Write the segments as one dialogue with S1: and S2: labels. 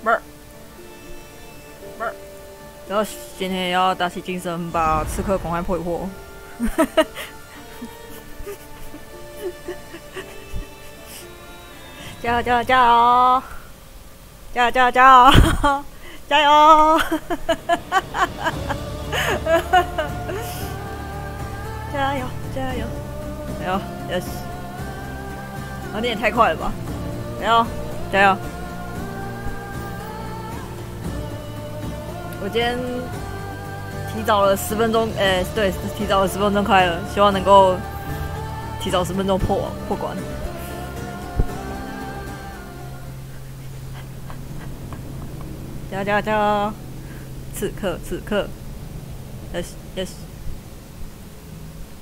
S1: 不是，不是。然后今天要打起精神，把刺客赶快破一破。加油加油加油！加油加油加油！加油！加油加油！加油 ，yes！ 啊，你也太快了吧！加油加油！我今天提早了10分钟，对，提早了10分钟开了，希望能够提早10分钟破关。加加加！刺客刺客 ，yes yes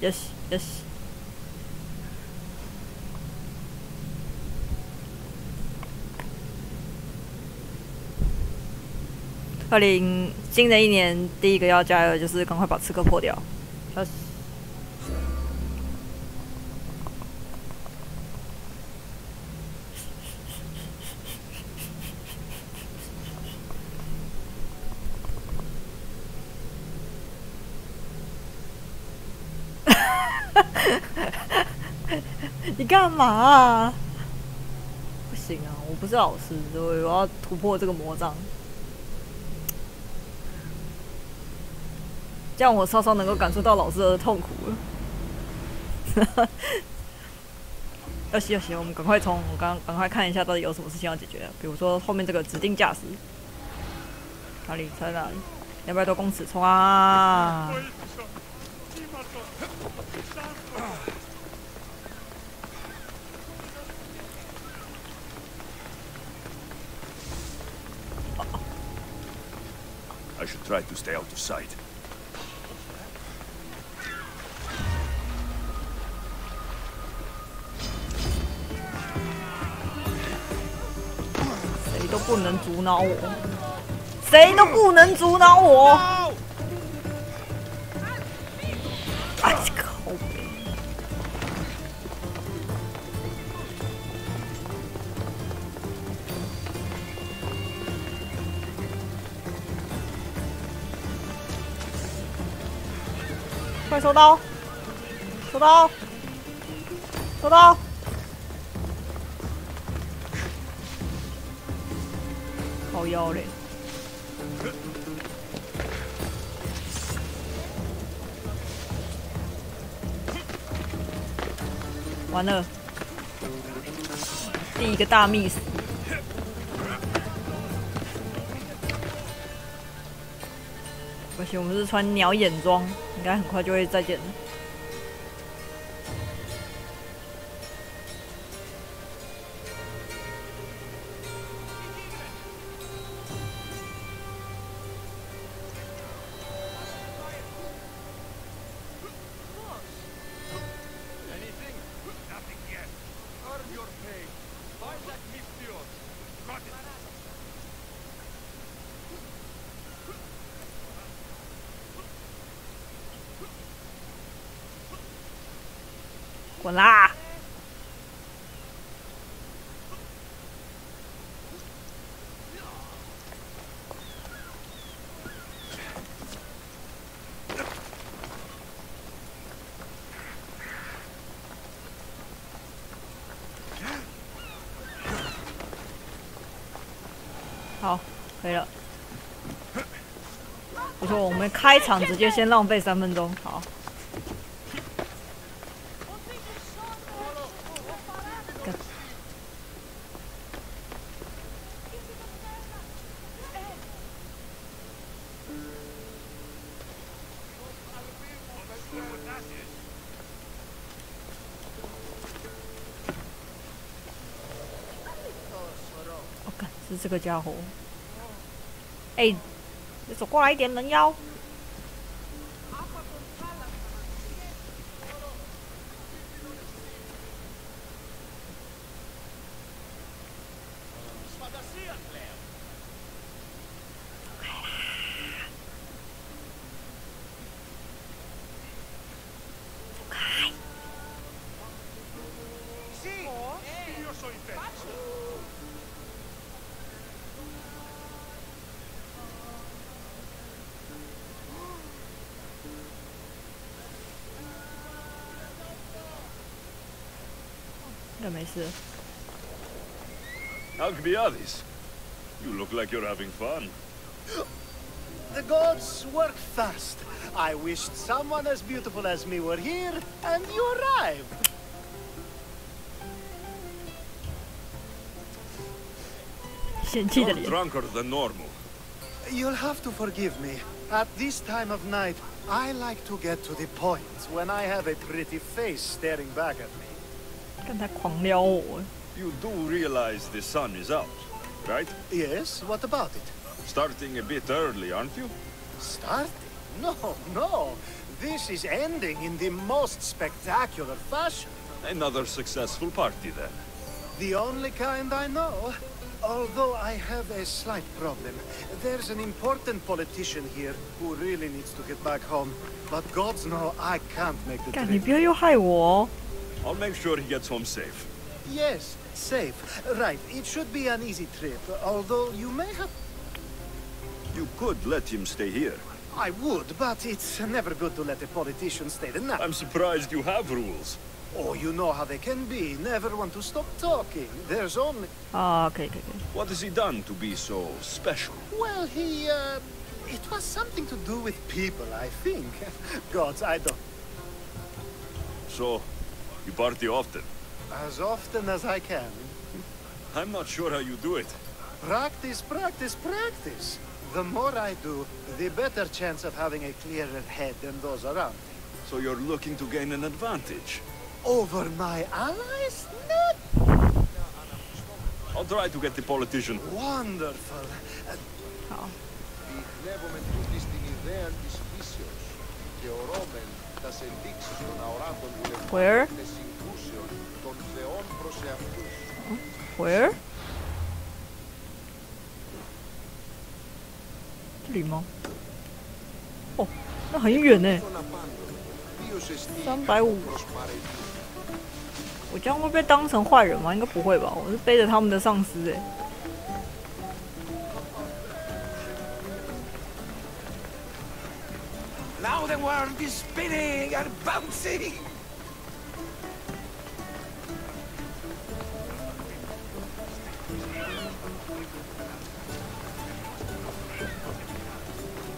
S1: yes yes。新的一年第一个要加油就是赶快把刺客破掉。yes。你干嘛啊？不行啊，我不是老师，所以我要突破这个魔障。这样我稍稍能够感受到老师的痛苦了。要行，我们赶快冲！赶快看一下到底有什么事情要解决。比如说后面这个指定驾驶，哪里在哪里？200多公尺，冲啊！I
S2: should try to stay out of sight.
S1: 谁都不能阻挠我！谁都不能阻挠我！哎，靠北！快收刀！收刀！收刀！靠腰嘞！完了，第一个大 miss。不行，我们是穿鸟眼装，应该很快就会再见了。滚啦！好，可以了。不错，我们开场直接先浪费3分钟，好。是这个家伙。哎，你走过来一点，人妖。这没事。
S2: Alcbiades, you look like you're having fun.
S3: The gods work fast. I wished someone as beautiful as me were here, and you arrived.
S2: You're drunker than normal.
S3: You'll have to forgive me. At this time of night, I like to get to the point when I have a pretty face staring back at me.
S1: 看他狂撩我。
S2: You do realize the sun is out, right?
S3: Yes, what about it?
S2: Starting a bit early, aren't you?
S3: Starting? No, no. This is ending in the most spectacular fashion.
S2: Another successful party then.
S3: The only kind I know. Although I have a slight problem. There's an important politician here who really needs to get back home. But gods know I can't make the
S1: 干，你
S3: trip.
S1: 不要又害我哦。
S2: I'll make sure he gets home safe.
S3: Yes, safe. Right, it should be an easy trip. Although you may have...
S2: You could let him stay here.
S3: I would, but it's never good to let a politician stay the night.
S2: I'm surprised you have rules.
S3: Oh, you know how they can be. Never want to stop talking. There's only...
S1: 啊，可以可以可以。
S2: What has he done to be so special?
S3: Well, it was something to do with people, I think. Gods, I don't...
S2: So, you party often?
S3: As often as I can.
S2: I'm not sure how you do it.
S3: Practice, practice, practice. The more I do, the better chance of having a clearer head than those around me.
S2: So you're looking to gain an advantage?
S3: Over my allies? Not...
S2: I'll try to get the politician.
S3: Wonderful.
S1: 好。
S4: Διεχνεύομεν τούτη στην ιδέα της φύσεως. Θεωρόμεν τας ενδείξεις των αοράτων
S1: Where?
S4: βουλευτών συγκρούσεων των θεών προς εαυτούς.
S1: Where? 这里吗？哦，那很远呢。
S4: Των απάντων, ποιος εστί
S1: 350。
S4: προς παρετή.
S1: 我这样会被当成坏人吗？应该不会吧，我是背着他们的上司哎。
S5: Now the world is spinning and bouncing!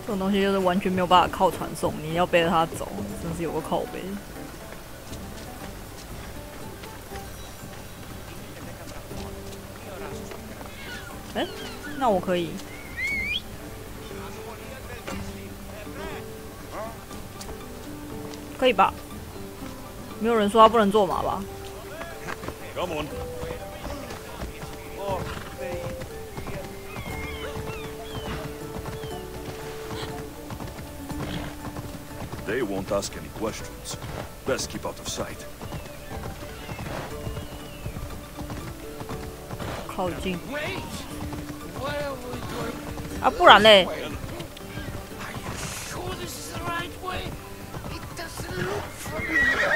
S1: 这种东西就是完全没有办法靠传送，你要背着它走，真是有个靠背。哎、那我可以。可以吧？没有人说他不能坐马吧？
S2: Come on. They won't ask any questions. Best keep out of sight.
S1: 靠近
S5: Wait! Where are we going?
S1: 啊，不然嘞？
S5: Are you sure this is the right way? It doesn't look familiar.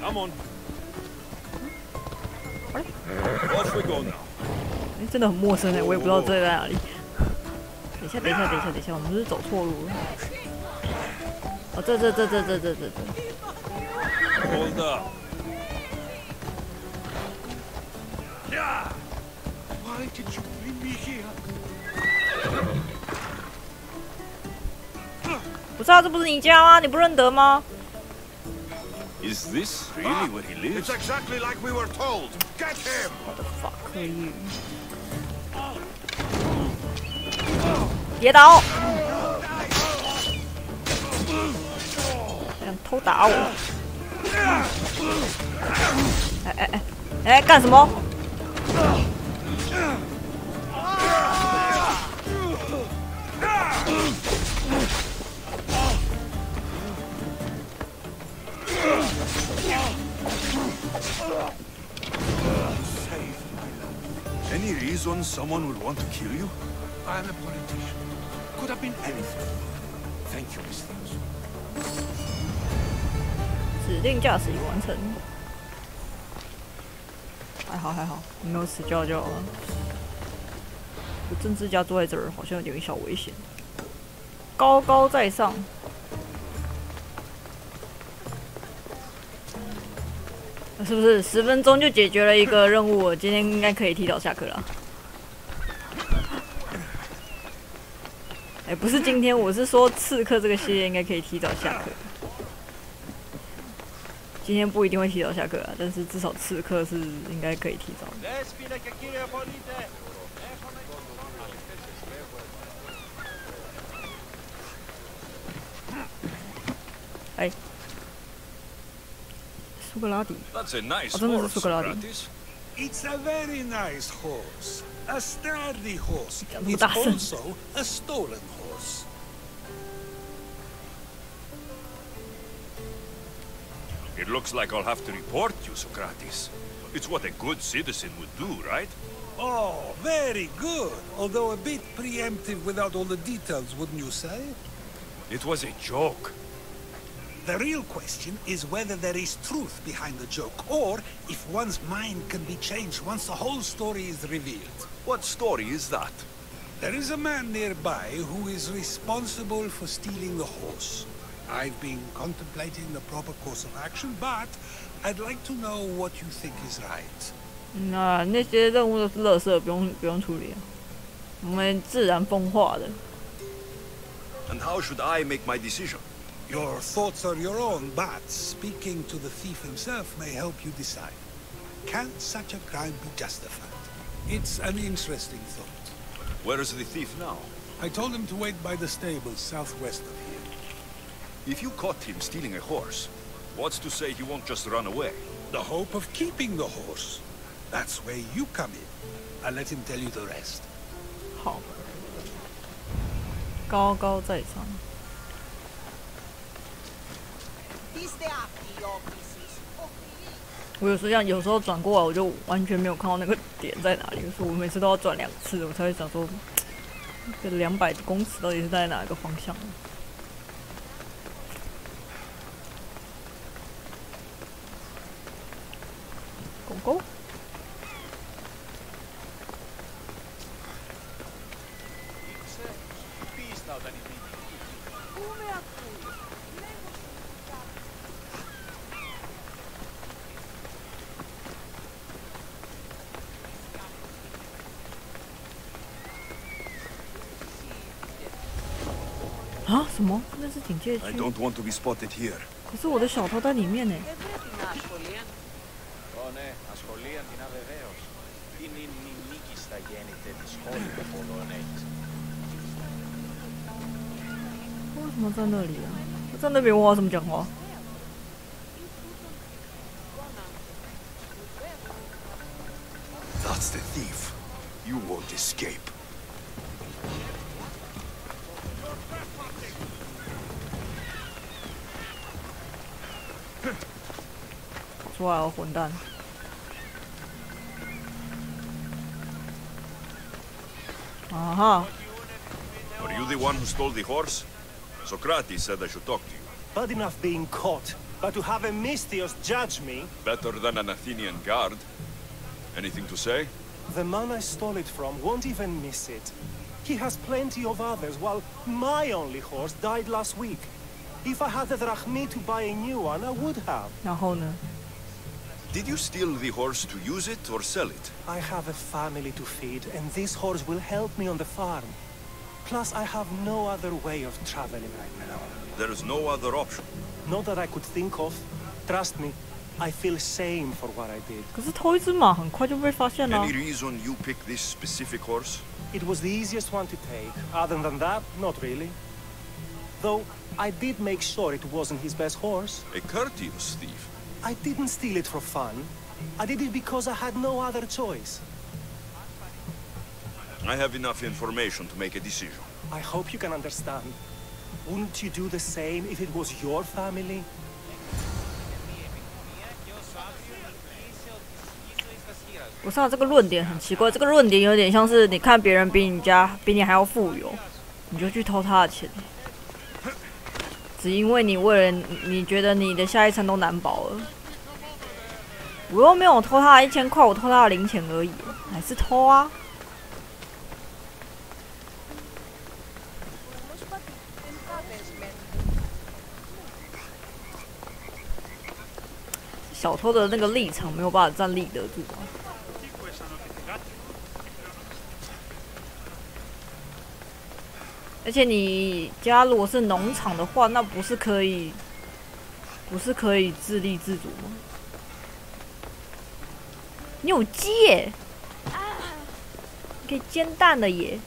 S2: Come on.
S1: 哎，
S2: Off we go now.
S1: 哎，真的很陌生哎，我也不知道这在哪里。等一下，等一下，等一下，等一下，我们是不是走错路了？哦，这。
S2: Hold up.
S5: Why did you bring me here?
S1: 不是啊，这不是你家吗？你不认得吗？
S2: Is this really where he lives?
S4: It's exactly like we were told. Get him!
S1: What the fuck are you？ 跌倒！想偷打我！哎，干什么？
S2: Any reason someone would want to kill you?
S5: I'm a politician. Could have been anything. Thank you, Mr.
S1: 指定驾驶已完成。还好，没有死就好了。有政治家坐在这儿，好像有点小危险。高高在上，是不是10分钟就解决了一个任务？我今天应该可以提早下课了。不是今天，我是说刺客这个系列应该可以提早下课。今天不一定会提早下课啊，但是至少刺客是应该可以提早。哎，苏格拉底，
S2: That's a nice
S1: 真的是
S2: horse,
S1: 苏格拉底。
S2: Socrates.
S5: It's a very nice horse. A sturdy horse.
S1: 讲这么
S5: It's
S1: 大声。
S5: also a stolen horse.
S2: It looks like I'll have to report you, Socrates. It's what a good citizen would do, right?
S5: Oh, very good. Although a bit preemptive without all the details, wouldn't you say?
S2: It was a joke.
S5: The real question is whether there is truth behind the joke, or if one's mind can be changed once the whole story is revealed.
S2: What story is that?
S5: There is a man nearby who is responsible for stealing the horse. I've been contemplating the proper course of action, but I'd like to know what you think is right.
S1: 那些任务都是垃圾，不用处理啊。我们自然风化的。
S2: And how should I make my decision?
S5: Your thoughts are your own, but speaking to the thief himself may help you decide. Can such a crime be justified? It's an interesting thought.
S2: Where is the thief now?
S5: I told him to wait by the stables southwest of here.
S2: If you caught him stealing a horse, what's to say he won't just run away?
S5: The hope of keeping the horse. That's where you come in. I'll let him tell you the rest.
S1: 好，高高在上。我有时候转过来，我就完全没有看到那个点在哪里，所以我每次都要转2次，我才会想说，这200公尺到底是在哪个方向？狗狗。啊？什么？那是警戒区。
S2: I don't want to be spotted here.
S1: 可是我的小偷在里面呢。
S4: Ναι, ασχολία την αβεβαίως. Είναι η νίκη στα γέννητε της σχόλου πολλών έχεις.
S1: 为什么在那里啊？我在那边我要怎么讲话？
S2: That's the thief. You won't escape.
S1: 出来哦，混蛋！ Aha.
S2: Are you the one who stole the horse? Socrates said I should talk to you.
S3: Bad enough being caught, but to have a Misthios judge me?
S2: Better than an Athenian guard. Anything to say?
S3: The man I stole it from won't even miss it. He has plenty of others, while my only horse died last week. If I had the drachmi to buy a new one, I would have.
S1: 然后呢？
S2: Did you steal the horse to use it or sell it?
S3: I have a family to feed, and this horse will help me on the farm. Plus, I have no other way of traveling right now.
S2: There is no other option.
S3: Not that I could think of. Trust me, I feel shame for what I did.
S1: 可是偷一只马很快就被发现了。
S2: Any reason you picked this specific horse?
S3: It was the easiest one to take. Other than that, not really. Though, I did make sure it wasn't his best horse.
S2: A courteous thief.
S3: I didn't steal it for fun. I did it because I had no other choice.
S2: I have enough information to make a decision.
S3: I hope you can understand. Wouldn't you do the same if it was your family?
S1: 不是啊，这个论点很奇怪，这个论点有点像是你看别人比你还要富有，你就去偷他的钱，只因为为了你觉得你的下一餐都难保了。我又没有偷他的1000块，我偷他的零钱而已，还是偷啊。小偷的那个立场没有办法站立得住啊。而且你家如果是农场的话，那不是可以自立自主吗？你有鸡耶，你可以煎蛋了耶！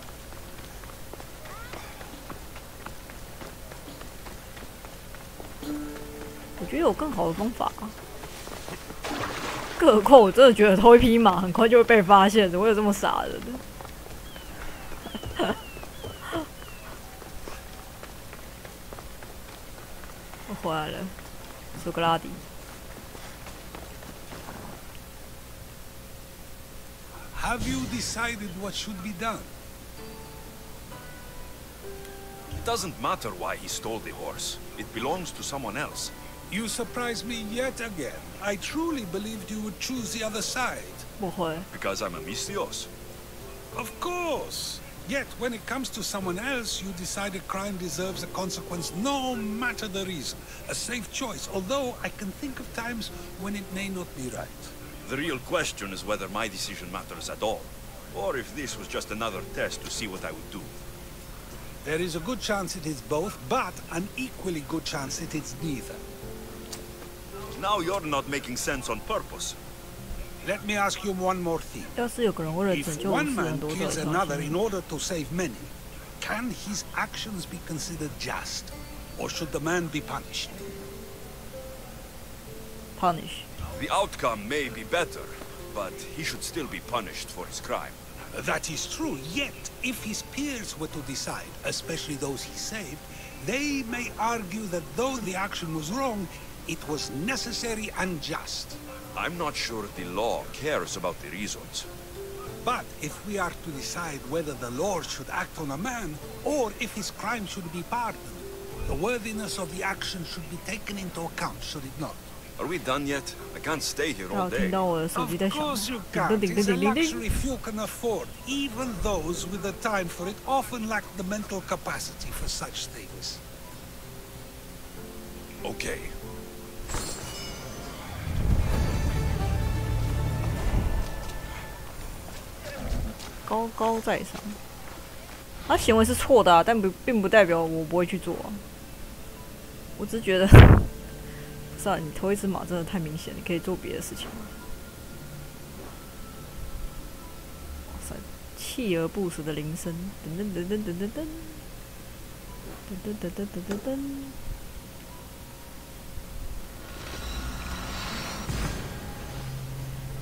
S1: 我觉得有更好的方法啊。更何况我真的觉得偷一匹马很快就会被发现，怎么会有这么傻的人呢？我回来了，苏格拉底。
S5: Have you decided what should be done?
S2: It doesn't matter why he stole the horse. It belongs to someone else.
S5: You surprise me yet again. I truly believed you would choose the other side.
S1: 不会，
S2: Because I'm a Misthios.
S5: Of course. Yet, when it comes to someone else, you decide a crime deserves a consequence no matter the reason. A safe choice, although I can think of times when it may not be right.
S2: The real question is whether my decision matters at all, or if this was just another test to see what I would do.
S5: There is a good chance it is both, but an equally good chance it is neither.
S2: Now you're not making sense on purpose.
S5: Let me ask you one more thing.
S1: 要是有个人为了拯
S5: If
S1: 救无
S5: one
S1: 数人
S5: man
S1: 夺走
S5: kills
S1: 一条
S5: another
S1: 性
S5: in
S1: 命，
S5: order to save many, can his actions be considered just? Or should the man be punished?
S1: punish。
S2: The outcome may be better, but he should still be punished for his crime.
S5: That is true, yet if his peers were to decide, especially those he saved, they may argue that though the action was wrong, it was necessary and just.
S2: I'm not sure the law cares about the reasons.
S5: But if we are to decide whether the Lord should act on a man, or if his crime should be pardoned, the worthiness of the action should be taken into account, should it not?
S2: Are we done yet? I can't stay here
S1: 然
S2: all
S1: 后听
S2: day.
S1: 到我的手
S5: Of
S1: 机在响，
S5: course you
S1: 叮
S5: can't.
S1: 叮叮
S5: It's a
S1: 叮叮叮。
S5: luxury few can afford. Even those with the time for it often lack the mental capacity for such things.
S2: Okay.
S1: 高高在上，他行为是错的啊，但并不代表我不会去做啊。我只是觉得，算了，你偷一只马真的太明显，你可以做别的事情吗？哇塞，锲而不舍的铃声，噔噔噔噔噔噔噔，噔噔噔噔噔噔噔。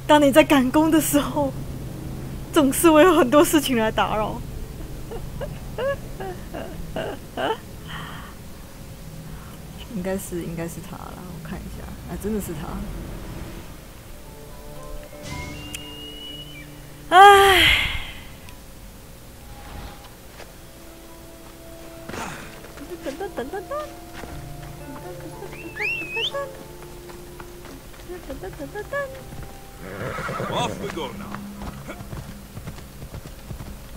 S1: 当你在赶工的时候，总是会有很多事情来打扰。应该是他啦，我看一下，啊，真的是他。唉。噔噔噔噔噔。噔噔噔噔噔。
S2: Off we go now.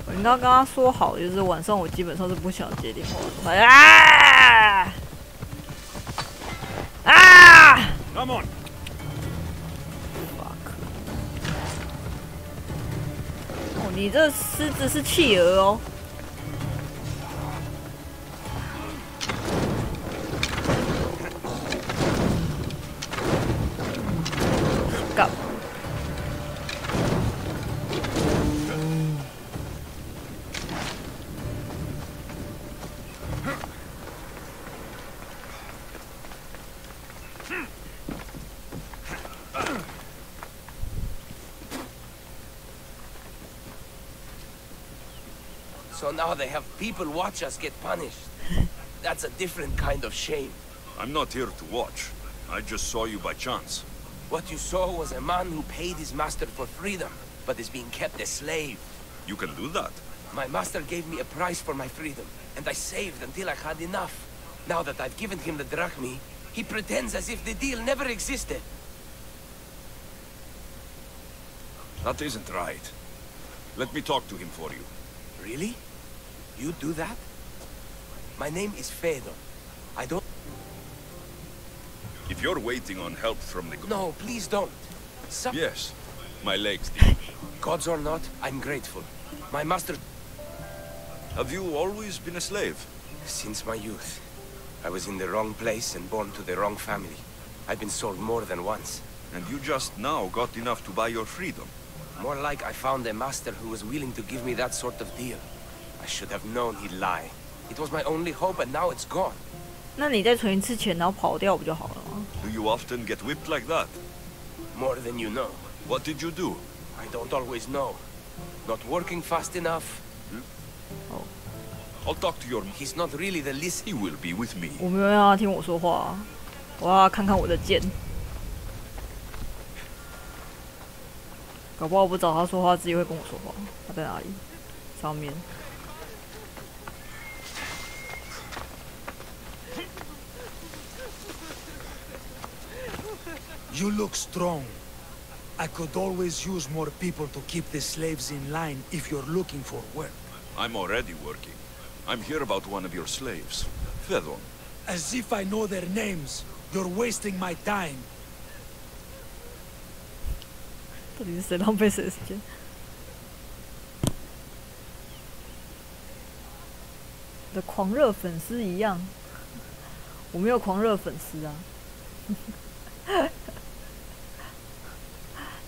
S1: 我应该跟他说好，就是晚上我基本上是不想接电话的。啊！啊
S2: Come on.
S1: ！fuck！ 哦，你这狮子是企鹅哦。干！
S6: So now they have people watch us get punished. That's a different kind of shame.
S2: I'm not here to watch. I just saw you by chance.
S6: What you saw was a man who paid his master for freedom, but is being kept a slave.
S2: You can do that.
S6: My master gave me a price for my freedom, and I saved until I had enough. Now that I've given him the drachmi, he pretends as if the deal never existed.
S2: That isn't right. Let me talk to him for you.
S6: Really? You do that? My name is Fedor. I don't...
S2: If you're waiting on help from the...
S6: No, please don't.
S2: Yes, my legs did.
S6: Gods or not, I'm grateful. My master...
S2: Have you always been a slave?
S6: Since my youth. I was in the wrong place and born to the wrong family. I've been sold more than once.
S2: And you just now got enough to buy your freedom?
S6: More like I found a master who was willing to give me that sort of deal. I should have known he'd lie. It was my only hope and now it's gone.
S1: 那你再存一次钱，然后跑掉不就好了吗？
S2: Do you often get whipped like that?
S6: More than you know.
S2: What did you do?
S6: I don't always know. Not working fast enough.
S2: I'll talk to your...
S6: He's not really the least...
S2: He will be with me.
S1: 我没有让他听我说话啊，我要看看我的剑。搞不好我不找他说话，自己会跟我说话。他在哪里？上面。
S7: You look strong. I could always use more people to keep the slaves in line if you're looking for work.
S2: I'm already working. I'm here about one of your slaves, Fedon.
S7: As if I know their names. You're wasting my time.
S1: 到底是谁浪费谁的时间？的狂热粉丝一样，我没有狂热粉丝啊。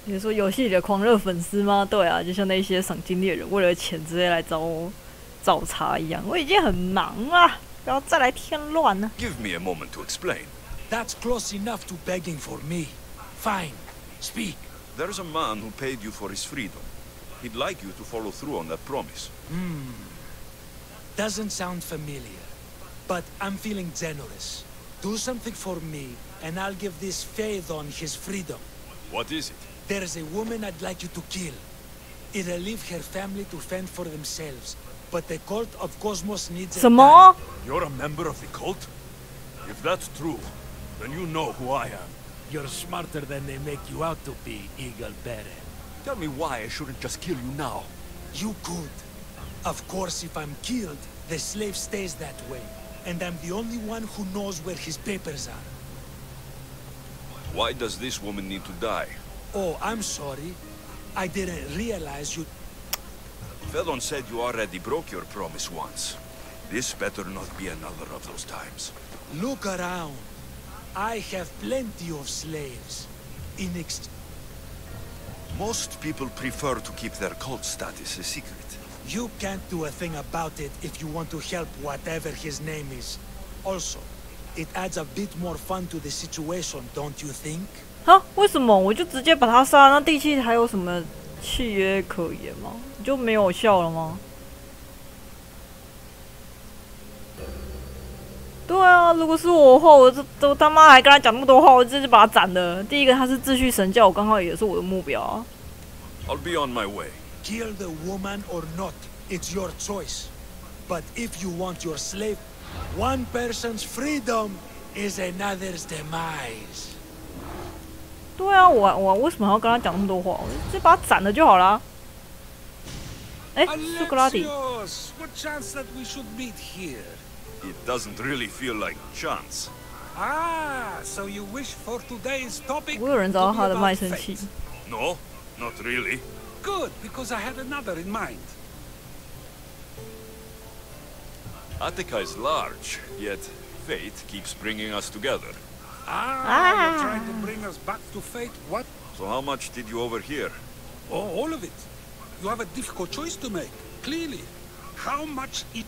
S1: 你说游戏里的狂热粉丝吗？对啊，就像那些赏金猎人为了钱直接来找我找茬一样。我已经很忙了，不要再来添乱了。
S2: Give me a moment to explain.
S7: That's close enough to begging for me. Fine. Speak.
S2: There's a man who paid you for his freedom. He'd like you to follow through on that promise.
S7: Doesn't sound familiar. But I'm feeling generous. Do something for me, and I'll give this Phaedon his freedom.
S2: What is it?
S7: There's a woman I'd like you to kill. It'll leave her family to fend for themselves. But the cult of Cosmos needs a
S1: 什么？
S2: You're a member of the cult? If that's true, then you know who I am.
S7: You're smarter than they make you out to be, Eagle Bearer.
S2: Tell me why I shouldn't just kill you now.
S7: You could. Of course, if I'm killed, the slave stays that way. And I'm the only one who knows where his papers are.
S2: Why does this woman need to die?
S7: Oh, I'm sorry. I didn't realize you...
S2: Fedon said you already broke your promise once. This better not be another of those times.
S7: Look around. I have plenty of slaves.
S2: Most people prefer to keep their cult status a secret.
S7: You can't do a thing about it if you want to help whatever his name is. Also, it adds a bit more fun to the situation, don't you think?
S1: 啊？为什么我就直接把他杀？那地契还有什么契约可言吗？你就没有效了吗？对啊，如果是我的话，我都他妈还跟他讲那么多话，我直接把他斩了。第一个他是秩序神教，我刚好也是我的目标啊。
S2: I'll be on my way.
S7: Kill the woman or not, it's your choice. But if you want your slave, one person's freedom is another's demise.
S1: 对啊，我为什么要跟他讲那么多话？我直接把他斩了就好了。哎，苏格拉底。
S5: Alexios, what chance that we should meet here?
S2: It doesn't really feel like chance.
S5: Ah, so you wish for today's topic
S1: 我有人找到他的
S5: to be
S1: 卖
S5: about
S1: 身契。
S5: fate?
S2: No, not really.
S5: Good, because I had another in mind.
S2: Attica is large, yet fate keeps bringing us together.
S5: You're trying to bring us back to fate? What?
S2: So how much did you overhear?
S5: Oh, all of it. You have a difficult choice to make, clearly. How much it...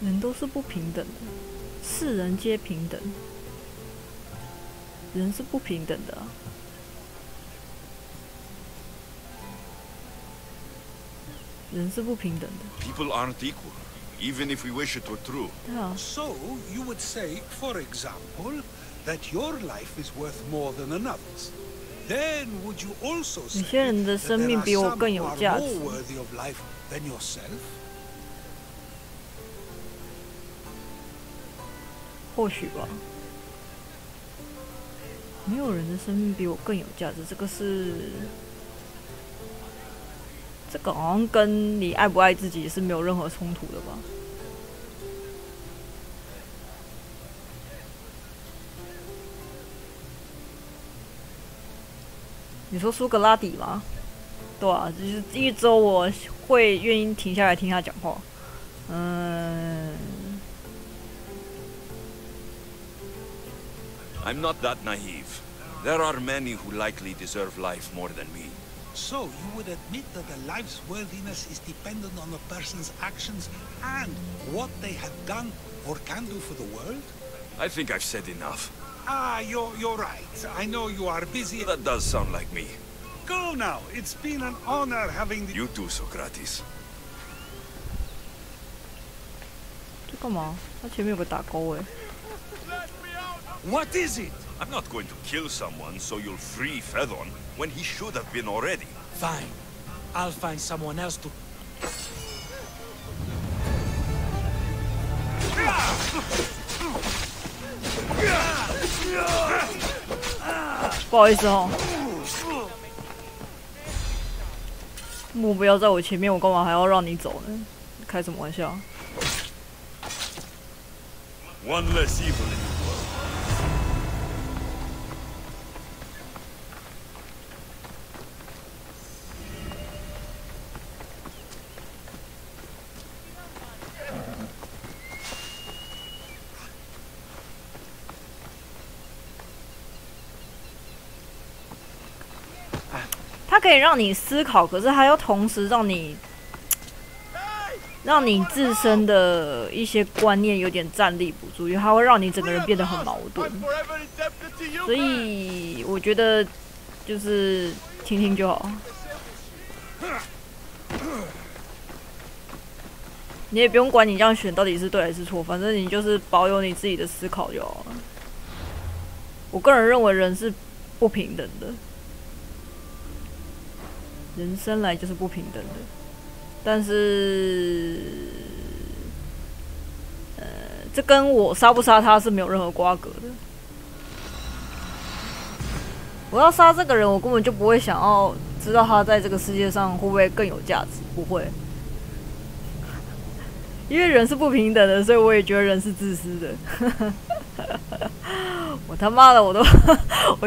S1: 人都是不平等的，世人皆平等，人是不平等的啊。人是不平等的。
S2: People aren't equal, even if we wish it were true.
S1: 对啊，
S5: So, you would say, for example, that your life is worth more than another's. Then would you also
S1: 有
S5: say
S1: 些人的
S5: that
S1: 生
S5: there
S1: 命
S5: are
S1: 比我
S5: some
S1: 更
S5: who
S1: 有
S5: are
S1: 价
S5: more
S1: 值。
S5: worthy of life than yourself?
S1: 或许吧。没有人的生命比我更有价值，这个好像跟你爱不爱自己是没有任何冲突的吧？你说苏格拉底吗？对啊，就是一周我会愿意停下来听他讲话。
S2: I'm not that naive. There are many who likely deserve life more than me.
S5: So, you would admit that a life's worthiness is dependent on a person's actions and what they have done or can do for the world?
S2: I think I've said enough.
S5: Ah, you're right. I know you are busy.
S2: That does sound like me.
S5: Go now. It's been an honor having the...
S2: You too, Socrates.
S1: 这干嘛？他前面有个打勾哎。
S5: What is it?
S2: I'm not going to kill someone so you'll free Fedon when he should have been already.
S7: Fine. I'll find someone else to...
S1: 不好意思哦，目标在我前面，我干嘛还要让你走呢？开什么玩笑？
S2: One less evil in the world.
S1: 它可以让你思考，可是还要同时让你自身的一些观念有点站立不住，因为它会让你整个人变得很矛盾。所以我觉得就是听听就好。你也不用管你这样选到底是对还是错，反正你就是保有你自己的思考就好了。我个人认为人是不平等的。 人生来就是不平等的，但是，这跟我杀不杀他是没有任何瓜葛的。我要杀这个人，我根本就不会想要知道他在这个世界上会不会更有价值，不会，因为人是不平等的，所以我也觉得人是自私的。我他妈的，我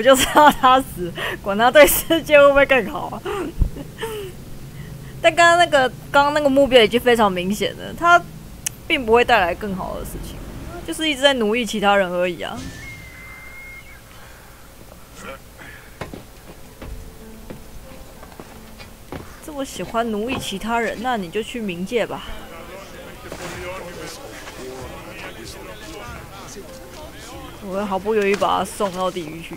S1: 就是要他死，管他对世界会不会更好啊！但刚刚那个目标已经非常明显了，他并不会带来更好的事情，就是一直在奴役其他人而已啊。这么喜欢奴役其他人，那你就去冥界吧。 我会毫不犹豫把他送到地狱去。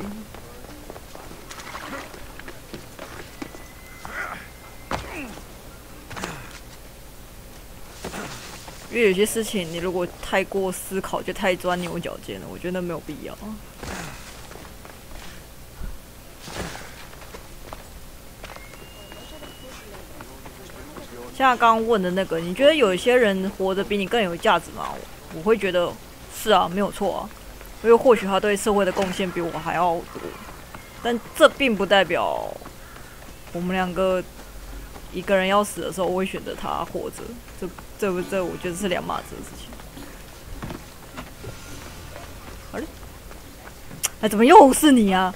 S1: 因为有些事情，你如果太过思考，就太钻牛角尖了，我觉得没有必要。像刚刚问的那个，你觉得有一些人活得比你更有价值吗？我会觉得是啊，没有错啊。 因为或许他对社会的贡献比我还要多，但这并不代表我们两个一个人要死的时候，我会选择他活着。这我觉得是两码子的事情。好嘞，哎，怎么又是你啊？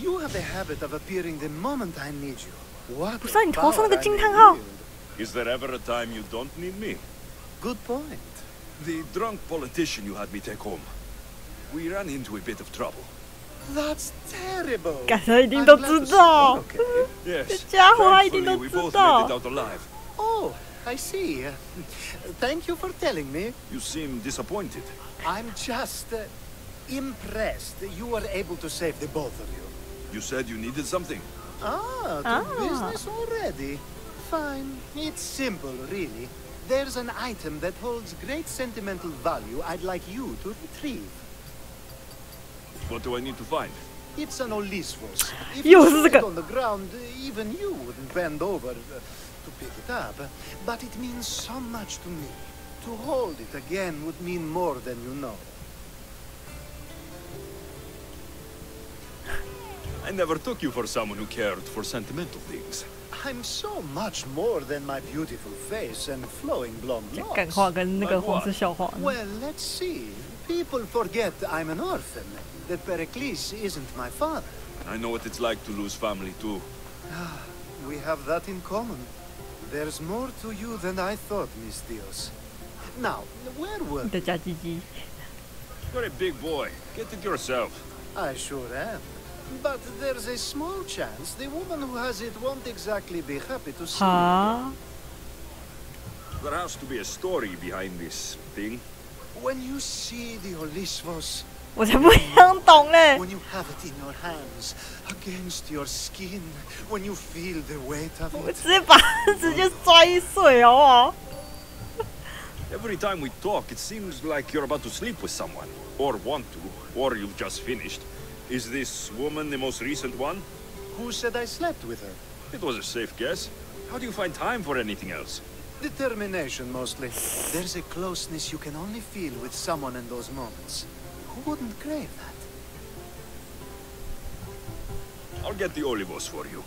S3: You have a habit of appearing the moment I need you. What
S1: 不是啊，你头上那个惊叹号。
S2: Is there ever a time you don't need me?
S3: Good point.
S2: The drunk politician you had me take home. We ran into a bit of trouble.
S3: That's terrible.
S1: 感觉一定都知道。
S2: Yes.
S1: 这家伙他一定
S2: Thankfully,
S1: 都
S2: we
S1: 知
S2: both
S1: 道
S2: made it。out alive.
S3: Oh, I see. Thank you for telling me.
S2: You seem disappointed.
S3: I'm just impressed you were able to save the both of you.
S2: You said you needed something.
S3: To business already. Fine. It's simple, really. There's an item that holds great sentimental value I'd like you to retrieve.
S2: What do I need to find?
S3: It's an Olyssvos. If
S1: Yo,
S3: you saw
S1: this is
S3: it on the ground, even you wouldn't bend over to pick it up. But it means so much to me. To hold it again would mean more than you know.
S2: I never took you for someone who cared for sentimental things.
S3: I'm so much more than my beautiful face and flowing blonde
S1: 干
S3: locks.
S1: 话跟那个黄色笑话呢。
S3: Well, let's see. People forget I'm an orphan. that Pericles isn't my father.
S2: I know what it's like to lose family too.
S3: We have that in common. There's more to you than I thought, Miss Dios. Now, where were
S1: 你的假鸡鸡。
S2: You're a big boy. Get it yourself.
S3: I sure am. But there's a small chance the woman who has it won't exactly be happy to see it.
S1: 哈，
S2: There has to be a story behind this thing.
S3: When you see the Olisvos,
S1: 我才不想懂嘞。
S3: when you have it in your hands, against your skin, when you feel the weight of
S1: 我
S3: it.
S1: 直接把它直接摔碎，好不好？
S2: Every time we talk, it seems like you're about to sleep with someone. Or want to. Or you've just finished. Is this woman the most recent one?
S3: Who said I slept with her?
S2: It was a safe guess. How do you find time for anything else?
S3: Determination, mostly. There's a closeness you can only feel with someone in those moments. Who wouldn't crave that?
S2: I'll get the olivos for you.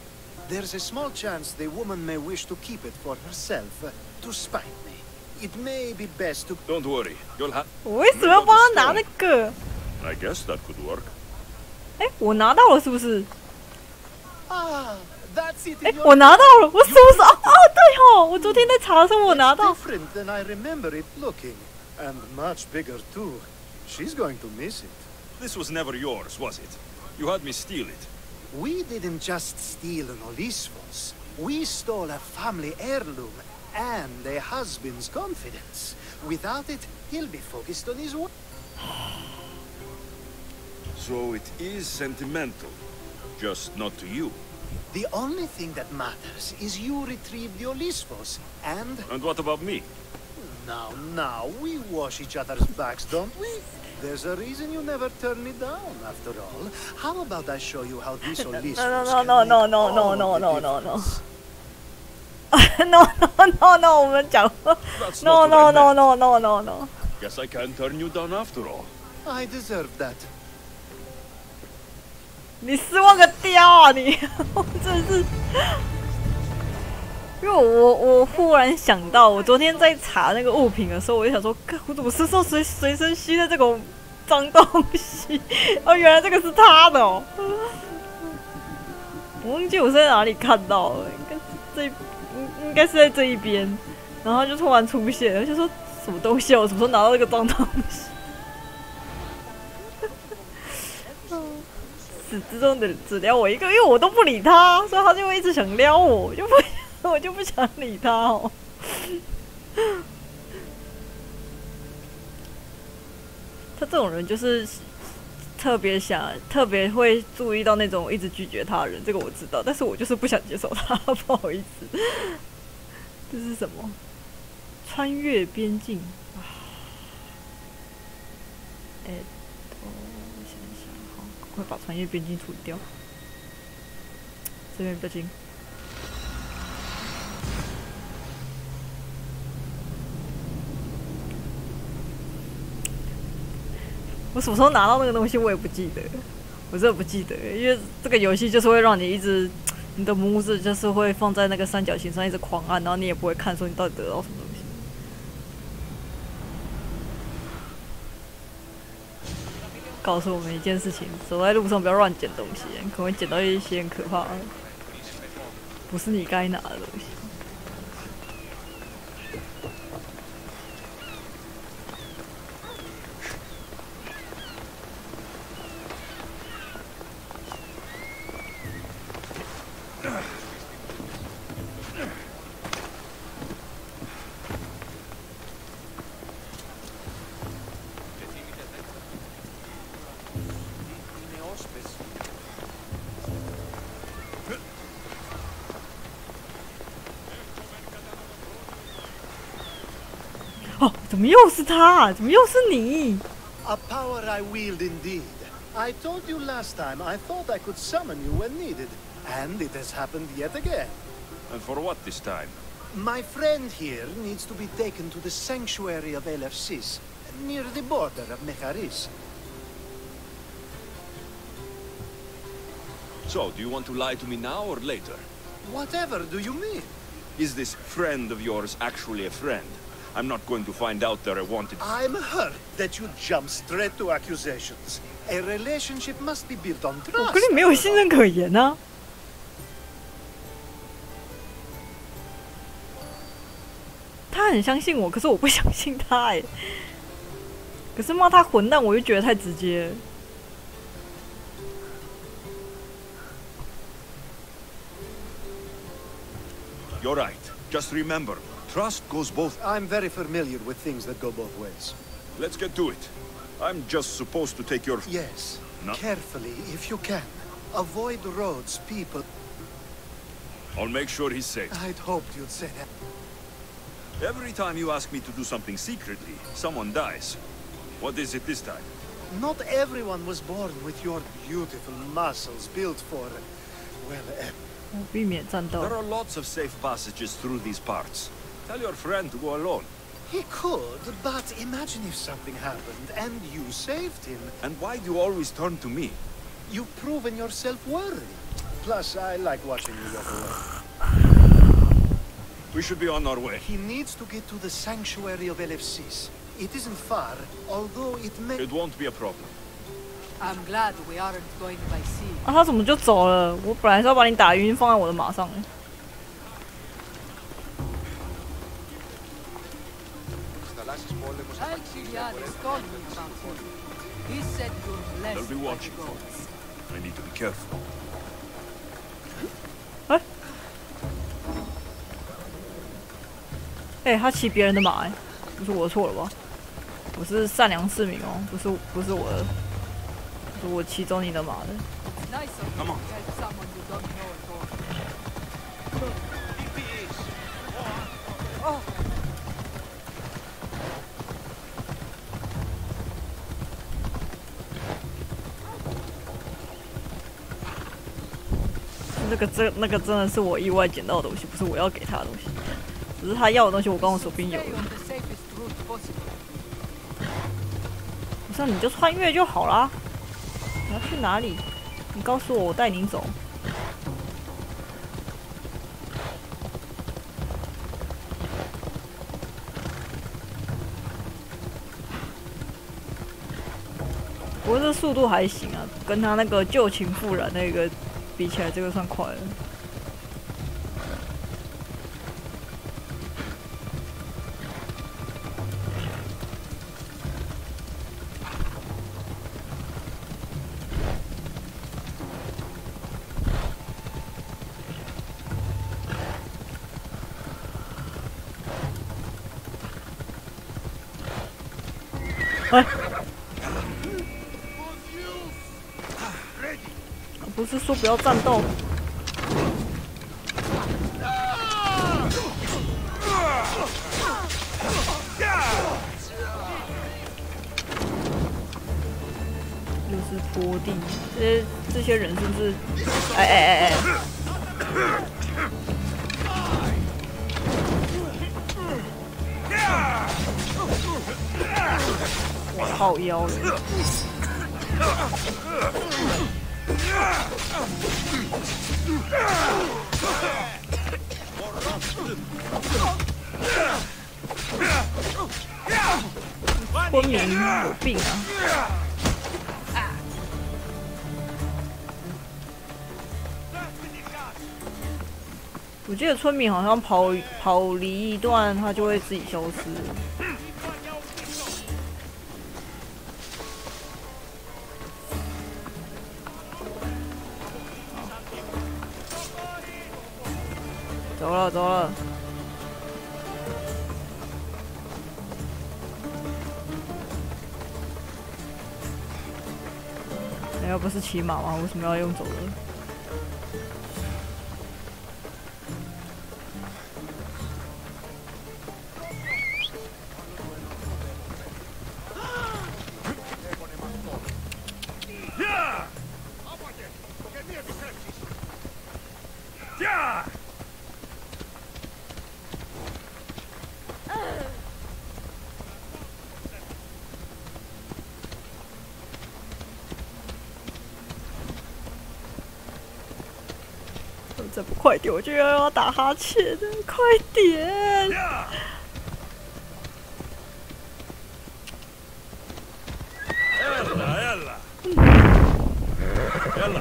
S3: There's a small chance the woman may wish to keep it for herself, to spite me. It may be best to...
S2: Don't worry. You'll have...
S1: 我为什么要帮他拿那个？
S2: I guess that could work.
S1: 哎，我拿到了是不是？
S3: Ah, that's it
S1: 哎
S3: in，your...
S1: 我拿到了，我是不是？哦哦，对哦，我昨天在查的时候我拿
S3: It's
S1: 到。
S3: different than I remember it looking. And much bigger, too. She's going to miss it.
S2: This was never yours, was it? You had me steal it.
S3: We didn't just steal an Olisvos. We stole a family heirloom and a husband's confidence. Without it, he'll be focused on his work.
S2: So it is sentimental. Just not to you.
S3: The only thing that matters is you retrieve the Olisvos, and...
S2: And what about me?
S3: Now, we wash each other's backs, don't we? There's a reason you never turn me down, after all. How about I show you how this Olisvos can
S1: No,
S3: make all the difference?
S1: No， 我们讲过
S2: That's
S1: No
S2: not what I
S1: No
S2: meant.
S1: No No No No。
S2: Guess I can't turn you down after all.
S3: I deserve that.
S1: 你失望个雕啊你！我真的是，因为我忽然想到，我昨天在查那个物品的时候，我就想说，我怎么身上随身携带这种脏东西？哦，原来这个是他的哦！我忘记我是在哪里看到了，应该是在这一边，然后就突然出现，我就说什么东西啊？我什么时候拿到这个脏东西？始至终的只撩我一个，因为我都不理他，所以他就会一直想撩我，我就不想理他哦。他这种人就是特别会注意到那种一直拒绝他的人，这个我知道，但是我就是不想接受他，不好意思。这是什么？穿越边境啊！快把穿越边境处理掉，这边比较近。我什么时候拿到那个东西，我也不记得，我真的不记得，因为这个游戏就是会让你一直，你的拇指就是会放在那个三角形上一直狂按，然后你也不会看说你到底得到什么东西。告诉我们一件事情：走在路上不要乱捡东西，你可能会捡到一些很可怕的，不是你该拿的东西。哦，怎么又是他、啊？怎么又是你？
S3: A power I wield indeed. I told you last time I thought I could summon you when needed, and it has happened yet again.
S2: And for what this time?
S3: My friend here needs to be taken to the sanctuary of Elefsis, near the border of Mecharis.
S2: So, do you want to lie to me now or later?
S3: Whatever do you mean?
S2: Is this friend of yours actually a friend? I'm not going to find out they're a wanted...
S3: I'm hurt that you jump straight to accusations. A relationship must be built on
S1: 我
S3: trust.
S1: 跟你没有信任可言啊！他很相信我，可是我不相信他哎。可是骂他混蛋，我又觉得太直接了。
S2: You're right. Just remember, trust goes both.
S3: I'm very familiar with things that go both ways.
S2: Let's get to it. I'm just supposed to take your...
S3: Yes.
S2: No.
S3: Carefully, if you can. Avoid roads, people.
S2: I'll make sure he's safe.
S3: I'd hoped you'd say that.
S2: Every time you ask me to do something secretly, someone dies. What is it this time?
S3: Not everyone was born with your beautiful muscles built for, well,
S1: 我避免战斗。
S2: There are lots of safe passages through these parts. Tell your friend to go alone.
S3: he could, but imagine if something happened and you saved him.
S2: And why do you always turn to me?
S3: You've proven yourself worthy. Plus, I like watching you walk away.
S2: We should be on our way.
S3: He needs to get to the sanctuary of LFCs. It isn't far, although it may...
S2: It won't be a problem.
S8: I'm glad we aren't going by sea.
S1: 啊，他怎么就走了？我本来是要把你打晕，放在我的马上。
S8: Alcibiades told me about you. He said you're blessed
S2: They'll be
S8: by the
S2: watching for
S8: gods.
S2: me. I need to be careful.
S1: 哎、他骑别人的马、哎，不是我错了吧？我是善良市民哦，不是我的，是我骑走你的马的。
S8: Nice of you to help someone you don't know at all. Oh,
S1: 那个真的是我意外捡到的东西，不是我要给他的东西，只是他要的东西我刚好手边有
S8: stay
S1: 了。
S8: on the safest route possible.
S1: 不是、啊、你就穿越就好啦。你要去哪里？你告诉我，我带你走。不过这速度还行啊，跟他那个旧情复燃那个比起来，这个算快了。哎，不是说不要战斗。又是坡地，这些人是不是？哎！我靠腰了！村民有病啊！我记得村民好像跑离一段，他就会自己消失。走了。你要不是骑马吗？为什么要用走的？再不快点，我就要打哈欠了！快点！
S2: Ella.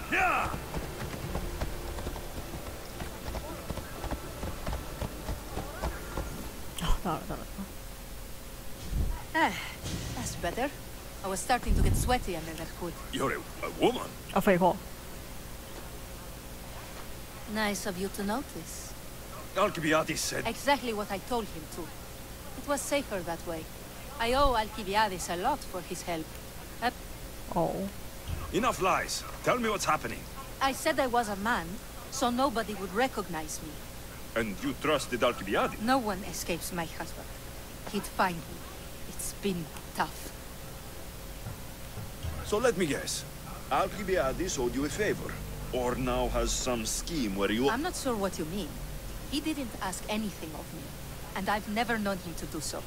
S5: Yeah!
S1: 到了。
S8: That's better. I was starting to get sweaty under that hood.
S2: You're a woman.
S1: 啊，废话。
S8: Nice of you to notice.
S2: Alcibiades said.
S8: Exactly what I told him to. It was safer that way. I owe Alcibiades a lot for his help.
S1: Oh.
S2: Enough lies. Tell me what's happening.
S8: I said I was a man, so nobody would recognize me.
S2: And you trusted Alcibiades?
S8: No one escapes my husband. He'd find me. It's been tough.
S2: So let me guess. Alcibiades owed you a favor. Or now has some scheme where you...
S8: I'm not sure what you mean. He didn't ask anything of me, and I've never known him to do so.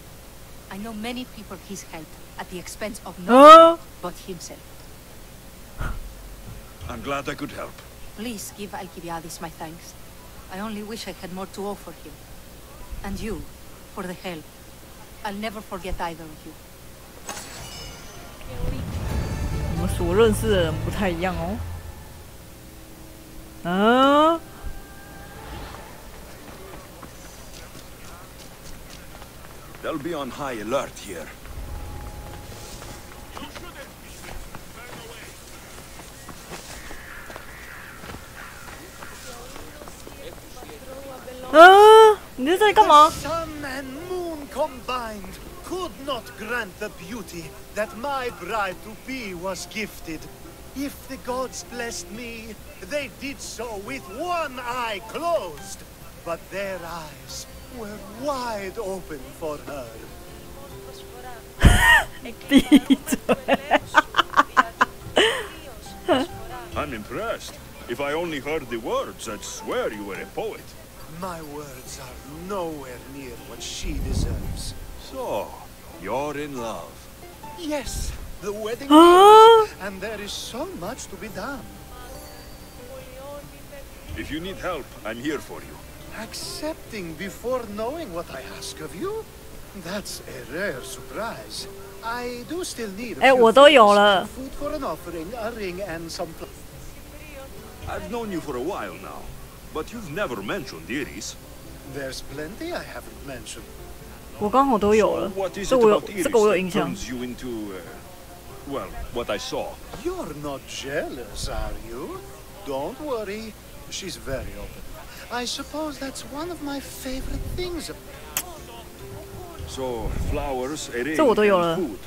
S8: I know many people he's helped at the expense of no one but himself.
S2: I'm glad I could help.
S8: Please give Alcibiades my thanks. I only wish I had more to offer him. And you, for the help. I'll never forget either of you.
S1: 我们所认识的人不太一样哦。嗯。
S2: They'll be on high alert here.
S3: Sun and moon combined could not grant the beauty that my bride-to-be was gifted. If the gods blessed me, they did so with one eye closed, but their eyes were wide open for her.
S2: I'm impressed. If I only heard the words, I'd swear you were a poet.
S3: My words are nowhere near what she deserves.
S2: So, you're in love.
S3: Yes, the wedding nears, and there is so much to be done.
S2: If you need help, I'm here for you.
S3: Accepting before knowing what I ask of you? That's a rare surprise. I do still need a few things. Food for an offering, a ring, and some...
S2: I've known you for a while now, but you've never mentioned Iris.
S3: There's plenty I haven't mentioned.
S1: 我刚好都有了，这个我有印象。
S2: Turns you into, well, what I saw.
S3: You're not jealous, are you? Don't worry. She's very open. I suppose that's one of my favorite things.
S2: So, flowers, a ring,
S1: 这我都有了。
S2: and food.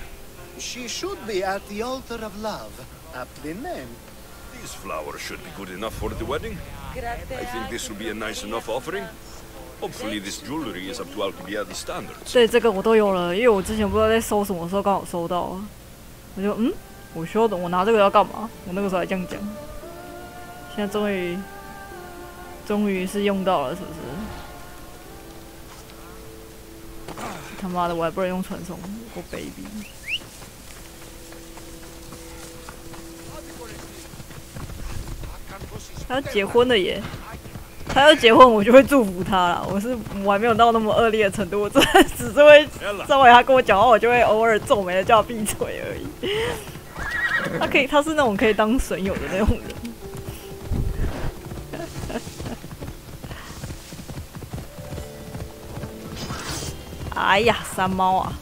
S3: She should be at the altar of love, aptly named.
S2: These flowers should be good enough for the wedding. I think this will be a nice enough offering. Hopefully this jewelry is up to Alcibiades standards.
S1: 对，这个我都有了，因为我之前不知道在收什么时候刚好收到，我就我需要的，我拿这个要干嘛？我那个时候还这样讲，现在终于是用到了，是不是？他妈的，我还不能用传送，我 baby。他要结婚了耶！他要结婚，我就会祝福他啦。我还没有到那么恶劣的程度，我真的只是会稍微他跟我讲话，我就会偶尔皱眉的叫他闭嘴而已。他是那种可以当损友的那种人。哎呀，山猫啊！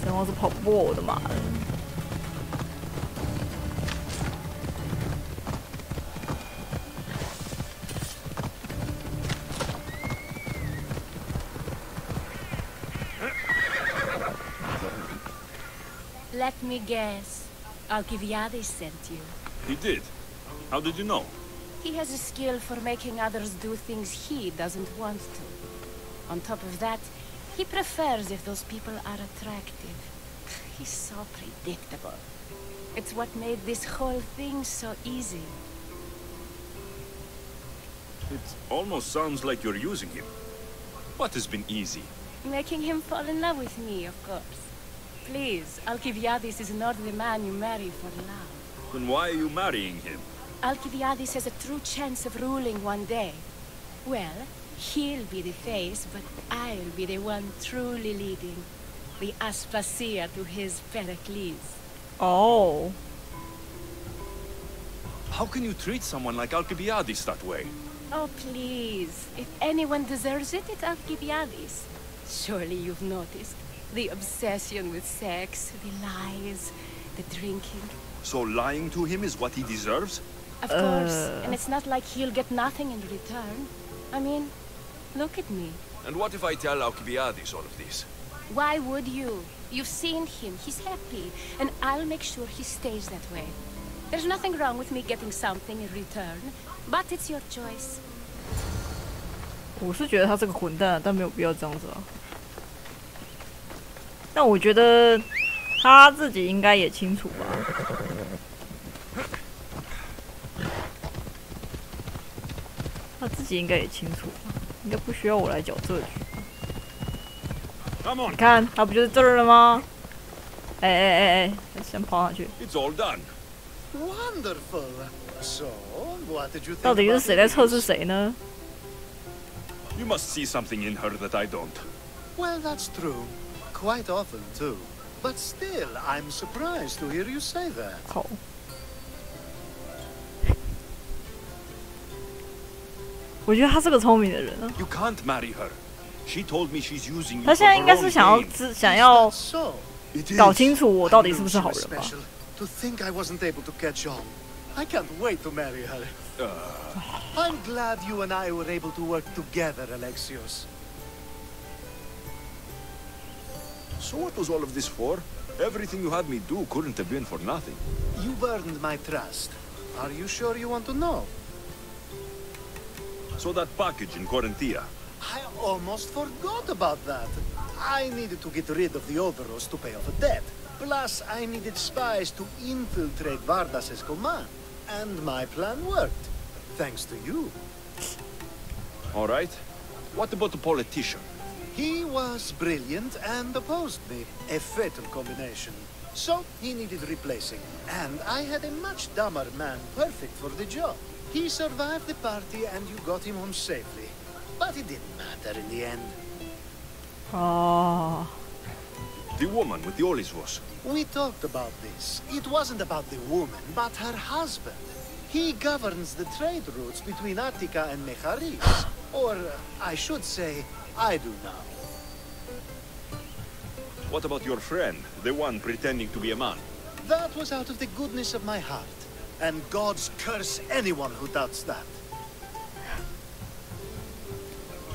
S1: 山猫是跑不过我的妈的！
S9: Let me guess. Alcibiades sent you.
S2: He did. How did you know?
S9: He has a skill for making others do things he doesn't want to. On top of that, he prefers if those people are attractive. He's so predictable. It's what made this whole thing so easy.
S2: It almost sounds like you're using him. What has been easy?
S9: Making him fall in love with me, of course. Please, Alcibiades is not the man you marry for love.
S2: Then why are you marrying him?
S9: Alcibiades has a true chance of ruling one day. Well, he'll be the face, but I'll be the one truly leading. The Aspasia to his Pericles.
S1: 哦，
S2: How can you treat someone like Alcibiades that way?
S9: Oh, please. If anyone deserves it, it's Alcibiades. Surely you've noticed. The obsession with sex, the lies, the drinking.
S2: So lying to him is what he deserves?
S9: Of course. And it's not like he'll get nothing in return. I mean, look at me.
S2: And what if I tell Alcibiades all of this?
S9: Why would you? You've seen him. He's happy. And I'll make sure he stays that way. There's nothing wrong with me getting something in return. But it's your choice.
S1: 我是觉得他是个混蛋，但没有必要这样子啊。但我觉得他自己应该也清楚吧。他自己应该也清楚吧，应该不需要我来搅这局。你看，他不就是这儿了吗？哎，先跑上去。
S2: It's all done.
S3: Wonderful. So, what did you think
S1: 到底是谁在测试谁呢？
S2: You must see something in her that I don't.
S3: Well, that's true. Quite often, too. But still, I'm surprised to hear you say that.
S1: 好。我觉得他是个聪明的人啊。
S2: You can't marry her. She told me she's using you.
S1: 他现在应该是想要搞清楚我到底是不是好人吧。
S3: To think I wasn't able to catch on. I can't wait to marry her. I'm glad you and I were able to work together, Alexios.
S2: So what was all of this for? Everything you had me do couldn't have been for nothing.
S3: You earned my trust. Are you sure you want to know?
S2: So that package in Corinthia.
S3: I almost forgot about that. I needed to get rid of the Oberos to pay off a debt. Plus, I needed spies to infiltrate Vardas's command. And my plan worked. Thanks to you.
S2: All right. What about the politician?
S3: He was brilliant and opposed me. A fatal combination. So, he needed replacing. And I had a much dumber man perfect for the job. He survived the party and you got him home safely. But it didn't matter in the end.
S1: Oh.
S2: The woman with the Olisvos.
S3: We talked about this. It wasn't about the woman, but her husband. He governs the trade routes between Attica and Mecharis. Or, I should say, I do now.
S2: What about your friend, the one pretending to be a man?
S3: That was out of the goodness of my heart. And gods curse anyone who doubts that.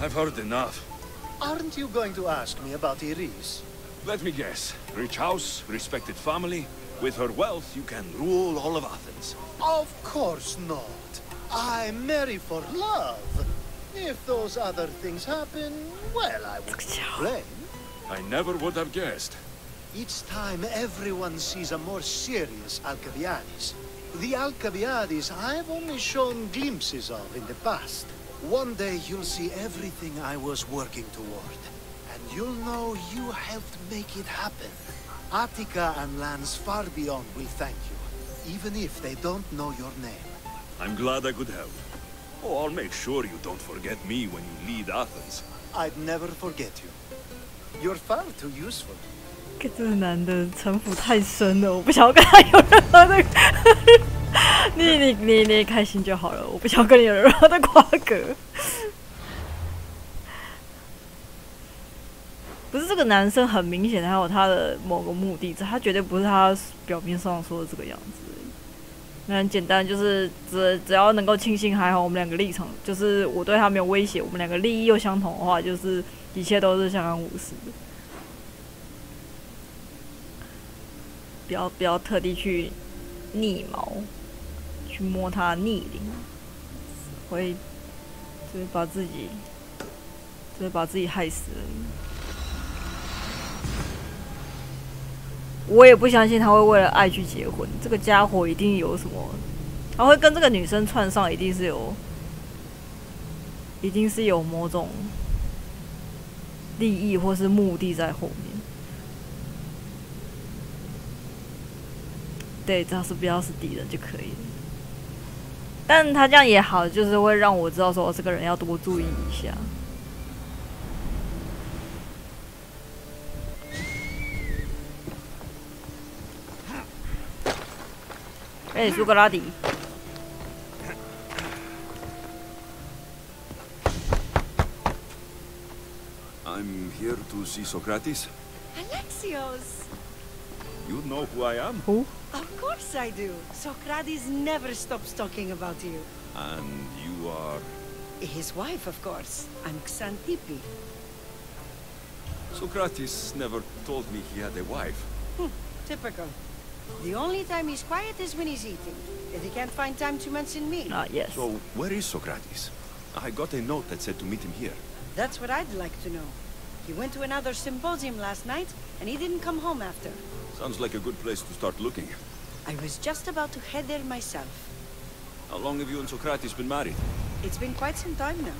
S2: I've heard enough.
S3: Aren't you going to ask me about Iris?
S2: Let me guess. Rich house, respected family. With her wealth, you can rule all of Athens.
S3: Of course not. I marry for love. If those other things happen, well, I won't complain.
S2: I never would have guessed.
S3: Each time everyone sees a more serious Alcibiades. The Alcibiades I've only shown glimpses of in the past. One day you'll see everything I was working toward. And you'll know you helped make it happen. Attica and lands far beyond will thank you, even if they don't know your name.
S2: I'm glad I could help. Oh, I'll make sure you don't forget me when you lead Athens.
S3: I'd never forget you. You're far too useful.
S1: 这个男的城府太深了，我不想要跟他有任何的。你开心就好了，我不想跟你有任何的瓜葛。不是这个男生很明显，他有他的某个目的，他绝对不是他表面上说的这个样子。那很简单，就是只要能够庆幸还好，我们两个立场就是我对他没有威胁，我们两个利益又相同的话，就是一切都是相安无事的。不要特地去逆毛，去摸他逆鳞，只会把自己害死而已。我也不相信他会为了爱去结婚，这个家伙一定有什么，他会跟这个女生串上，一定是有某种利益或是目的在后面。对，只要是不要是敌人就可以了。但他这样也好，就是会让我知道说，我这个人要多注意一下。哎，苏格拉底。
S2: I'm here to see Socrates.
S10: Alexios!
S2: You know who I am?
S1: Who?
S10: Of course I do. Socrates never stops talking about you.
S2: And you are...
S10: His wife, of course. I'm Xantippe.
S2: Socrates never told me he had a wife.
S10: Typical. The only time he's quiet is when he's eating. If he can't find time to mention me.
S1: Ah, yes.
S2: So, where is Socrates? I got a note that said to meet him here.
S10: That's what I'd like to know. He went to another symposium last night, and he didn't come home after.
S2: Sounds like a good place to start looking.
S10: I was just about to head there myself.
S2: How long have you and Socrates been married?
S10: It's been quite some time now.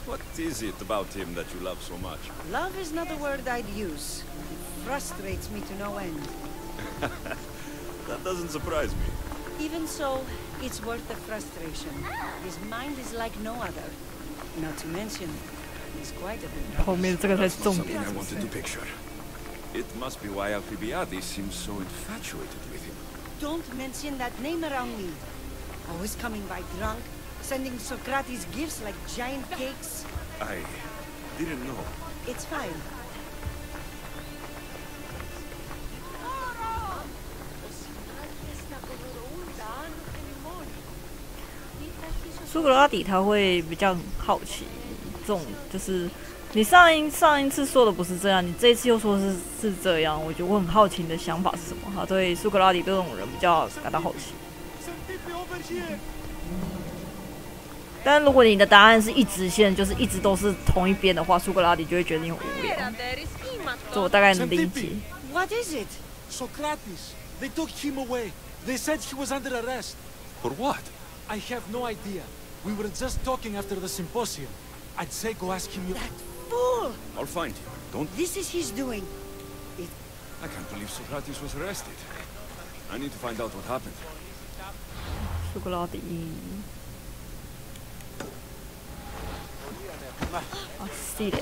S2: What is it about him that you love so much?
S10: Love is not a word I'd use. It frustrates me to no end.
S2: That doesn't surprise me.
S10: Even so, it's worth the frustration. His mind is like no other. Not to mention, he's quite a bit.
S1: 后面这个才是重
S2: Something
S1: 点。
S2: I wanted to picture. It must be why Alcibiades seems so infatuated with him.
S10: Don't mention that name around me. Always coming by drunk, sending Socrates gifts like giant cakes.
S2: I didn't know.
S10: It's fine.
S1: 苏格拉底他会比较好奇，这种就是你上一次说的不是这样，你这一次又说是这样，我觉得我很好奇你的想法是什么哈。对苏格拉底这种人比较感到好奇。但如果你的答案是一直线，就是一直都是同一边的话，苏格拉底就会觉得你很无聊。这我大概能理解。
S10: What is it?
S7: Socrates. They took him away. They said he was under arrest.
S2: For what?
S7: I have no idea. We were just talking after the symposium. I'd say go ask him.
S10: That fool!
S2: I'll find him. Don't...
S10: This is his doing.
S2: I can't believe Socrates was arrested. I need to find out what happened.
S1: 苏格拉底。啊，是的，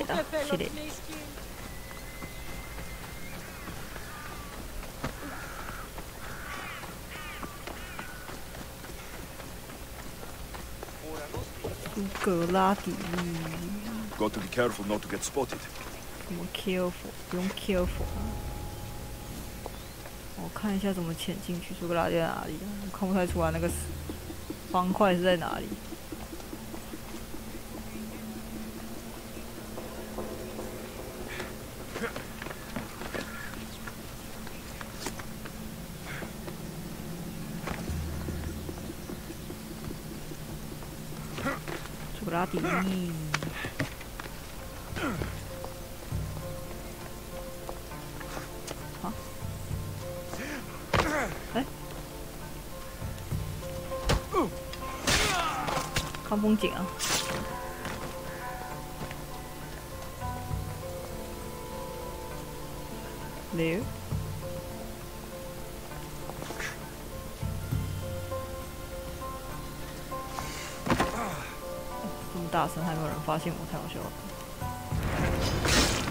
S1: 是的。苏格拉底。
S2: Got to be careful not to get spotted.
S1: 什么 careful？ 不用 careful。我看一下怎么潜进去。苏格拉底在哪里啊？我看不太出来那个方块是在哪里。苏格拉底。好。哎。看风景啊。溜。这么大声还没有人发现我，太好笑了。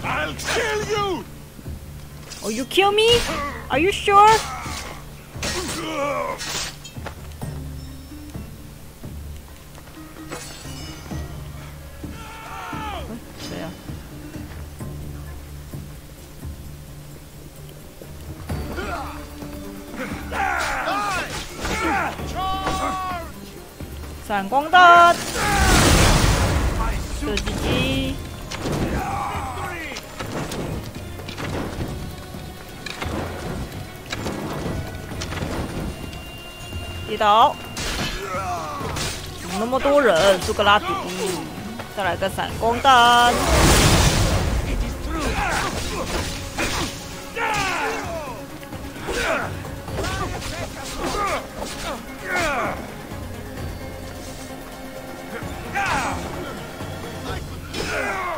S5: I'll kill you!
S1: Oh, you kill me? Are you sure? 谁呀？闪光弹，射击机，跌倒，怎么那么多人？苏格拉底，再来个闪光弹。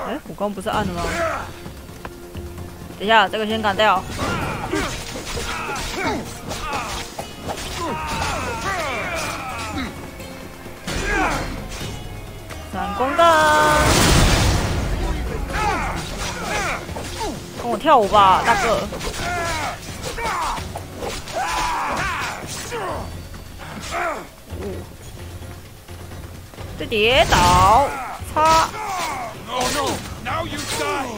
S1: 哎，我刚不是按了吗？等一下，这个先赶掉。闪光弹，跟我跳舞吧，大哥。这跌倒，擦。
S5: Oh no! Now you die!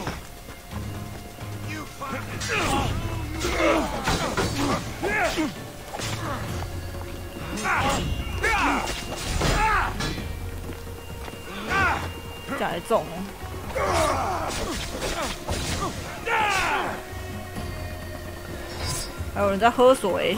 S1: 这还中哦！还有人在喝水。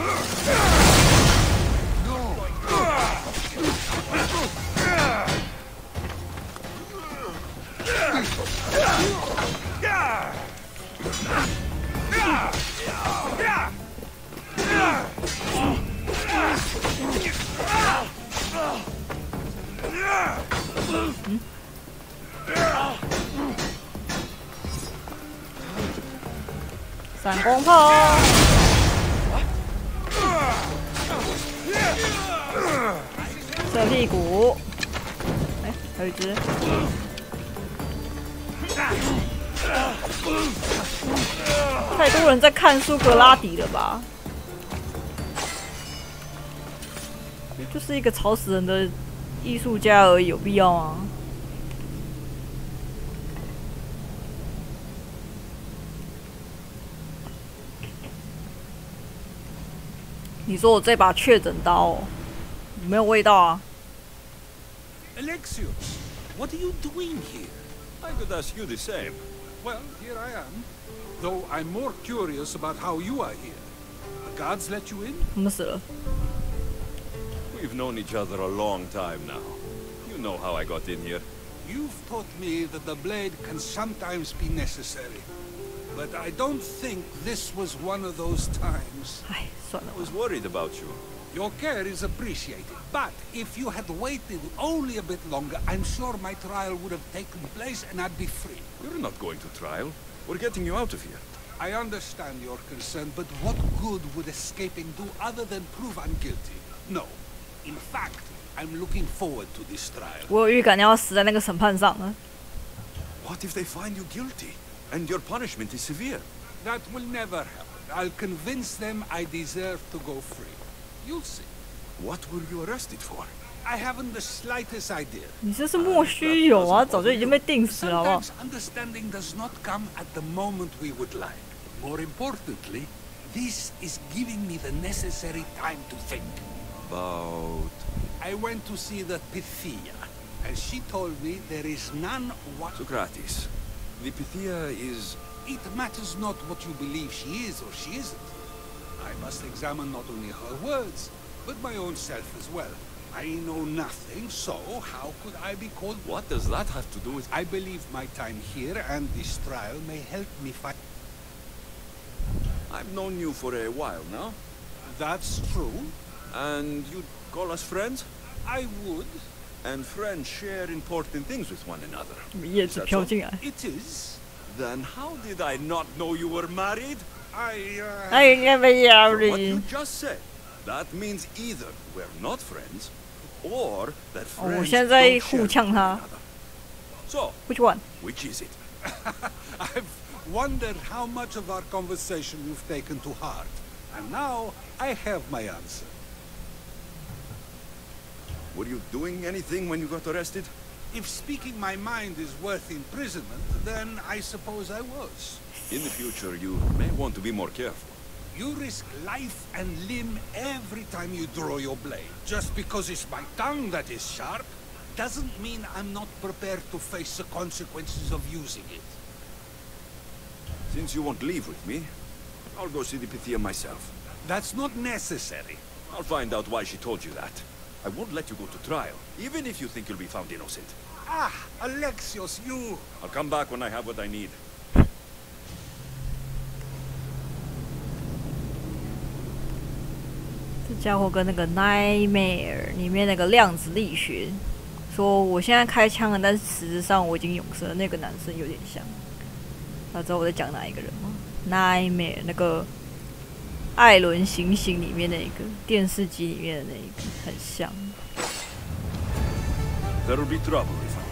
S1: 闪光炮，射屁股。哎，还有一只。太多人在看苏格拉底了吧？就是一个吵死人的艺术家而已，有必要吗？你说我这把确诊刀没有味道啊
S5: Alexios, what are you doing here?
S2: I could ask you the same.
S5: Well, here I am. Though I'm more curious about how you are here. The guards let you in?
S1: 他们死了。
S2: We've known each other a long time now. You know how I got in here.
S5: You've taught me that the blade can sometimes be necessary. But I don't think this was one of those times.
S1: 唉，算了
S2: I was worried about you.
S5: Your care is appreciated, but if you had waited only a bit longer, I'm sure my trial would have taken place and I'd be free.
S2: We're not going to trial. We're getting you out of here.
S5: I understand your concern, but what good would escaping do other than prove I'm guilty? No. In fact, I'm looking forward to this trial.
S1: 我有预感你要死在那个审判上了。
S2: What if they find you guilty? And your punishment is severe?
S5: That will never happen. I'll convince them I deserve to go free. You'll see.
S2: What were you arrested for?
S5: I haven't the slightest idea.
S1: 你这是莫须有啊，早就已经被定死了，好不好？
S5: Sometimes understanding does not come at the moment we would like. More importantly, this is giving me the necessary time to think.
S2: About...
S5: I went to see the Pythia, and she told me there is none what...
S2: Socrates, the Pythia is...
S5: It matters not what you believe she is or she isn't. I must examine not only her words, but my own self as well. I know nothing, so how could I be called...
S2: What does that have to do with...
S5: I believe my time here and this trial may help me find...
S2: I've known you for a while now.
S5: That's true.
S2: And you'd call us friends?
S5: I would.
S2: And friends share important things with one another.
S1: 叶子飘进来。
S5: It is.
S2: Then how did I not know you were married?
S1: I never
S2: From what
S1: married.
S2: you just said, that means either we're not friends, or that
S1: 哦，我
S2: friends
S1: 现在
S2: don't
S1: 互
S2: share
S1: 呛
S2: with
S1: 他。
S2: one another. So,
S1: Which one?
S2: which is it?
S5: I've wondered how much of our conversation you've taken to heart. And now I have my answer.
S2: Were you doing anything when you got arrested?
S5: If speaking my mind is worth imprisonment, then I suppose I was.
S2: In the future, you may want to be more careful.
S5: You risk life and limb every time you draw your blade. Just because it's my tongue that is sharp, doesn't mean I'm not prepared to face the consequences of using it.
S2: Since you won't leave with me, I'll go see the Pythia myself.
S5: That's not necessary.
S2: I'll find out why she told you that. I won't let you go to trial, even if you think you'll be found innocent.
S5: Ah, Alexios, you...
S2: I'll come back when I have what I need.
S1: 这家伙跟那个《Nightmare》里面那个量子力学说，我现在开枪了，但是实质上我已经永生了。那个男生有点像。他知道我在讲哪一个人吗？ Nightmare 那个艾伦行刑里面那一个电视机里面的那一个很像。
S2: There'll be trouble if I...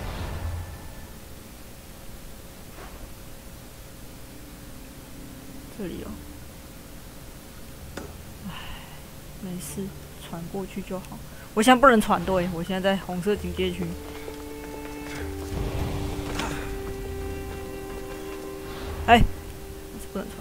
S1: 这里哦，唉，没事，传过去就好。我现在不能传对，我现在在红色警戒区。哎，是不能传。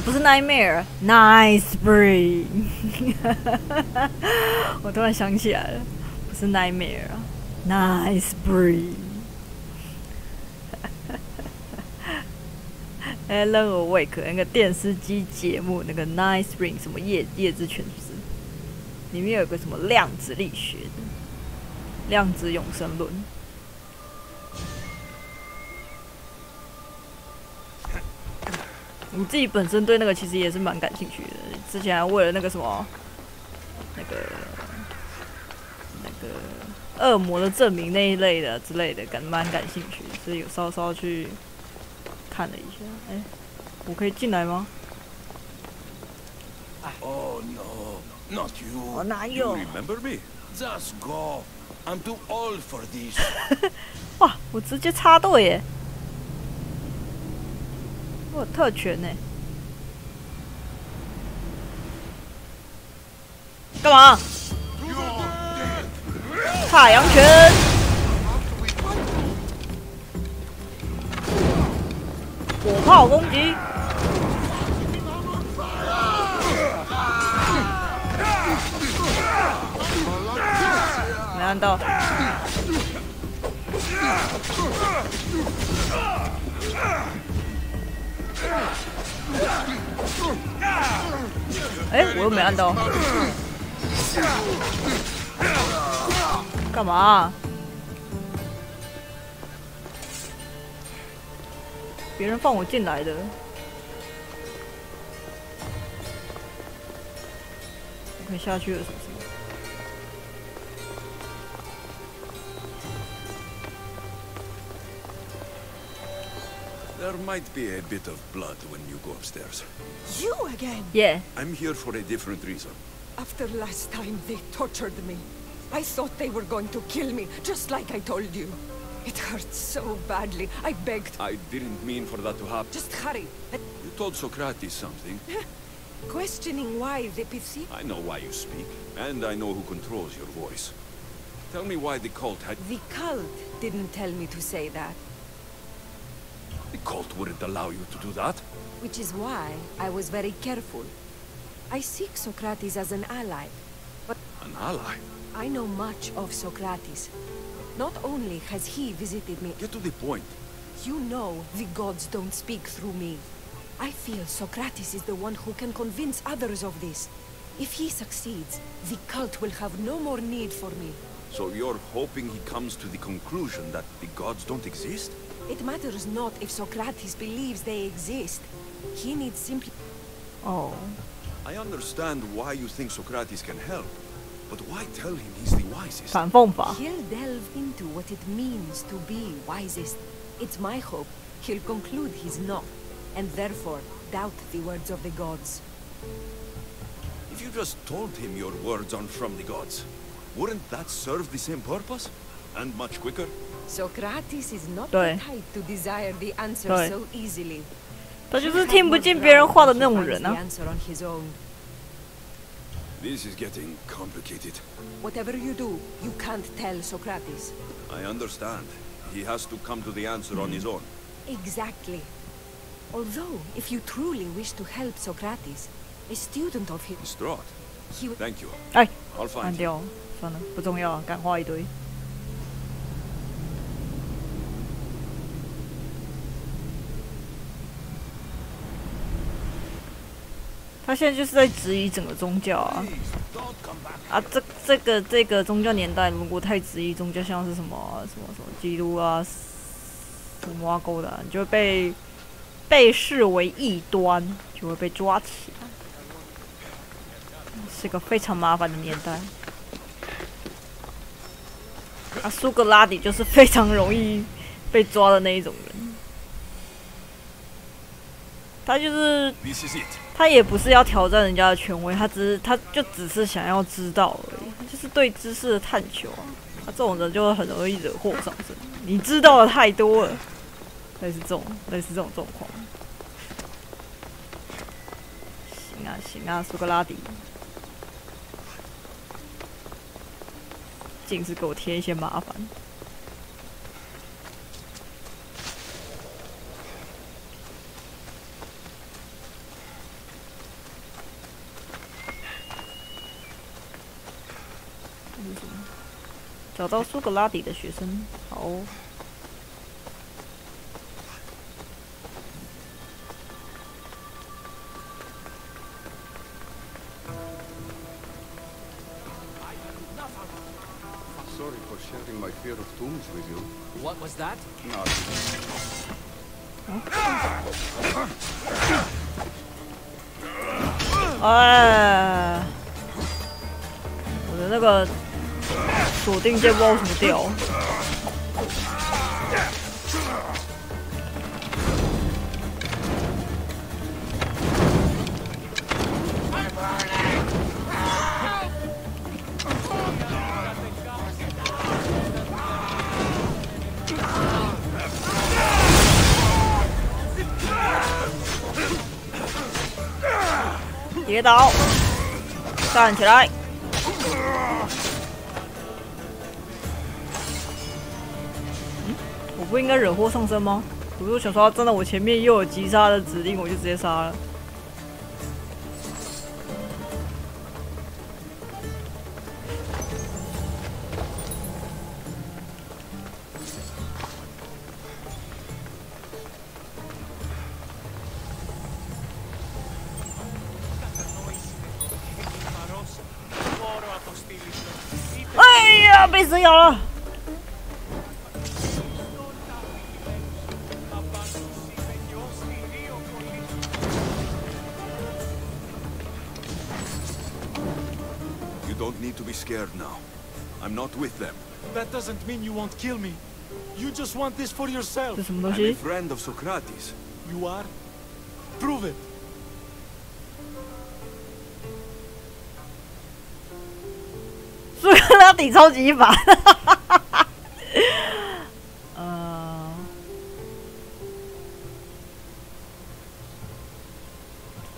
S1: 不是 Nightmare，Night Spring 。我突然想起来了，不是 Nightmare 啊 ，Night Spring。Alan Awake 那个电视机节目，那个 Night Spring 什么夜之泉是不是？里面有个什么量子力学的，量子永生论。你自己本身对那个其实也是蛮感兴趣的，之前还为了那个什么，那个恶魔的证明那一类的之类的，蛮感兴趣的，所以有稍稍去看了一下。哎，我可以进来吗？
S6: Oh no, not you.
S1: 我哪有？
S2: You remember me?
S6: Just go. I'm too old for this.
S1: 哇，我直接插队耶！我有特权呢。干嘛？太阳拳！火炮攻击！没按到。哎，我又没按到。干嘛？别人放我进来的。我可以下去了，是不是？
S2: There might be a bit of blood when you go upstairs.
S11: You again?
S1: Yeah.
S2: I'm here for a different reason.
S11: After last time, they tortured me. I thought they were going to kill me, just like I told you. It hurt so badly. I begged.
S2: I didn't mean for that to happen.
S11: Just hurry.
S2: You told Socrates something.
S11: Questioning why the PC...
S2: I know why you speak, and I know who controls your voice. Tell me why the cult had...
S11: The cult didn't tell me to say that.
S2: The cult wouldn't allow you to do that.
S11: Which is why I was very careful. I seek Socrates as an ally, but...
S2: An ally?
S11: I know much of Socrates. Not only has he visited me...
S2: Get to the point.
S11: You know the gods don't speak through me. I feel Socrates is the one who can convince others of this. If he succeeds, the cult will have no more need for me.
S2: So you're hoping he comes to the conclusion that the gods don't exist?
S11: It matters not if Socrates believes they exist. He needs simply...
S1: Oh.
S2: I understand why you think Socrates can help, but why tell him he's the wisest?
S1: 反讽法。
S11: He'll delve into what it means to be wisest. It's my hope he'll conclude he's not, and therefore doubt the words of the gods.
S2: If you just told him your words aren't from the gods, wouldn't that serve the same purpose? And much quicker?
S11: Socrates is not
S1: 对。
S11: the type to desire the answer
S1: 对。
S11: so easily.
S1: 他就是听不进别人话的那种人
S11: The
S1: 啊。
S11: answer on his own.
S2: This is getting complicated.
S11: Whatever you do, you can't tell Socrates.
S2: I understand. He has to come to the answer on his own.
S11: Exactly. Although, if you truly wish to help Socrates, a student of his...
S2: Distraught.
S11: He would...
S2: Thank you.
S1: 哎，
S2: I'll find
S1: 按
S2: you.
S1: 掉，算了，不重要，干话一堆。他现在就是在质疑整个宗教啊！啊，这个宗教年代，如果太质疑宗教，像是什么基督啊、什么啊勾的，你就会被视为异端，就会被抓起来。是个非常麻烦的年代。啊，苏格拉底就是非常容易被抓的那一种人。他就是，他也不是要挑战人家的权威，他只是想要知道而已，他就是对知识的探求啊。他这种人就会很容易惹祸上身。你知道的太多了，类似这种状况。行啊，苏格拉底，尽是给我添一些麻烦。找到苏格拉底的学生，好哦。
S12: Sorry for sharing my fear of tombs with you.
S6: What was that?
S12: Nothing.
S1: 哎，我的那个锁定键不知道为什么掉。跌倒，站起来。我不应该惹祸上身吗？我就想说，真的，我前面又有击杀的指令，我就直接杀了。哎呀，被蛇咬了！
S2: Don't need to be scared now. I'm not with them.
S7: That doesn't mean you won't kill me. You just want this for yourself.
S2: I'm a friend of Socrates.
S7: You are? Prove it.
S1: 苏格拉底超级烦。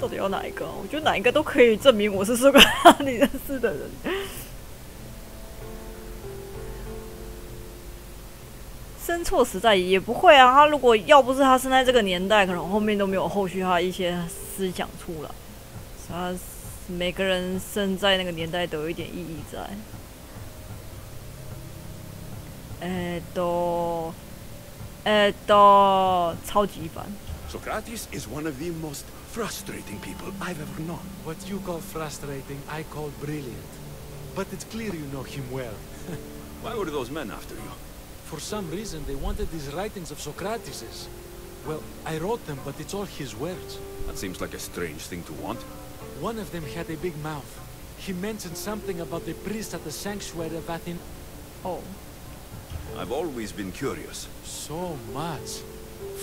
S1: 到底要哪一个？我觉得哪一个都可以证明我是苏格拉底认识的人。生错时代也不会啊，他如果要不是他生在这个年代，可能后面都没有后续他一些思想出来。他每个人生在那个年代都有一点意义在。超级烦。
S2: Socrates is one of the most frustrating people I've ever known.
S7: What you call frustrating, I call brilliant. But it's clear you know him well.
S2: Why were those men after you?
S7: For some reason, they wanted these writings of Socrates's. Well, I wrote them, but it's all his words.
S2: That seems like a strange thing to want.
S7: One of them had a big mouth. He mentioned something about the priest at the sanctuary of Athens.
S1: Oh.
S2: I've always been curious.
S7: So much.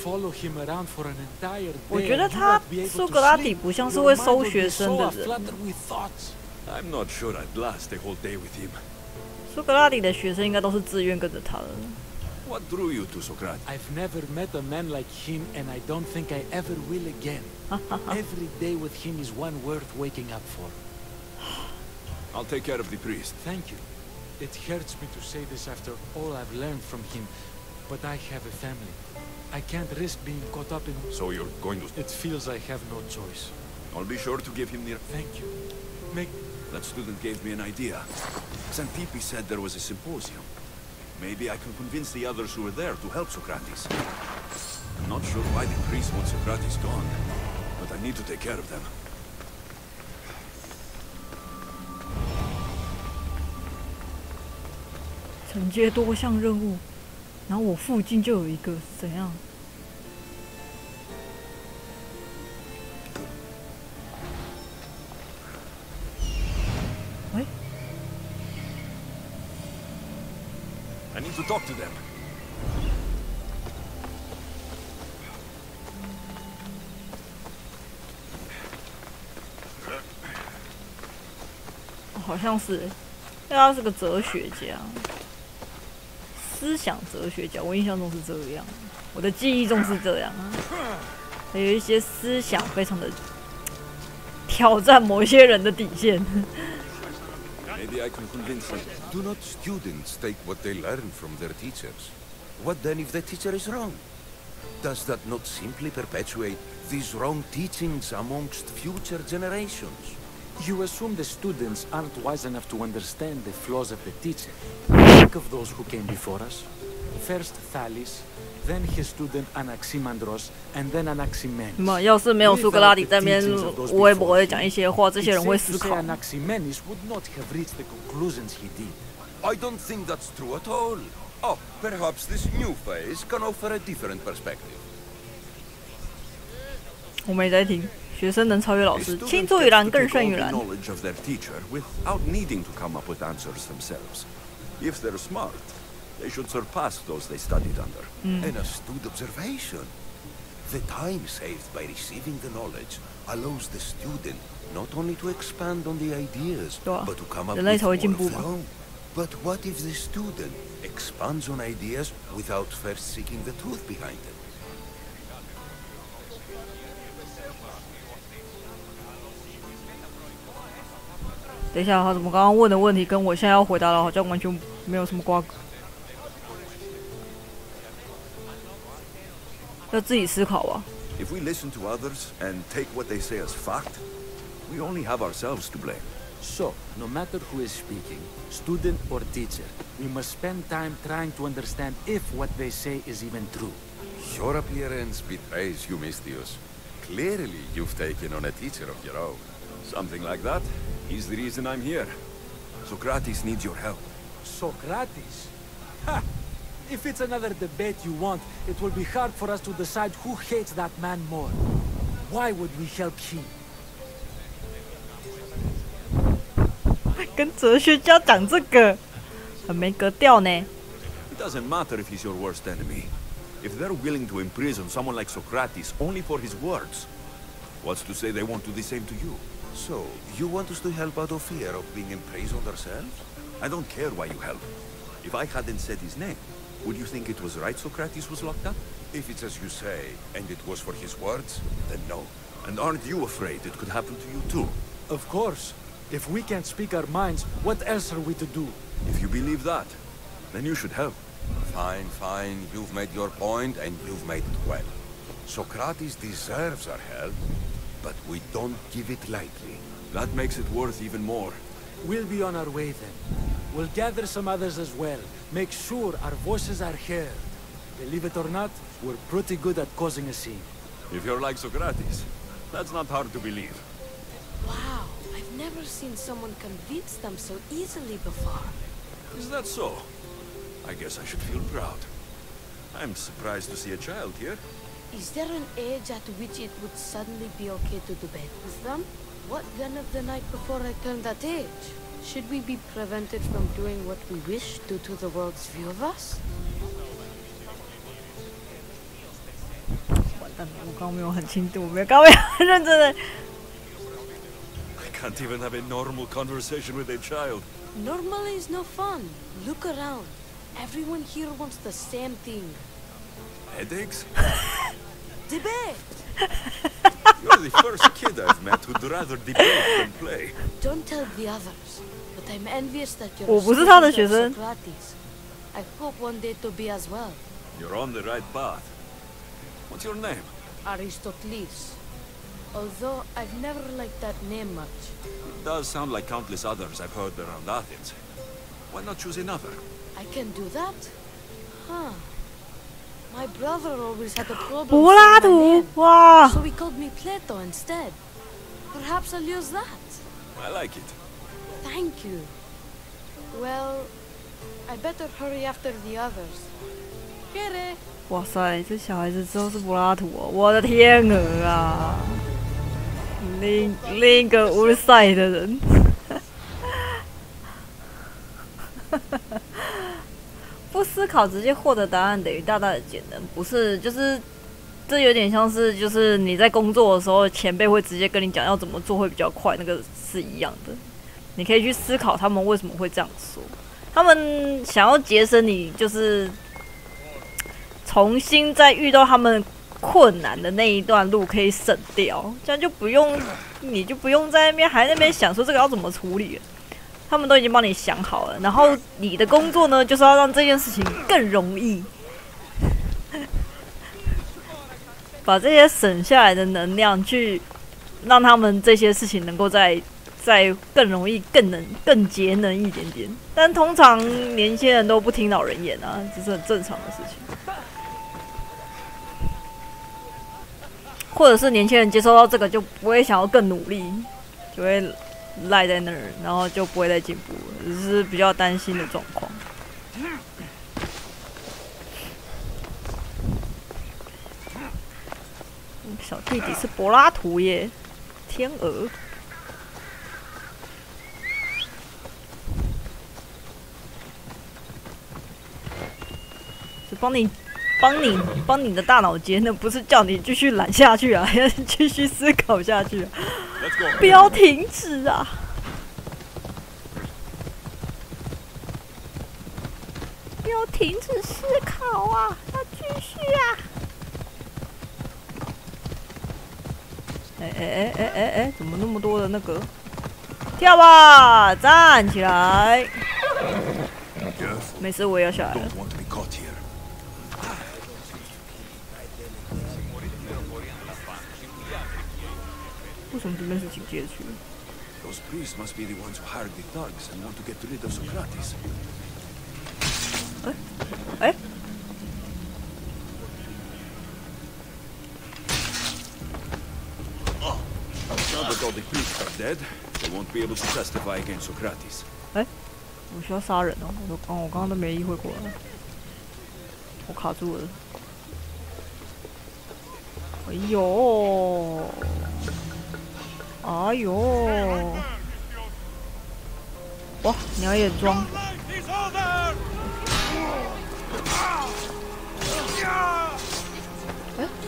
S7: Follow him around for an entire day.
S1: 我觉得他苏格拉底不像是会收学生的人。
S2: I'm not sure I'd last a whole day with him.
S1: 苏格拉底的学生应该都是自愿跟着他的。
S2: What drew you to Socrates?
S7: I've never met a man like him, and I don't think I ever will again. Every day with him is one worth waking up for.
S2: I'll take care of the priest.
S7: Thank you. It hurts me to say this after all I've learned from him, but I have a family. I can't risk being caught up in...
S2: So you're going to...
S7: It feels I have no choice.
S2: I'll be sure to give him the...
S7: Thank you.
S2: That student gave me an idea. Xantippe said there was a symposium. Maybe I can convince the others who were there to help Socrates. I'm not sure why the priest wants Socrates gone, but I need to take care of them. 承接多项任务，然后我附近就有一个，怎样？ talk to them.
S1: 好像是，他是个哲学家，思想哲学家。我印象中是这样，我的记忆中是这样啊。还有一些思想非常的挑战某一些人的底线。
S2: Maybe I can convince them.
S13: Do not students take what they learn from their teachers? What then if the teacher is wrong? Does that not simply perpetuate these wrong teachings amongst future generations?
S14: You assume the students aren't wise enough to understand the flaws of the teacher. Think of those who came before us. First Thales, then his student Anaximandros, and then Anaximenes.
S1: 要是没有苏格拉底在那边微博的讲一些话，这些人会思考。
S14: Anaximenes would not have reached the conclusions he did.
S13: I don't think that's true at all. Oh, perhaps this new phase can offer a different perspective.
S1: 我没在听。学生能超越老师，青出于蓝更胜于蓝。
S2: Knowledge of their teacher without needing to come up with answers themselves. If they're smart, they should surpass those they studied under.
S13: An astute observation. The time saved by receiving the knowledge allows the student not only to expand on the ideas, but to come up with more of their own. But what if the student expands on ideas without first seeking the truth behind them?
S1: 等一下，他怎么刚刚问的问题跟我现在要回答的好像完全没有什么瓜葛？要自己思考吧。
S2: If we listen to others and take what they say as fact, we only have ourselves to blame.
S14: So, no matter who is speaking, student or teacher, we must spend time trying to understand if what they say is even true.
S13: Your appearance betrays you, Mystius. Clearly, you've taken on a teacher of your own.
S2: Something like that. He's the reason I'm here. Socrates needs your help.
S14: Socrates? Ha! If it's another debate you want, it will be hard for us to decide who hates that man more. Why would we help him?
S1: 跟哲学家讲这个，很没格调呢。
S2: It doesn't matter if he's your worst enemy. If they're willing to imprison someone like Socrates only for his words, what's to say they won't do the same to you?
S13: So, you want us to help out of fear of being imprisoned ourselves?
S2: I don't care why you help. If I hadn't said his name, would you think it was right Socrates was locked up?
S13: If it's as you say, and it was for his words, then no.
S2: And aren't you afraid it could happen to you too?
S14: Of course. If we can't speak our minds, what else are we to do?
S2: If you believe that, then you should help.
S13: Fine, fine. You've made your point, and you've made it well. Socrates deserves our help, but we don't give it lightly.
S2: That makes it worth even more.
S14: We'll be on our way then. We'll gather some others as well. Make sure our voices are heard. Believe it or not, we're pretty good at causing a scene.
S2: If you're like Socrates, that's not hard to believe.
S11: Wow, I've never seen someone convince them so easily before.
S2: Is that so? I guess I should feel proud. I'm surprised to see a child here.
S11: Is there an age at which it would suddenly be okay to debate with them? What then of the night before I turned that age? Should we be prevented from doing what we wish due to the world's view of us?
S1: 完蛋了，我刚刚没有很清楚，我刚刚没有很认真的。
S2: I can't even have a normal conversation with a child.
S11: Normal is no fun. Look around. Everyone here wants the same thing.
S2: Headaches?
S11: Debate!
S2: You're the first kid I've met who'd rather debate than play.
S11: Don't tell the others, but I'm envious that you're
S1: 我不是他的学生。
S11: Socrates. I hope one day to be as well.
S2: You're on the right path. What's your name?
S11: Aristotles. Although I've never liked that name much.
S2: It does sound like countless others I've heard around Athens. Why not choose another?
S11: I can do that? Huh. My brother always had a problem
S1: 柏拉图，
S11: saying my name,
S1: 哇！
S11: so he called me Plato instead. Perhaps I'll use that.
S2: I like it.
S11: Thank you. Well, I better hurry after the others. Kere.
S1: 哇塞，这小孩子知道是柏拉图哦！我的天鹅啊！另一个乌塞的人，不思思考直接获得答案等于大大的减能，不是？就是这有点像是，就是你在工作的时候，前辈会直接跟你讲要怎么做会比较快，那个是一样的。你可以去思考他们为什么会这样说，他们想要节省你，就是重新再遇到他们困难的那一段路可以省掉，这样就不用，你就不用在那边想说这个要怎么处理了。他们都已经帮你想好了，然后你的工作呢，就是要让这件事情更容易，把这些省下来的能量去让他们这些事情能够再更容易、更节能一点点。但通常年轻人都不听老人言啊，这是很正常的事情。或者是年轻人接收到这个就不会想要更努力，就会赖在那儿，然后就不会再进步了，只是比较担心的状况。小弟弟是柏拉图耶，天鹅。是帮你的大脑节能，不是叫你继续懒下去啊，要继续思考下去啊，不要停止啊！不要停止思考啊，要继续啊！怎么那么多的那个？跳吧，站起来！没事，我也要下来了。为什么这边是警戒区
S2: Those priests must be the ones who hired the thugs and want to get rid of Socrates. Now that all the priests are dead, they won't be able to testify against Socrates.
S1: 我需要杀人哦！我刚刚都没意会过来，我卡住了。哎呦！哎呦！哇，鸟眼装！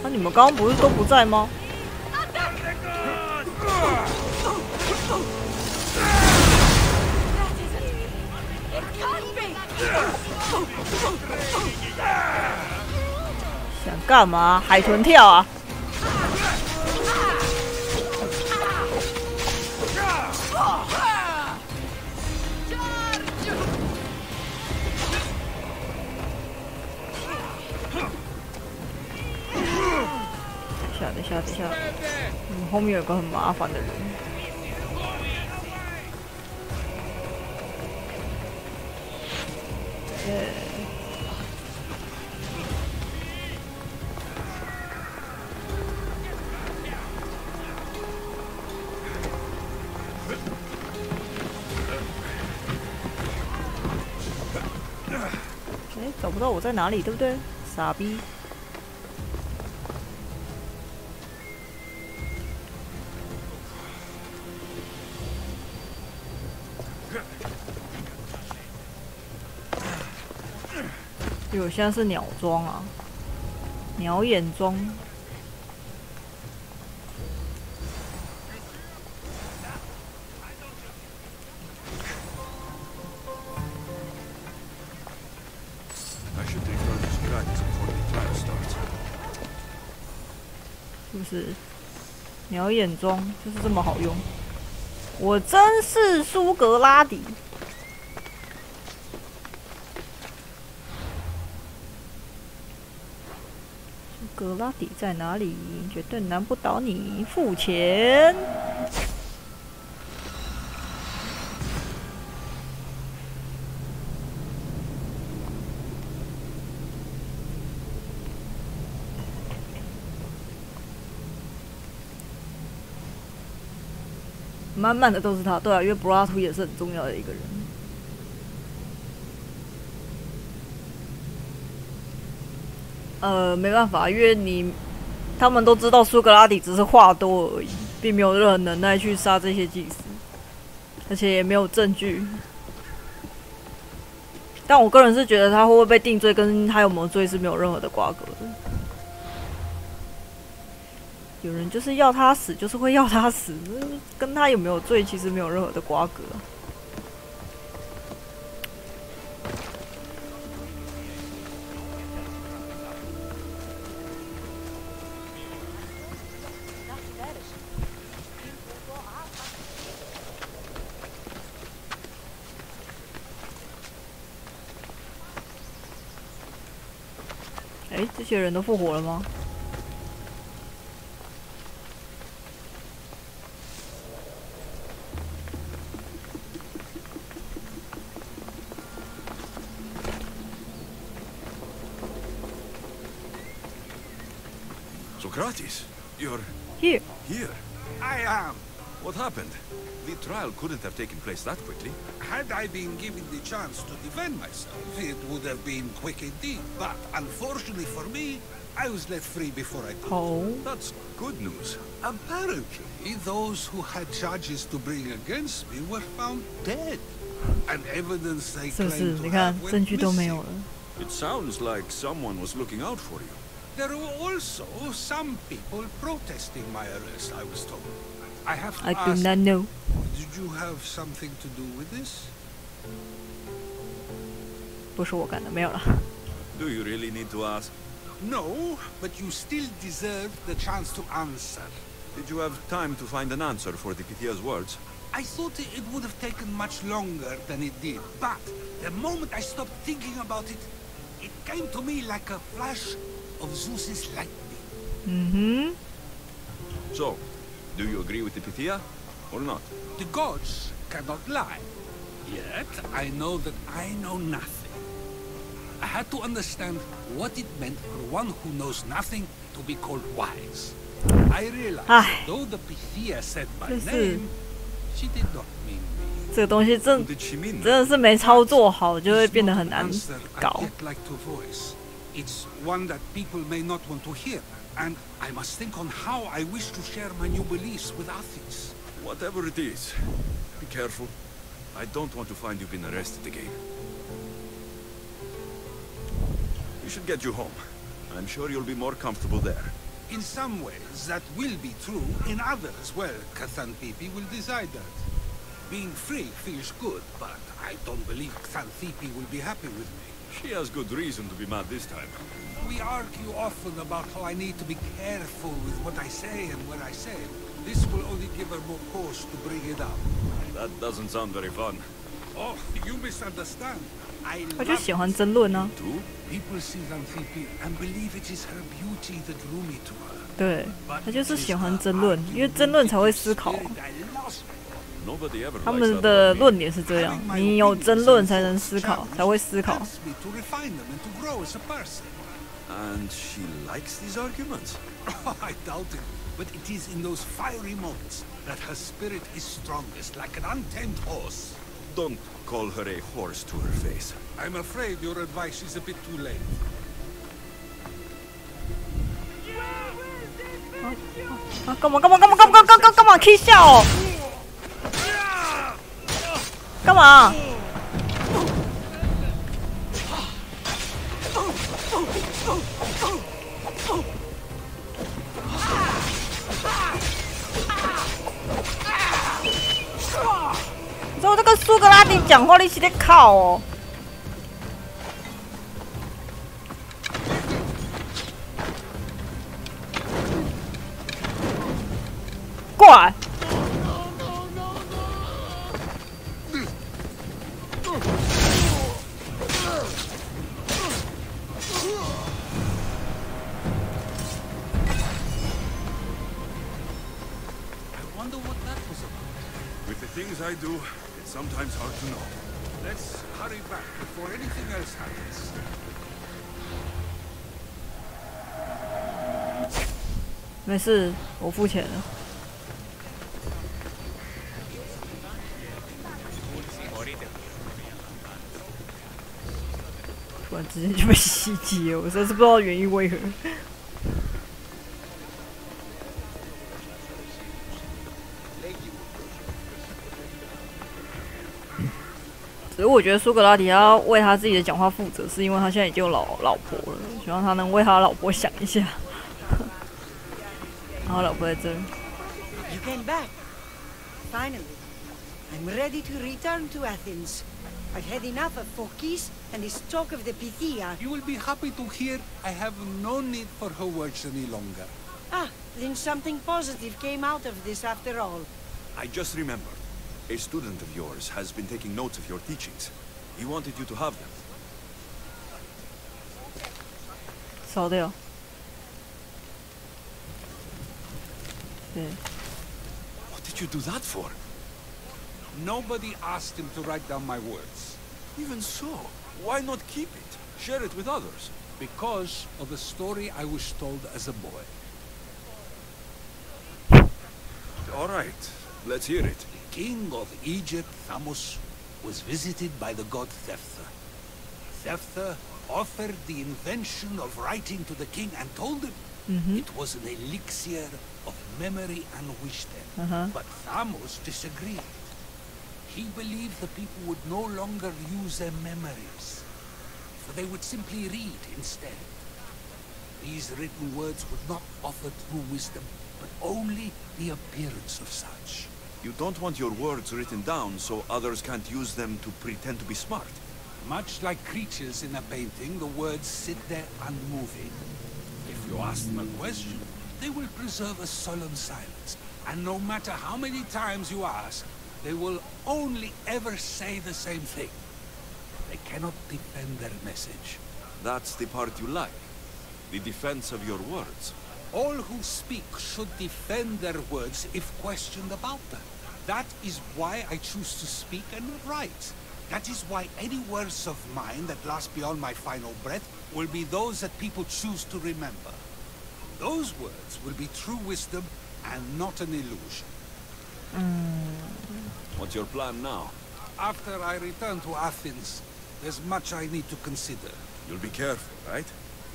S1: 那你们刚刚不是都不在吗？想干嘛？海豚跳啊！等一下，后面有个很麻烦的人。找不到我在哪里，对不对？傻逼！我现在是鸟装啊，鸟眼装。是不是？鸟眼装就是这么好用？我真是苏格拉底。格拉底在哪里？绝对难不倒你！付钱。满满的都是他，对啊，因为柏拉图也是很重要的一个人。没办法，因为他们都知道苏格拉底只是话多而已，并没有任何能耐去杀这些祭司，而且也没有证据。但我个人是觉得他会不会被定罪，跟他有没有罪是没有任何的瓜葛的。有人就是要他死，就是会要他死，跟他有没有罪其实没有任何的瓜葛。哎，这些人都复活了吗？
S2: Socrates, you're
S1: here.
S2: Here?
S5: I am.
S2: What happened? The trial couldn't have taken place that quickly.
S5: Had I been given the chance to defend myself, it would have been quick indeed. But unfortunately for me, I was let free before I did.
S1: Oh.
S2: That's good news.
S5: Apparently, those who had charges to bring against me were found dead. And evidence they claimed to have went missing.
S2: It sounds like someone was looking out for you.
S5: There were also some people protesting my arrest, I was told. I have to
S1: I do
S5: ask,
S1: not know.
S5: Did you have something to do with this?
S1: 不是我干的，没有了。
S2: Do you really need to ask?
S5: No, but you still deserve the chance to answer.
S2: Did you have time to find an answer for the Pythia's words?
S5: I thought it would have taken much longer than it did, but the moment I stopped thinking about it, it came to me like a flash of Zeus's lightning.
S1: Mm-hmm.
S2: So, do you agree with the Pythia, or not?
S5: The gods cannot lie. Yet, I know that I know nothing. I had to understand what it meant for one who knows nothing to be called wise. I realized that though the Pythia said my name, she did not mean me.
S1: 这个东西真的是没操作好，就会变得很难搞。
S5: It's one that people may not want to hear, and I must think on how I wish to share my new beliefs with Athens.
S2: Whatever it is, be careful. I don't want to find you've been arrested again. We should get you home. I'm sure you'll be more comfortable there.
S5: In some ways, that will be true. In others, well, Xanthippe will decide that. Being free feels good, but I don't believe Xanthippe will be happy with me.
S2: She has good reason to be mad this time.
S5: We argue often about how I need to be careful with what I say and where I say it. This will only give her more cause to bring it up.
S2: That doesn't sound very fun.
S5: Oh, you misunderstand. I
S1: 他就喜欢争论啊。
S5: People see Xanthippe and believe it is her beauty that drew me to her.
S1: 对，他就是喜欢争论，因为争论才会思考。他们的论点是这样：你有争论才能思考，才会思考。
S2: And she likes these arguments?
S5: I doubt it, but it is in those fiery moments that her spirit is strongest, like an untamed horse.
S2: Don't call her a horse to her face.
S5: I'm afraid your advice is a bit too late.
S1: 干嘛 K 笑哦？干嘛？ 你说我这个苏格拉底讲话力气在靠哦。过来。
S2: With the things I do, it's sometimes hard to know.
S5: Let's hurry back before anything else happens.
S1: 没事，我付钱了。突然之间就被袭击了，我实在是不知道原因为何。所以我觉得苏格拉底要为他自己的讲话负责，是因为他现在已经有老婆了，希望他能为他老婆想一下。然后老婆在这儿。
S10: You came back. Finally. I'm ready to return to Athens. I've had enough of Phokis and his talk of the Pythia.
S5: You will be happy to hear I have no need for her words any longer.
S10: Ah, then something positive came out of this after all.
S2: I just remembered. A student of yours has been taking notes of your teachings. He wanted you to have them.
S1: 烧掉。对。
S2: What did you do that for?
S5: Nobody asked him to write down my words.
S2: Even so, why not keep it? Share it with others.
S5: Because of a story I was told as a boy.
S2: All right, let's hear it.
S5: The king of Egypt, Thamos, was visited by the god Thephtha. Thephtha offered the invention of writing to the king and told him it was an elixir of memory and wisdom. But Thamos disagreed. He believed the people would no longer use their memories, for they would simply read instead. These written words would not offer true wisdom, but only the appearance of such.
S2: You don't want your words written down so others can't use them to pretend to be smart.
S5: Much like creatures in a painting, the words sit there unmoving. If you ask them a question, they will preserve a solemn silence. And no matter how many times you ask, they will only ever say the same thing. They cannot defend their message.
S2: That's the part you like. The defense of your words.
S5: All who speak should defend their words if questioned about them. That is why I choose to speak and not write. That is why any words of mine that last beyond my final breath will be those that people choose to remember. Those words will be true wisdom and not an illusion.
S2: What's your plan now?
S5: After I return to Athens, there's much I need to consider.
S2: You'll be careful, right?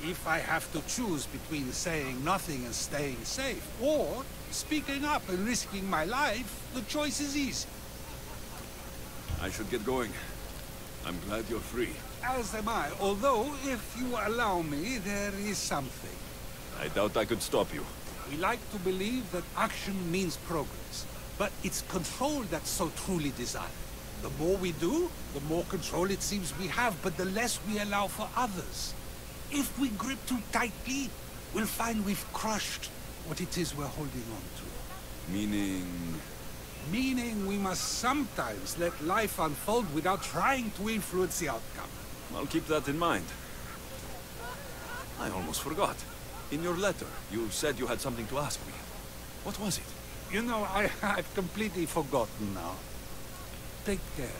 S5: If I have to choose between saying nothing and staying safe, or speaking up and risking my life, the choice is easy.
S2: I should get going. I'm glad you're free.
S5: As am I, although, if you allow me, there is something.
S2: I doubt I could stop you.
S5: We like to believe that action means progress, but it's control that's so truly desired. The more we do, the more control it seems we have, but the less we allow for others. If we grip too tightly, we'll find we've crushed what it is we're holding on to.
S2: Meaning...
S5: Meaning we must sometimes let life unfold without trying to influence the outcome.
S2: I'll keep that in mind. I almost forgot. In your letter, you said you had something to ask me. What was it?
S5: You know, I've completely forgotten now. Take care,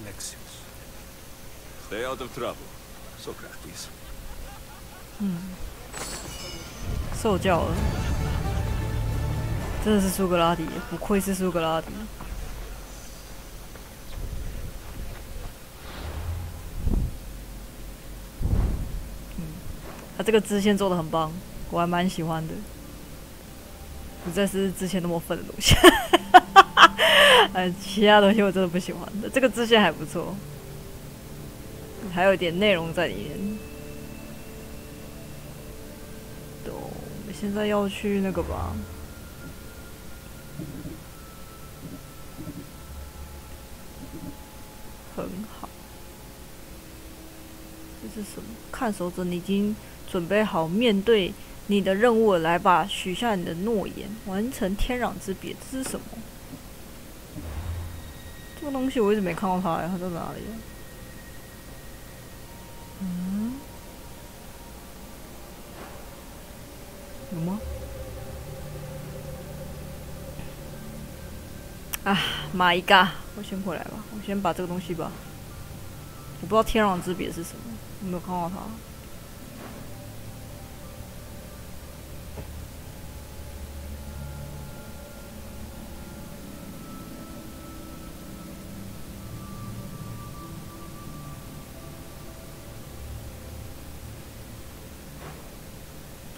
S5: Alexios.
S2: Stay out of trouble, Socrates.
S1: 受教了，真的是苏格拉底，不愧是苏格拉底。他这个支线做的很棒，我还蛮喜欢的，不再是之前那么愤的东西。其他东西我真的不喜欢的，这个支线还不错，还有一点内容在里面。我们现在要去那个吧，很好。这是什么？看守者，你已经准备好面对你的任务了，来吧，许下你的诺言，完成天壤之别。这是什么？这个东西我一直没看到它，它在哪里？有吗？啊妈一个！我先回来吧，我先把这个东西吧。我不知道天壤之别是什么，我没有看到它。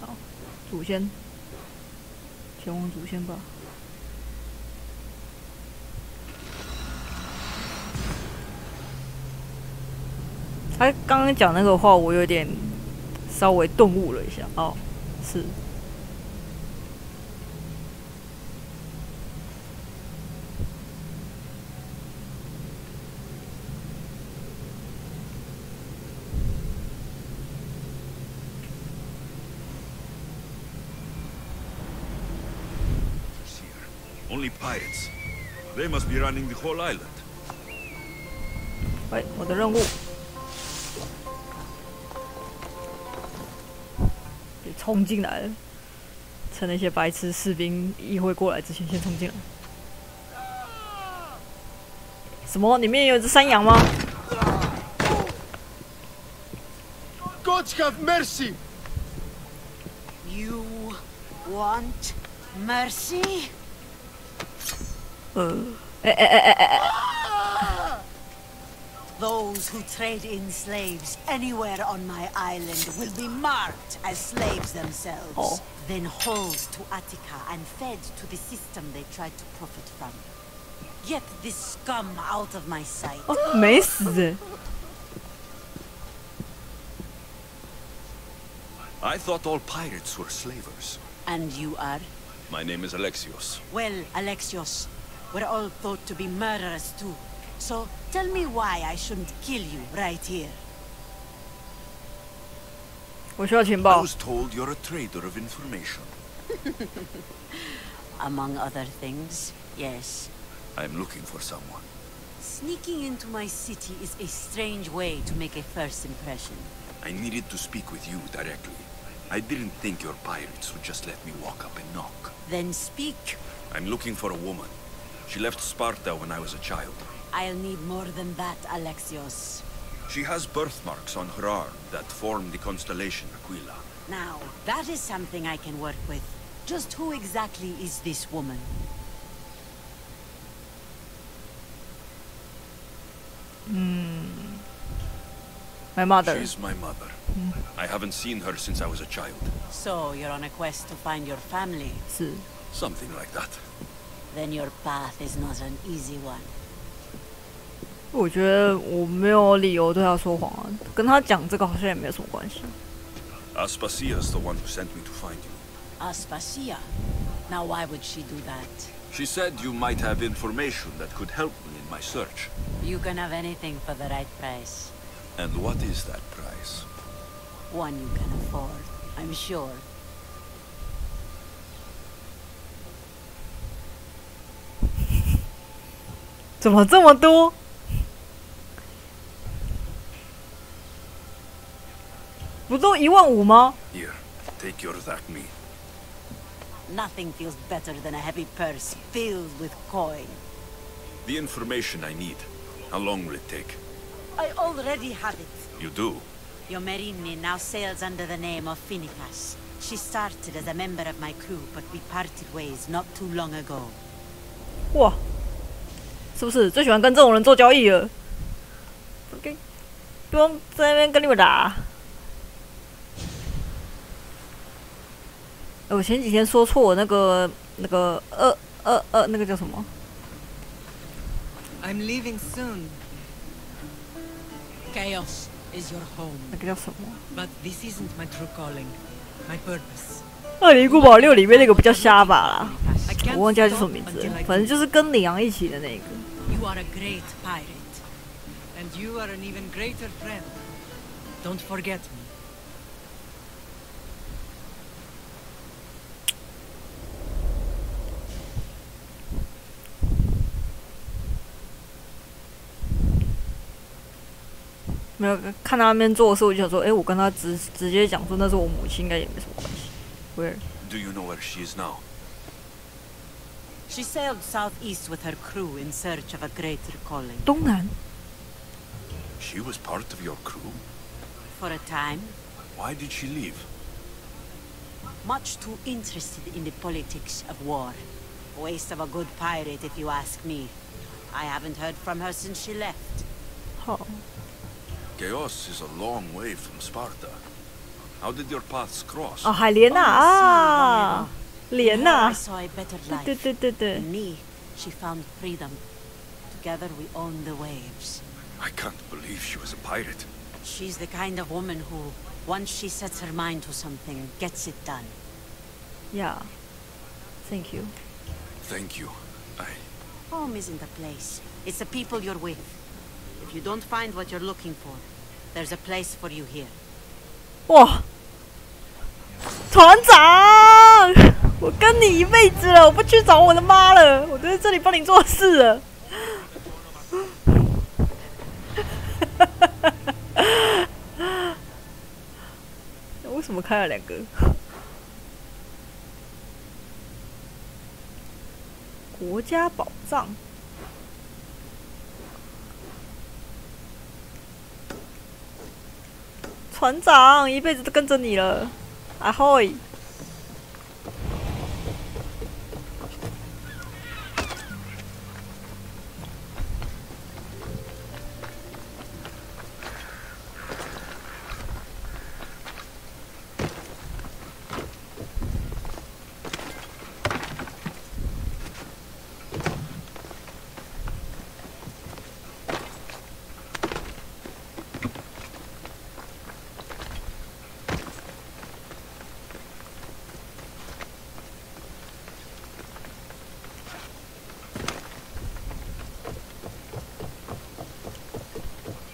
S1: 好，祖先，前往祖先吧。他刚刚讲那个话，我有点稍微顿悟了一下。哦，是。
S2: Only pirates. They must be running the whole island.
S1: 喂，我的任务。给冲进来了，趁那些白痴士兵议会过来之前，先冲进来。什么？里面有一只山羊吗
S3: Gods have mercy!
S10: You want mercy? Those who trade in slaves anywhere on my island will be marked as slaves themselves, then hauled to Attica and fed to the system they tried to profit from. Get this scum out of my sight.
S1: 没死。
S2: I thought all pirates were slavers.
S10: And you are?
S2: My name is Alexios.
S10: Well, Alexios, we're all thought to be murderers too. So tell me why I shouldn't kill you right here.
S1: 我需要情
S2: I
S1: 报。
S2: was told you're a trader of information.
S10: Among other things, yes.
S2: I'm looking for someone.
S10: Sneaking into my city is a strange way to make a first impression.
S2: I needed to speak with you directly. I didn't think your pirates would just let me walk up and knock.
S10: Then speak.
S2: I'm looking for a woman. She left Sparta when I was a child.
S10: I'll need more than that, Alexios.
S2: She has birthmarks on her arm that form the constellation Aquila.
S10: Now, that is something I can work with. Just who exactly is this woman?
S1: My mother.
S2: She's my mother. I haven't seen her since I was a child.
S10: So, you're on a quest to find your family?
S1: 是。
S2: Something like that.
S10: Then your path is not an easy one.
S1: 我觉得我没有理由对他说谎啊，跟他讲这个好像也没有什么关系。
S2: Aspasia's the one who sent me to find you.
S10: Aspasia? Now why would she do that?
S2: She said you might have information that could help me in my search.
S10: You can have anything for the right price.
S2: And what is that price?
S10: One you can afford, I'm sure.
S1: 怎么这么多？不都15000吗？
S2: Here, take your drachmi.
S10: Nothing feels better than a heavy purse filled with coin.
S2: The information I need. How long will it take?
S10: I already have it.
S2: You do?
S10: Yomerini now sails under the name of Finicas. She started as a member of my crew, but we parted ways not too long ago.
S1: 哇，是不是最喜欢跟这种人做交易了？不用在那边跟你们打。我前几天说错那个那个叫什么
S10: I'm leaving soon. Chaos is your home.
S1: 那个叫什么？
S10: But this isn't my true calling. My purpose.
S1: 《灵古堡6》里面那个比较瞎吧啦，我忘记他叫什么名字了，反正就是跟李昂一起的那个。
S10: You are a great pirate. And you are an even greater friend. Don't forget me.
S1: 没有看他那边做的事，我就想说，哎，我跟他直接讲说那是我母亲，应该也没什么关系。Where?
S2: Do you know where she is now?
S10: She sailed southeast with her crew in search of a greater calling.
S1: 东南。
S2: She was part of your crew?
S10: For a time.
S2: Why did she leave?
S10: Much too interested in the politics of war. Waste of a good pirate, if you ask me. I haven't heard from her since she left.
S1: Oh.
S2: Chaos is a long way from Sparta. How did your paths cross?
S1: 哦，海莲娜啊，莲娜。
S10: I saw a better life.
S1: 对对对对。
S10: In me, she found freedom. Together we own the waves.
S2: I can't believe she was a pirate.
S10: She's the kind of woman who, once she sets her mind to something, gets it done.
S1: Yeah. Thank you.
S2: Thank you.
S10: Home isn't a place. It's the people you're with. If you don't find what you're looking for, there's a place for you here.
S1: 哇，团长，我跟你一辈子了，我不去找我的妈了，我在这里帮你做事了。为什么开了2个？国家宝藏。船长，一辈子都跟着你了，啊吼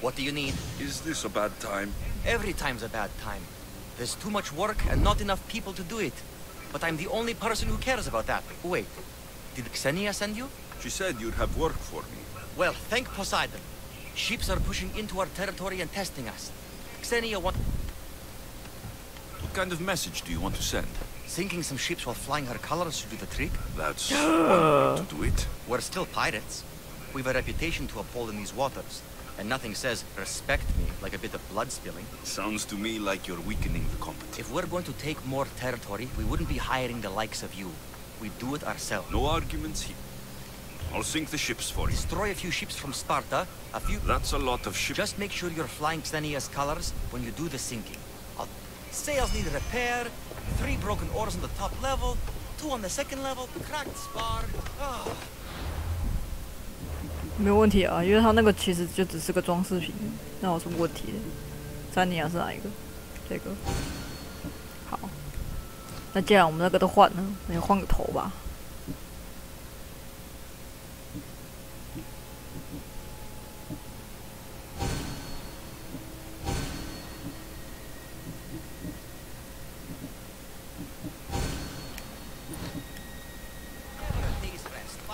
S1: ！What
S15: do you need?
S2: Is this a bad time?
S15: Every time's a bad time. There's too much work and not enough people to do it. But I'm the only person who cares about that. Wait, did Xenia send you?
S2: She said you'd have work for me.
S15: Well, thank Poseidon. Ships are pushing into our territory and testing us. Xenia
S2: What kind of message do you want to send?
S15: Sinking some ships while flying her colors should do the trick.
S2: That's one way to do it.
S15: We're still pirates. We've a reputation to uphold in these waters. And nothing says, respect me, like a bit of blood spilling.
S2: Sounds to me like you're weakening the company.
S15: If we're going to take more territory, we wouldn't be hiring the likes of you. We'd do it ourselves.
S2: No arguments here. I'll sink the ships for you.
S15: Destroy a few ships from Sparta, a few...
S2: That's a lot of ships.
S15: Just make sure you're flying Xenia's colors when you do the sinking. Sails need repair, 3 broken oars on the top level, 2 on the second level, cracked spar... Oh.
S1: 没有问题啊，因为它那个其实就只是个装饰品，那有什么问题的？詹尼亚是哪一个？这个。好，那既然我们那个都换了，那就换个头吧。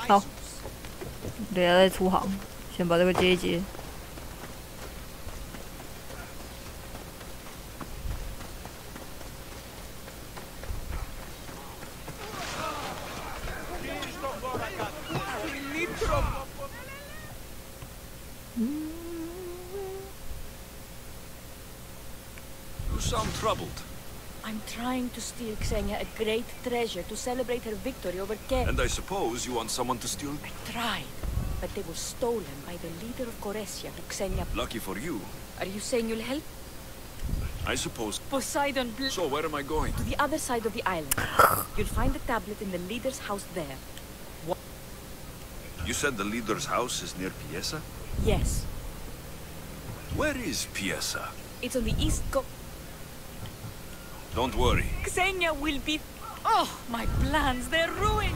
S1: 好。等下再出航，先把这个接一接。
S2: You sound troubled.
S9: I'm trying to steal Xenia a great treasure to celebrate her victory over Kiev.
S2: And I suppose you want someone to steal?
S9: I tried, but they were stolen by the leader of Goresia, Xenia.
S2: Lucky for you.
S9: Are you saying you'll help?
S2: I suppose.
S9: Poseidon,
S2: so where am I going?
S9: To the other side of the island. You'll find the tablet in the leader's house there. What?
S2: You said the leader's house is near Piesa?
S9: Yes.
S2: Where is Piesa?
S9: It's on the east coast.
S2: Don't worry.
S9: Xenia will be... Oh, my plans, they're ruined!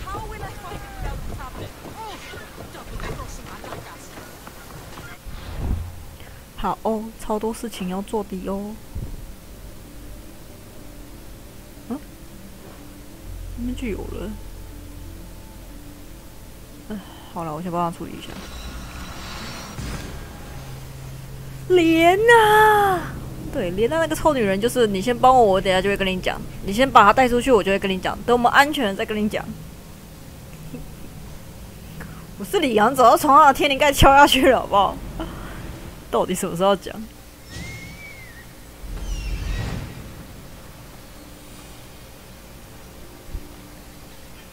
S9: How will I find it without the tablet? Oh, double-crossing Alakas.
S1: 好哦，超多事情要做的哦。嗯，那边就有了。好了，我先帮他处理一下。莲啊！对，莲娜那个臭女人，就是你先帮我，我等下就会跟你讲。你先把她带出去，我就会跟你讲。等我们安全了再跟你讲。我是李阳，早就从他的天灵盖敲下去了，好不好？到底什么时候讲？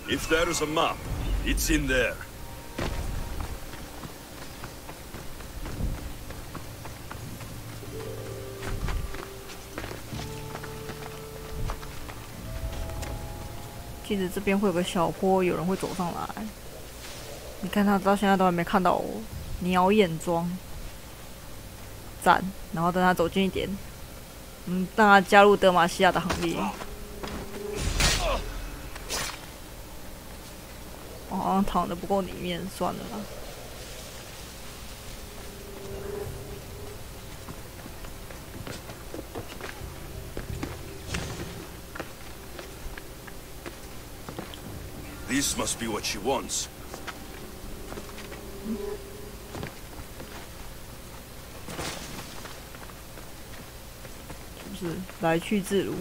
S2: If there's a map, it's in there.
S1: 记得这边会有个小坡，有人会走上来。你看他到现在都还没看到我，鸟眼妆。赞，然后等他走近一点，让他加入德玛西亚的行列。我好像躺得不够里面，算了啦。
S2: This must be what she wants.
S1: 是来去自如。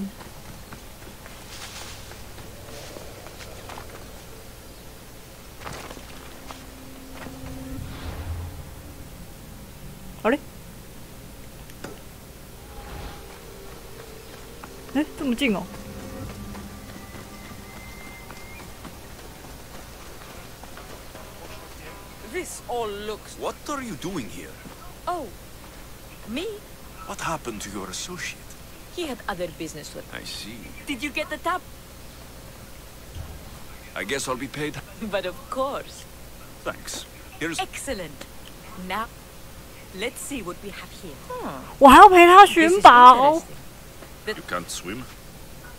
S1: 好嘞，这么近哦。
S6: This all looks...
S2: What are you doing here?
S16: Oh, me?
S2: What happened to your associate?
S16: He had other business with me.
S2: I see.
S16: Did you get the tap?
S2: I guess I'll be paid.
S16: But of course.
S2: Thanks. Here's...
S16: Excellent. Now, let's see what we have here.
S1: 我还要陪他寻宝。
S2: You can't swim?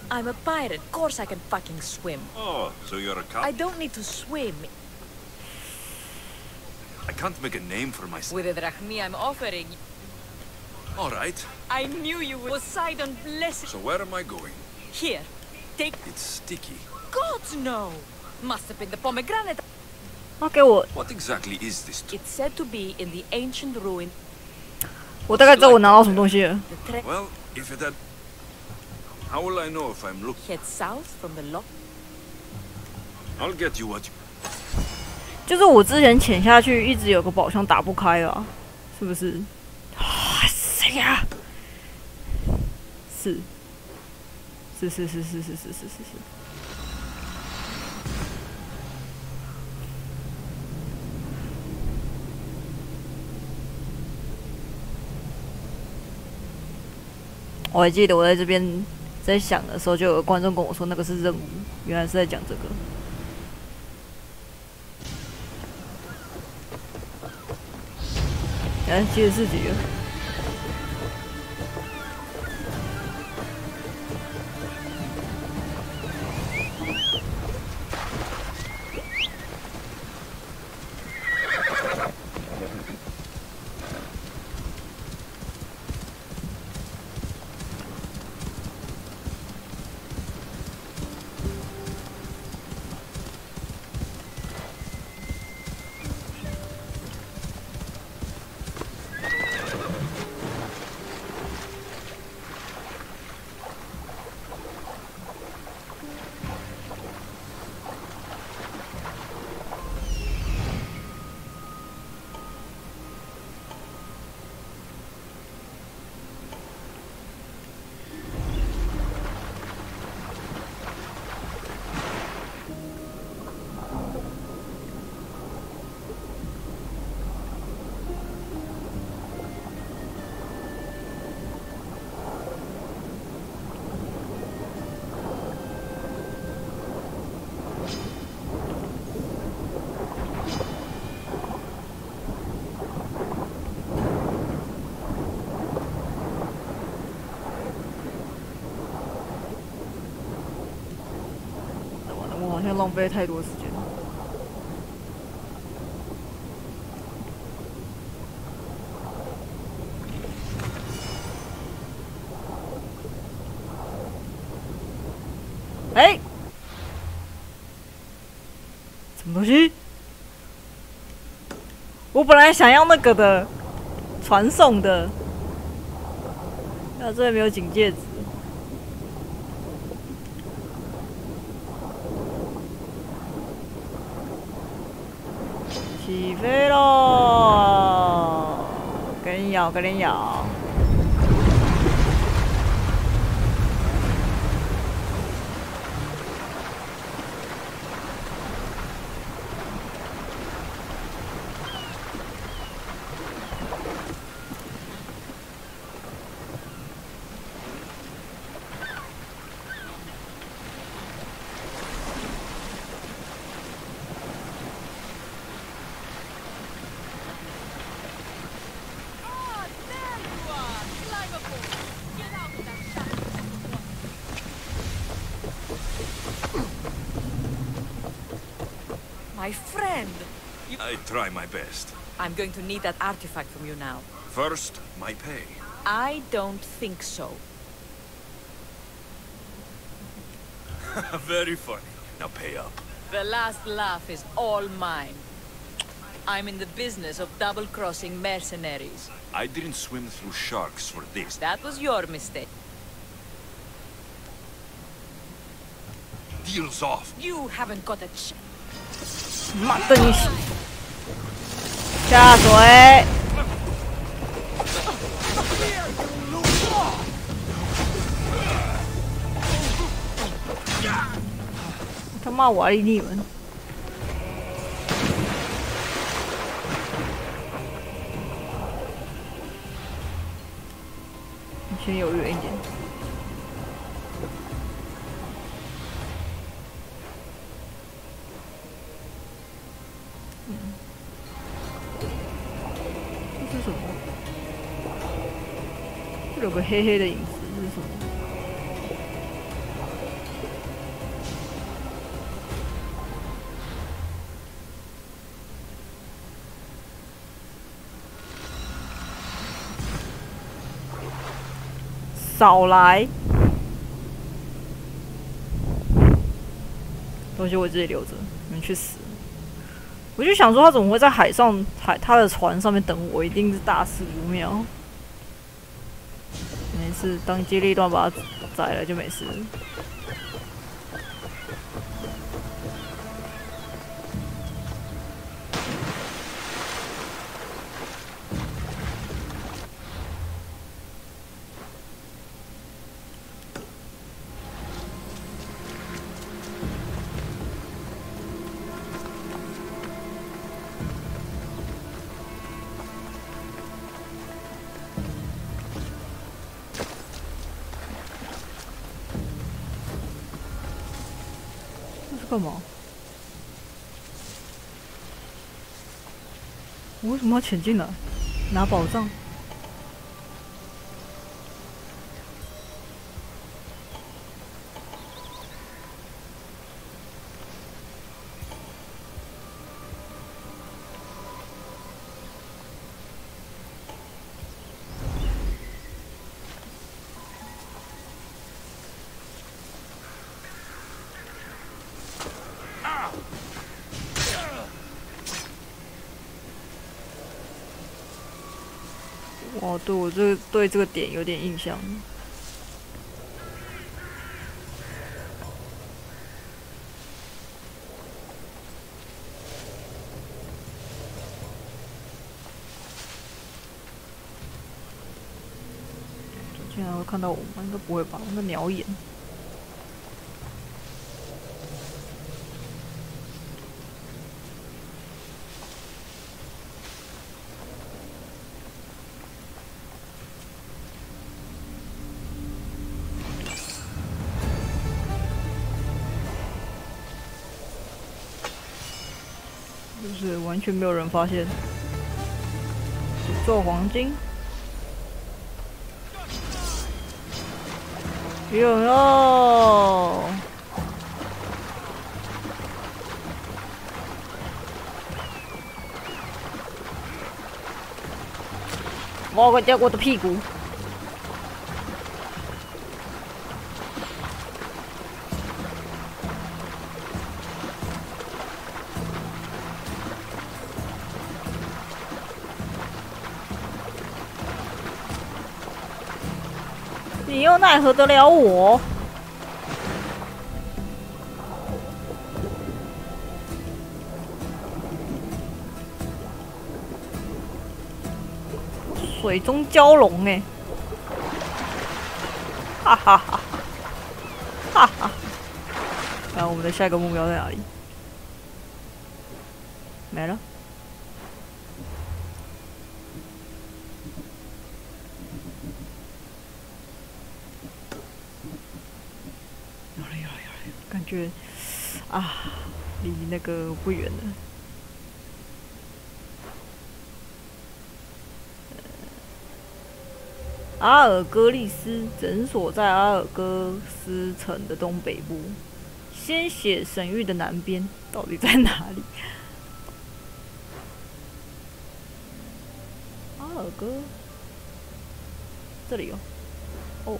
S16: I'm a pirate. Of course I can fucking swim.
S2: Oh, so you're a cop?
S16: I don't need to swim.
S2: I can't make a name for myself.
S16: With the drachmi I'm offering.
S2: All right.
S16: I knew you would. Poseidon bless it.
S2: So where am I going?
S16: Here. Take...
S2: It's sticky.
S16: God, no! Must have been the pomegranate.
S1: 他给我。
S2: What exactly is this?
S16: It's said to be in the ancient ruin.
S1: 我大概知道我拿到什么东西了。
S2: Well, if it had... How will I know if I'm looking?
S16: Head south from the lock.
S2: I'll get you what you...
S1: 就是我之前潜下去，一直有个宝箱打不开啊，是不是？啊，谁呀？是。我还记得我在这边在想的时候，就有个观众跟我说那个是任务，原来是在讲这个。74局了。好像浪费太多时间。哎，什么东西？我本来想要那个的，传送的，那这里没有警戒值。起飞喽！赶紧咬，赶紧咬！
S16: My friend!
S2: I try my best.
S16: I'm going to need that artifact from you now.
S2: First, my pay.
S16: I don't think so.
S2: Very funny. Now pay up.
S16: The last laugh is all mine. I'm in the business of double-crossing mercenaries.
S2: I didn't swim through sharks for this.
S16: That was your mistake.
S2: Deal's off.
S16: You haven't got a chance.
S1: 妈的你！下水！他妈我理你们！你先有远一点。这是什么？这有个黑黑的影子，这是什么？少来！东西我自己留着，你们去死！我就想说，他怎么会在海上他的船上面等我？一定是大事不妙。没事，当机立断把他宰了就没事了。干嘛？我为什么要潜进来？拿宝藏？哦，对，我对这个点有点印象。竟然会看到我吗？应该不会吧？那鸟眼。就是完全没有人发现。做黄金，有哟！我快掉我的屁股！你又奈何得了我？水中蛟龙哎！哈哈哈！哈哈！看我们的下一个目标在哪里？没了。感觉啊，离那个不远了。阿尔戈利斯诊所在阿尔戈斯城的东北部，鲜血神域的南边到底在哪里？阿尔戈，这里哦。哦。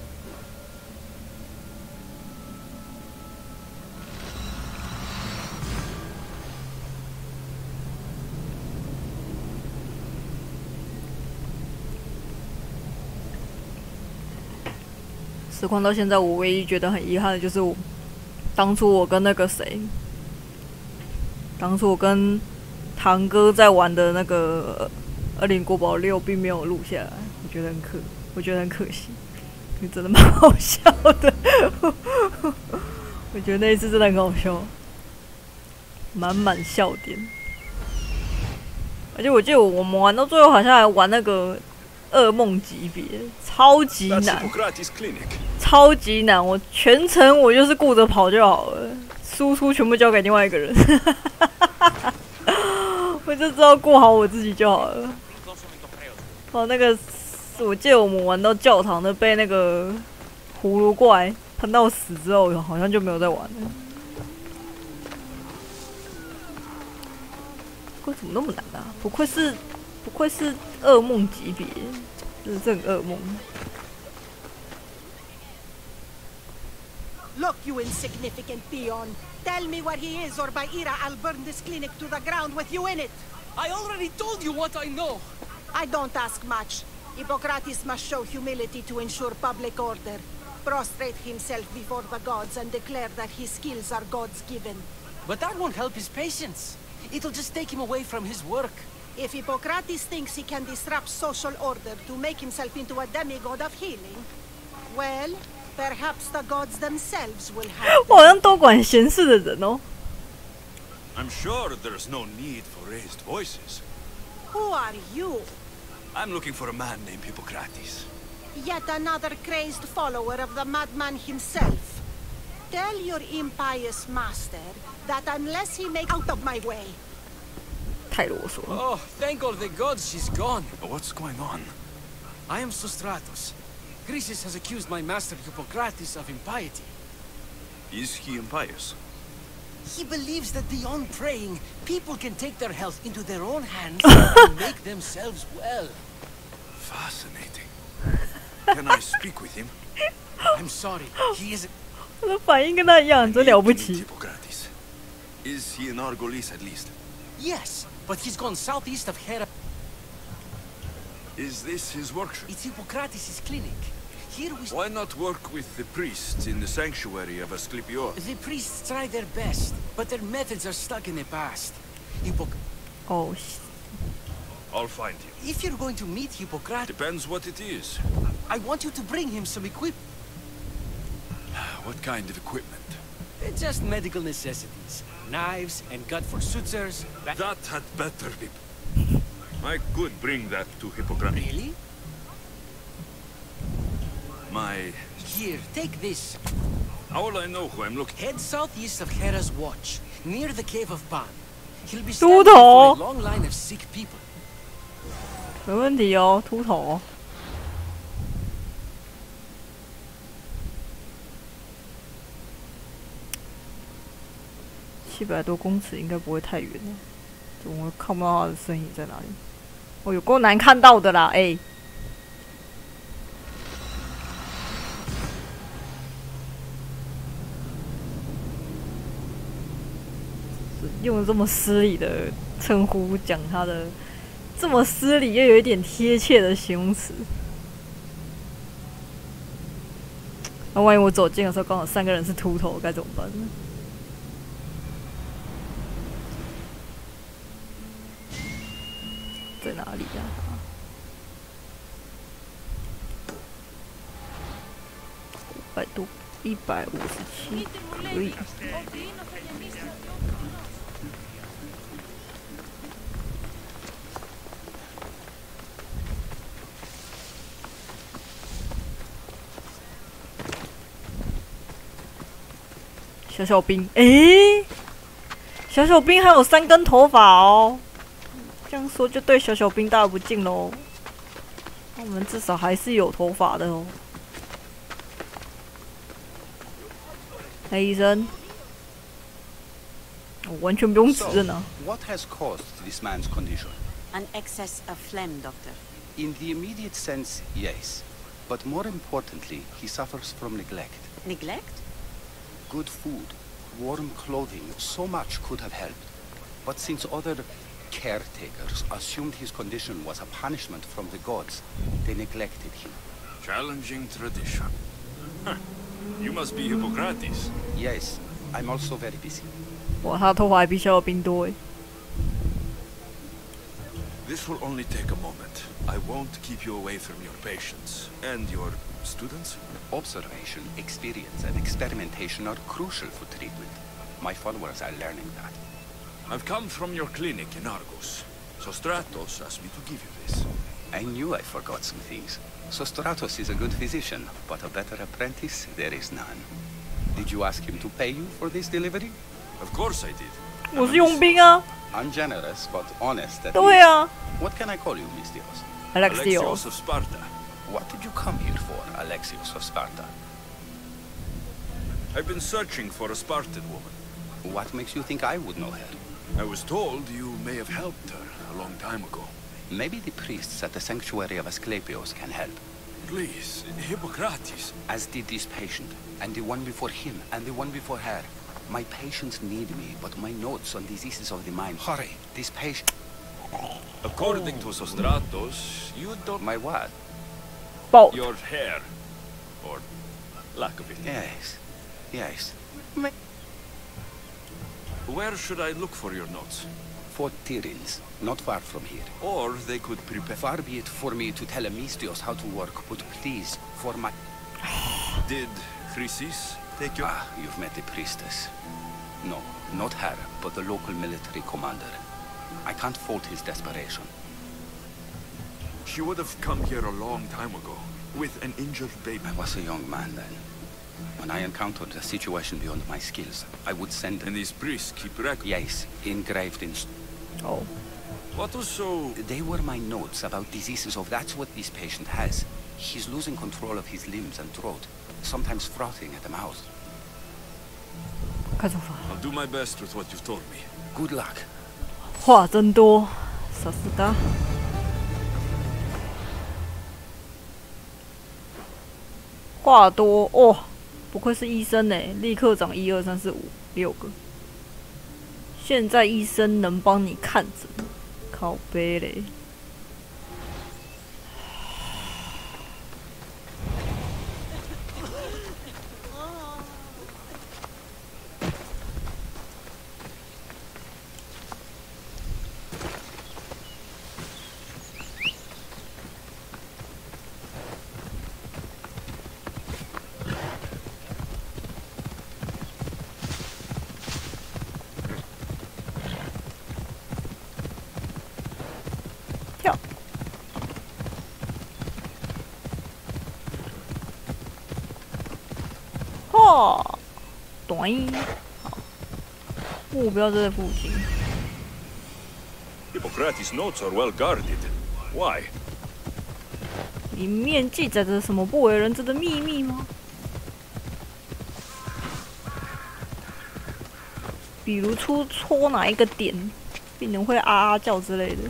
S1: 实况到现在，我唯一觉得很遗憾的就是当初我跟那个谁，当初我跟堂哥在玩的那个《恶灵国宝6》并没有录下来，我觉得很可惜，因为真的蛮好笑的。我觉得那一次真的很好笑，满满笑点。而且我记得我们玩到最后好像还玩那个噩梦级别，超级难。超级难，我全程我就是顾着跑就好了，输出全部交给另外一个人，我就知道顾好我自己就好了。哦，那个我记得我们玩到教堂的被那个葫芦怪喷到死之后，好像就没有再玩了。为什么那么难啊？不愧是噩梦级别，真是很噩梦。
S10: Look, you insignificant peon. Tell me where he is, or by Ira, I'll burn this clinic to the ground with you in it.
S6: I already told you what I know.
S10: I don't ask much. Hippocrates must show humility to ensure public order. Prostrate himself before the gods and declare that his skills are God's given.
S6: But that won't help his patients. It'll just take him away from his work.
S10: If Hippocrates thinks he can disrupt social order to make himself into a demigod of healing, well, perhaps the gods themselves will have.
S1: 我好像多管闲事的人哦。
S2: I'm sure there's no need for raised voices.
S10: Who are you?
S2: I'm looking for a man named Hippocrates.
S10: Yet another crazed follower of the madman himself. Tell your impious master that unless he makes out of my way.
S1: 太啰嗦了。
S6: Oh, thank all the gods she's gone.
S2: What's going on?
S6: I am Sostratos. Chrysis has accused my master Hippocrates of impiety.
S2: Is he impious?
S6: He believes that beyond praying, people can take their health into their own hands and make themselves well.
S2: Fascinating. Can I speak with him?
S6: I'm sorry, he isn't.
S1: 他的反应跟他一样，真了不起。
S2: Hippocrates. Is he in Argolis at least?
S6: Yes, but he's gone southeast of Hera.
S2: Is this his workshop?
S6: It's Hippocrates' clinic. Here we...
S2: Why not work with the priests in the sanctuary of Asclepios?
S6: The priests try their best, but their methods are stuck in the past.
S1: Oh,
S2: I'll find him.
S6: If you're going to meet Hippocrates...
S2: Depends what it is.
S6: I want you to bring him some equipment.
S2: What kind of equipment?
S6: Just medical necessities. Knives and gut for sutures.
S2: That had better be. I could bring that to Hippocrates.
S6: Really?
S2: My...
S6: Here, take this.
S2: How will I know who I'm looking?
S6: Head southeast of Hera's Watch, near the Cave of Pan. He'll be
S1: 秃
S6: standing before
S1: 头
S6: a long line of sick people.
S1: 没问题哦，秃头。700多公尺应该不会太远了，怎么看不到他的身影在哪里？哦，有够难看到的啦，哎、用这么失礼的称呼讲他的，这么失礼又有一点贴切的形容词。那万一我走近的时候刚好3个人是秃头，该怎么办呢？在哪里呀、？500多，157可以。小小兵，小小兵还有3根头发哦。这样说就对小小兵大不敬喽。我们至少还是有头发的哦。黑医生，我完全不用指认啊。
S17: What has caused this man's condition?
S10: An excess of phlegm, Doctor.
S17: In the immediate sense, yes. But more importantly, he suffers from neglect.
S10: Neglect?
S17: Good food, warm clothing, so much could have helped. But since other caretakers assumed his condition was a punishment from the gods, they neglected him.
S2: Challenging tradition. You must be Hippocrates.
S17: Yes, I'm also very busy.
S1: 哇，他的头发还比小小兵多诶。
S2: This will only take a moment. I won't keep you away from your patients and your students.
S17: Observation, experience, and experimentation are crucial for treatment. My followers are learning that.
S2: I've come from your clinic in Argos. Sostratos asked me to give you this.
S17: I knew I forgot some things. Sostratos is a good physician, but a better apprentice there is none. Did you ask him to pay you for this delivery?
S2: Of course I did.
S1: 我是佣兵啊。
S17: Ungenerous, but honest.
S1: 对啊。
S17: What can I call you, Mistios?
S1: Alexios
S2: of Sparta.
S17: What did you come here for, Alexios of Sparta?
S2: I've been searching for a Spartan woman.
S17: What makes you think I would know her?
S2: I was told you may have helped her a long time ago.
S17: Maybe the priests at the sanctuary of Asclepios can help.
S2: Please, Hippocrates.
S17: As did this patient, and the one before him, and the one before her. My patients need me, but my notes on diseases of the mind. Hurry, this patient...
S2: According to Sostratos, you don't...
S17: My what?
S1: Both.
S2: Your hair. Or lack of it.
S17: Yes. Yes.
S2: Where should I look for your notes?
S17: For Tyrins, not far from here.
S2: Or they could prepare...
S17: Far be it for me to tell Amistios how to work, but please, for my...
S2: Did Chrysis take you?
S17: Ah, you've met the priestess. No, not her, but the local military commander. I can't fault his desperation.
S2: She would have come here a long time ago, with an injured baby.
S17: I was a young man then. When I encountered a situation beyond my skills, I would send...
S2: And these priests keep records?
S17: Yes, engraved in...
S1: Oh.
S2: What was so...
S17: They were my notes about diseases of... That's what this patient has. He's losing control of his limbs and throat, sometimes frothing at the mouth.
S2: I'll do my best with what you've told me.
S17: Good luck.
S1: 话真多，傻死的。话多哦，不愧是医生呢，立刻长1、2、3、4、5、6个。现在医生能帮你看诊，靠背嘞。哦，短，好，目标就在附近。
S2: Hippocrates' notes are well guarded. Why?
S1: 里面记载着什么不为人知的秘密吗？比如戳哪一个点，病人会啊啊叫之类的。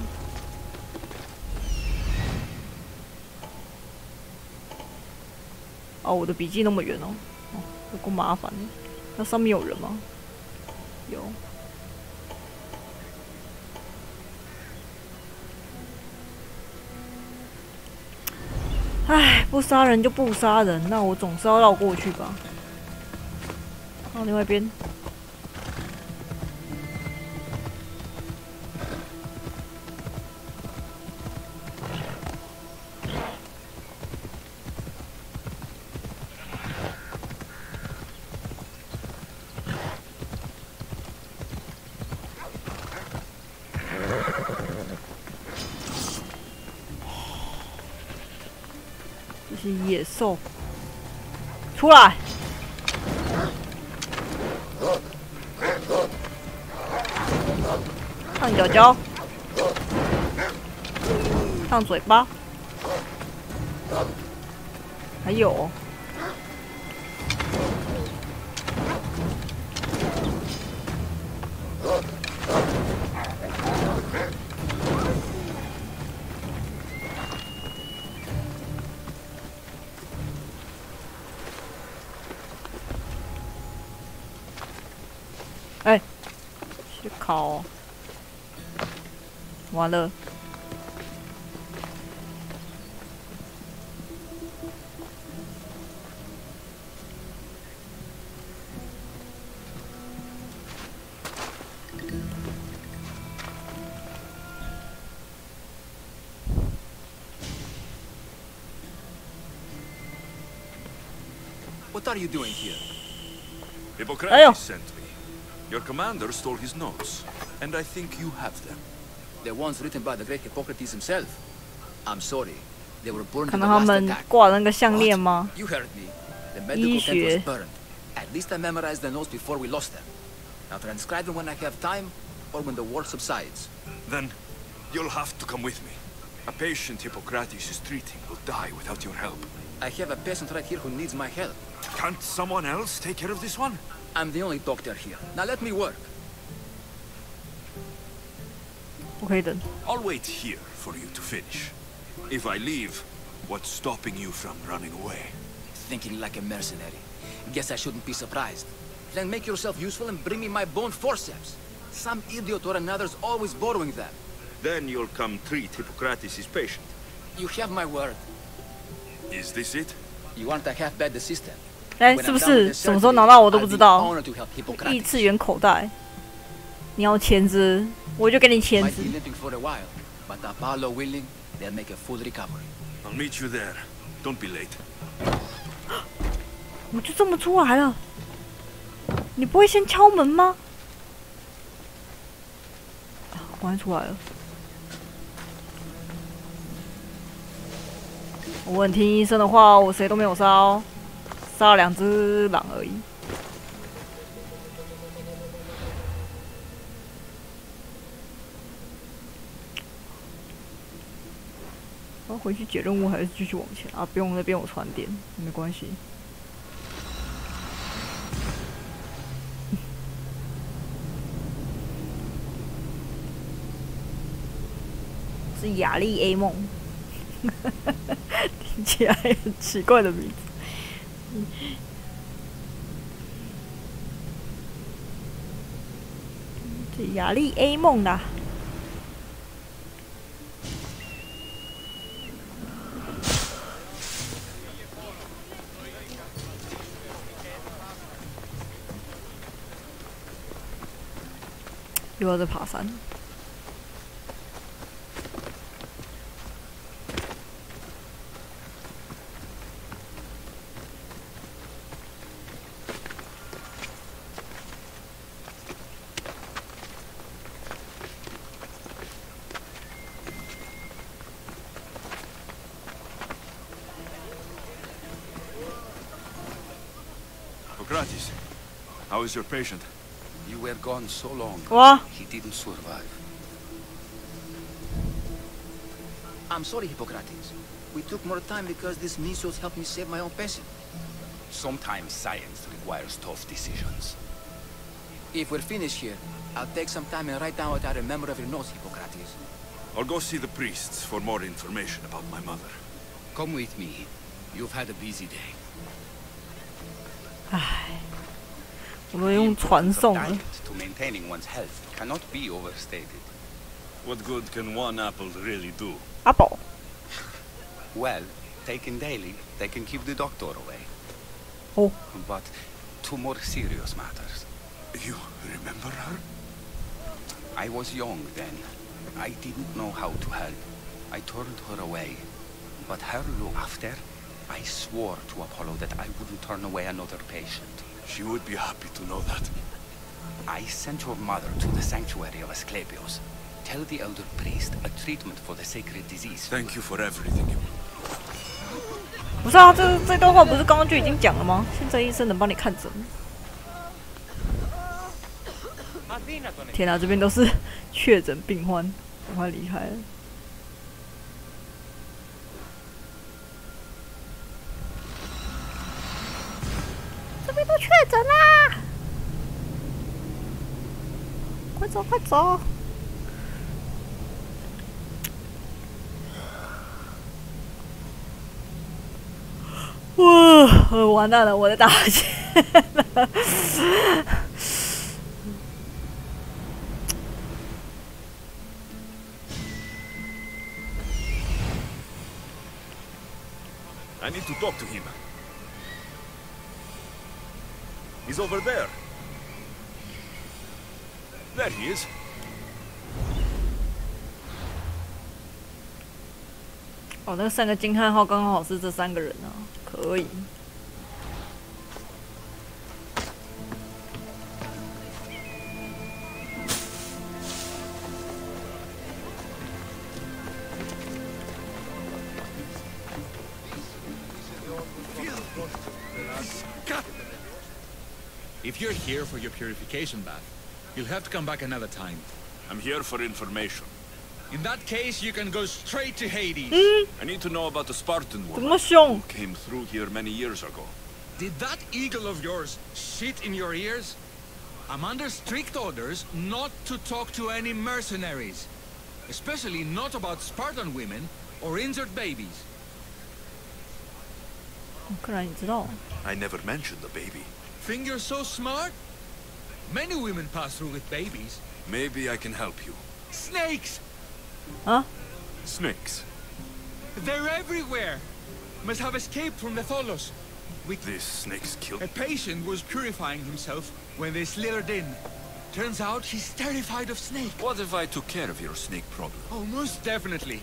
S1: 哦，我的笔记那么远哦，哦，有够麻烦的。那上面有人吗？有。唉，不杀人就不杀人，那我总是要绕过去吧。到另外一边。这是野兽，出来！烫脚脚，烫嘴巴，还有。哎，去烤，完了。
S18: What are you doing here?
S2: Hippocrates sent me. Your commander stole his notes, and I think you have them.
S18: The ones written by the great Hippocrates himself. I'm sorry. They were burned
S1: 看
S18: in
S1: 到
S18: the
S1: 他
S18: last
S1: 们
S18: attack.
S1: 挂那个项链吗？
S18: You heard me. The medical tent was burned. At least I memorized the notes before we lost them. Now transcribe them when I have time, or when the war subsides.
S2: Then, you'll have to come with me. A patient Hippocrates is treating will die without your help.
S18: I have a patient right here who needs my help.
S2: Can't someone else take care of this one?
S18: I'm the only doctor here. Now let me work.
S1: 不可以等。
S2: I'll wait here for you to finish. If I leave, what's stopping you from running away?
S18: Thinking like a mercenary. Guess I shouldn't be surprised. Then make yourself useful and bring me my bone forceps. Some idiot or another's always borrowing them.
S2: Then you'll come treat Hippocrates' patient.
S18: You have my word.
S2: Is this it?
S18: You aren't a half-bad assistant.
S1: 哎，是不是什么时候拿到我都不知道？异次元口袋，你要签字，我就给你签字。
S18: But Apollo willing, they'll make a full recovery.
S2: I'll meet you there. Don't be late.
S1: 我就这么出来了，你不会先敲门吗？果然出来了。我很听医生的话，我谁都没有杀哦，杀了2只狼而已。我要回去解任务还是继续往前啊？不用，那边有传电，没关系。是亚历 A 梦，听起来很奇怪的名字。这亚历 A 梦啦。 又要在爬山。
S2: Hippocrates, how is your patient?
S17: You were gone so long.
S1: What?
S17: He didn't survive.
S18: I'm sorry, Hippocrates. We took more time because this measles helped me save my own patient.
S17: Sometimes science requires tough decisions.
S18: If we're finished here, I'll take some time and write down what I remember of your notes, Hippocrates.
S2: I'll go see the priests for more information about my mother.
S17: Come with me. You've had a busy day.
S1: 唉，我都用传送了。
S17: To maintaining one's health cannot be overstated.
S2: What good can one apple really do?
S1: Apple.
S17: Well, taken daily, they can keep the doctor away.
S1: Oh.
S17: But two more serious matters.
S2: You remember her?
S17: I was young then. I didn't know how to help. I turned her away. But her look after, I swore to Apollo that I wouldn't turn away another patient.
S2: She would be happy to know that.
S17: I sent your mother to the sanctuary of Asclepios. Tell the elder priest a treatment for the sacred disease.
S2: Thank you for everything.
S1: 不是啊，这段话不是刚刚就已经讲了吗？现在医生能帮你看诊。天啊，这边都是确诊病患，赶快离开了。这边都确诊啦！快走，快走！哇，完蛋了，我在打哈欠了。
S2: I need to talk to him. He's over there. There he is.
S1: 哦，那3个惊叹号刚好是这3个人啊，可以。
S19: If you're here for your purification bath, you'll have to come back another time.
S2: I'm here for information.
S19: In that case, you can go straight to Hades.
S2: I need to know about the Spartan woman
S1: who
S2: came through here many years ago.
S19: Did that eagle of yours shit in your ears? I'm under strict orders not to talk to any mercenaries. Especially not about Spartan women or injured babies.
S1: 看来你知道。
S2: I never mentioned the baby.
S19: Think you're so smart? Many women pass through with babies.
S2: Maybe I can help you.
S19: Snakes!
S1: Huh?
S2: Snakes?
S19: They're everywhere! Must have escaped from the Tholos.
S2: These snakes killed?
S19: A patient was purifying himself when they slithered in. Turns out he's terrified of snakes.
S2: What if I took care of your snake problem?
S19: Oh, most definitely.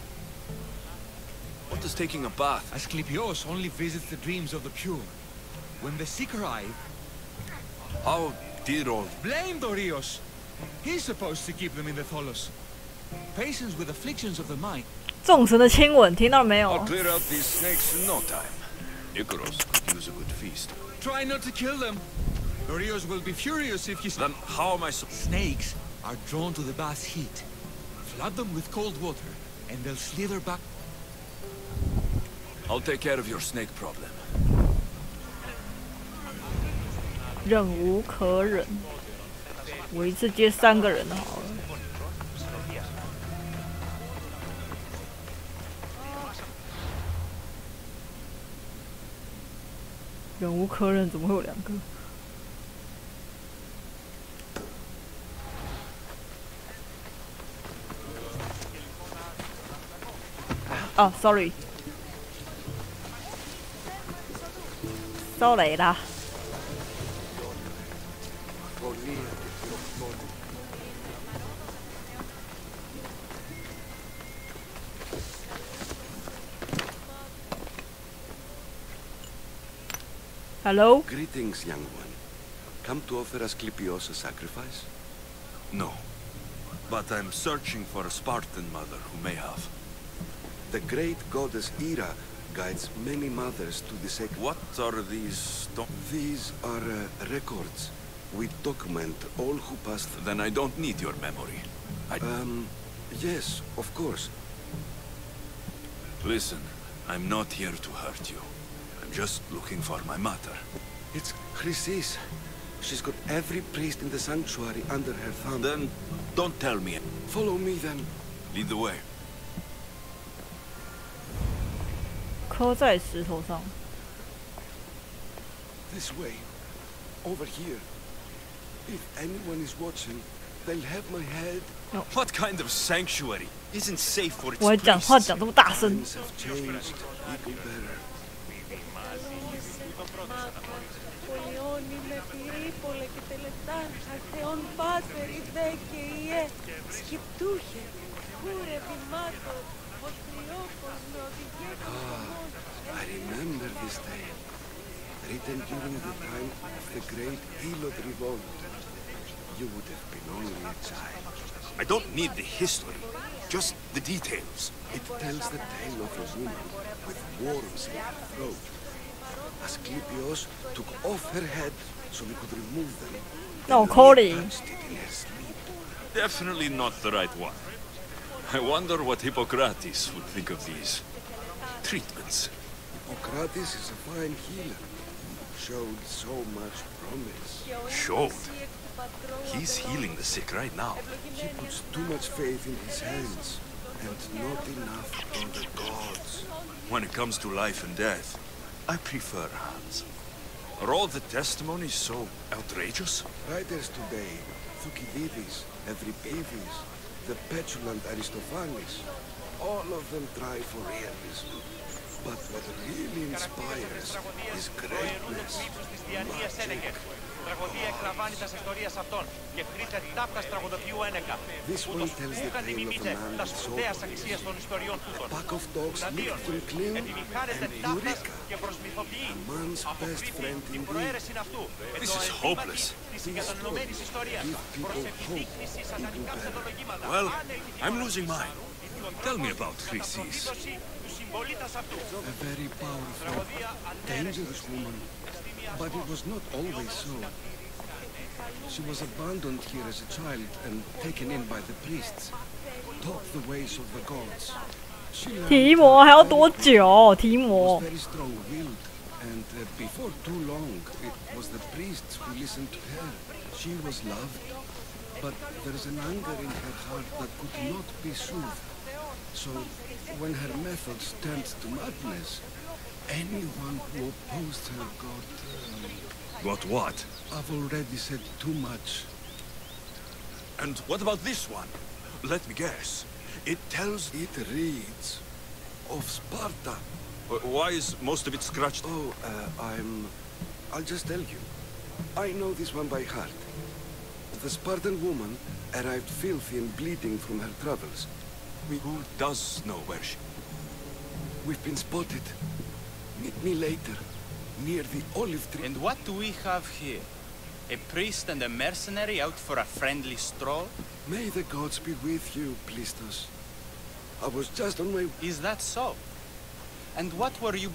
S2: What does taking a bath?
S19: Asclepios only visits the dreams of the pure. When the sick arrive...
S2: How dear old...
S19: Blame Dorios! He's supposed to keep them in the Tholos. Patients with afflictions of the mind.
S1: 众神的亲吻，听到了没有？
S2: I'll clear out these snakes in no time. Icarus could use a good feast.
S19: Try not to kill them. Dorios will be furious if you...
S2: Then how am I
S19: Snakes are drawn to the bath's heat. Flood them with cold water, and they'll slither back.
S2: I'll take care of your snake problem.
S1: 忍无可忍，我一次接3个人好了。忍无可忍，怎么会有2个？哦 ，sorry， 收雷啦。 Hello?
S13: Greetings, young one. Come to offer Asclepios a sacrifice?
S2: No. But I'm searching for a Spartan mother who may have.
S13: The great goddess Hera guides many mothers to the sacred...
S2: What are these...
S13: These are records. We document all who passed...
S2: Then I don't need your memory.
S13: Yes, of course.
S2: Listen, I'm not here to hurt you. I'm just looking for my mother.
S13: It's Chrysis. She's got every priest in the sanctuary under her thumb.
S2: Then, don't tell me.
S13: Follow me then.
S2: Lead the way.
S1: 刻在石头上。
S13: This way. Over here. If anyone is watching, they'll have my head.
S1: No.
S2: What kind of sanctuary isn't safe for its
S1: 我还讲话讲这么大声。
S13: Times have changed. Equal better. I remember this day. Written during the time of the great Helot revolt. You would have been only a child.
S2: I don't need the history, just the details.
S13: It tells the tale of a woman with worms in her throat. Asclepios took off her head so we could remove them.
S1: No, Cody.
S2: Definitely not the right one. I wonder what Hippocrates would think of these treatments.
S13: Hippocrates is a fine healer. Showed so much promise.
S2: Showed? He's healing the sick right now.
S13: He puts too much faith in his hands, and not enough in the gods.
S2: When it comes to life and death, I prefer hands. Are all the testimonies so outrageous?
S13: Writers today, Thucydides, Euripides, the petulant Aristophanes, all of them try for realism. But what really inspires is greatness. Magic.
S20: Τραγωδία εκλαμβάνει τα ιστορίας αυτών και χρήσε ταύτας τραγουδοποιού ένεκα. Ούτως που κατηνιμείτε τα σπουδαίας αξίας των ιστοριών τούτων. Εναντίον, επιμηχάνετε ταύτας και προσμυθοποιεί την προαίρεση αυτού. Εν το ενδύματι της συγκατανομμένης ιστορίας. Προς επιτύχνηση σας ανικάψε το λογήματα.
S2: Well, I'm losing mine. Tell me about Chrysis.
S12: A very powerful, dangerous woman. But it was not always so. She was abandoned here as a child and taken in by the priests, taught the ways of the gods. She
S1: 提摩还要多久？提摩。
S12: was very strong-willed, and before too long, it was the priests who listened to her. She was loved, but there is an anger in her heart that could not be soothed. So, when her methods turned to madness, anyone who opposed her got...
S2: Got what?
S12: I've already said too much.
S2: And what about this one? Let me guess. It tells...
S12: It reads of Sparta.
S2: Why is most of it scratched?
S12: Oh, I'll just tell you. I know this one by heart. The Spartan woman arrived filthy and bleeding from her travels.
S2: Who does know where she...
S12: We've been spotted. Meet me later, near the olive tree.
S15: And what do we have here? A priest and a mercenary out for a friendly stroll?
S12: May the gods be with you, Plistos. I was just on my...
S15: Is that so? And what were you...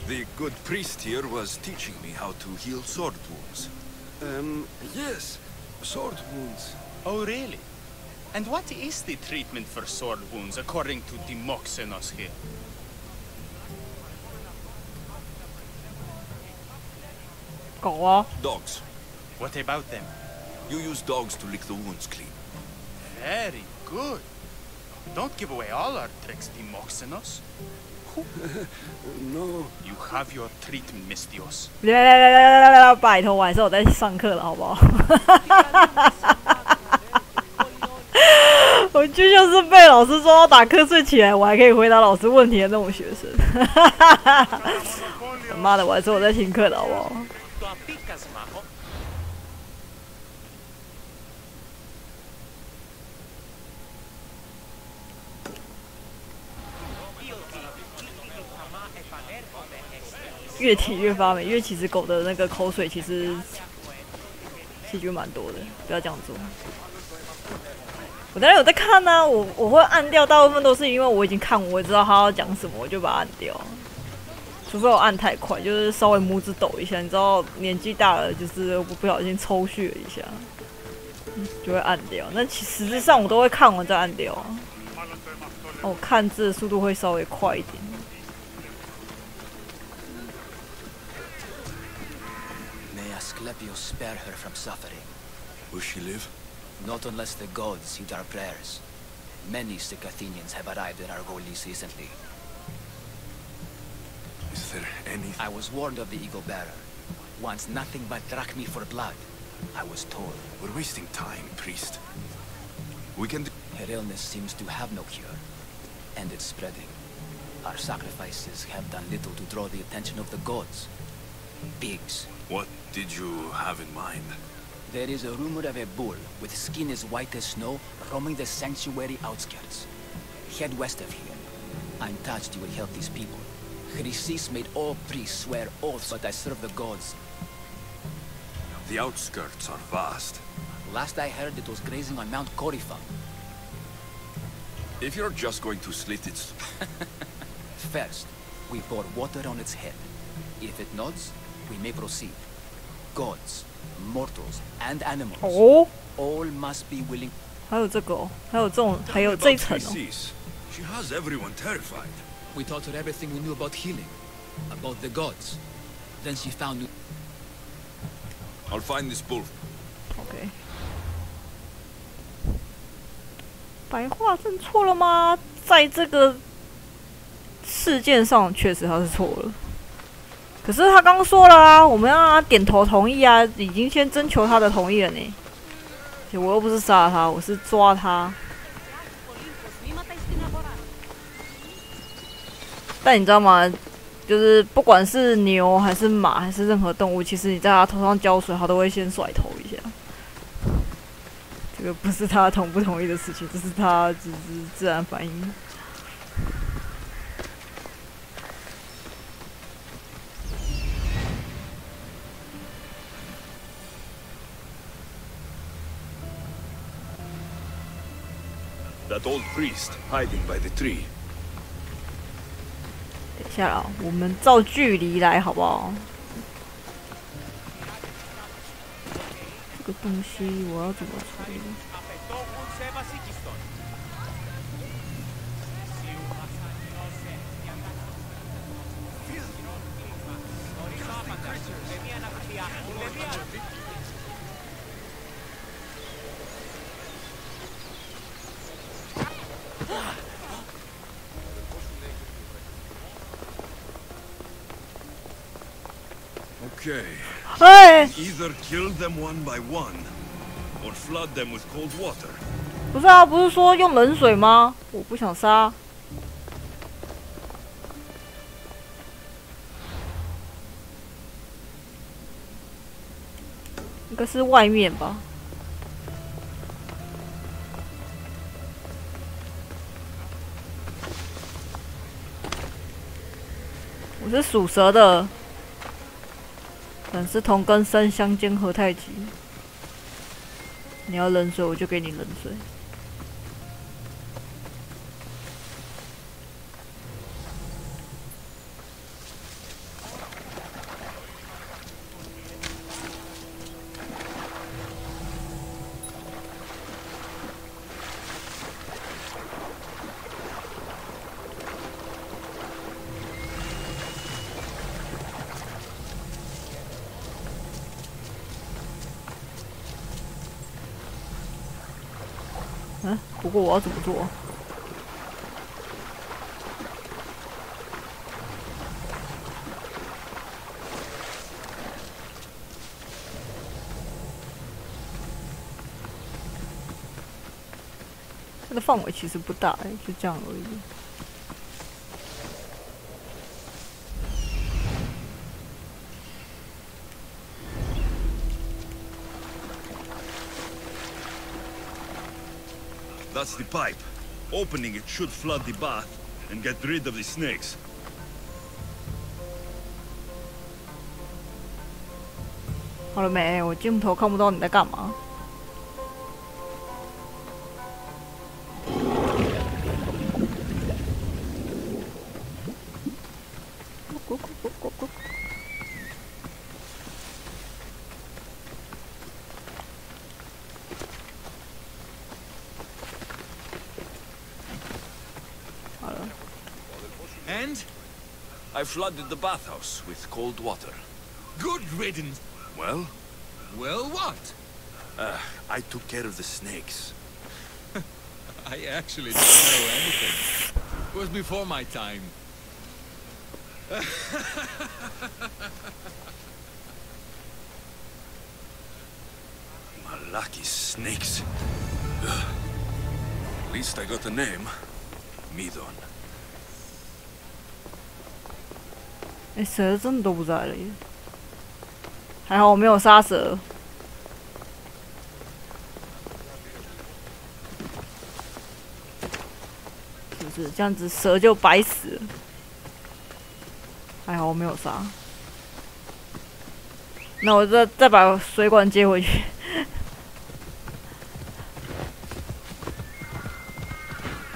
S2: The good priest here was teaching me how to heal sword wounds.
S12: Yes. Sword wounds.
S15: Oh, really? And what is the treatment for sword wounds according to Demoxenos here?
S2: Dogs.
S15: What about them?
S2: You use dogs to lick the wounds clean.
S15: Very good. Don't give away all our tricks, Demoxenos.
S12: No.
S15: You have your treatment, Mistios.
S1: 拜托，我还是有在上课的好不好？我就像是被老师说要打瞌睡起来，我还可以回答老师问题的那种学生。妈的，我还是有在听课的好不好？越提越发霉，因为其实狗的那个口水其实细菌蛮多的，不要这样做。我当然有在看啊，我会按掉，大部分都是因为我已经看我知道他要讲什么，我就把它按掉。除非我按太快，就是稍微拇指抖一下，你知道年纪大了，就是我不小心抽血一下，就会按掉。那实质上我都会看完再按掉啊。我看字的速度会稍微快一点。
S18: Asclepius spare her from suffering.
S2: Will she live?
S18: Not unless the gods heed our prayers. Many sick Athenians have arrived in Argolis recently.
S2: Is there any...
S18: I was warned of the Eagle Bearer. Wants nothing but drachmi for blood. I was told.
S2: We're wasting time, priest. We can...
S18: Her illness seems to have no cure. And it's spreading. Our sacrifices have done little to draw the attention of the gods. Pigs.
S2: What did you have in mind?
S18: There is a rumor of a bull with skin as white as snow roaming the sanctuary outskirts. Head west of here. I'm touched you will help these people. Chrysis made all priests swear oaths that I serve the gods.
S2: The outskirts are vast.
S18: Last I heard it was grazing on Mount Coryphon.
S2: If you're just going to slit its...
S18: First, we pour water on its head. If it nods, we may proceed. Gods, mortals, and animals. All must be willing.
S1: 还有这个哦，还有这种，还有这一层哦。
S2: She has everyone terrified.
S18: We taught her everything we knew about healing, about the gods. Then she found new.
S2: I'll find this bull.
S1: OK。白话正错了吗？在这个事件上，确实他是错了。 可是他刚说了啊，我们要让他点头同意啊，已经先征求他的同意了呢。我又不是杀他，我是抓他。但你知道吗？就是不管是牛还是马还是任何动物，其实你在它头上浇水，它都会先甩头一下。这个不是他同不同意的事情，这是他只是自然反应。
S2: That old priest hiding by the tree.
S1: 等一下啊，我们照距离来好不好？这个东西我要怎么处理？Okay. Hey.
S2: Either kill them one by one, or flood them with cold water.
S1: 不是啊，不是说用冷水吗？我不想杀。应该是外面吧。我是属蛇的。本是同根生，相煎何太急。你要冷水，我就给你冷水。不过我要怎么做？它的范围其实不大，就这样而已。
S2: That's the pipe. Opening it should flood the bath and get rid of the snakes.
S1: 好了没？我镜头看不到你在干嘛。
S2: And? I flooded the bathhouse with cold water.
S19: Good riddance.
S2: Well?
S19: Well, what?
S2: I took care of the snakes.
S19: I actually don't know anything. It was before my time.
S2: Lucky snakes. At least I got a name. Midon.
S1: 哎，蛇真的都不在了耶！还好我没有杀蛇。是不是这样子蛇就白死了？还好我没有杀。那我再把水管接回去。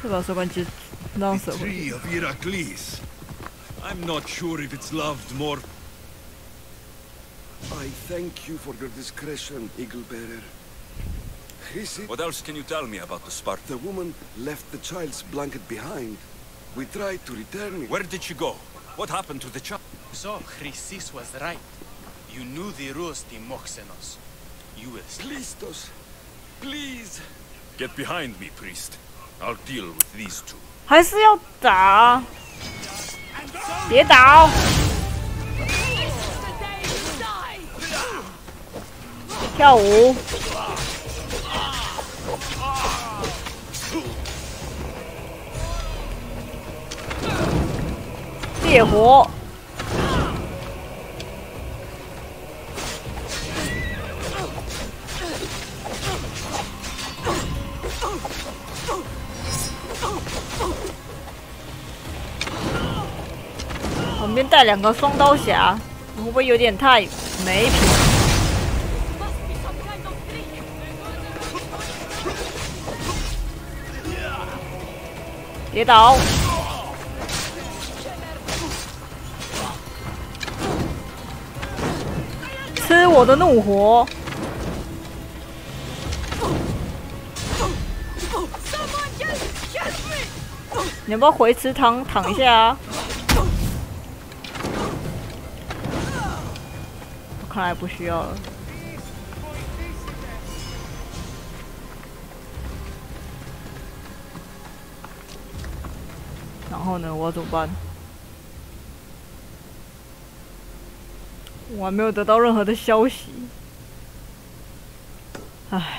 S1: 再把水管接，让蛇回去。
S2: I'm not sure if it's loved more.
S12: I thank you for your discretion, Eagle Bearer.
S2: What else can you tell me about the Spartan?
S12: The woman left the child's blanket behind. We tried to return it.
S2: Where did she go? What happened to the child?
S18: So, Chrysis was right. You knew the rules, Timoxenos. You will...
S12: Plistos, please.
S2: Get behind me, priest. I'll deal with these two.
S1: 还是要打。 别倒！跳舞。烈火。旁边带2个双刀侠，会不会有点太没品？跌倒！吃我的怒火！你要不要回池塘躺一下啊？看来不需要了。然后呢？我要怎么办？我还没有得到任何的消息。唉。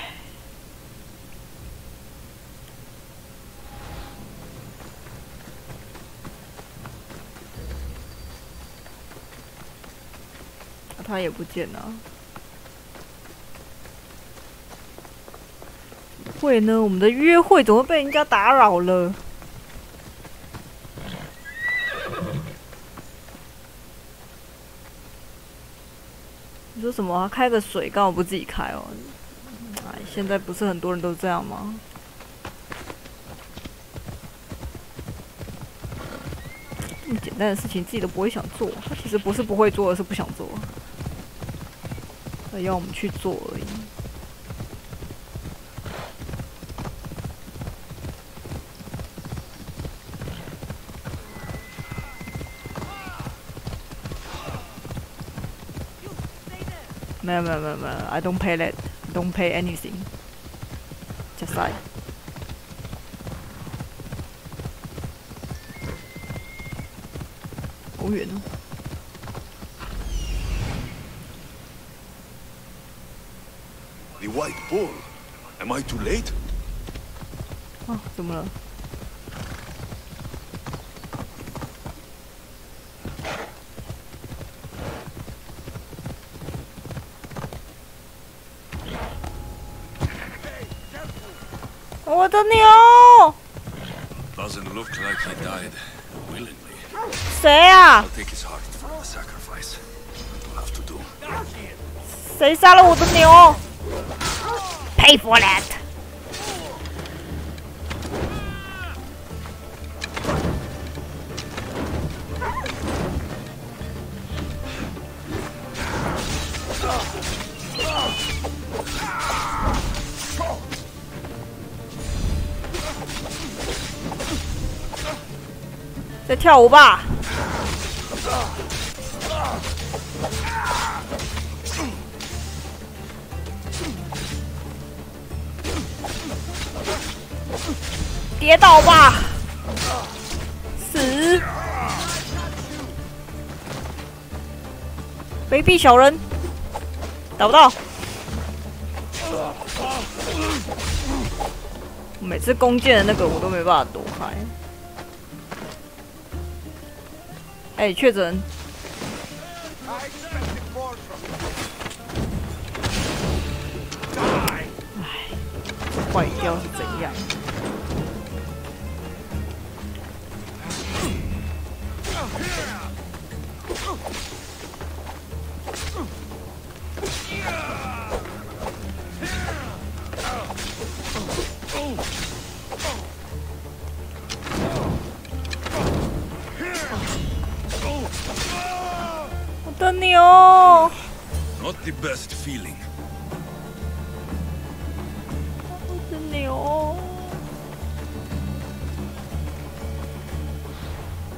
S1: 他也不见了。会呢？我们的约会怎么被人家打扰了？你说什么？开个水，干嘛不自己开哦？哎，现在不是很多人都这样吗？这么简单的事情，自己都不会想做。他其实不是不会做，而是不想做。要我们去做而已。没有 ，I don't pay that, don't pay anything. Just like. 好远哦。
S2: The White Bull. Am I too late?
S1: 啊，怎么了？我的牛
S2: Doesn't look like he died willingly.
S1: 谁啊？
S2: I'll take his heart for the sacrifice. We'll have to do.
S1: 谁杀了我的牛 ？Pay for that. 在跳舞吧。跌倒吧，死！卑鄙小人，打不到。每次弓箭的那个我都没办法躲开。哎，确诊。哎，坏掉是怎样？我的牛
S2: Not the best feeling.
S1: 我的牛，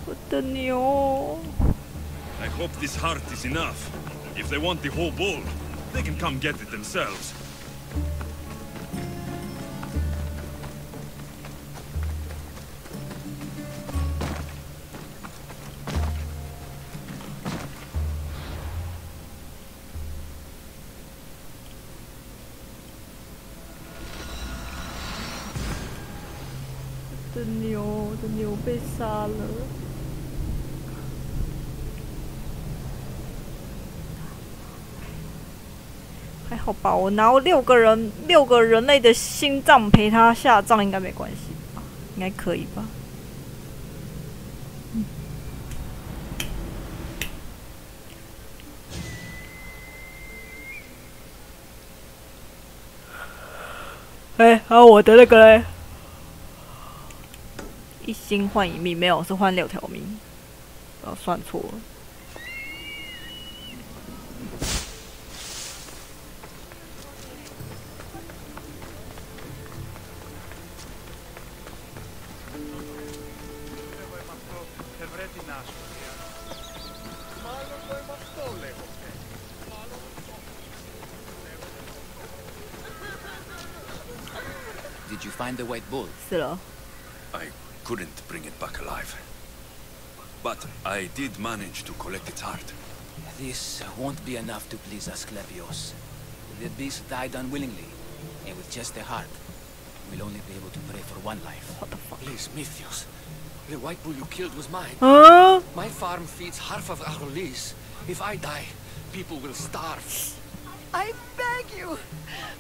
S1: 我的牛。
S2: I hope this heart is enough. If they want the whole bull, they can come get it themselves.
S1: 我的牛被杀了。还好吧，我拿6个人类的心脏陪他下葬，应该没关系吧？应该可以吧？还有我的那个嘞，一心换一命，没有，是换6条命，不要算错了。
S18: Did you find the white bull?
S1: 是了。
S2: I couldn't bring it back alive. But I did manage to collect its heart.
S18: This won't be enough to please Asclepios. The beast died unwillingly, and with just the heart, we'll only be able to pray for one life.
S1: What the fuck?
S15: Please, Mythios. The white bull you killed was mine.
S1: Huh?
S15: My farm feeds half of our lease. If I die, people will starve.
S10: I beg you!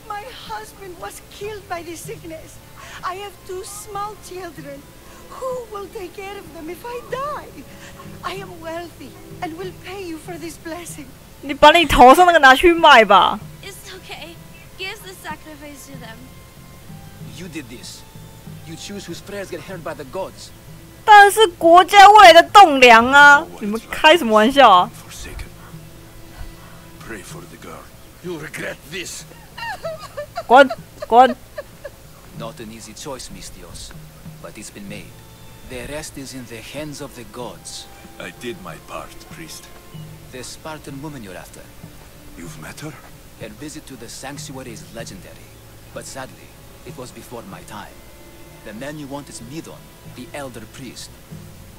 S10: My husband was killed by the sickness. I have 2 small children. Who will take care of them if I die? I am wealthy and will pay you for this blessing.
S1: 你把你头上那个拿去卖吧。
S11: It's okay. Give the sacrifice to them.
S18: You did this. You choose whose prayers get heard by the gods.
S1: 当然是国家未来的栋梁啊！你们开什么玩笑啊？
S2: Pray for the girl.
S15: You'll regret this.
S1: 滚滚！
S18: Not an easy choice, Mystios, but it's been made. The rest is in the hands of the gods.
S2: I did my part, priest.
S18: The Spartan woman you're after.
S2: You've met her?
S18: Her visit to the sanctuary is legendary, but sadly, it was before my time. The man you want is Midon, the elder priest.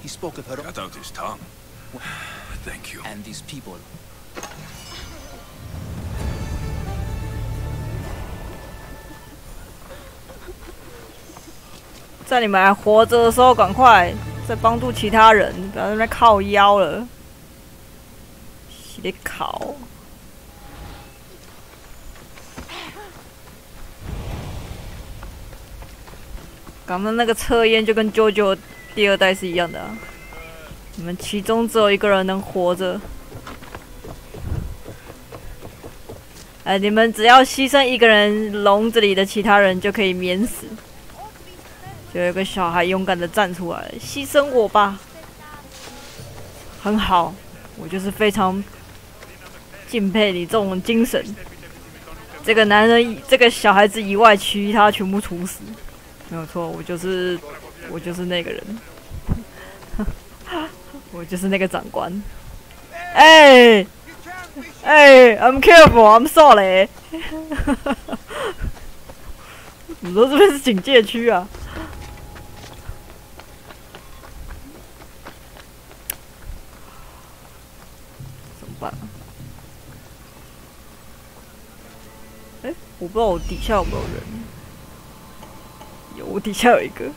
S18: He spoke of her.
S2: Cut out his tongue. Thank you.
S18: And these people.
S1: 在你们还活着的时候，赶快再帮助其他人，不要在那边靠腰了。洗得烤。刚刚那个测验就跟JoJo第2代是一样的啊，你们其中只有1个人能活着。你们只要牺牲1个人笼子里的其他人就可以免死。 就有一个小孩勇敢的站出来，牺牲我吧，很好，我就是非常敬佩你这种精神。这个男人，这个小孩子以外，其他全部处死，没有错，我就是那个人，我就是那个长官。I'm careful, I'm sorry 。你说这边是警戒区啊？ 我不知道我底下有没有人。有，我底下有一个。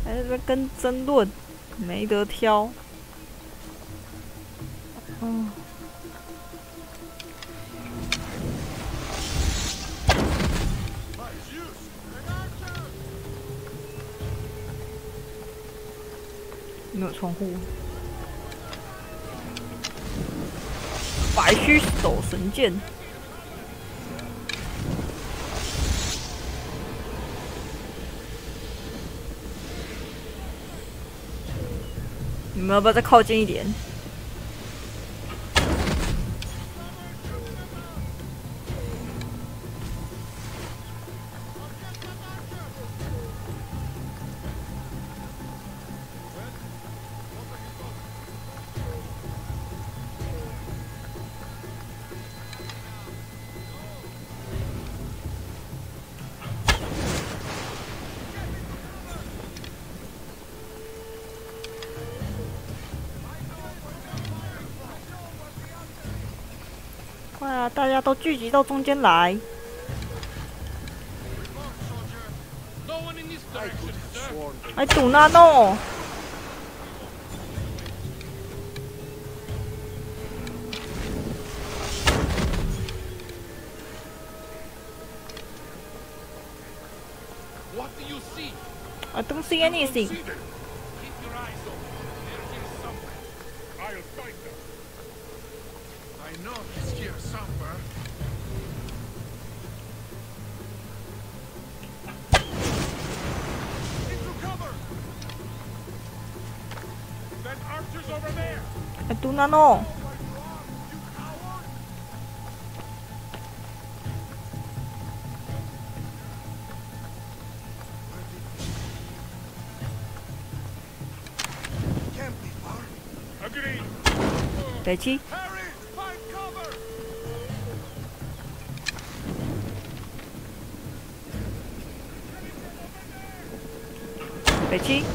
S1: 还在这边跟争论，没得挑。嗯。 没有窗户。白须斗神剑。你们要不要再靠近一点？快啊！大家都聚集到中间来。
S19: No one in this direction, sir.
S1: I do not know.
S19: What do you see?
S1: I don't see anything.
S19: Keep your eyes open. They're here somewhere. I'll find them. I know he's here somewhere. Into cover. That archer's over there.
S1: I do not know.北七。北七。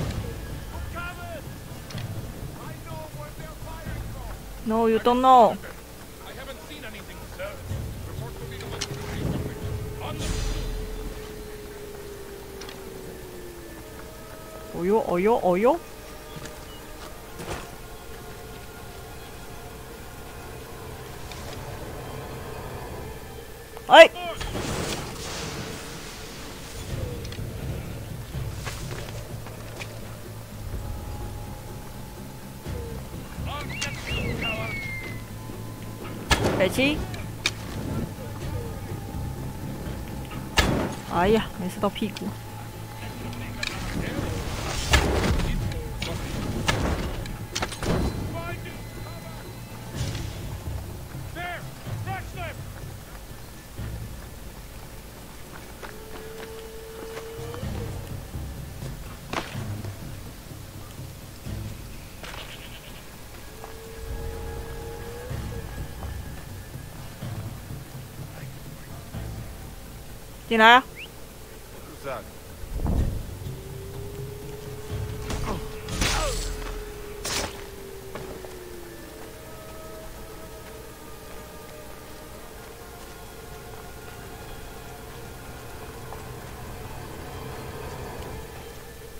S1: No, you don't know.
S19: I haven't seen anything, sir. Report to me on the
S1: Oyo, oyo, oyo. Ay!北七。哎呀，没射到屁股。进来啊！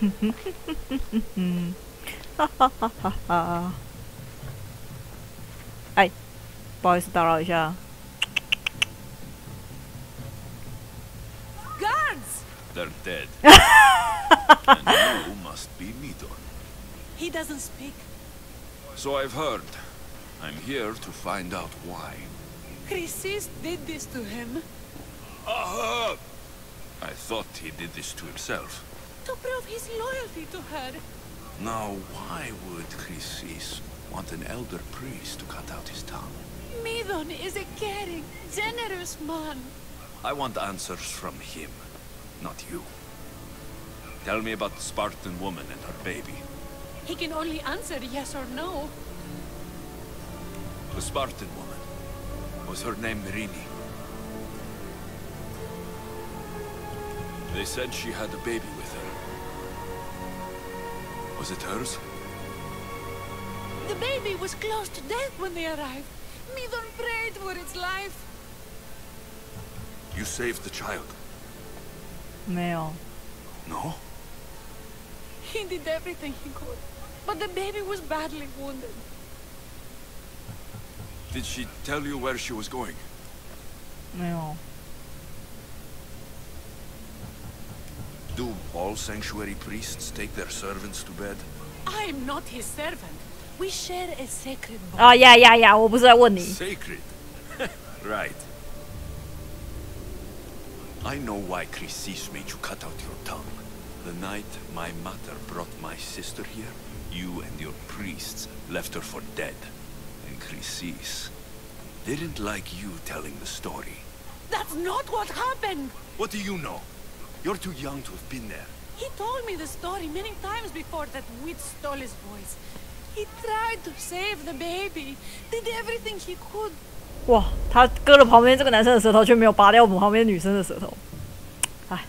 S1: 哼哼哼哼哼哼，哈哈哈哈哈！哎，不好意思打扰一下。
S2: They're dead. And you must be Midon.
S10: He doesn't speak.
S2: So I've heard. I'm here to find out why.
S10: Chrysis did this to him.
S2: I thought he did this to himself.
S10: To prove his loyalty to her.
S2: Now, why would Chrysis want an elder priest to cut out his tongue?
S10: Midon is a caring, generous man.
S2: I want answers from him. Not you. Tell me about the Spartan woman and her baby.
S10: He can only answer yes or no.
S2: The Spartan woman. Was her name Rini? They said she had a baby with her. Was it hers?
S10: The baby was close to death when they arrived. Midon prayed for its life.
S2: You saved the child.
S1: 没有。
S2: No?
S10: He did everything he could, but the baby was badly wounded.
S2: Did she tell you where she was going?
S1: 没有。
S2: Do all sanctuary priests take their servants to bed?
S10: I'm not his servant. We share a sacred bond.
S1: 啊呀呀呀！我不是在问你。
S2: Sacred? Right. I know why Chrysis made you cut out your tongue. The night my mother brought my sister here, you and your priests left her for dead. And Chrysis didn't like you telling the story.
S10: That's not what happened!
S2: What do you know? You're too young to have been there.
S10: He told me the story many times before that witch stole his voice. He tried to save the baby, did everything he could.
S1: 哇，他割了旁边这个男生的舌头，却没有拔掉旁边女生的舌头。哎，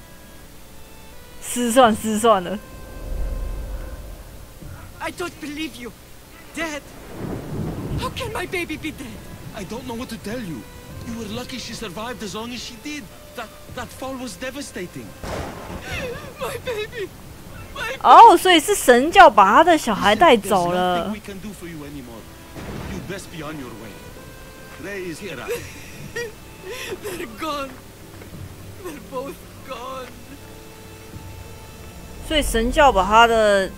S1: 失算了。
S15: I don't believe you. Dead. How can my baby be dead?
S21: I don't know what to tell you. You were lucky she survived as long as she did. That fall was devastating.
S15: My baby! My
S1: 哦，所以是神教把他的小孩带走了。
S12: Best be on your way. Ray is here.
S11: They're gone. They're both gone.
S1: 所以神教把他的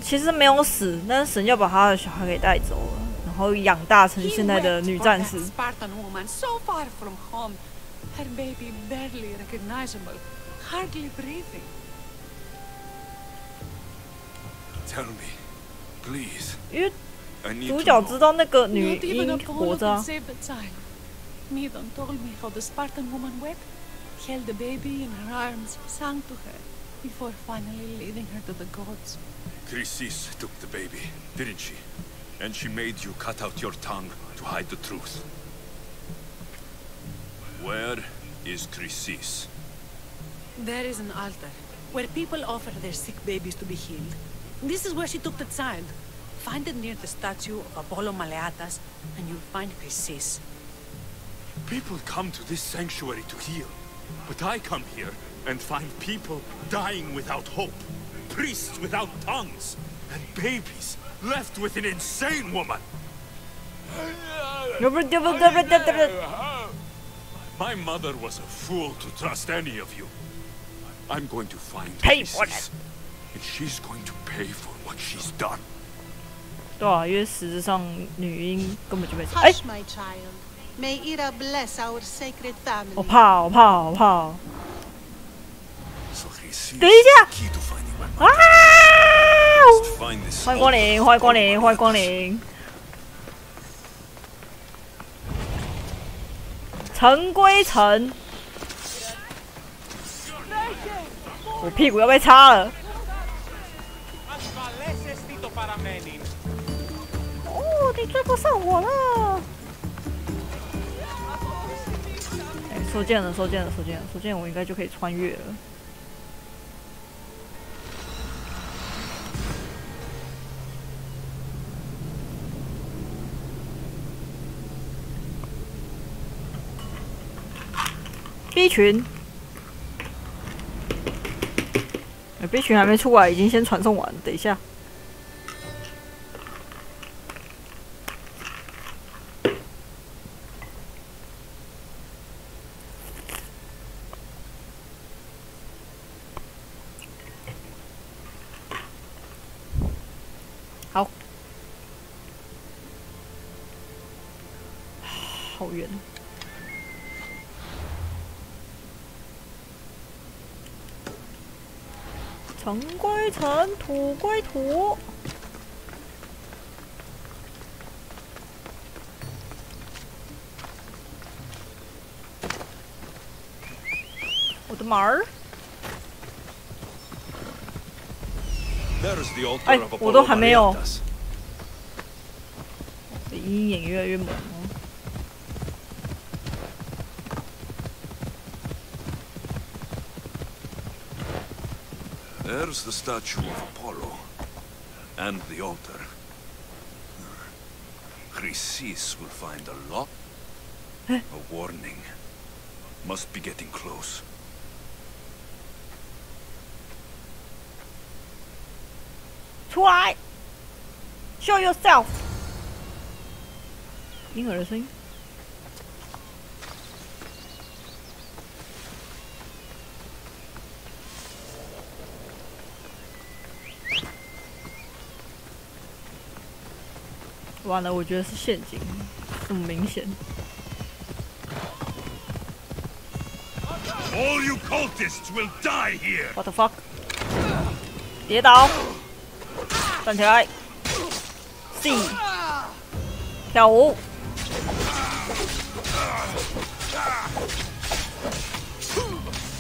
S1: 其实没有死，但是神教把他的小孩给带走了，然后养大成现在的女战士。
S8: Spartan woman so far from home, her baby barely recognizable, hardly breathing.
S2: Tell me, please.
S1: 因为主角知道那个女婴活着啊。
S8: Midon told me how the Spartan woman wept, held the baby in her arms, sang to her, before finally leading her to the gods.
S2: Chrysis took the baby, didn't she? And she made you cut out your tongue to hide the truth. Where is Chrysis?
S10: There is an altar, where people offer their sick babies to be healed. This is where she took the child. Find it near the statue of Apollo Maleatas, and you'll find Chrysis.
S2: People come to this sanctuary to heal, but I come here and find people dying without hope, priests without tongues, and babies left with an insane woman. My mother was a fool to trust any of you. I'm going to find Chrysis, and she's going to pay for what she's done.
S1: 对啊，因为实质上女婴根本就没。
S10: Hush, my child. May Ira bless our sacred family.
S1: 我怕，我怕，我怕。等一下！啊！欢迎光临，欢迎光临，欢迎光临。尘归尘，我屁股要被擦了。哦，你追不上我了。 收件了，收件了，收件了，收件，我应该就可以穿越了。B 群，B 群还没出来，已经先传送完了。等一下。 好，好远。尘归尘，土归土。我的马儿。 哎，我都还没有。阴影越来越猛哦。
S2: There's the statue of Apollo, and the altar. Chrysis will find a lock. A warning. Must be getting close.
S1: 出来 ！Show yourself！ 婴儿的声音。完了，我觉得是陷阱，这么明显。
S2: All you cultists will die here.
S1: What the fuck？ 跌倒。 站起来 ，C， 跳舞。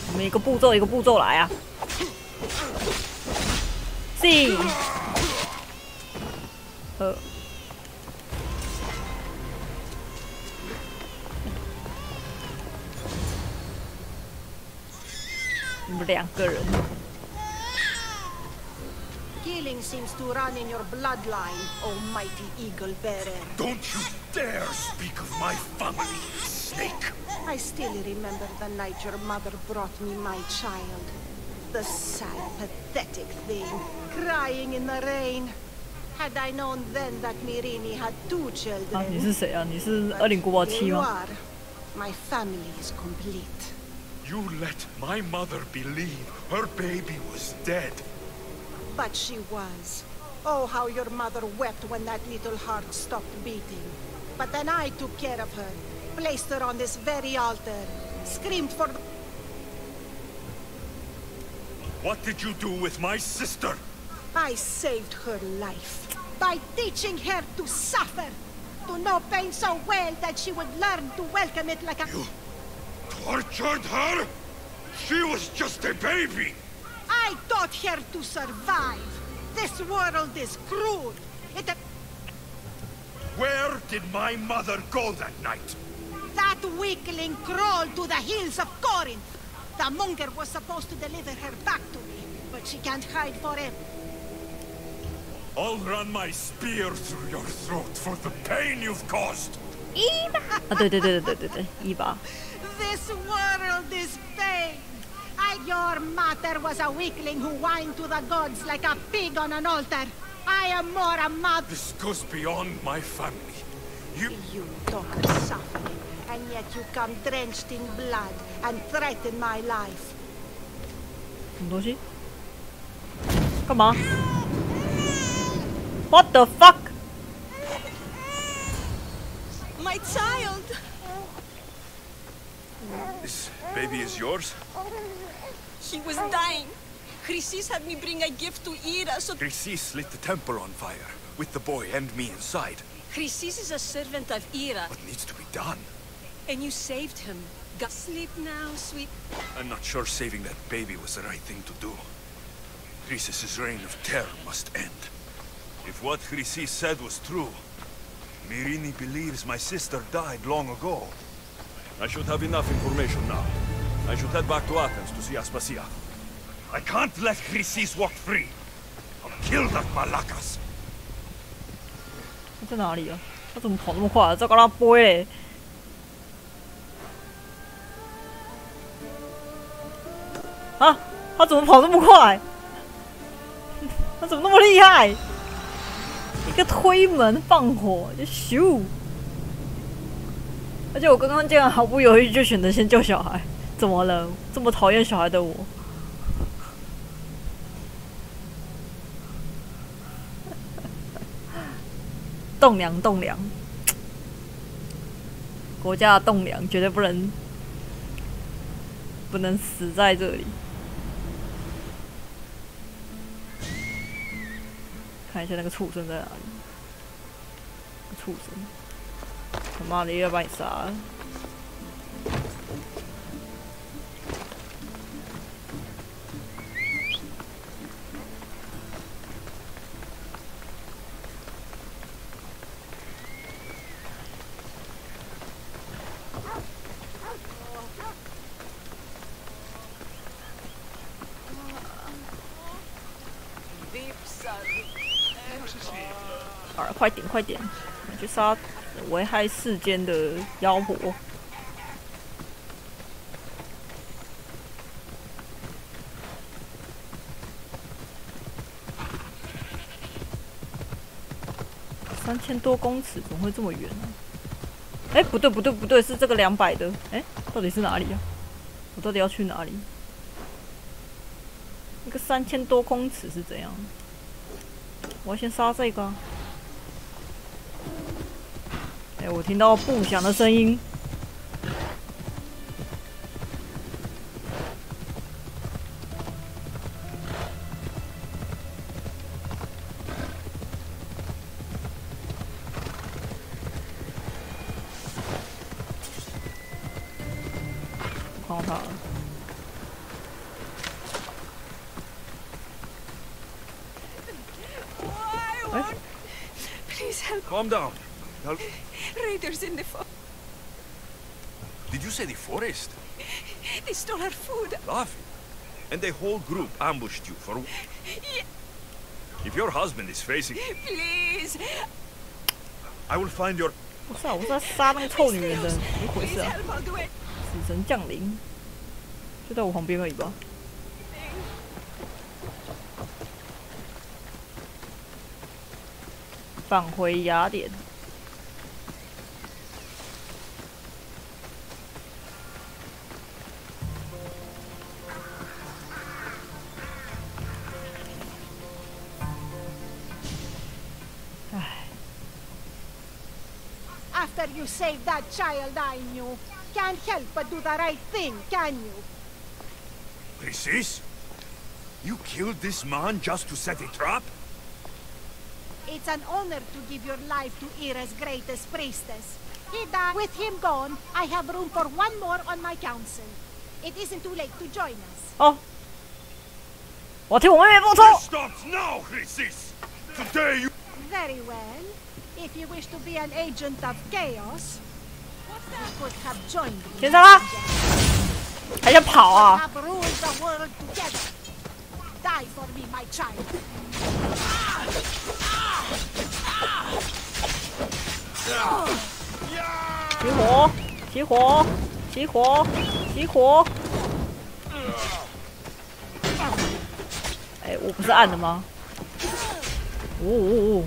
S1: 我们一个步骤一个步骤来啊 ，C， 你们2个人。
S10: Killing seems to run in your bloodline, almighty eagle bearer.
S2: Don't you dare speak of my family, snake!
S10: I still remember the night your mother brought me my child. The sad, pathetic thing, crying in the rain. Had I known then that Mirini had 2 children.
S1: 啊，你是谁啊？你是恶灵古堡7吗？
S10: My family is complete.
S4: You let my mother believe her baby was dead.
S10: But she was. Oh, how your mother wept when that little heart stopped beating. But then I took care of her, placed her on this very altar, screamed for...
S4: What did you do with my sister?
S10: I saved her life by teaching her to suffer, to know pain so well that she would learn to welcome it like a...
S4: You tortured her? She was just a baby!
S10: I taught her to survive. This world is cruel.
S4: Where did my mother go that night?
S10: That weakling crawled to the hills of Corinth. The monger was supposed to deliver her back to me, but she can't hide forever.
S4: I'll run my spear through your throat for the pain you've caused.
S1: 一把啊，对，一把。
S10: This world is pain. Your mother was a weakling who whined to the gods like a pig on an altar. I am more a mother.
S4: This goes beyond my family. You
S10: talk of suffering, and yet you come drenched in blood and threaten my life.
S1: 什么东西？干嘛 ？What the fuck?
S10: My child.
S2: This baby is yours?
S10: She was dying. Chrysis had me bring a gift to Ira, so...
S2: Chrysis lit the temple on fire, with the boy and me inside.
S10: Chrysis is a servant of Ira.
S2: What needs to be done?
S10: And you saved him. Go sleep now, sweet...
S2: I'm not sure saving that baby was the right thing to do. Chrysis' reign of terror must end. If what Chrysis said was true, Mirini believes my sister died long ago. I should have enough information now. I should head back to Athens to see Aspasia. I can't let Chrysis walk free. I'll kill that Malakas.
S1: 他在哪里啊？他怎么跑那么快啊？这跟他飞嘞！啊！他怎么跑那么快？他怎么那么厉害？一个推门放火就咻！而且我刚刚竟然毫不犹豫就选择先救小孩，怎么了？这么讨厌小孩的我，栋梁，国家的栋梁绝对不能死在这里。看一下那个畜生在哪里？畜生！他妈的，又要把你杀了！好了，快点，去杀危害世间的妖婆。3000多公尺，怎么会这么远呢？哎，不对，是这个200的。哎，到底是哪里啊？我到底要去哪里？那个3000多公尺是怎样？我要先杀这个啊。哎，我听到不响的声音。看到他了。哎
S10: Please help.
S2: Calm down.
S10: Raiders in the forest.
S2: Did you say the forest?
S10: They stole our food.
S2: Laughing. And the whole group ambushed you for...
S10: Yeah.
S2: If your husband is facing...
S10: Please.
S2: I will find your...
S1: 不是啊，我是在杀那个臭女人的，怎么回事啊？死神降临，就在我旁边而已吧。返回雅典。
S7: After you saved that child I knew, can't help but do the right thing, can you?
S4: Chrysis? You killed this man just to set a trap?
S7: It's an honor to give your life to Ira's greatest priestess. He died. With him gone, I have room for one more on my council. It isn't too late to join us.
S1: 哦，我替我妹妹报仇。
S4: Stop now, Chrysis! Today you...
S7: Very well. If you wish to be an agent of chaos, you could have joined me.
S1: 先生啦，还想跑啊？
S7: Have ruled the world together. Die for me, my child.
S1: 起火！起火！起火！起火！哎，我不是暗的吗？哦。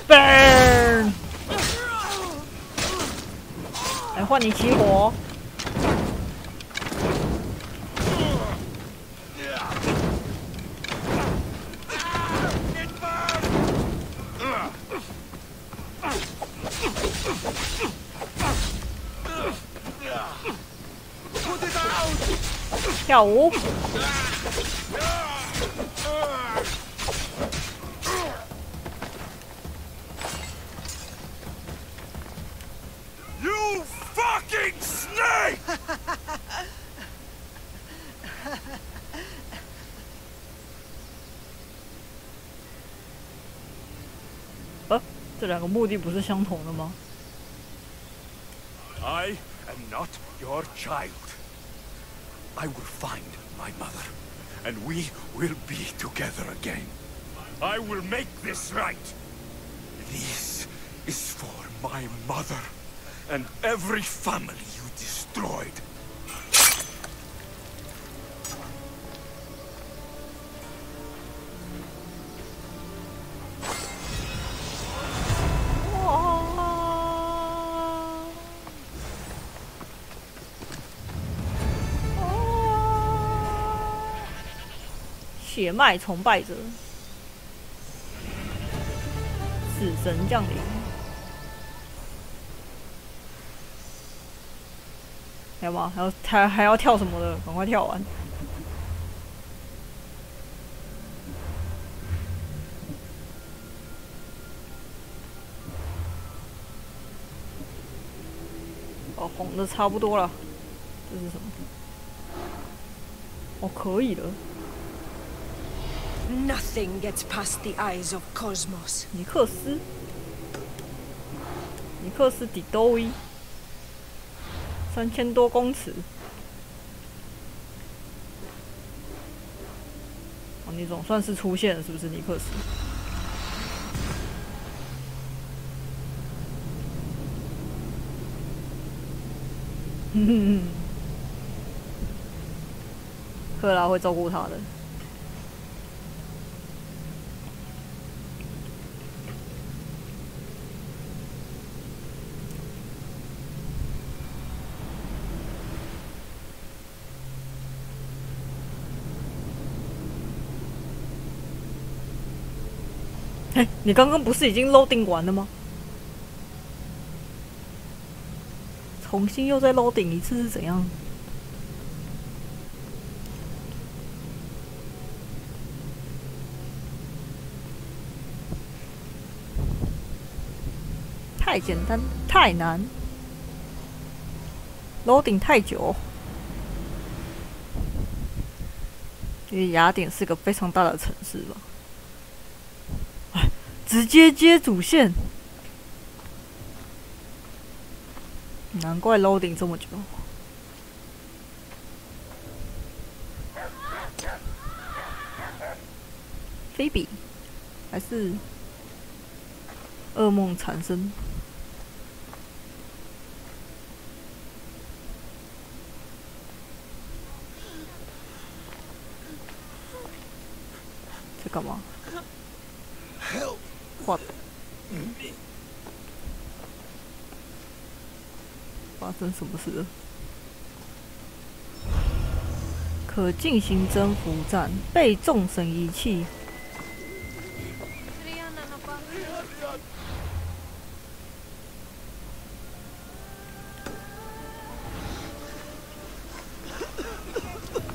S1: Burn！ 来换你起火。跳舞。
S4: You fucking snake!
S1: 这两个目的不是相同的吗？
S4: I am not your child. I will find my mother, and we will be together again. I will make this right. This is for my mother and every family you destroyed.
S1: 血脉崇拜者，死神降临。还有吗？还要跳什么的？赶快跳完！哦，红的差不多了。这是什么？哦，可以了。
S7: Nothing gets past the eyes of Cosmos.
S1: 尼克斯底多威，3000多公尺。哦，你总算是出现了，是不是尼克斯？赫拉会照顾他的。 哎，你刚刚不是已经 loading 完了吗？重新又再 loading 一次是怎样？太简单，太难 ，loading 太久。因为雅典是个非常大的城市吧。 直接接主线，难怪 loading 这么久。菲比，还是噩梦缠身？在干嘛？哇！发生什么事了？可进行征服战，被众神遗弃。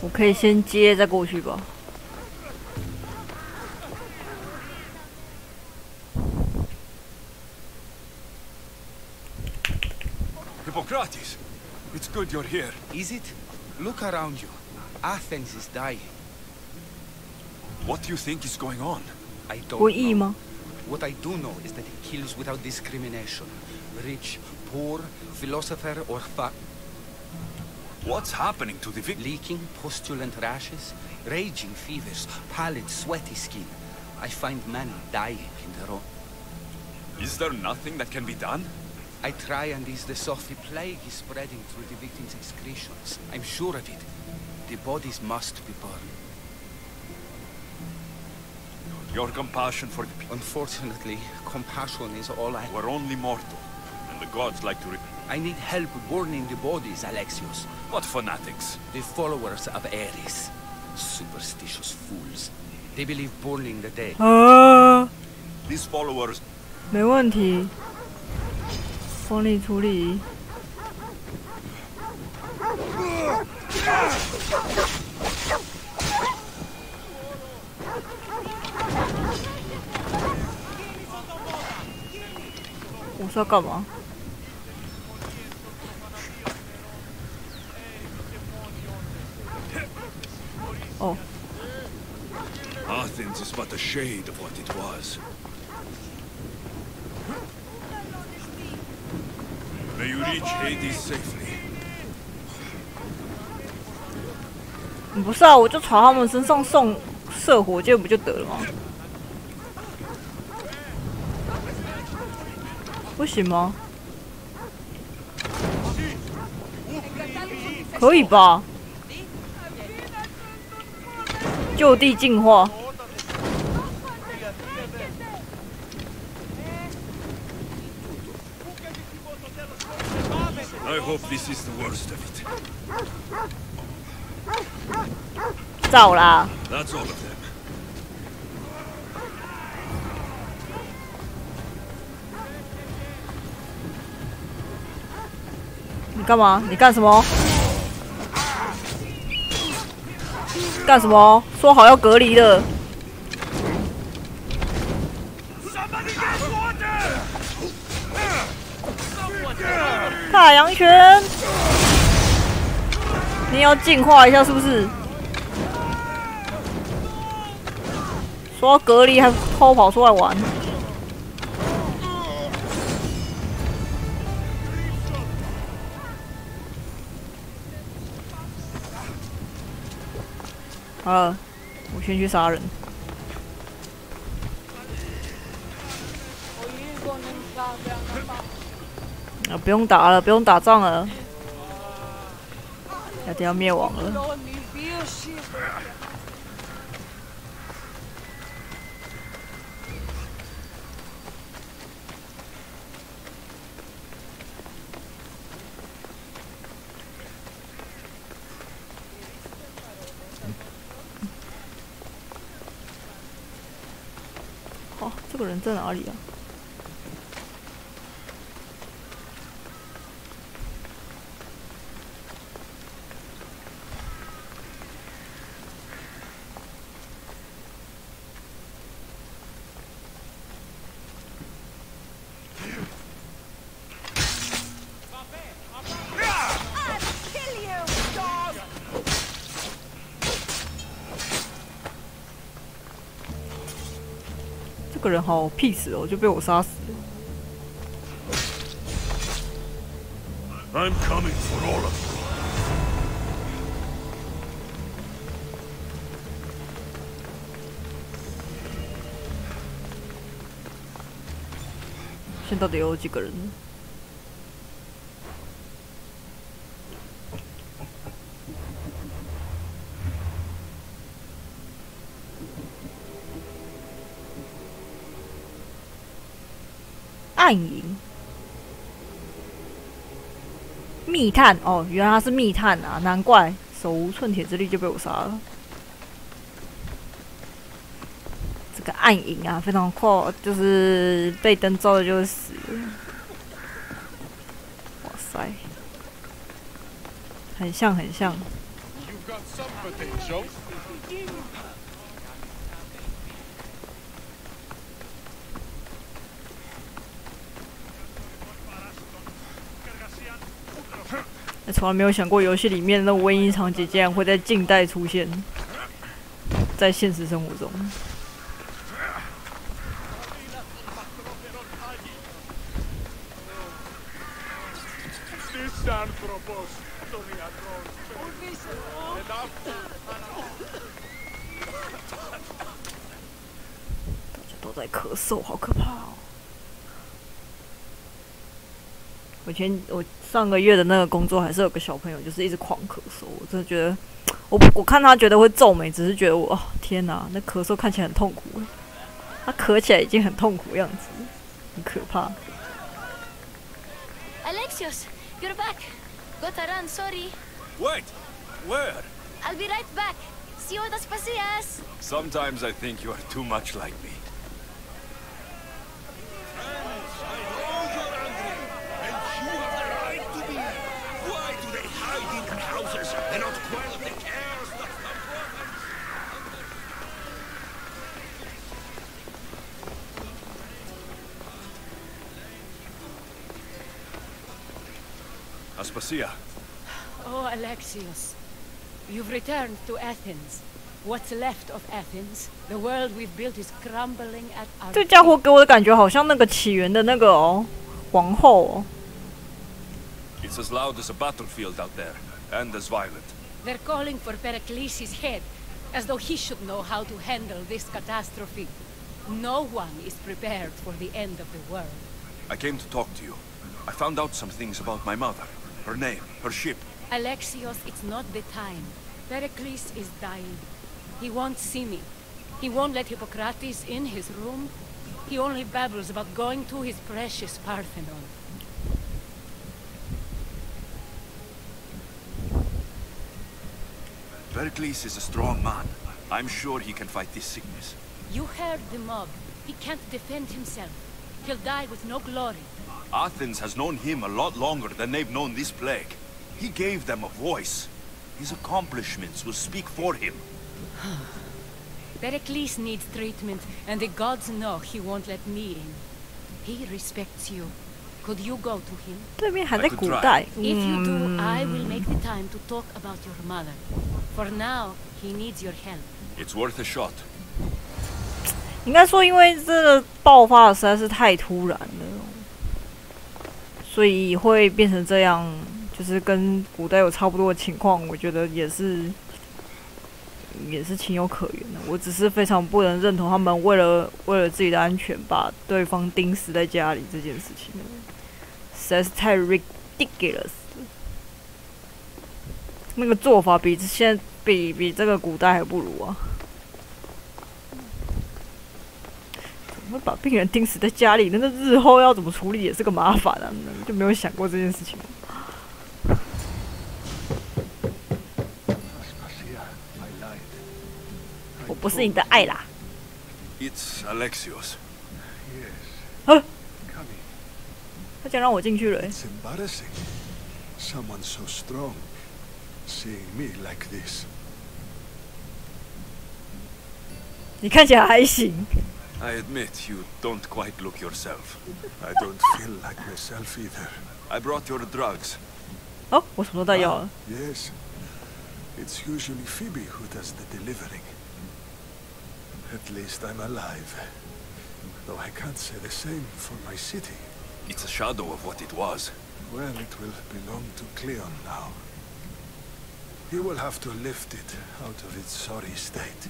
S1: 我可以先接再过去吧。
S4: Hippocrates, it's good you're here.
S17: Is it? Look around you. Athens is dying.
S4: What do you think is going on?
S17: I don't know. What I do know is that he kills without discrimination. Rich, poor, philosopher, or
S4: What's happening to the victim?
S17: Leaking, postulant rashes, raging fevers, pallid, sweaty skin. I find many dying in the room.
S4: Is there nothing that can be done?
S17: I try and ease the soft. The plague is spreading through the victims' excretions. I'm sure of it. The bodies must be burned.
S4: Your compassion for the people.
S17: Unfortunately, compassion is all I...
S4: We're only mortal, and the gods like to...
S17: I need help burning the bodies, Alexios.
S4: What fanatics?
S17: The followers of Ares. Superstitious fools. They believe burning the dead.
S4: These followers...
S1: 没问题，帮你处理。我是要干嘛？哦。
S2: Athens is but a shade of what it was. May you reach Hades safely.
S1: 不是啊，我就朝他们身上射火箭不就得了吗？不行吗？可以吧？就地净化。
S2: I hope this is the worst of it.
S1: 造啦！
S2: That's all of them.
S1: 你干嘛？你干什么？干什么？说好要隔离的。太阳拳，你要净化一下是不是？说要隔离还偷跑出来玩。好了，我先去杀人。啊，不用打了，不用打仗了，亚丁要灭亡了。哦，这个人在哪里啊？ 这个人好屁死哦，就被我杀死了。
S2: I'm coming for all of you.
S1: 现在到底有几个人呢？暗影。密探哦，原来他是密探啊，难怪手无寸铁之力就被我杀了。这个暗影啊，非常快，就是被灯照的就会死了。哇塞，很像很像。从来没有想过游戏里面的那个瘟疫场景竟然会在近代出现，在现实生活中。大家都在咳嗽，好可怕哦！我上个月的那个工作还是有个小朋友，就是一直狂咳嗽，我真的觉得，我看他觉得会皱眉，只是觉得我天哪，那咳嗽看起来很痛苦，他咳起来已经很痛苦的样子，很可怕。
S14: Alexios, you're back. Gotta run, sorry.
S4: Wait, where?
S14: I'll be right back. See you at the Spasias.
S4: Sometimes I think you are too much like me.
S13: They're not quite the cares that
S4: Aspasia.
S9: Oh, Alexios. You've returned to Athens. What's left of Athens? The world we've built is crumbling at our
S1: 这家伙给我的感觉好像那个起源的那个皇后哦。
S4: It's as loud as a battlefield out there, and as violent.
S9: They're calling for Pericles' head, as though he should know how to handle this catastrophe. No one is prepared for the end of the world.
S4: I came to talk to you. I found out some things about my mother. Her name, her ship.
S9: Alexios, it's not the time. Pericles is dying. He won't see me. He won't let Hippocrates in his room. He only babbles about going to his precious Parthenon.
S4: Pericles is a strong man. I'm sure he can fight this sickness.
S9: You heard the mob. He can't defend himself. He'll die with no glory.
S4: Athens has known him a lot longer than they've known this plague. He gave them a voice. His accomplishments will speak for him.
S9: Pericles needs treatment, and the gods know he won't let me in. He respects you. Could you go to him?
S1: 对面还在古代。
S9: If you do, I will make the time to talk about your mother. For now, he needs your help.
S4: It's worth a shot.
S1: 应该说，因为这个爆发的实在是太突然了，所以会变成这样，就是跟古代有差不多的情况，我觉得也是情有可原的。我只是非常不能认同他们为了自己的安全把对方钉死在家里这件事情，实在是太 ridiculous 了。那个做法比这个古代还不如啊！怎么会把病人钉死在家里？那日后要怎么处理也是个麻烦啊！就没有想过这件事情。我不是你的爱啦。
S4: It's Alexios.
S1: 他竟然让我进去了。
S5: It's embarrassing. Someone so strong seeing me like this.
S1: 你看起来还行。
S4: I admit you don't quite look yourself.
S5: I don't feel like myself either.
S4: I brought your drugs.
S1: 哦，我什么都带药了。
S5: Yes. It's usually Phoebe who does the delivering. At least I'm alive. Though I can't say the same for my city.
S4: It's a shadow of what it was.
S5: Well, it will belong to Cleon now. He will have to lift it out of its sorry state.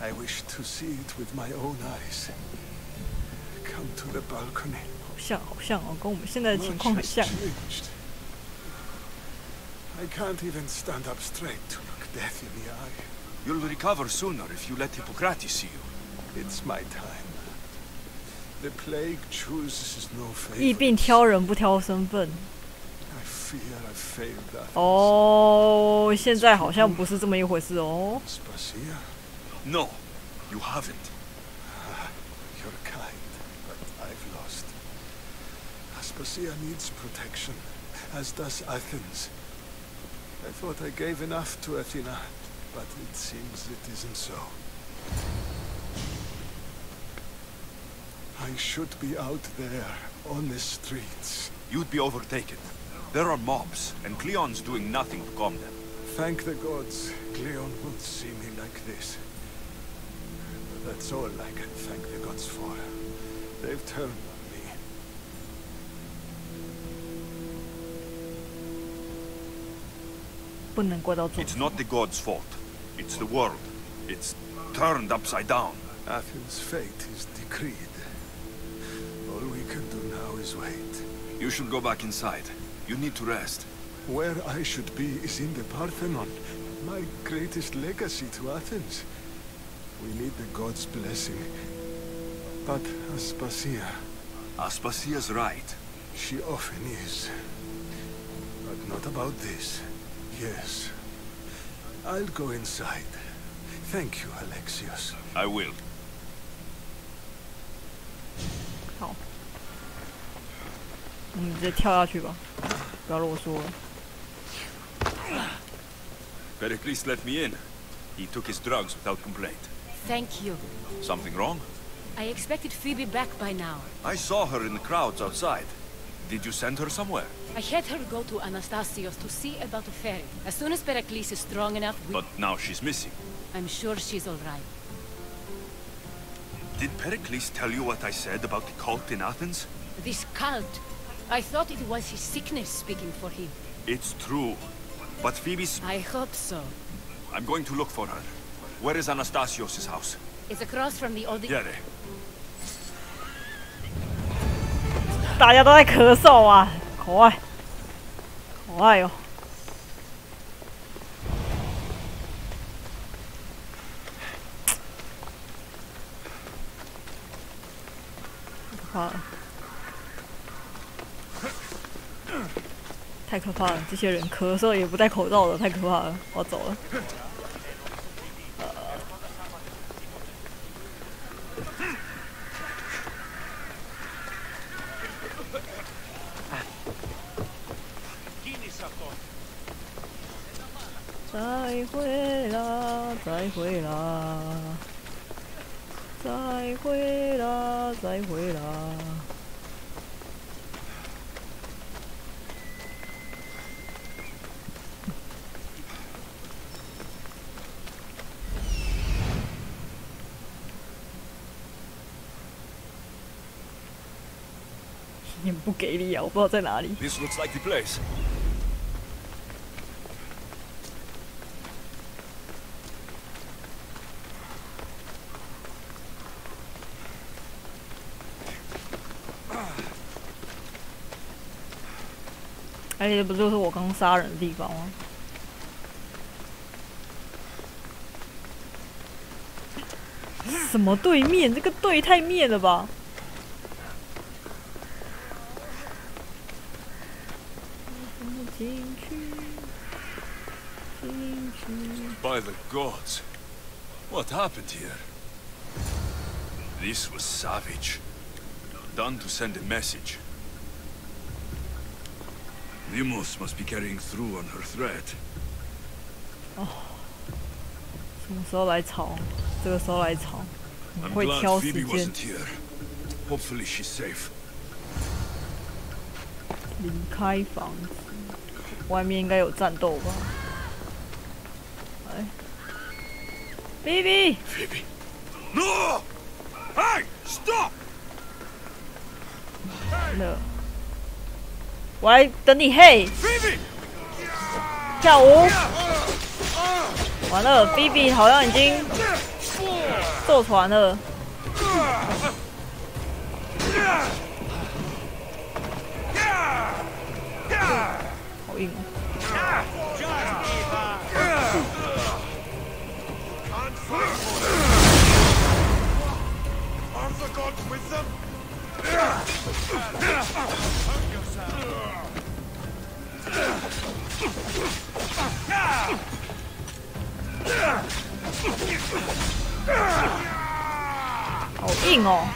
S5: I wish to see it with my own eyes. Come to the balcony.
S1: 好像哦，跟我们现在的情况很像。
S5: I can't even stand up straight to look death in the eye.
S4: You'll recover sooner if you let Hippocrates see you.
S5: It's my time. The plague chooses no
S1: 疫
S5: favor.
S1: 病挑人不挑身份。
S5: I fear I failed that.
S1: 哦，现在好像不是这么一回事哦。
S5: Aspasia?
S2: No, you haven't.
S5: You're kind, but I've lost. Aspasia needs protection, as does Athens. I thought I gave enough to Athena, but it seems it isn't so. I should be out there, on the streets.
S2: You'd be overtaken. There are mobs, and Cleon's doing nothing to calm them.
S5: Thank the gods, Cleon won't see me like this. But that's all I can thank the gods for. They've turned on me.
S2: It's not the gods' fault. It's the world. It's turned upside down.
S5: Athens' fate is decreed. All we can do now is wait.
S2: You should go back inside. You need to rest.
S5: Where I should be is in the Parthenon, my greatest legacy to Athens. We need the gods' blessing. But Aspasia...
S2: Aspasia's right.
S5: She often is. But not about this. Yes. I'll go inside. Thank you, Alexios.
S2: I will.
S1: 好，我们直接跳下去吧，不要啰嗦了。
S2: Pericles let me in. He took his drugs without complaint.
S9: Thank you.
S2: Something wrong?
S9: I expected Phoebe back by now.
S2: I saw her in the crowds outside. Did you send her somewhere?
S9: I had her go to Anastasios to see about the ferry. As soon as Pericles is strong enough,
S2: But now she's missing.
S9: I'm sure she's all right.
S2: Did Pericles tell you what I said about the cult in Athens?
S9: This cult. I thought it was his sickness speaking for him.
S2: It's true. But Phoebe's...
S9: I hope so.
S2: I'm going to look for her. Where is Anastasios' house?
S9: It's across from the Odyssey.
S1: 大家都在咳嗽啊，可爱，可爱哦。可怕了，太可怕了！这些人咳嗽也不戴口罩的，太可怕了！我要走了。再会啦，再会啦，再会啦，再会啦。你不给力啊！我不知道在哪里。
S2: This looks like the place.
S1: 而且不就是我刚杀人的地方吗？什么对面？这个对太面了吧！
S2: By the gods. What happened here? This was savage. Done to send a message. Limos must be carrying through on her threat.
S1: 哦，什么时候来吵？这个时候来吵，
S2: I'm
S1: 会挑
S2: glad
S1: 时
S2: Phoebe
S1: 间
S2: wasn't here. Hopefully she's safe.
S1: 离开房子，外面应该有战斗吧？哎 ，Phoebe，
S2: Phoebe, no! Hey, stop!
S1: 那，我来等你，嘿，跳舞。完了 ，Phoebe 好像已经坐船了。好硬。
S4: Are the gods with them?
S1: 好硬哦！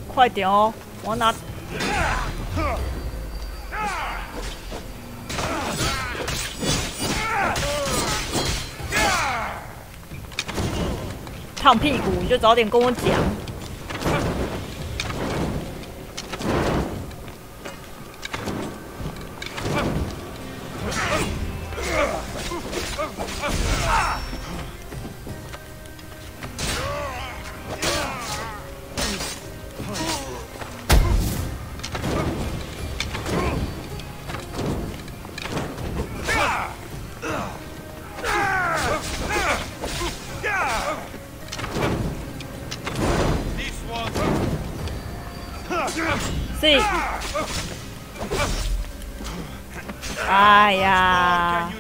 S1: 快点哦，我要拿。烫屁股，你就早点跟我讲。是。哎呀，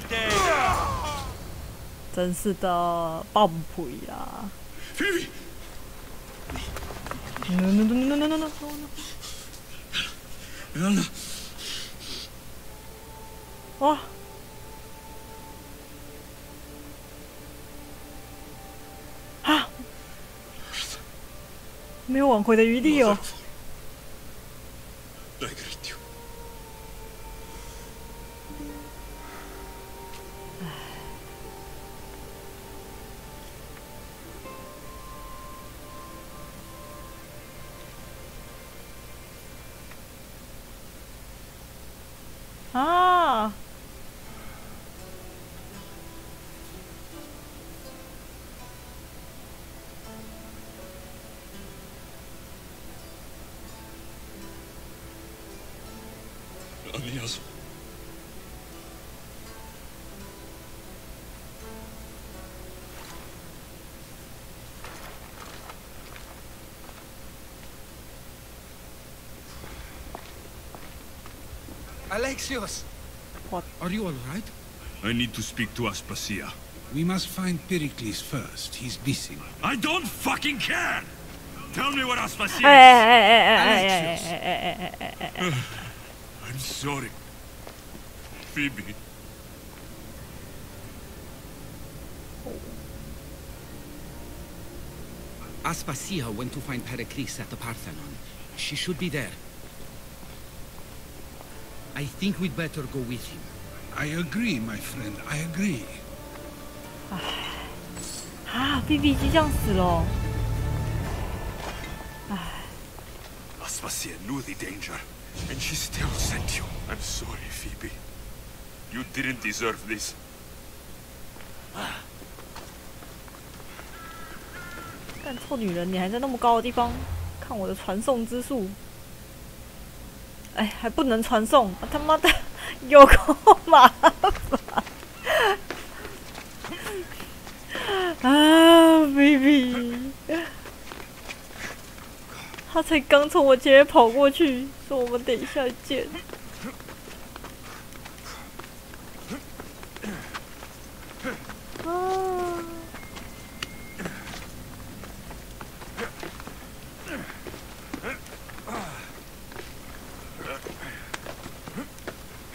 S1: 真是的，爆屁啦！哇！啊！没有挽回的余地哦。啊！
S4: 何やぞ。
S5: Alexios!
S1: What?
S21: Are you all right?
S4: I need to speak to Aspasia.
S5: We must find Pericles first. He's missing.
S4: I don't fucking care! Tell me what Aspasia is! I'm sorry. Phoebe.
S21: Aspasia went to find Pericles at the Parthenon. She should be there. I think we'd better go with him.
S5: I agree, my friend. I agree.
S1: 啊 ，BB 就这样死了。唉。
S4: Aspasia knew the danger, and she still sent you. I'm sorry, Phoebe. You didn't deserve this.
S1: 干臭女人，你还在那么高的地方看我的传送之术？哎，还不能传送，他妈的有够麻烦！啊 ，baby， 他才刚从我前面跑过去，说我们等一下见。啊！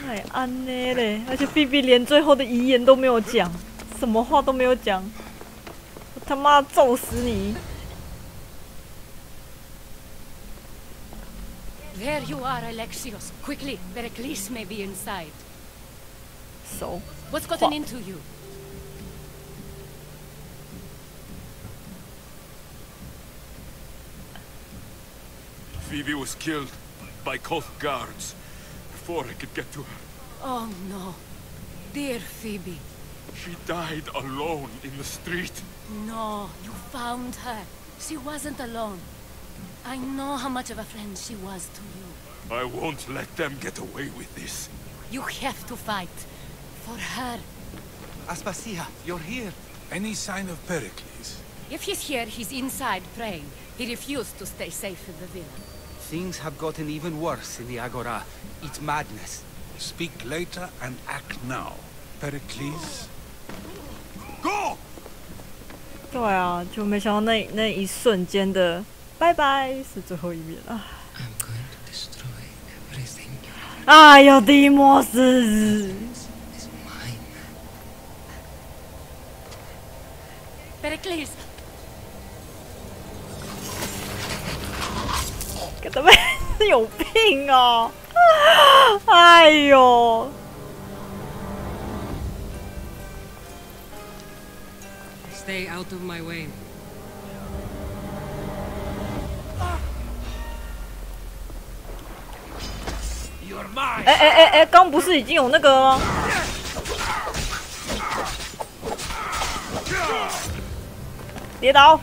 S1: 还安呢嘞，而且 BB 连最后的遗言都没有讲，什么话都没有讲，我他妈揍死你！
S9: There you are, Alexios. Quickly, Pericles may be inside.
S1: So,
S9: what's gotten into you?
S4: Phoebe was killed by Koth guards before I could get to her.
S9: Oh no, dear Phoebe.
S4: She died alone in the street.
S9: No, you found her. She wasn't alone. I know how much of a friend she was to you.
S4: I won't let them get away with this.
S9: You have to fight. For her.
S17: Aspasia, you're here.
S5: Any sign of Pericles?
S9: If he's here, he's inside praying. He refused to stay safe in the villa.
S17: Things have gotten even worse in the Agora. It's madness.
S5: Speak later and act now. Pericles?
S4: Go!
S1: 对啊，就没想到那一瞬间的拜拜是最后一面啊！哎呦，蒂莫斯
S8: Pericles!
S1: 给他们有病哦！哎呦！
S3: Stay out of my way.
S1: 哎，刚不是已经有那个了吗？跌倒！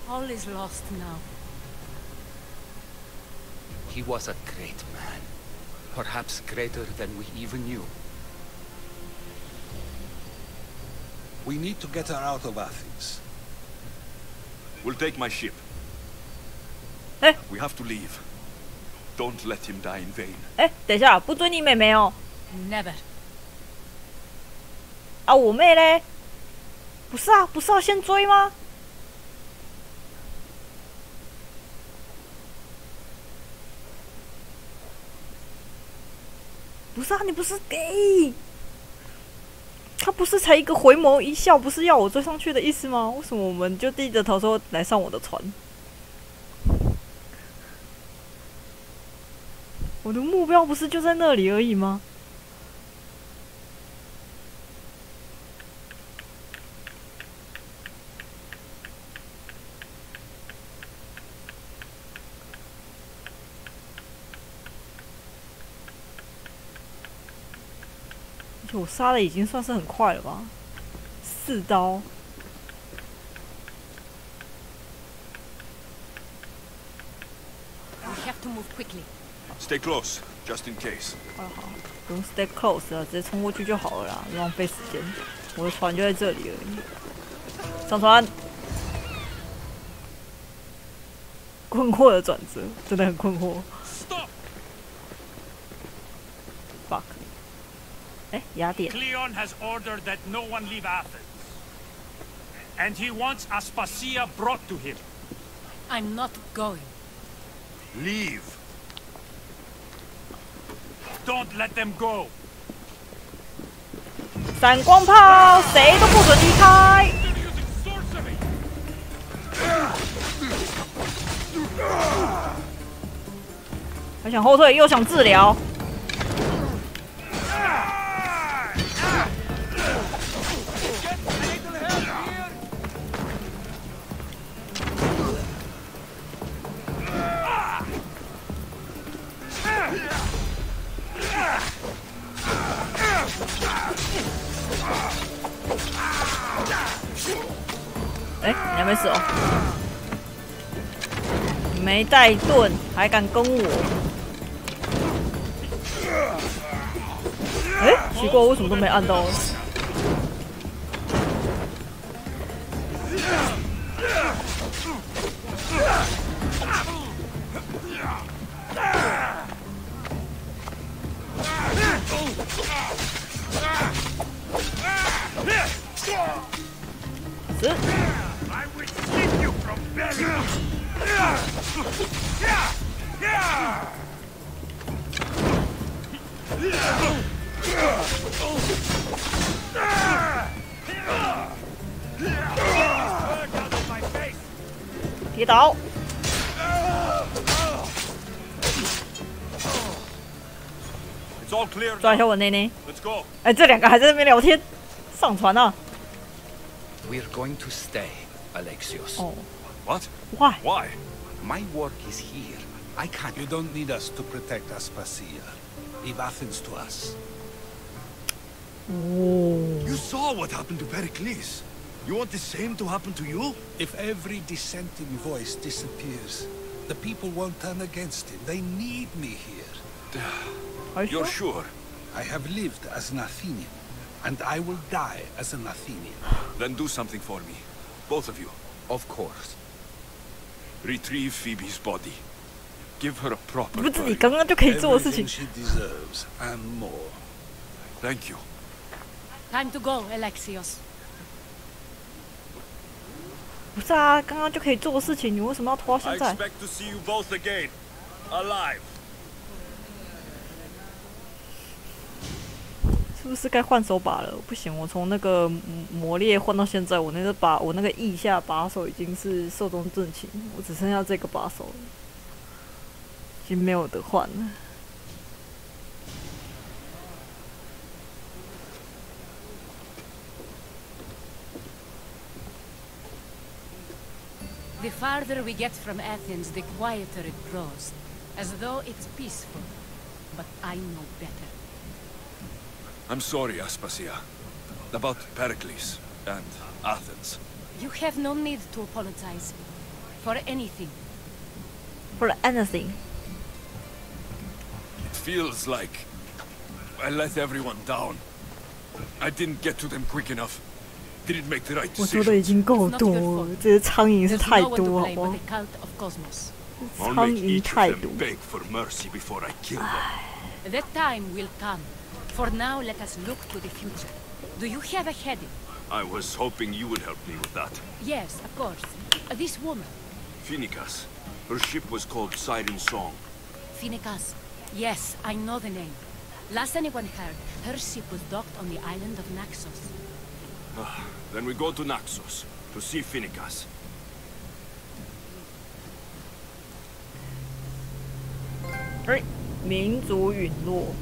S8: All is lost now.
S17: He was a great man. Perhaps greater than we even knew.
S5: We need to get her out of Athens.
S2: We'll take my ship. We have to leave. Don't let him die in vain.
S1: 等一下，不追你妹妹哦。
S8: Never.
S1: 啊，我妹嘞？不是啊，不是要先追吗？ 不是啊，你不是给？他不是才一个回眸一笑，不是要我追上去的意思吗？为什么我们就低着头说来上我的船？我的目标不是就在那里而已吗？我杀的已经算是很快了吧，4刀。
S8: We have to move quickly.
S2: Stay close, just in case.
S1: 好，不用 stay close 了，直接冲过去就好了啦，浪费时间。我的船就在这里而已。上船。困惑的转折，真的很困惑。Fuck。 雅典。
S4: Cleon has ordered that no one leave Athens. And he wants Aspasia brought to him.
S8: I'm not going.
S4: Leave. Don't let them go.
S1: 闪光炮，谁都不准离开。还想后退，又想治疗。 你还没死哦！没带盾还敢跟我？奇怪，我为什么都没按到？死！ 跌倒！抓一下我内内。这两个还在那边聊天，上船啊
S17: We're going to stay, Alexios.
S1: Oh.
S2: What?
S1: Why?
S2: Why?
S17: My work is here. I can't.
S5: You don't need us to protect Aspasia. Leave Athens to us.
S2: You saw what happened to Pericles. You want the same to happen to you?
S5: If every dissenting voice disappears, the people won't turn against him. They need me here.
S2: You're sure?
S5: I have lived as an Athenian, and I will die as an Athenian.
S2: Then do something for me. Both of you.
S17: Of course.
S2: Retrieve Phoebe's body. Give her a proper.
S1: 不是你刚刚就可以做的事情。
S5: Everything she deserves and more.
S2: Thank you.
S9: Time to go, Alexios.
S1: 不是啊，刚刚就可以做的事情，你为什么要拖到
S2: I
S1: 现在？
S2: expect to see you both again, alive.
S1: 是不是该换手把了？不行，我从那个磨裂换到现在，我那个腋下把手已经是寿终正寝，我只剩下这个把手了，已经没有得换了。
S9: The farther we get from Athens, the quieter it grows, as though it's peaceful. But I know better.
S2: I'm sorry, Aspasia. About Pericles and Athens.
S9: You have no need to apologize. For anything.
S1: For anything.
S2: It feels like I let everyone down. I didn't get to them quick enough. Didn't make the right
S1: 我做的已
S2: decision.
S1: 经够多了，这些苍蝇是太多，好不好？
S2: I'll
S1: 苍
S2: make
S1: 蝇
S2: each
S1: 太
S2: of
S1: 多
S2: them。beg for mercy before I kill them.
S9: That time will come. For now, let us look to the future. Do you have a heading?
S2: I was hoping you would help me with that.
S9: Yes, of course. This woman.
S2: Phoenicas. Her ship was called Siren Song.
S9: Phoenicas. Yes, I know the name. Last anyone heard, her ship was docked on the island of Naxos.
S2: Then we go to Naxos to see Phoenicas.
S1: 哎，民族陨落。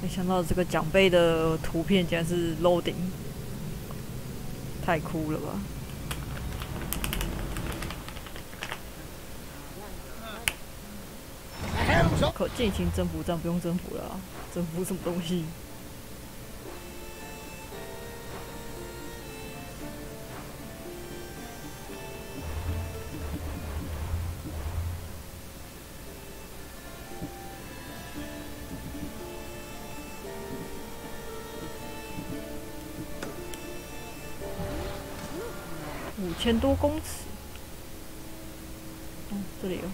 S1: 没想到这个奖杯的图片竟然是 loading， 太酷了吧！可进行征服战不用征服了啊，征服什么东西？ 5000多公尺，这里有。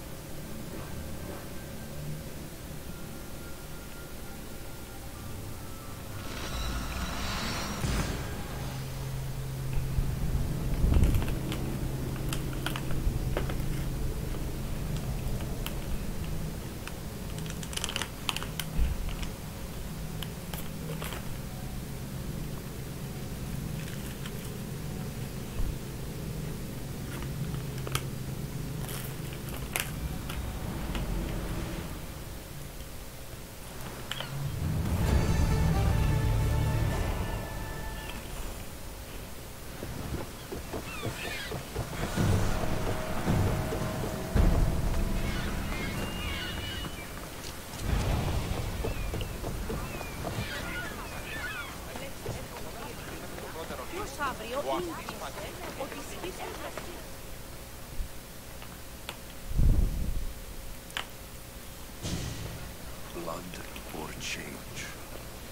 S2: Blood or change.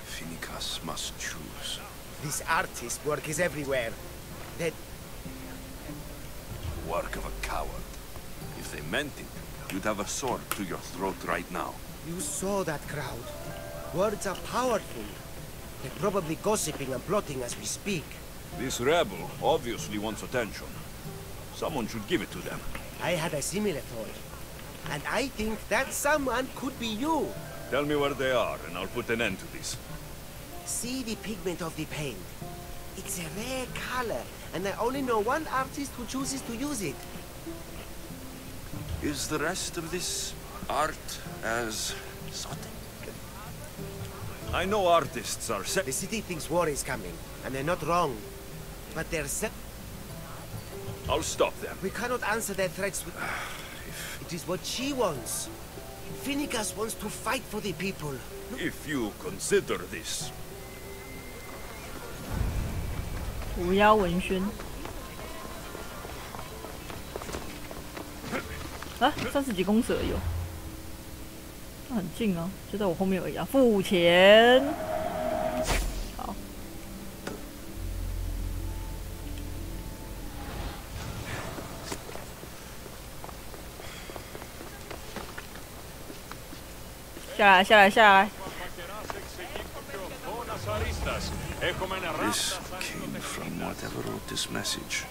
S2: Phoenicas must choose.
S6: This artist's work is everywhere. That
S2: Work of a coward. If they meant it, you'd have a sword to your throat right now.
S6: you saw that crowd. Words are powerful. They're probably gossiping and plotting as we speak.
S2: This rebel obviously wants attention. Someone should give it to them.
S6: I had a similar thought. And I think that someone could be you.
S2: Tell me where they are, and I'll put an end to this.
S6: See the pigment of the paint. It's a rare color, and I only know one artist who chooses to use it.
S2: Is the rest of this art as exotic? I know artists are
S6: The city thinks war is coming, and they're not wrong. But they're
S2: I'll stop them.
S6: We cannot answer their threats with... It is what she wants. Phoenicas wants to fight for the people.
S2: If you consider this.
S1: 涂鸦文宣。啊，30几公尺而已哦，那很近啊，就在我后面而已啊。付钱。下来。
S2: This came from whatever wrote this message.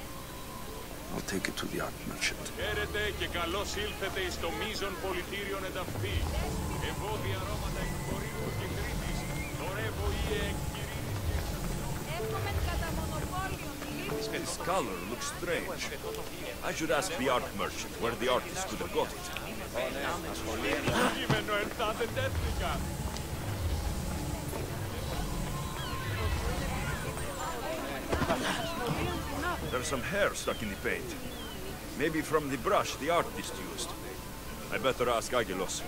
S2: I'll take it to the art merchant. This color looks strange. I should ask the art merchant where the artist could have got it. There's some hair stuck in the paint. Maybe from the brush the artist used. I better ask Agilos.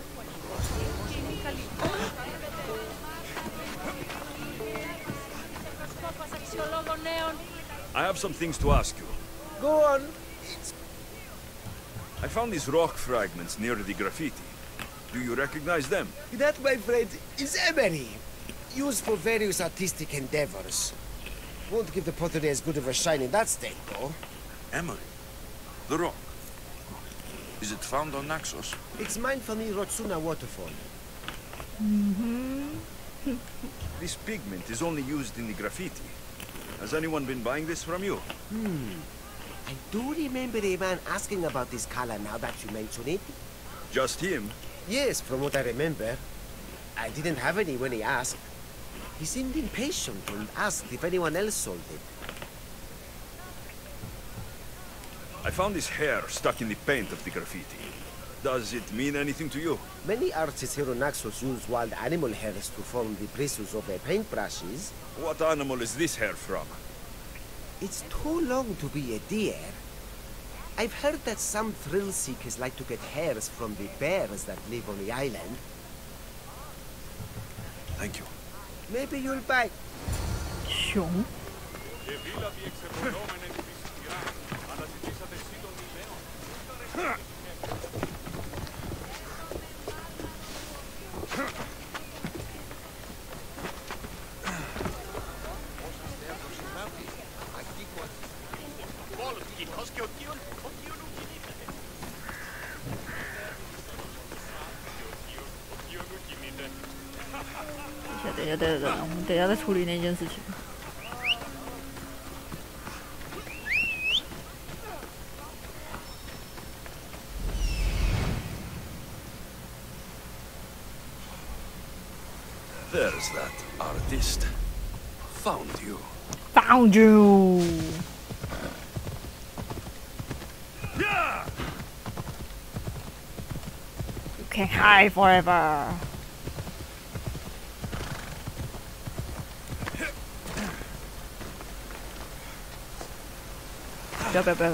S2: I have some things to ask you.
S6: Go on.
S2: I found these rock fragments near the graffiti. Do you recognize them?
S6: That, my friend, is emery. Used for various artistic endeavors. Won't give the pottery as good of a shine in that state, though.
S2: Emery? The rock? Is it found on Naxos?
S6: It's mined from the Rotsuna waterfall.
S2: This pigment is only used in the graffiti. Has anyone been buying this from you?
S6: I do remember a man asking about this color now that you mention it.
S2: Just him?
S6: Yes, from what I remember. I didn't have any when he asked. He seemed impatient and asked if anyone else sold it.
S2: I found this hair stuck in the paint of the graffiti. Does it mean anything to you?
S6: Many artists here on Naxos use wild animal hairs to form the bristles of their paintbrushes.
S2: What animal is this hair from?
S6: It's too long to be a deer. I've heard that some thrill seekers like to get hairs from the bears that live on the island.
S2: Thank you.
S6: Maybe you'll buy.
S1: 熊。 等一下，我们等一下再处理那件事情。
S2: There's that artist. Found you.
S1: Found you.
S2: Yeah.
S1: You can hide forever.不要！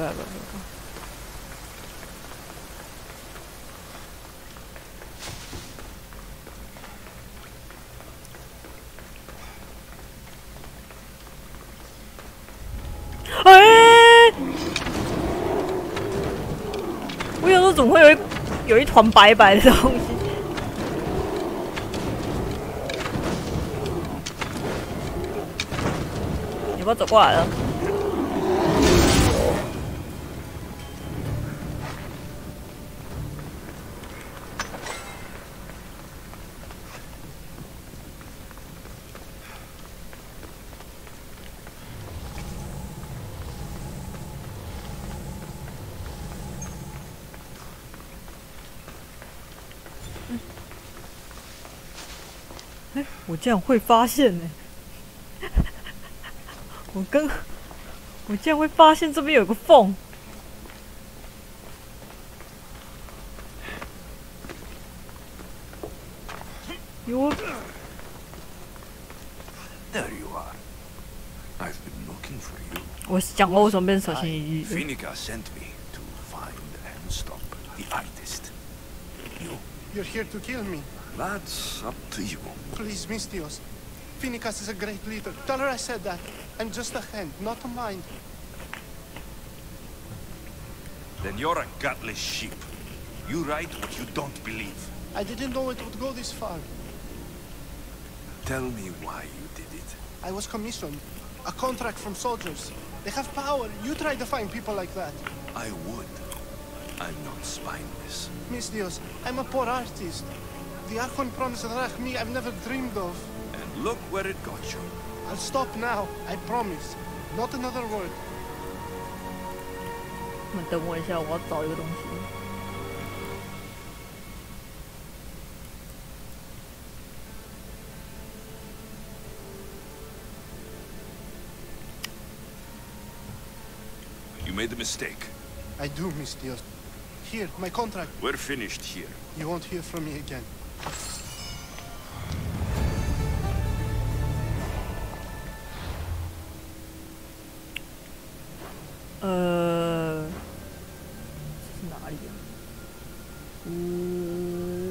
S1: 哎！我想说，怎么会有一团白白的东西？你不要走过来了。 我竟然会发现呢！我竟然会发现这边有个缝。有。
S2: There you are. I've been looking for you.
S1: 我讲过为什么变小心翼翼。
S2: Finica sent me to find and stop the artist.
S16: You're here to kill me.
S2: That's up to you.
S16: Please, Mistios. Finicas is a great leader. Tell her I said that. I'm just a hand, not a mind.
S2: Then you're a gutless sheep. You write what you don't believe.
S16: I didn't know it would go this far.
S2: Tell me why you did it.
S16: I was commissioned. A contract from soldiers. They have power. You try to find people like that.
S2: I would. I'm not spineless.
S16: Mistios, I'm a poor artist. The Archon promised Drach me I've never dreamed of.
S2: And look where it got you.
S16: I'll stop now. I promise. Not another word.
S1: 你们等我一下，我要找一个东西。
S2: You made a mistake.
S16: I do, Miss Dios. Here, my contract.
S2: We're finished here.
S16: You won't hear from me again.
S1: 这是哪里啊？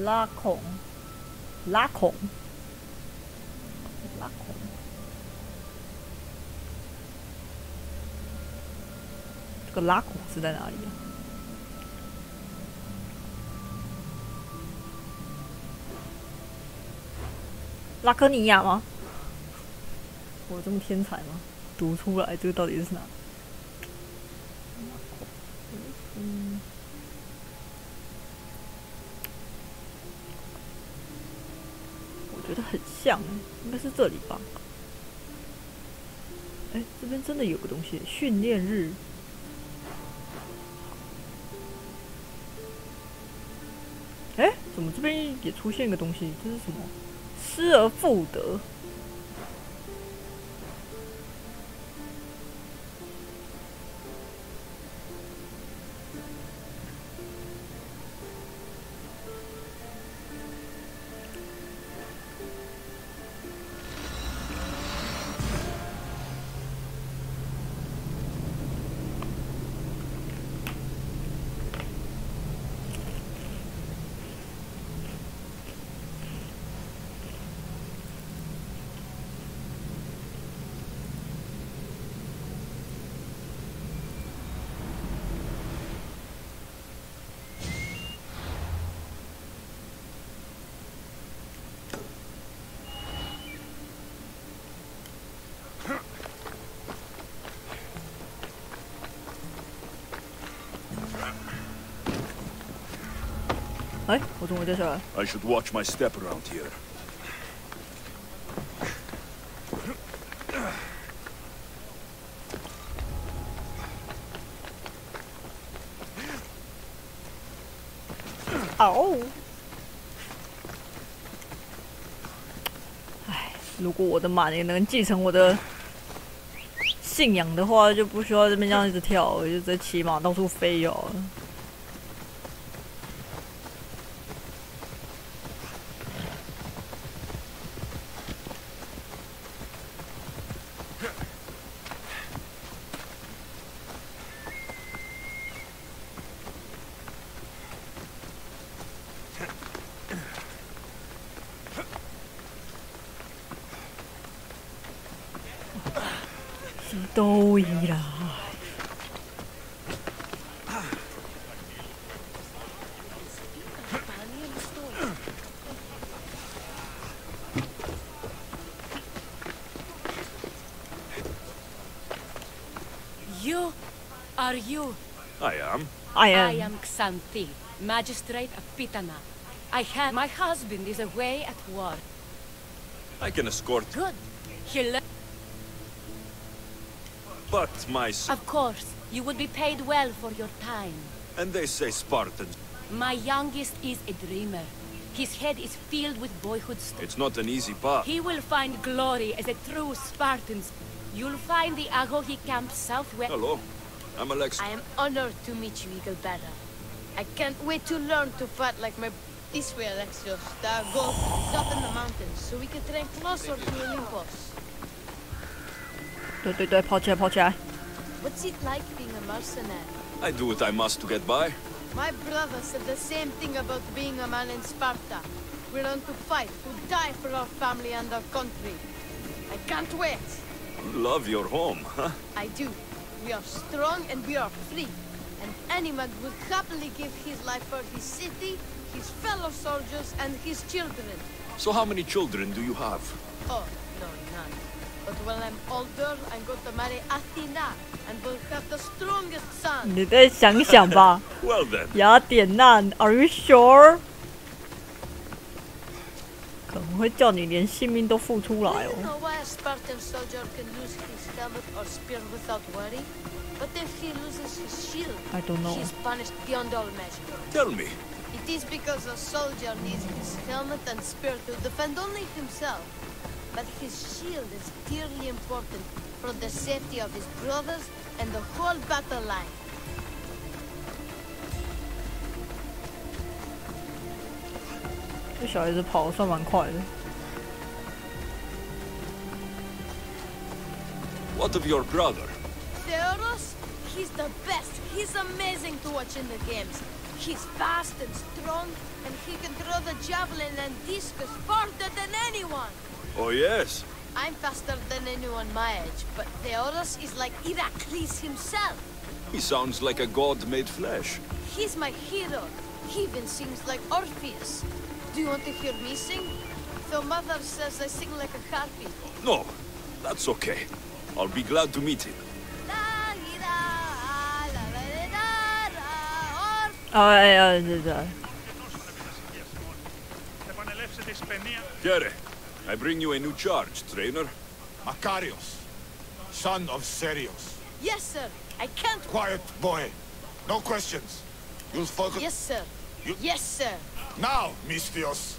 S1: 拉孔，拉孔，拉孔。这个拉孔是在哪里啊？拉科尼亚吗？我这么天才吗？读出来这个到底是哪？我觉得很像，应该是这里吧。哎，这边真的有个东西，训练日。哎，怎么这边也出现一个东西？这是什么？失而复得。哎，我怎么会掉下来
S2: I should watch my step around here.
S1: 哦！哎，如果我的马也能继承我的信仰的话，就不需要这边这样一直跳，我就直接骑马到处飞就好了。都一啦。
S9: You are you?
S2: I am.
S1: I
S9: am Xanthi, magistrate of Pitana. My husband is away at war.
S2: I can escort.
S9: Good. He left.
S2: But my...
S9: Of course, you would be paid well for your time.
S2: And they say Spartans.
S9: My youngest is a dreamer. His head is filled with boyhood stuff.
S2: It's not an easy path.
S9: He will find glory as a true Spartan. You'll find the Agohi camp southwest.
S2: Hello, I'm Alex.
S11: I am honored to meet you, Eagle Bearer. I can't wait to learn to fight like my... This way, Alexios. The gold is up in the mountains, so we can train closer to Olympus.
S1: 对，跑起来，跑起来！
S11: What's it like being a mercenary?
S2: I do what I must to get by.
S11: My brother said the same thing about being a man in Sparta. We learn to fight, to die for our family and our country. I can't wait.
S2: You love your home, huh?
S11: I do. We are strong and we are free. And any man would happily give his life for his city, his fellow soldiers, and his children.
S2: So how many children do you have?
S11: Oh, no, none. But when I'm older, I'm going to marry Athena, and we'll have the strongest son.
S1: 你再想想吧。
S2: Well then.
S1: 雅典娜 ，Are you sure？可能会叫你连性命都付出来哦。
S11: You know why a Spartan soldier can lose his helmet or spear without worry? But if he loses his shield,
S1: I don't know.
S11: he's punished beyond all measure.
S2: Tell me.
S11: It is because a soldier needs his helmet and spear to defend only himself. But his shield is dearly important for the safety of his brothers and the whole battle line.
S1: 这小孩子跑得算蛮快的。
S2: What of your brother?
S11: Theodos? He's the best. He's amazing to watch in the games. He's fast and strong, and he can throw the javelin and discus farther than anyone.
S2: Oh, yes?
S11: I'm faster than anyone my age, but Theodos is like Heracles himself.
S2: He sounds like a god made flesh.
S11: He's my hero. He even sings like Orpheus. Do you want to hear me sing? Though mother says I sing like a harpy.
S2: No, that's okay. I'll be glad to meet him.
S1: 对。
S2: Kere, I bring you a new charge, trainer.
S4: Makarios, son of Serios.
S11: Yes, sir. I can't.
S4: Quiet, boy. No questions. You'll focus.
S11: Yes, sir. Yes, sir.
S4: Now, Mistios.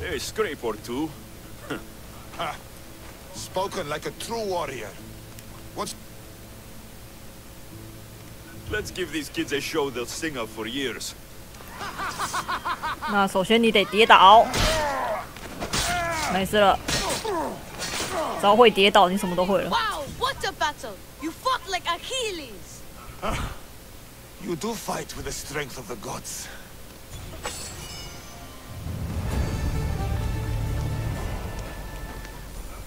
S2: A scrape or two.
S4: Ha. Spoken like a true warrior. What's...
S2: Let's give these kids a show they'll sing of for years.
S1: 那首先你得跌倒，没事了，只要会跌倒，你什么都会了。
S11: Wow, what a battle! You fought like Achilles.
S4: You do fight with the strength of the gods.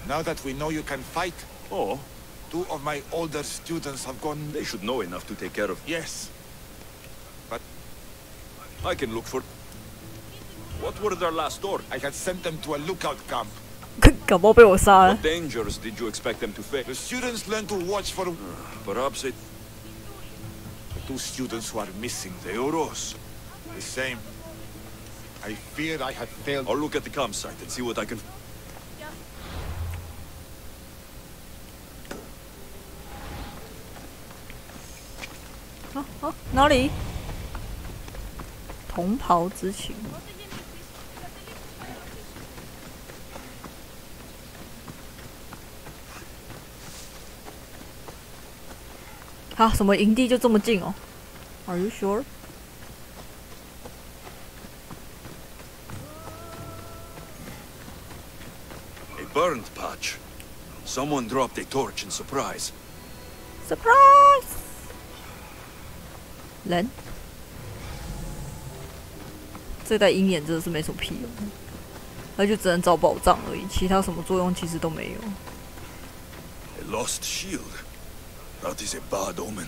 S4: Now that we know you can fight,
S2: oh,
S4: 2 of my older students have gone...
S2: They should know enough to take care of.
S4: Yes. But...
S2: I can look for... What were their last orders?
S4: I had sent them to a lookout camp.
S1: 搞不好被我杀了。
S2: What dangers did you expect them to face?
S4: The students learn to watch for...
S2: Perhaps it...
S4: The 2 students who are missing.
S2: Theoros.
S4: The same. I fear I have failed...
S2: I'll look at the campsite and see what I can...
S1: 哪里？同袍之情。啊，什么营地就这么近哦 ？Are you sure？
S2: A burned patch. Someone dropped a torch in surprise.
S1: Surprise！ 人，这袋鹰眼真的是没什么屁用，它就只能找宝藏而已，其他什么作用其实都没有。
S2: A lost shield. That is a bad omen.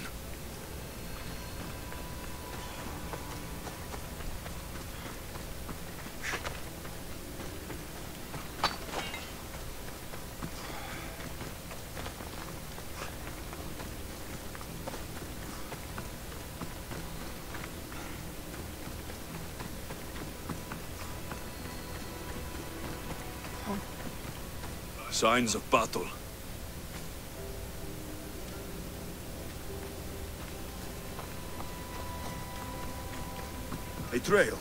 S2: Signs of battle. A trail.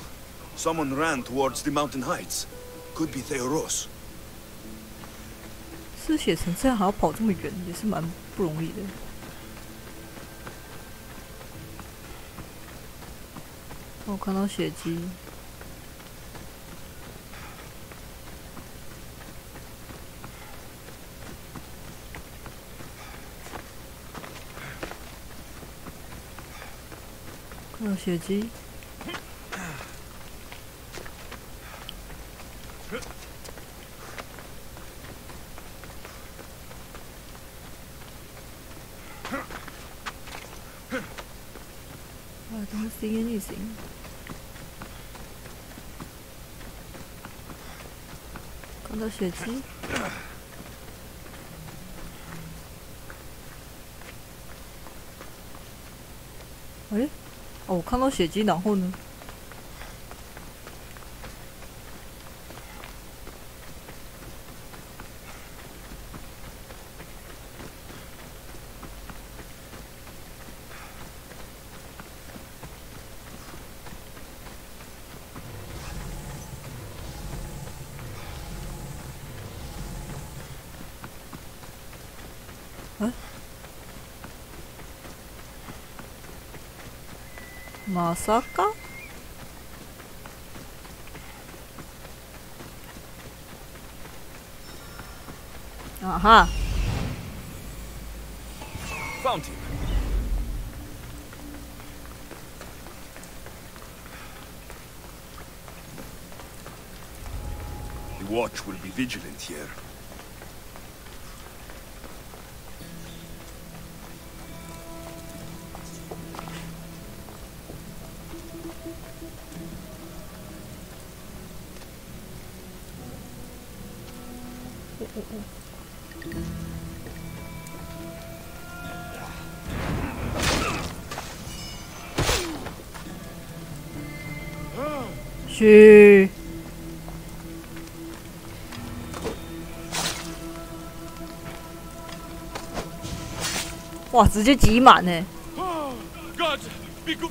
S2: Someone ran towards the mountain heights. Could be Theoros.
S1: 失血成这样还要跑这么远，也是蛮不容易的。我看到血迹。 看到血迹。I don't see anything. 看到血迹。哎。 哦，我看到血迹，然后呢？啊？まさか？啊哈！
S2: Found him. The watch will be vigilant here.
S1: 去。哇，直接挤满呢。
S4: God, be good.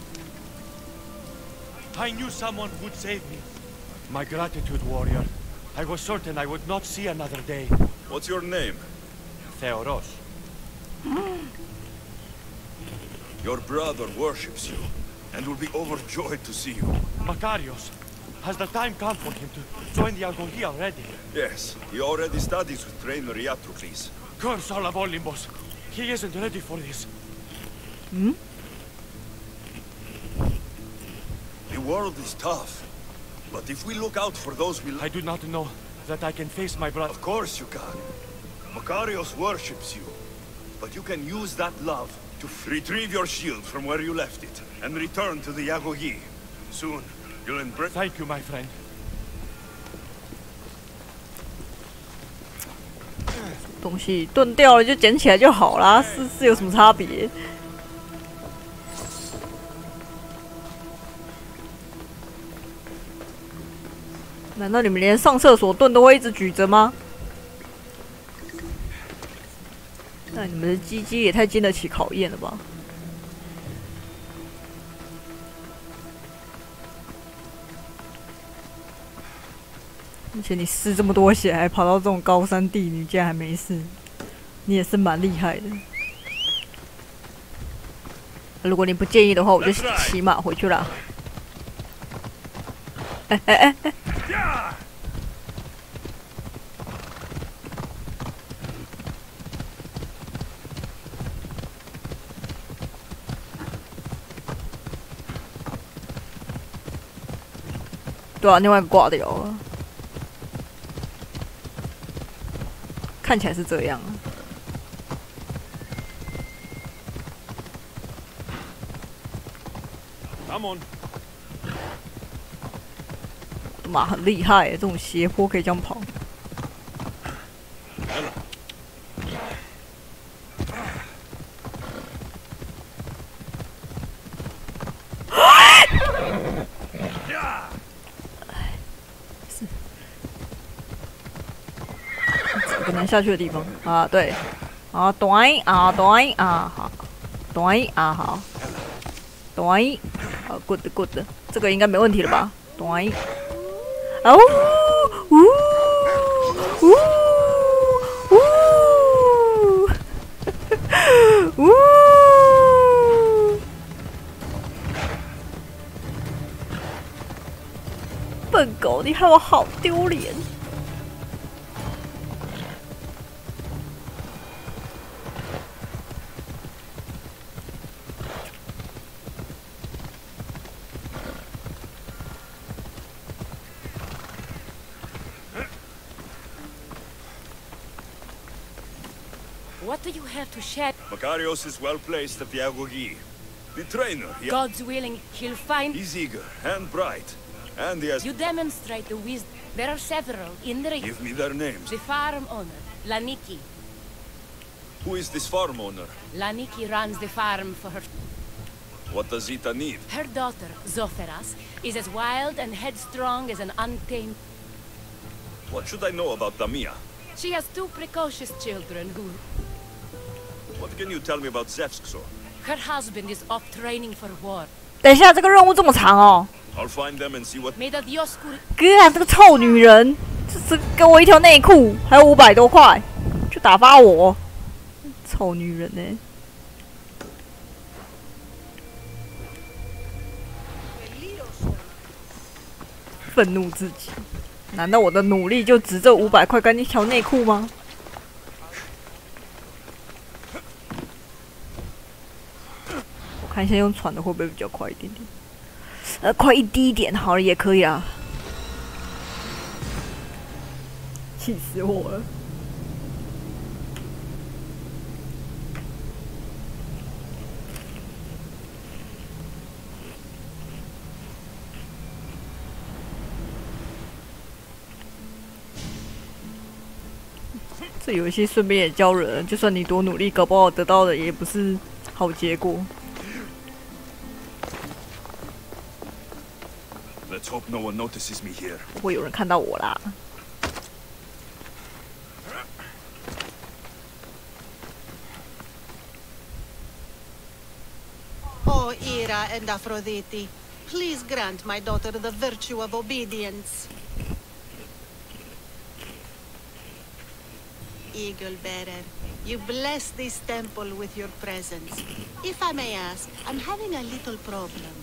S4: I knew someone would save me. My gratitude, warrior. I was certain I would not see another day.
S2: What's your name?
S4: Theoros.
S2: Your brother worships you, and will be overjoyed to see you.
S4: Makarios. Has the time come for him to join the Agogi already?
S2: Yes, he already studies with trainer Iatrocles.
S4: Curse all of Olympus. He isn't ready for this.
S1: Hmm?
S2: The world is tough, but if we look out for those we...
S4: I do not know that I can face my brother.
S2: Of course you can. Makarios worships you, but you can use that love to retrieve your shield from where you left it, and return to the Agogi. Soon, you'll embrace...
S4: Thank you, my friend.
S1: 东西钝掉了就捡起来就好啦，是有什么差别？难道你们连上厕所盾都会一直举着吗？那你们的鸡鸡也太经得起考验了吧！而且你失这么多血，还跑到这种高山地，你竟然还没事，你也是蛮厉害的。如果你不介意的话，我就骑马回去了。哎！对啊，另外一个挂掉了。 看起来是这样啊。马很厉害耶，这种斜坡可以这样跑。很难下去的地方啊，对，啊，对啊，对啊，好，对啊，好，对，好 ，good good， 这个应该没问题了吧？对，哦，笨狗，你害我好丢脸。
S9: What do you have to share?
S2: Makarios is well placed at the Agogi. The trainer,
S9: God's willing, he'll find...
S2: He's eager and bright. And he has...
S9: You demonstrate the wisdom. There are several in the...
S2: Give me their names.
S9: The farm owner, Laniki.
S2: Who is this farm owner?
S9: Laniki runs the farm for her...
S2: What does Zita need?
S9: Her daughter, Zoferas, is as wild and headstrong as an untamed...
S2: What should I know about Damia?
S9: She has two precocious children who...
S2: What can you tell me about Zevskso?
S9: Her husband is off training for war.
S1: 等一下，这个任务这么长哦。
S2: I'll find them and see what...
S1: 哥，这个臭女人，这给我一条内裤，还有500多块，就打发我，臭女人呢、愤怒自己，难道我的努力就值这500块跟一条内裤吗？我看一下用传的会不会比较快一点点？快一滴点好了也可以啊。气死我了！这游戏顺便也教人，就算你多努力，搞不好得到的也不是好结果。
S2: Let's hope no one notices me here.
S1: 不会有人看到我啦。
S10: Oh, Ira and Aphrodite, please grant my daughter the virtue of obedience. Eagle Bearer, you bless this temple with your presence. If I may ask, I'm having a little problem.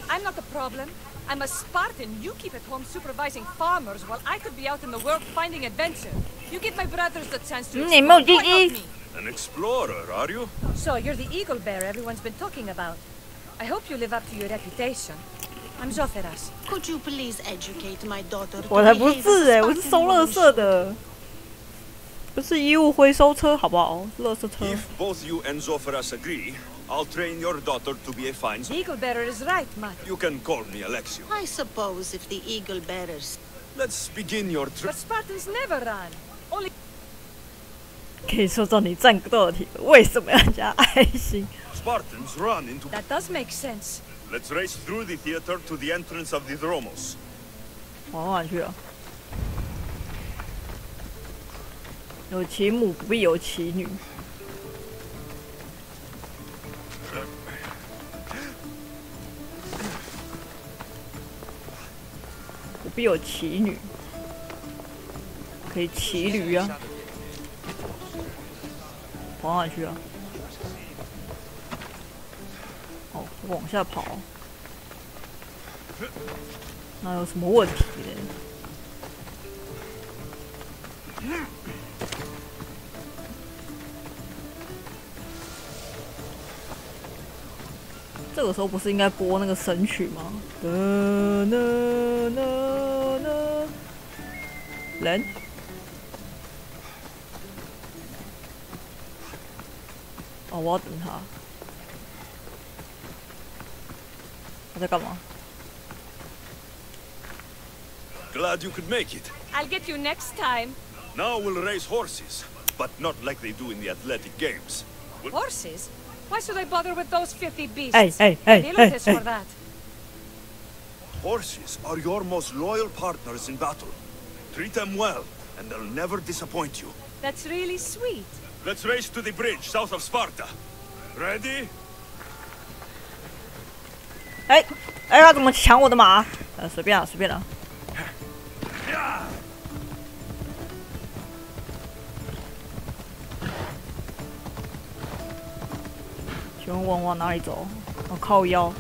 S20: I'm not the problem. I'm a Spartan. You keep at home supervising farmers while I could be out in the world finding adventure. You give my brothers the chance to explore. Why not me?
S2: An explorer, are you?
S20: So you're the eagle bearer everyone's been talking about. I hope you live up to your reputation. I'm Zotheras.
S10: Could you please educate my daughter?
S1: 我才不是我是收垃圾的，不是衣物回收车，好不好？垃圾车。
S2: If both you and Zotheras agree, I'll train your daughter to be a fine.
S20: The eagle bearer is right, Matt.
S2: You can call me Alexio.
S10: I suppose if the eagle bearers.
S2: Let's begin your trip.
S20: But Spartans never run. Only.
S1: 可以说到你战斗的题，为什么要加爱心
S2: ？Spartans run into.
S20: That does make sense.
S2: Let's race through the theater to the entrance of the Dromos.
S1: 往哪去啊？有其母不必有其女。不必有骑女，可以骑驴啊。往哪去啊？哦，往下跑。那有什么问题嘞？这个时候不是应该播那个神曲吗？人？哦，我要等他。他在干嘛
S2: Glad you could make it.
S20: I'll get you next time.
S2: Now we'll race horses, but not like they do in the athletic games.
S20: Horses? Why should I bother with those filthy beasts?
S1: Hey.
S20: For that.
S2: Horses are your most loyal partners in battle. Treat them well, and they'll never disappoint you.
S20: That's really sweet.
S2: Let's race to the bridge south of Sparta. Ready?
S1: 他怎么抢我的马？随便了。请问往哪里走？我靠腰。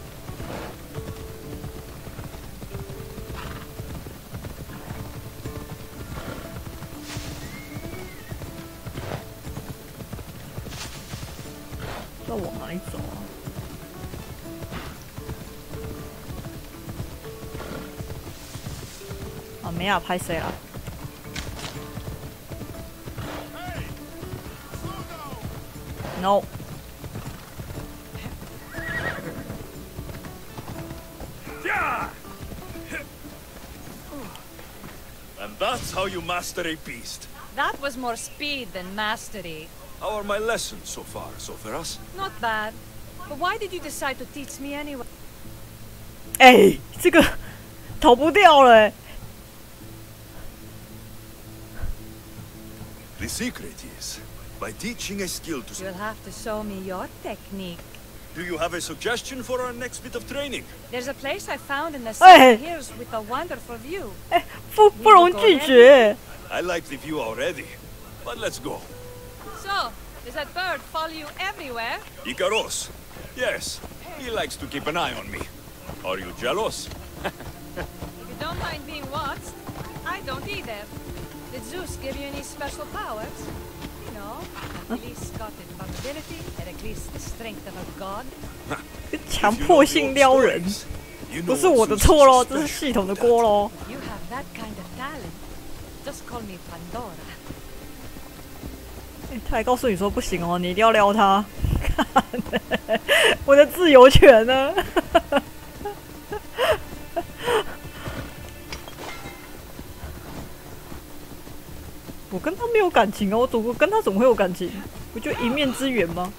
S1: 要往哪里走啊？没啊，拍谁了 ？No。And
S2: that's how you master a beast.
S20: That was more speed than mastery.
S2: How are my lessons so far, Zotheras?
S20: Not bad. But why did you decide to teach me anyway?
S1: 这个逃不掉了
S2: The secret is by teaching a skill to.
S20: You'll have to show me your technique.
S2: Do you have a suggestion for our next bit of training?
S20: There's a place I found in the Southern Hills with a wonderful view.
S1: 不容拒绝。
S2: I like the view already, but let's go.
S20: So, Does that bird follow you everywhere?
S2: Icaros. Yes, he likes to keep an eye on me. Are you jealous?
S20: If you don't mind being watched, I don't either. Did Zeus give you any special powers? You know, Achilles got invulnerability, Heracles the strength of a god.
S1: 强迫性撩人，不是我的错咯，这是系统的锅咯。
S20: You have that kind of talent. Just call me Pandora.
S1: 他还告诉你说不行哦，你一定要撩他。我的自由权呢？我跟他没有感情哦，我跟他怎么会有感情？不就一面之缘吗？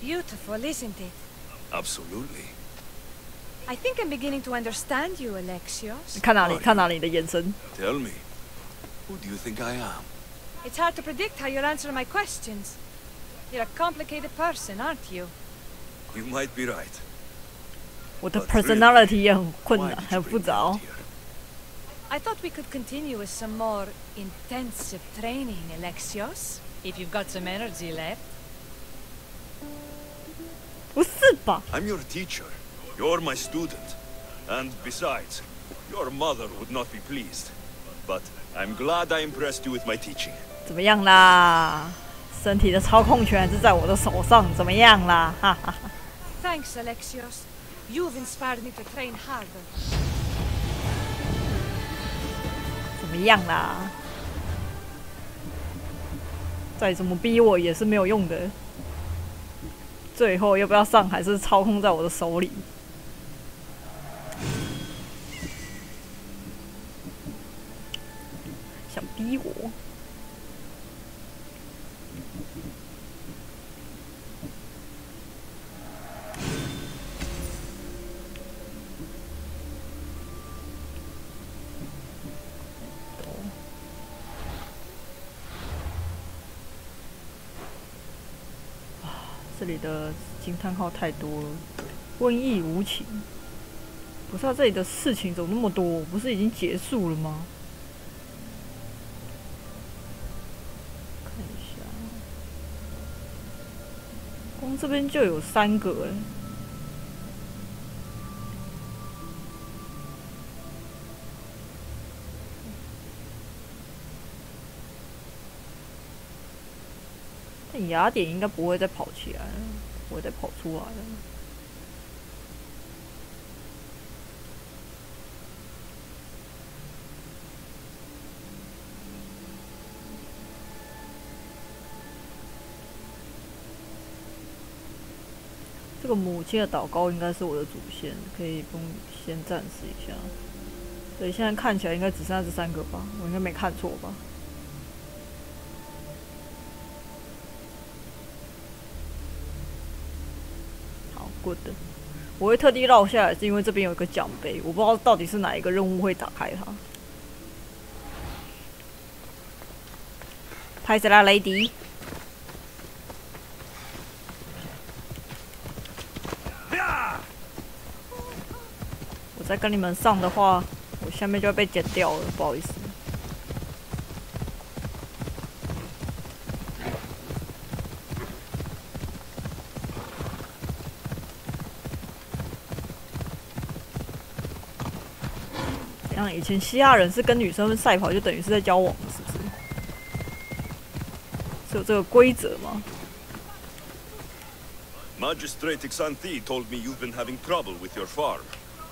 S20: Beautiful, isn't it?
S2: Absolutely.
S20: I think I'm beginning to understand you, Alexios.
S1: 看哪里？看哪里的眼神
S2: Tell me, who do you think I am?
S20: It's hard to predict how you'll answer my questions. You're a complicated person, aren't you?
S2: You might be right.
S1: 我的 personality 也很困难，很复杂哦。
S20: I thought we could continue with some more intensive training, Alexios. If you've got some energy left.
S1: 不是吧
S2: I'm your teacher. You're my student. And besides, your mother would not be pleased. But I'm glad I impressed you with my teaching.
S1: 怎么样啦？身体的操控权是在我的手上，怎么样啦？哈哈哈。
S20: Thanks, Alexios. You've inspired me to train harder.
S1: 怎么样啦？再怎么逼我也是没有用的。 最后要不要上，还是操控在我的手里。想逼我？这里的惊叹号太多了，瘟疫无情。不是啊，这里的事情怎么那么多？不是已经结束了吗？看一下，光这边就有3个哎。但雅典应该不会再跑起来了，不会再跑出来了。这个母亲的祷告应该是我的主线，可以不用先暂时一下。对，现在看起来应该只剩下这3个吧，我应该没看错吧？ good 的，我会特地绕下来，是因为这边有一个奖杯，我不知道到底是哪一个任务会打开它。拍死啦，雷迪！我再跟你们上的话，我下面就会被剪掉了，不好意思。 以前希腊人是跟女生赛跑，就等于是在交往，是不是？是有这个规则吗
S2: Magistrate Xanthi told me you've been having trouble with your farm.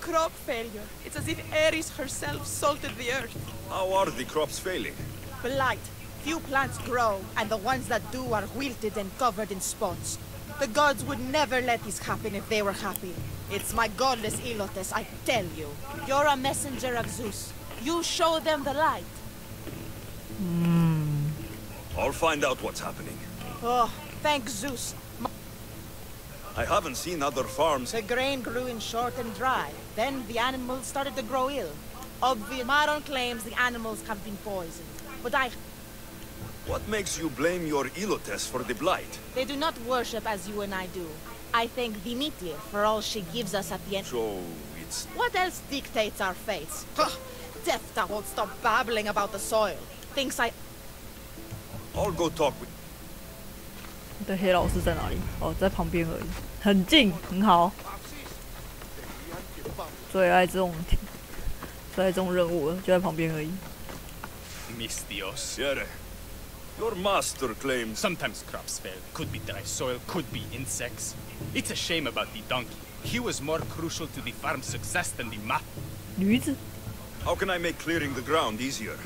S18: Crop failure. It's as if Ares herself salted the earth.
S2: How are the crops failing?
S18: Blight. Few plants grow, and the ones that do are wilted and covered in spots. The gods would never let this happen if they were happy. It's my godless Ilotes, I tell you. You're a messenger of Zeus. You show them the light.
S2: I'll find out what's happening.
S18: Oh, thank Zeus.
S2: I haven't seen other farms.
S18: The grain grew in short and dry. Then the animals started to grow ill. Obviously, Maron claims the animals have been poisoned. But
S2: What makes you blame your Ilotes for the blight?
S18: They do not worship as you and I do. I thank Dimitri for all she gives us at the end.
S2: So it's...
S18: What else dictates our fates? Defta won't stop babbling about the soil. Thinks
S2: I'll go talk with...
S1: 的黑老师在哪里？哦，在旁边而已，很近，很好。最爱这种任务了，就在旁边而已。
S4: Mis Dios.
S2: Yere, your master claims...
S4: Sometimes crops fail. Could be dry soil, could be insects. It's a shame about the donkey. He was more crucial to the farm's success than the map.
S1: 驴子。
S2: How can I make clearing the ground easier?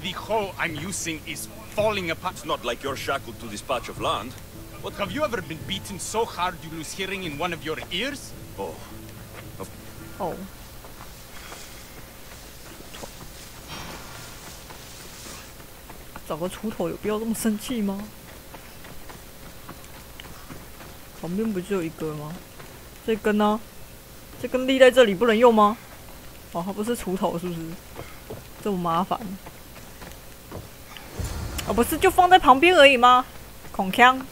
S4: The hoe I'm using is falling apart.
S2: It's not like you're shackled to this patch of land.
S4: What, have you ever been beaten so hard you lose hearing in one of your ears?
S2: Oh.
S1: Oh. 找个锄头有必要这么生气吗？旁边不就有一根吗？这根呢？这根立在这里不能用吗？哦，它不是锄头是不是？这么麻烦？哦，不是就放在旁边而已吗？孔锵。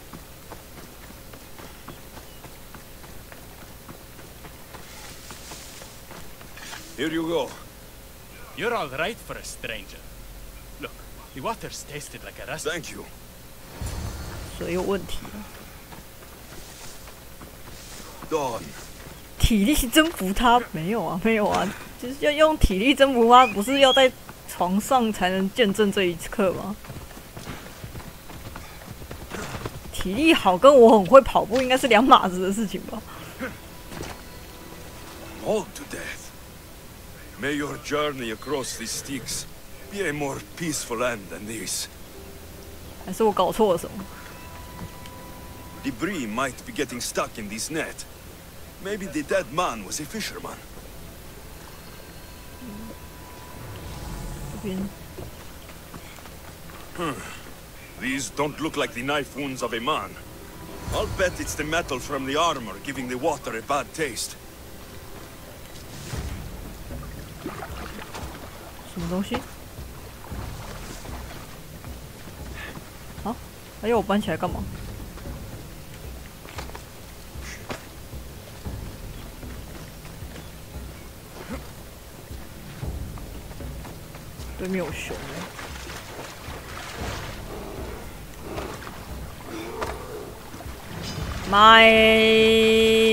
S2: Here you go.
S4: You're all right for a stranger. Look, the water's tasted like a rest.
S2: Thank you.
S1: 水有问题。
S2: Dawn.
S1: 体力征服他？没有啊，没有啊，就是要用体力征服他，不是要在床上才能见证这一刻吗？体力好跟我很会跑步应该是两码子的事情吧。
S2: All to death. May your journey across these Styx be a more peaceful end than this.
S1: 还是我搞错了什么
S2: Debris might be getting stuck in this net. Maybe the dead man was a fisherman.
S1: 这边
S2: These don't look like the knife wounds of a man. I'll bet it's the metal from the armor giving the water a bad taste.
S1: 什么东西？啊？还要我搬起来干嘛？对面有熊。My.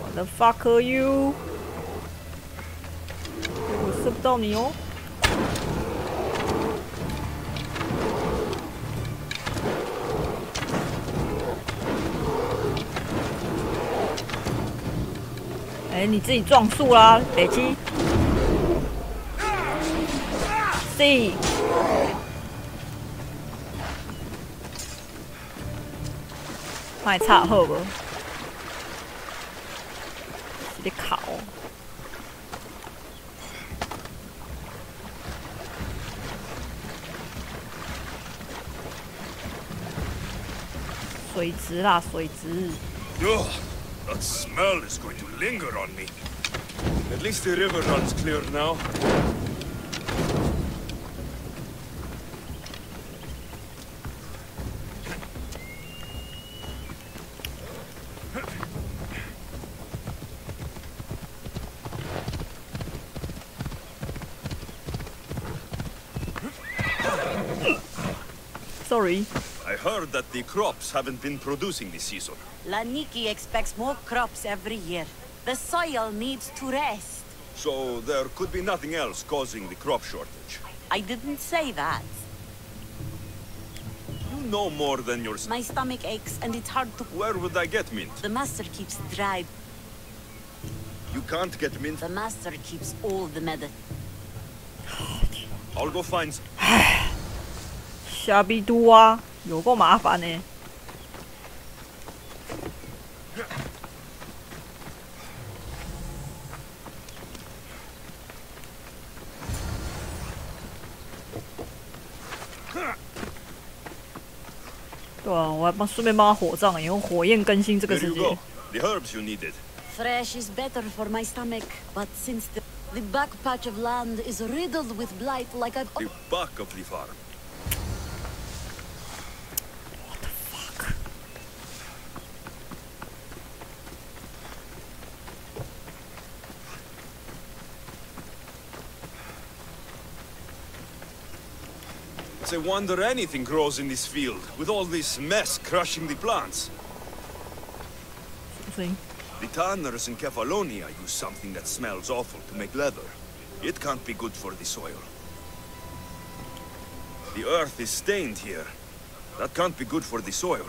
S1: What the fuck are you？ 我射不到你哦。哎，你自己撞树啦，北七。C。卖插好无？是咧烤。水质啦，水质。
S2: Ugh, that smell is going to linger on me. At least the river runs clear now.
S1: Sorry.
S2: I heard that the crops haven't been producing this season.
S10: Laniki expects more crops every year. The soil needs to rest.
S2: So there could be nothing else causing the crop shortage.
S10: I didn't say that.
S2: You know more than your...
S10: My stomach aches and it's hard to...
S2: Where would I get mint?
S10: The master keeps dried.
S2: You can't get mint?
S10: The master keeps all the medicine.
S2: I'll go find...
S1: 虾比多啊，有够麻烦呢。对啊，我还顺便帮他火葬，用火焰更新这个世界。
S2: The herbs you needed.
S10: Fresh is better for my stomach, but since the back patch of land is riddled with blight, like I've...
S2: The back of the farm. It's a wonder anything grows in this field, with all this mess crushing the plants. The tanners in Kefalonia use something that smells awful to make leather. It can't be good for the soil. The earth is stained here. That can't be good for the soil.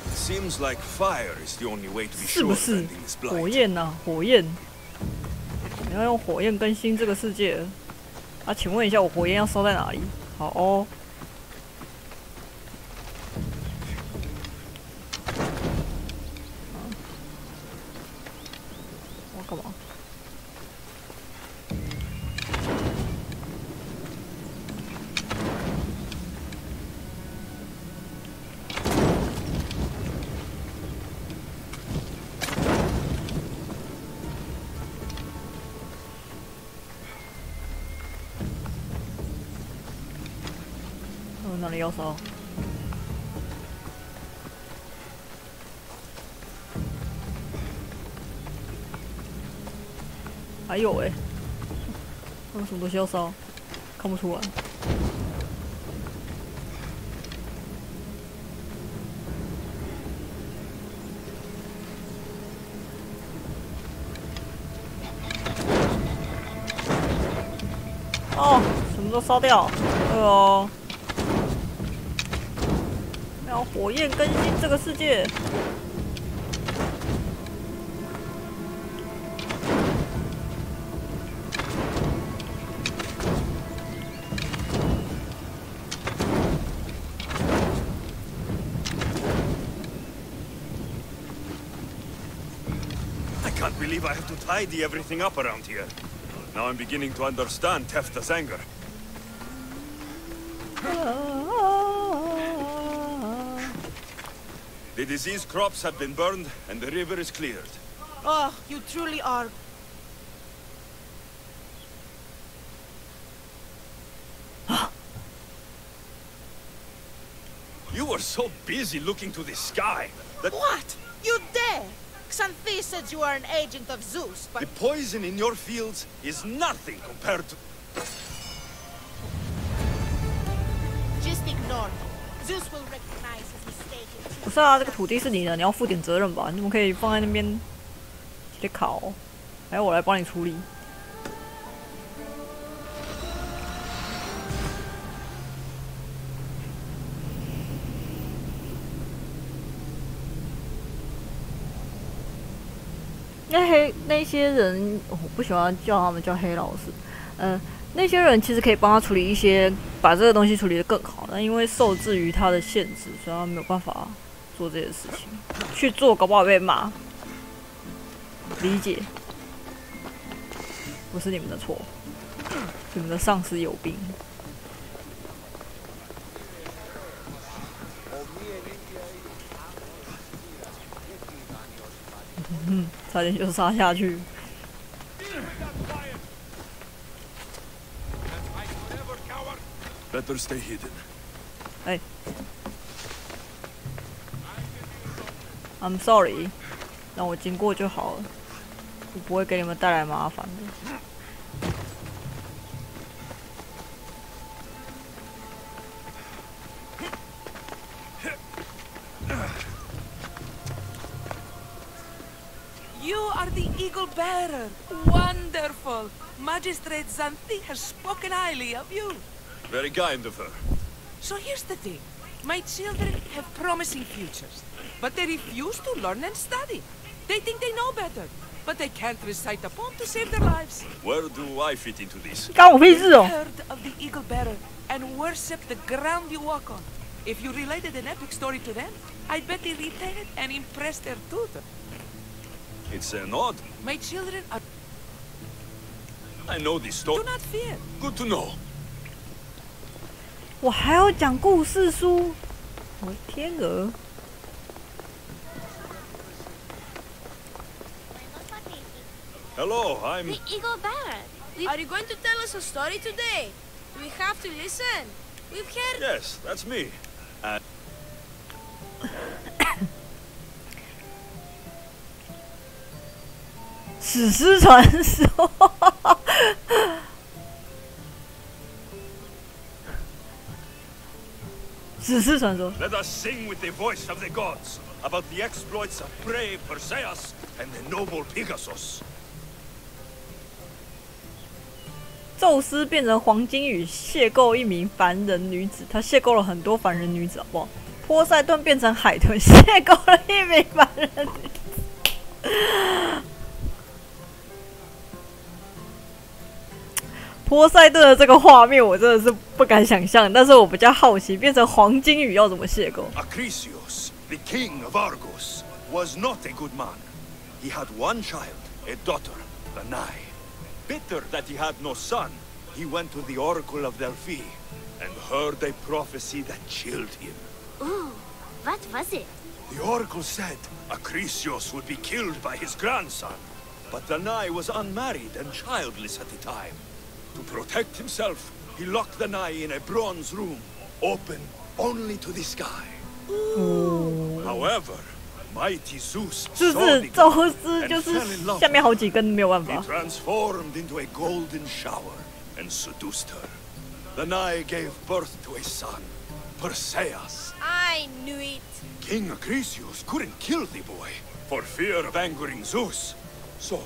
S2: It seems like fire is the only way to be sure of ending this blight.
S1: 火焰啊，火焰！你要用火焰更新这个世界。啊，请问一下，我火焰要烧在哪里？好哦。我干嘛？哪里要烧？还有哎、欸，还有什么东西要烧？看不出来。哦，什么都烧掉。哦。要火焰更新这个世界。
S2: I can't believe I have to tidy everything up around here. Now I'm beginning to understand Tefta's anger. The diseased crops have been burned, and the river is cleared.
S18: Oh, you truly are.
S2: You were so busy looking to the sky that...
S18: What? You dare? Xanthi said you are an agent of Zeus, but...
S2: The poison in your fields is nothing compared to...
S18: Just ignore him. Zeus will recognize his mistake.
S1: 不是啊，这个土地是你的，你要负点责任吧？你怎么可以放在那边直接烤？还要我来帮你处理？那些人，我不喜欢叫他们叫黑老师。那些人其实可以帮他处理一些，把这个东西处理得更好。但因为受制于他的限制，所以他没有办法做这些事情。去做，搞不好被骂。理解，不是你们的错，你们的上司有病。差点就杀下去。
S2: Better stay hidden.
S1: 哎 ，I'm sorry， 让我经过就好了，我不会给你们带来麻烦的。
S19: You are the eagle bearer. Wonderful. Magistrate Xanthi has spoken highly of you.
S2: Very kind of her.
S19: So here's the thing. My children have promising futures, but they refuse to learn and study. They think they know better, but they can't recite a poem to save their lives.
S2: Where do I fit into this?
S1: 干我屁事哦！
S19: Heard of the eagle bearer and worship the ground you walk on. If you related an epic story to them, I bet they retain it and impress their tutor.
S2: It's an odd.
S19: My children are...
S2: I know this story.
S19: Do not fear.
S2: Good to know.
S1: 我还要讲故事书，我的天鹅！
S2: Hello, I'm...
S11: The eagle bearer. Are you going to tell us a story today? We have to listen. We've heard...
S2: Yes, that's me.
S1: 史诗传说。史诗传说。
S4: Let us sing with the voice of the gods about the exploits of brave Perseus and the noble Pegasus.
S1: 宙斯变成黄金羽，邂逅一名凡人女子，他邂逅了很多凡人女子，好不好？波塞顿变成海豚，邂逅了一名凡人女子。波塞顿的这个画面，我真的是不敢想象。但是我比较好奇，变成黄金羽要怎么邂逅
S4: Acrisius, the king of Argos, was not a good man. He had one child, a daughter, Danae. Bitter that he had no son, he went to the oracle of Delphi and heard a prophecy that chilled him.
S14: Ooh, what was it?
S4: The oracle said Acrisius would be killed by his grandson, but Danae was unmarried and childless at the time. To protect himself, he locked Danae in a bronze room, open only to the sky. However, mighty Zeus
S1: 就
S4: saw
S1: 是
S4: the
S1: 宙
S4: god
S1: 斯，就
S4: and
S1: 是
S4: fell in love
S1: 下面
S4: with
S1: 好几根没有办
S4: her.
S1: 法
S4: He。transformed into a golden shower and seduced her. Danae gave birth to a son, Perseus.
S9: I knew it.
S4: King Acrisius couldn't kill the boy for fear of angering Zeus. So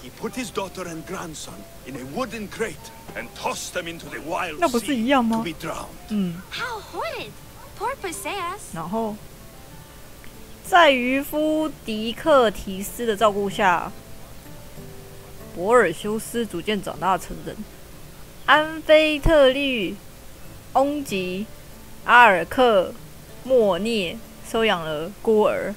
S4: he put his daughter and grandson in a wooden crate and tossed them into the wild
S1: 那不是一
S4: sea
S1: 样
S4: to
S1: 吗？
S4: be drowned.
S14: How horrid! Poor Perseus.
S1: 然后，在渔夫狄克提斯的照顾下，博尔修斯逐渐长大成人。安菲特律、翁吉、阿尔克、莫涅收养了孤儿。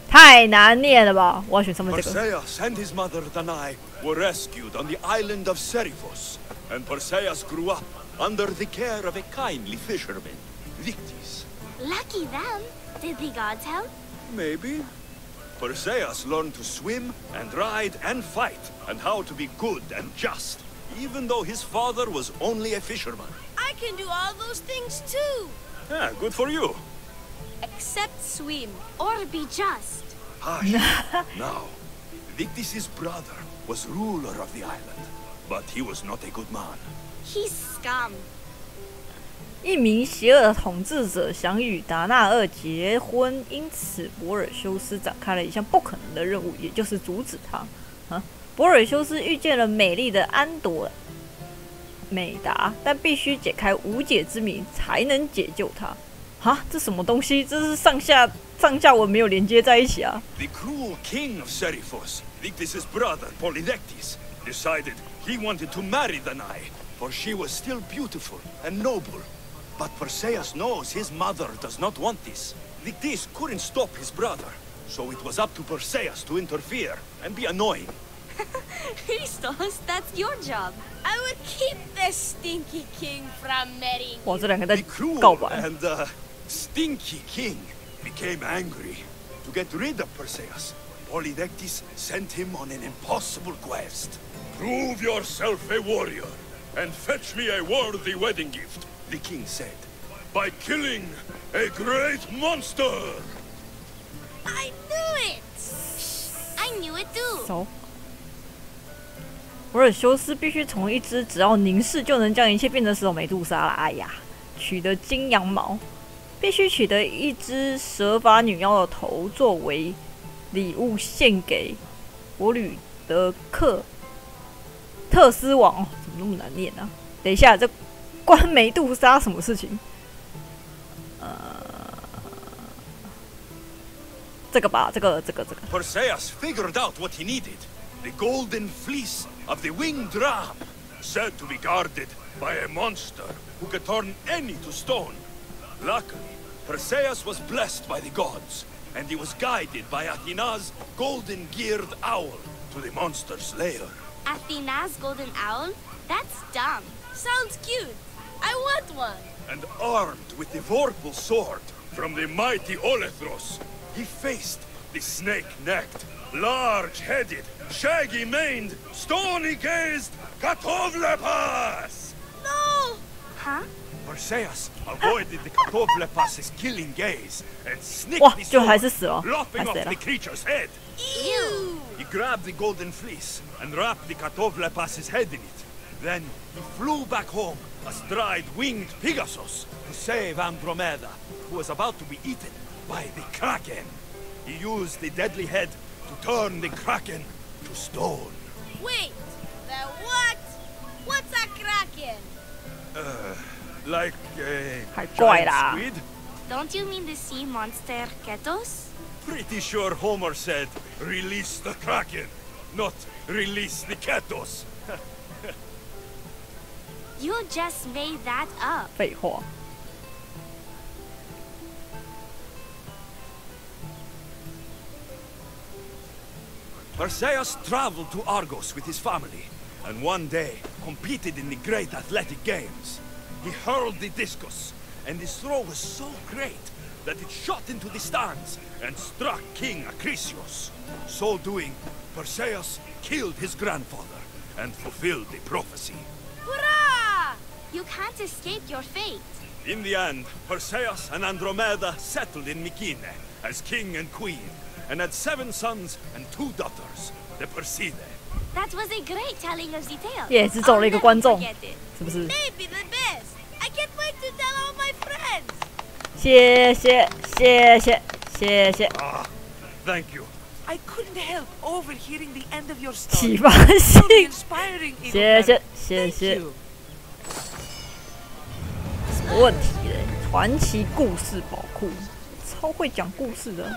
S1: 太难念了吧！我要选上面这个。
S4: Perseus and his mother Danae were rescued on the island of Seriphos, and Perseus grew up under the care of a kindly fisherman, Victis.
S14: Lucky them. Did the gods help?
S4: Maybe. Perseus learned to swim and ride and fight, and how to be good and just, even though his father was only a fisherman.
S9: I can do all those things too.
S4: Yeah, good for you.
S9: Except swim.
S14: Or be just.
S4: Hush. Now, Victis' brother was ruler of the island, but he was not a good man.
S14: He's scum.
S1: 一名邪恶的统治者想与达纳厄结婚，因此博尔修斯展开了一项不可能的任务，也就是阻止他。博尔修斯遇见了美丽的安朵美达，但必须解开无解之谜才能解救他。这什么东西？这是上下文没有连接在一起啊！
S4: The cruel king of Seriphos, Victis' brother Polydectes, decided he wanted to marry Danae, for she was still beautiful and noble. But Perseus knows his mother does not want this. Victis couldn't stop his brother, so it was up to Perseus to interfere and be annoying.
S14: Christos, that's your job.
S9: I would keep the stinky king from marrying
S1: 哇，
S9: you.
S1: 这两个在
S4: The cruel
S1: 告白。
S4: and stinky king became angry. To get rid of Perseus, Polydectes sent him on an impossible quest. Prove yourself a warrior, and fetch me a worthy wedding gift, the king said, by killing a great monster.
S9: I knew it.
S14: I knew it too.
S1: 博尔修斯必须从一只只要凝视就能将一切变成石头美杜莎了。哎呀，取得金羊毛，必须取得一只蛇发女妖的头作为礼物献给伯吕德克特斯王。怎么那么难念啊？等一下，这关美杜莎什么事情？这个吧，这个。
S4: Perseus figured out what he needed. The golden fleece of the winged ram, said to be guarded by a monster who could turn any to stone. Luckily, Perseus was blessed by the gods, and he was guided by Athena's golden-geared owl to the monster's lair.
S14: Athena's golden owl? That's dumb.
S9: Sounds cute. I want one.
S4: And armed with the vorpal sword from the mighty Olethros, he faced the snake-necked, large-headed, shaggy-maned, stony-gazed Katovlepas!
S9: No!
S14: Huh?
S4: Perseus avoided the Katovlepas' killing gaze and snicked
S1: Wow,
S4: the
S1: 就还
S4: sword,
S1: 是死了，
S4: lopping
S1: 还
S4: off
S1: 死了。
S4: the creature's head.
S9: Ew!
S4: He grabbed the golden fleece and wrapped the Katovlepas' head in it.
S2: Then he flew back home, astride winged Pegasus, to save Andromeda, who was about to be eaten by the Kraken. He used the deadly head to turn the Kraken to stone.
S14: Wait, the what? What's a kraken?
S2: Like a
S1: 太怪
S2: giant
S1: 啦！
S2: squid?
S14: Don't you mean the sea monster Ketos?
S2: Pretty sure Homer said, release the Kraken, not release the Ketos.
S14: You just made that up.
S1: 废话。
S2: Perseus traveled to Argos with his family, and one day competed in the great athletic games. He hurled the discus, and his throw was so great that it shot into the stands and struck King Acrisius. So doing, Perseus killed his grandfather and fulfilled the prophecy.
S14: Hurrah! You can't escape your fate.
S2: In the end, Perseus and Andromeda settled in Mycenae as king and queen, and had 7 sons and 2 daughters, the Perseidae.
S14: That was a great telling of the tale.
S1: 也只走了一个观众，是不是？
S14: They'd be the best. I can't wait to tell all my friends.
S1: 谢谢，谢谢，谢谢。
S2: Thank you.
S19: I couldn't help overhearing the end of your
S1: 启
S19: story.
S1: 发
S19: So
S1: 性，
S19: inspiring.
S1: 谢谢，谢谢。什么问题嘞？传奇故事宝库，超会讲故事的。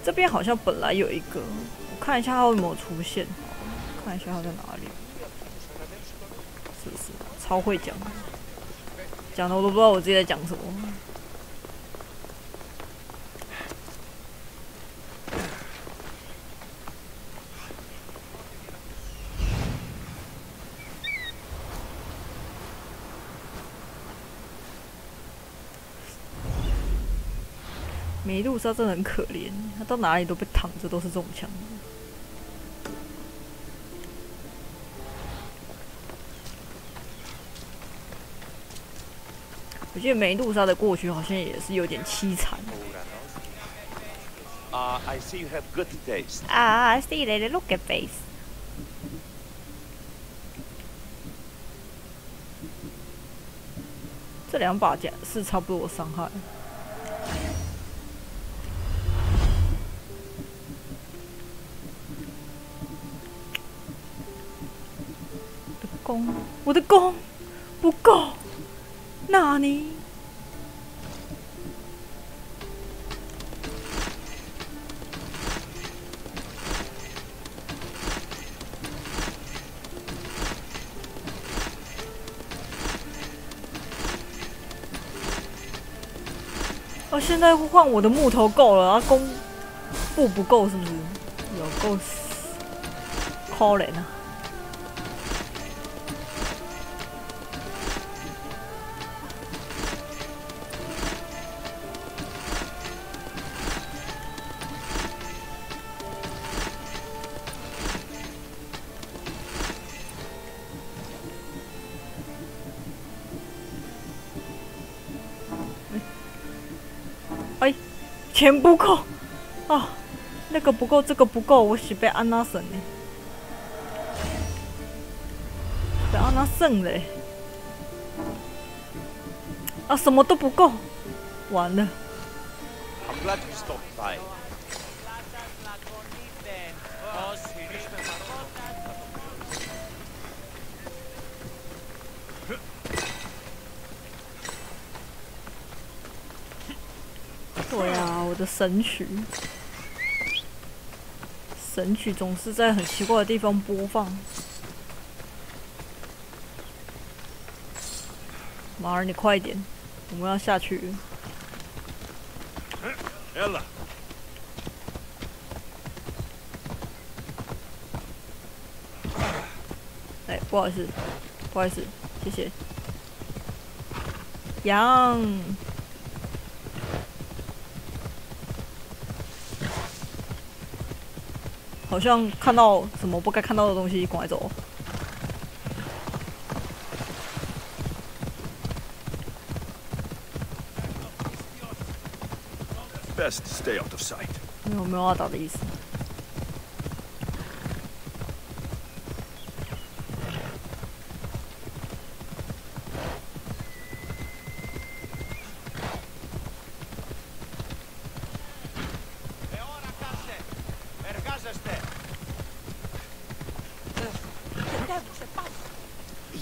S1: 这边好像本来有一个，我看一下它有没有出现，看一下它在哪里。是不是超会讲，讲的我都不知道我自己在讲什么。梅杜莎真的很可怜，她到哪里都被躺着，都是中枪。我记得梅杜莎的过去好像也是有点凄惨。
S15: I see you have good taste.
S1: I see they look at face. 这2把甲是差不多的伤害。 我的弓不够，那你？哦，现在换我的木头够了，啊，弓不够是不是？有够可怜啊！ 哎，钱不够啊，那个不够，这个不够，我是被安娜省呢，被安娜省嘞，啊，什么都不够，完了。
S15: I'm glad you stopped by.
S1: 对啊，我的神曲，神曲总是在很奇怪的地方播放。马儿，你快一点，我们要下去了。
S2: Ella.
S1: 哎，不好意思，不好意思，谢谢。羊，好像看到什么不该看到的东西，赶快走。
S15: Perseus
S2: best stay out of sight.
S1: 没有要打的意思。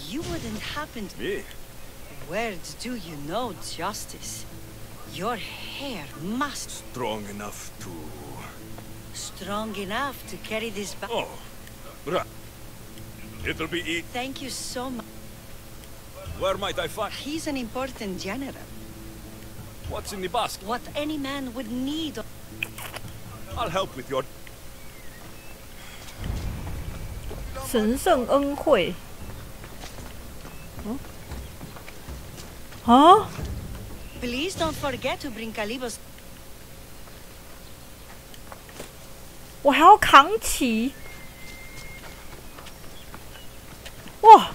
S10: You wouldn't happen to...
S2: Me?
S10: Where do you know justice? Your hair must...
S2: Strong enough to...
S10: Strong enough to carry this back.
S2: Oh, right. It'll be easy.
S10: Thank you so much.
S2: Where might I find...
S10: He's an important general.
S2: What's in the basket?
S10: What any man would need.
S2: I'll help with your...
S1: 神圣恩惠。啊
S10: Please don't forget to bring Calibos.
S1: 我还要扛起。哇！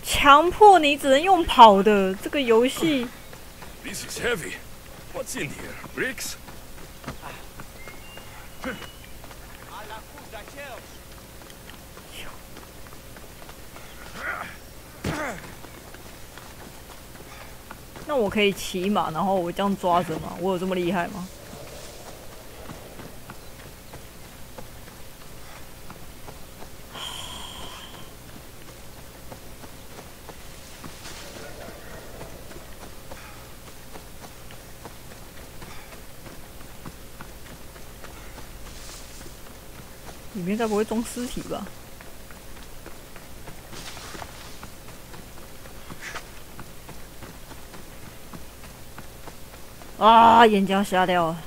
S1: 强迫你只能用跑的这个游戏。
S2: This is heavy. What's in here? Bricks? 那我可以骑马，然后我这样抓着吗？我有这么厉害吗？里面该不会装尸体吧？啊，眼睛要瞎掉了。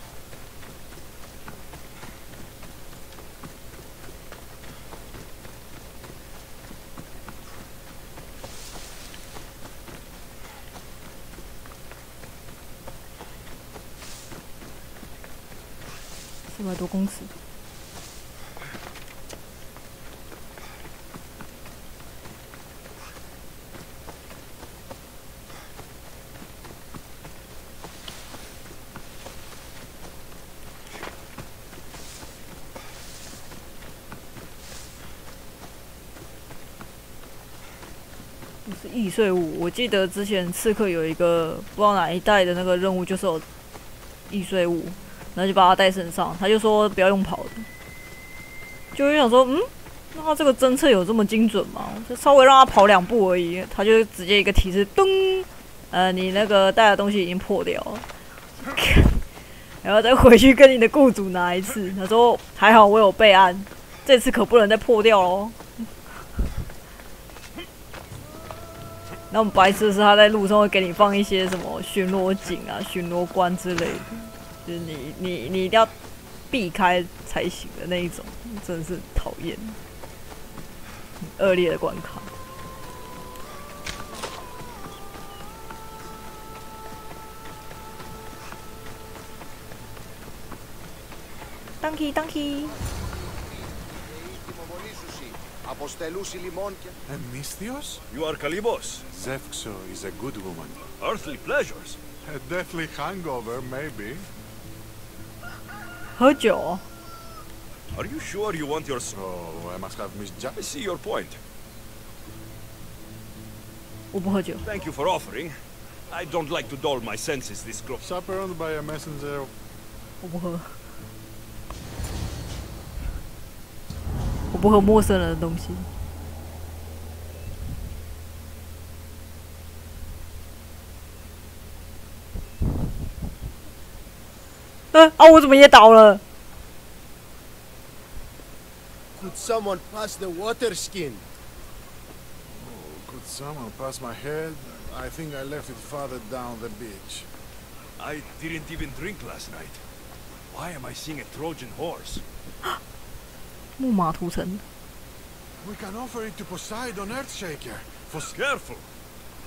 S2: 400多公尺。是易碎物，我记得之前刺客有一个不知道哪一代的那个任务，就是有易碎物，然后就把它带身上，他就说不要用跑的，就想说，那他这个侦测有这么精准吗？就稍微让他跑2步而已，他就直接一个提示，噔，你那个带的东西已经破掉了，然后再回去跟你的雇主拿一次，他说还好我有备案，这次可不能再破掉咯。那我们白痴的是他在路上会给你放一些什么巡逻警啊、巡逻官之类的，就是你一定要避开才行的那一种，真的是讨厌，很恶劣的关卡。Donkey.
S4: And Misthios?
S2: You are Kalibos.
S4: Zevxo is a good woman.
S2: Earthly pleasures.
S4: A deathly hangover, maybe.
S1: 喝酒。
S2: Are you sure you want your...
S4: Oh, I must have misjudged.
S2: I see your point.
S1: 我不喝酒。
S2: Thank you for offering. I don't like to dull my senses this close.
S4: Chaperoned by a messenger.
S1: 我不喝。我不喝陌生人的东西。我怎么也倒了
S12: Could someone pass the water skin?
S4: Oh, could someone pass my head? I think I left it farther down the beach.
S2: I didn't even drink last night. Why am I seeing a Trojan horse?
S1: 木马屠城。
S4: We can offer it to Poseidon Earthshaker.
S2: For careful.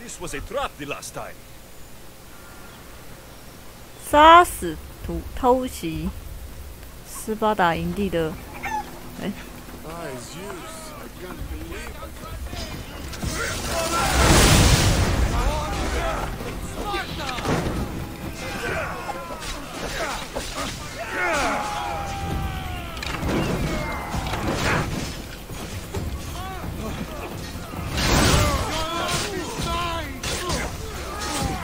S2: This was a trap the last time.
S1: 杀死偷袭斯巴达营地的，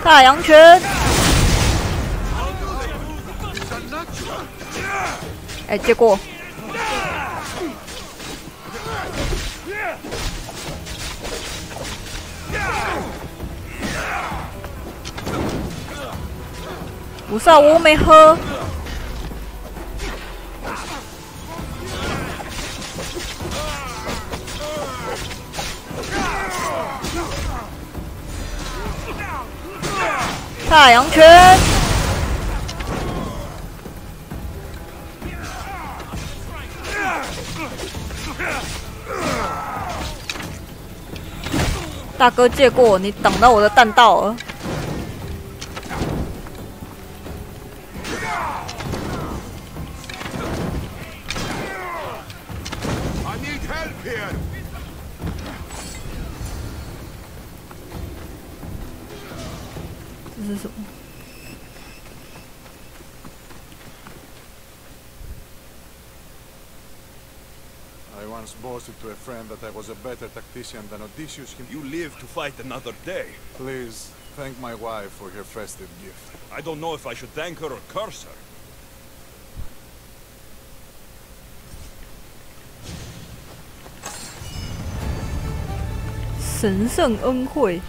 S1: 太阳拳！哎，结果不是啊，我没喝。太阳拳！大哥借过，你挡到我的弹道了。这是什么？
S7: I once boasted to a friend that I was a better tactician than Odysseus himself.
S2: You live to fight another day.
S7: Please, thank my wife for her festive gift.
S2: I don't know if I should thank her or curse her.
S1: 神圣恩惠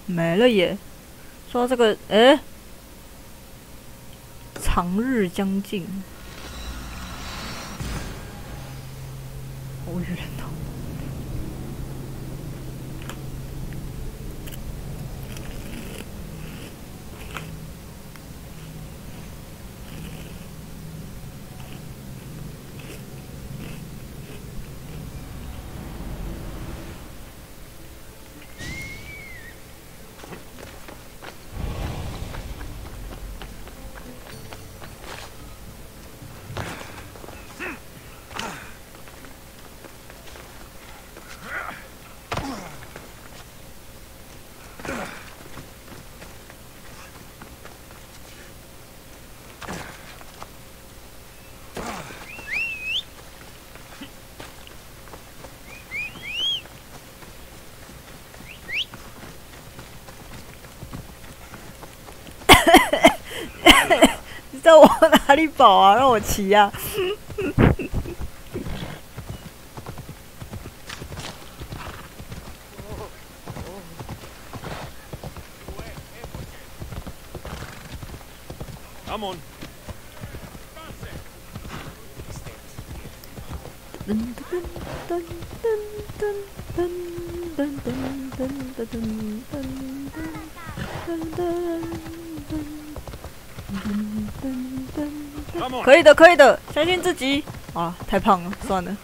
S1: 没了耶！说到这个，长日将近，好远哦。 你知道我哪里饱啊？让我骑呀、
S2: Come on.
S1: 可以的，可以的，相信自己。啊，太胖了，算了。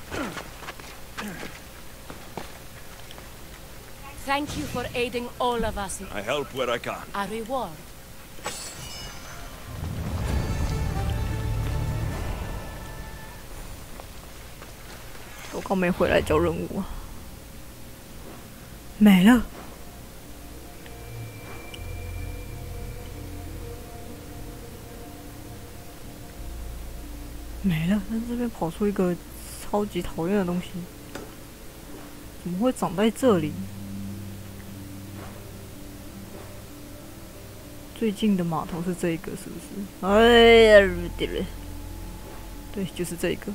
S9: Thank you for aiding all of us.
S2: I help where I can.
S9: A reward.
S1: 我刚没回来交任务啊，没了。没了，但这边跑出一个超级讨厌的东西，怎么会长在这里？最近的码头是这个，是不是？哎呀，对，就是这个。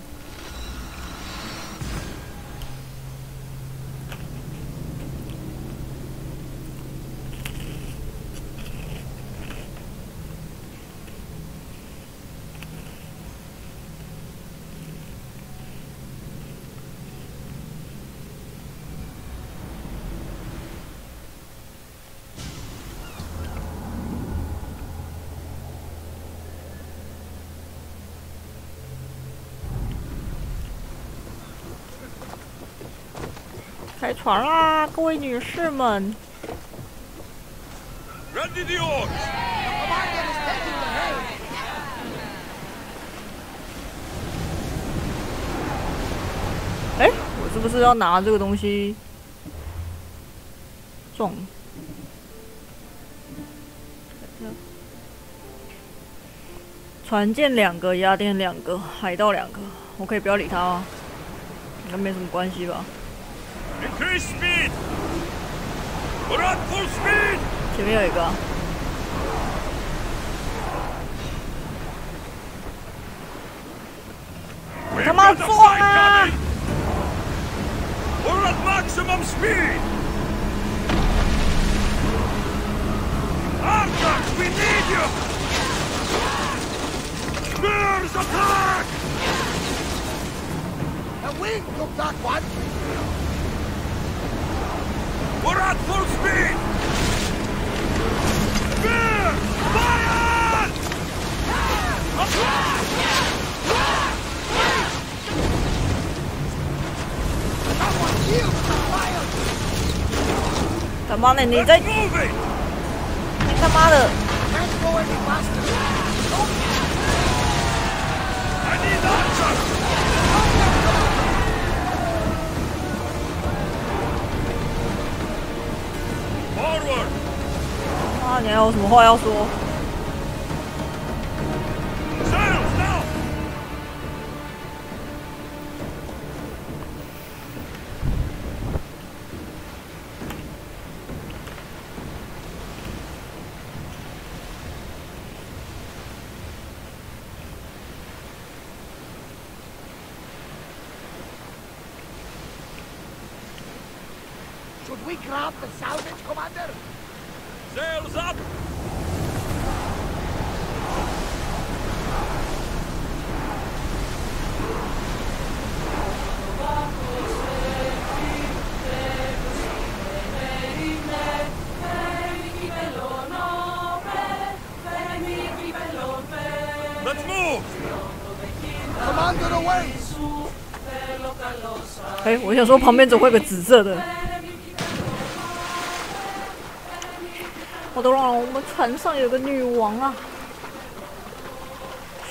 S1: 开船啦，各位女士们！
S2: Ready the oars!
S1: 哎，我是不是要拿这个东西撞？船舰2个，雅典2个，海盗2个，我可以不要理他吗？应该没什么关系吧。
S2: Increase speed!
S1: 前面有一个。你他妈撞啊！
S4: We're at maximum speed! Archers, we need you! Spears attack!
S12: The wing took that one!
S4: We're at full speed! Spears! Fire!
S1: 他妈的，你在！你他妈的！ 啊，你还有什么话要说？
S12: Should we grab the salvage, Commander?
S4: Sails up! Let's move!
S12: Commander away!
S1: 哎，我想说旁边总会有个紫色的。 我都让我们船上有个女王啊！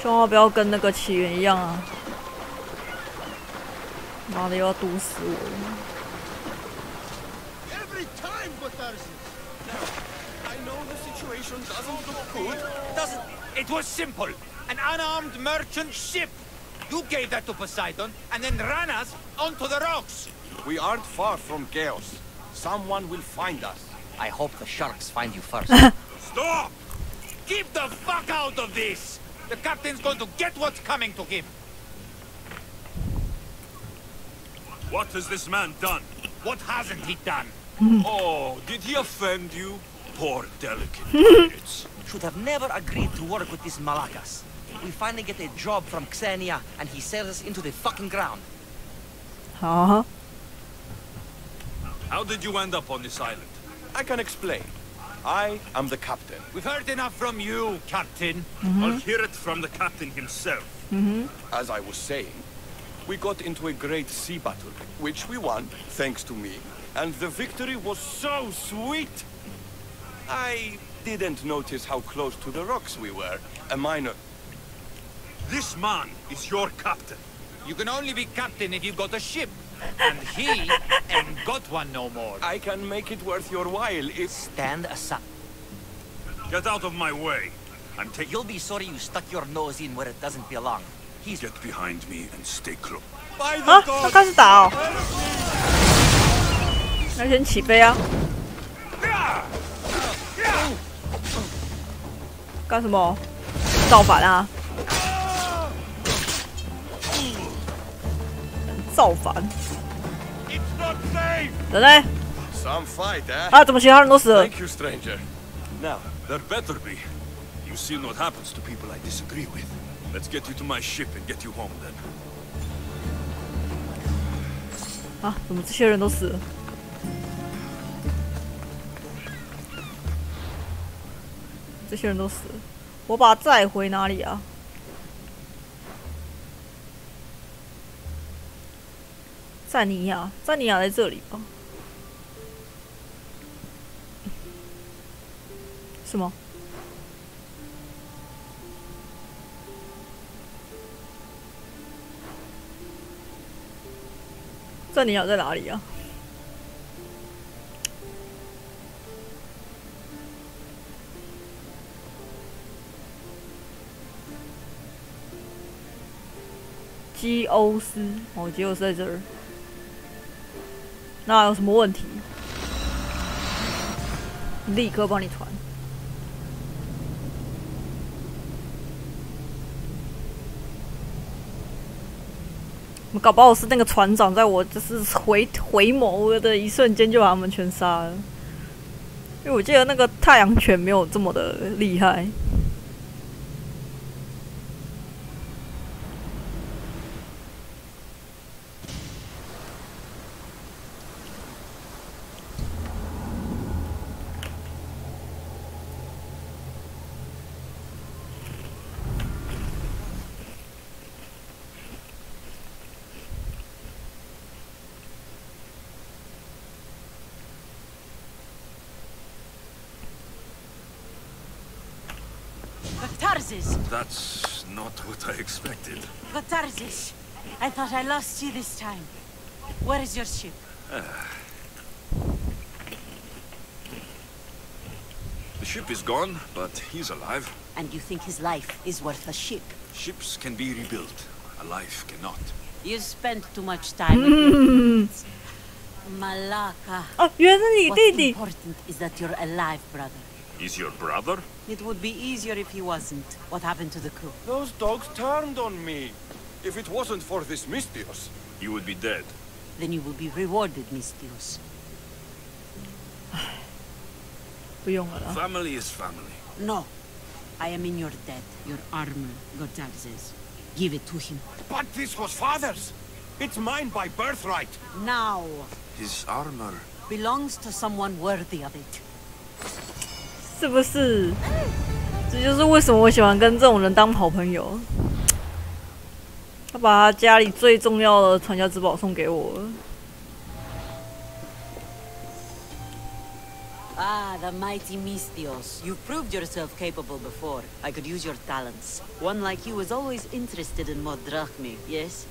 S1: 希望不要跟那个起源一样啊！妈的，又要毒死我了！
S4: Every time, I know the situation doesn't look good, doesn't it? Was simple. An unarmed merchant ship. You gave that to Poseidon and then ran us onto the rocks.
S13: We aren't far from chaos. Someone will find us.
S22: I hope the sharks find you first.
S4: Stop! Keep the fuck out of this! The captain's going to get what's coming to him. What has this man done? What hasn't he done? Oh, did he offend you? Poor delicate pirates.
S22: Should have never agreed to work with these Malakas. We finally get a job from Xenia, and he sells us into the fucking ground.
S1: Uh-huh.
S4: How did you end up on this island?
S13: I can explain. I am the captain.
S4: We've heard enough from you, Captain. I'll hear it from the captain himself.
S13: As I was saying, we got into a great sea battle, which we won, thanks to me, and the victory was so sweet. I didn't notice how close to the rocks we were. A minor...
S4: This man is your captain. You can only be captain if you've got a ship. And he ain't got one no more.
S13: I can make it worth your while if...
S22: Stand aside.
S4: Get out of my way. I'm taking...
S22: You'll be sorry you stuck your nose in where it doesn't belong. He's...
S4: Get behind me and stay close.
S1: 啊，他开始打哦！要先起飞啊！干什么？造反啊！造反！人呢？
S13: Some fight, eh?
S1: 啊，怎么其他人都死了
S13: Thank you, stranger. Now,
S4: there better be. You've seen what happens to people I disagree with. Let's get you to my ship and get you home then.
S1: 啊，怎么这些人都死了？这些人都死了，我把他载回哪里啊？赞尼亚，赞尼亚在这里吧？是吗？赞尼亚在哪里啊？基欧斯，哦，基欧斯在这儿。那有什么问题？立刻帮你传。搞不好是那个船长在我就是回眸的一瞬间就把他们全杀了，因为我记得那个太阳拳没有这么的厉害。
S2: That's not what I expected.
S10: Tarsis, I thought I lost you this time. Where is your ship?
S2: The ship is gone, but he's alive.
S10: And you think his life is worth a ship?
S2: Ships can be rebuilt. A life cannot.
S10: You spent too much time with Malaka.
S1: Oh,
S10: What's important is that you're alive, brother.
S2: Is your brother?
S10: It would be easier if he wasn't. What happened to the crew?
S13: Those dogs turned on me. If it wasn't for this Mystios,
S2: you would be dead.
S10: Then you will be rewarded, Mystios.
S2: Family is family.
S10: No. I am in your debt. Your armor, Gotarzes. Give it to him.
S13: But this was father's. It's mine by birthright.
S10: Now.
S2: His armor
S10: belongs to someone worthy of it.
S1: 是不是？这就是为什么我喜欢跟这种人当好朋友。他把他家里最重要的传家之宝送给我了。
S10: Ah, the mighty Mystios. You've proved yourself capable before. I could use your talents. One like you is always interested in more drachmi, yes?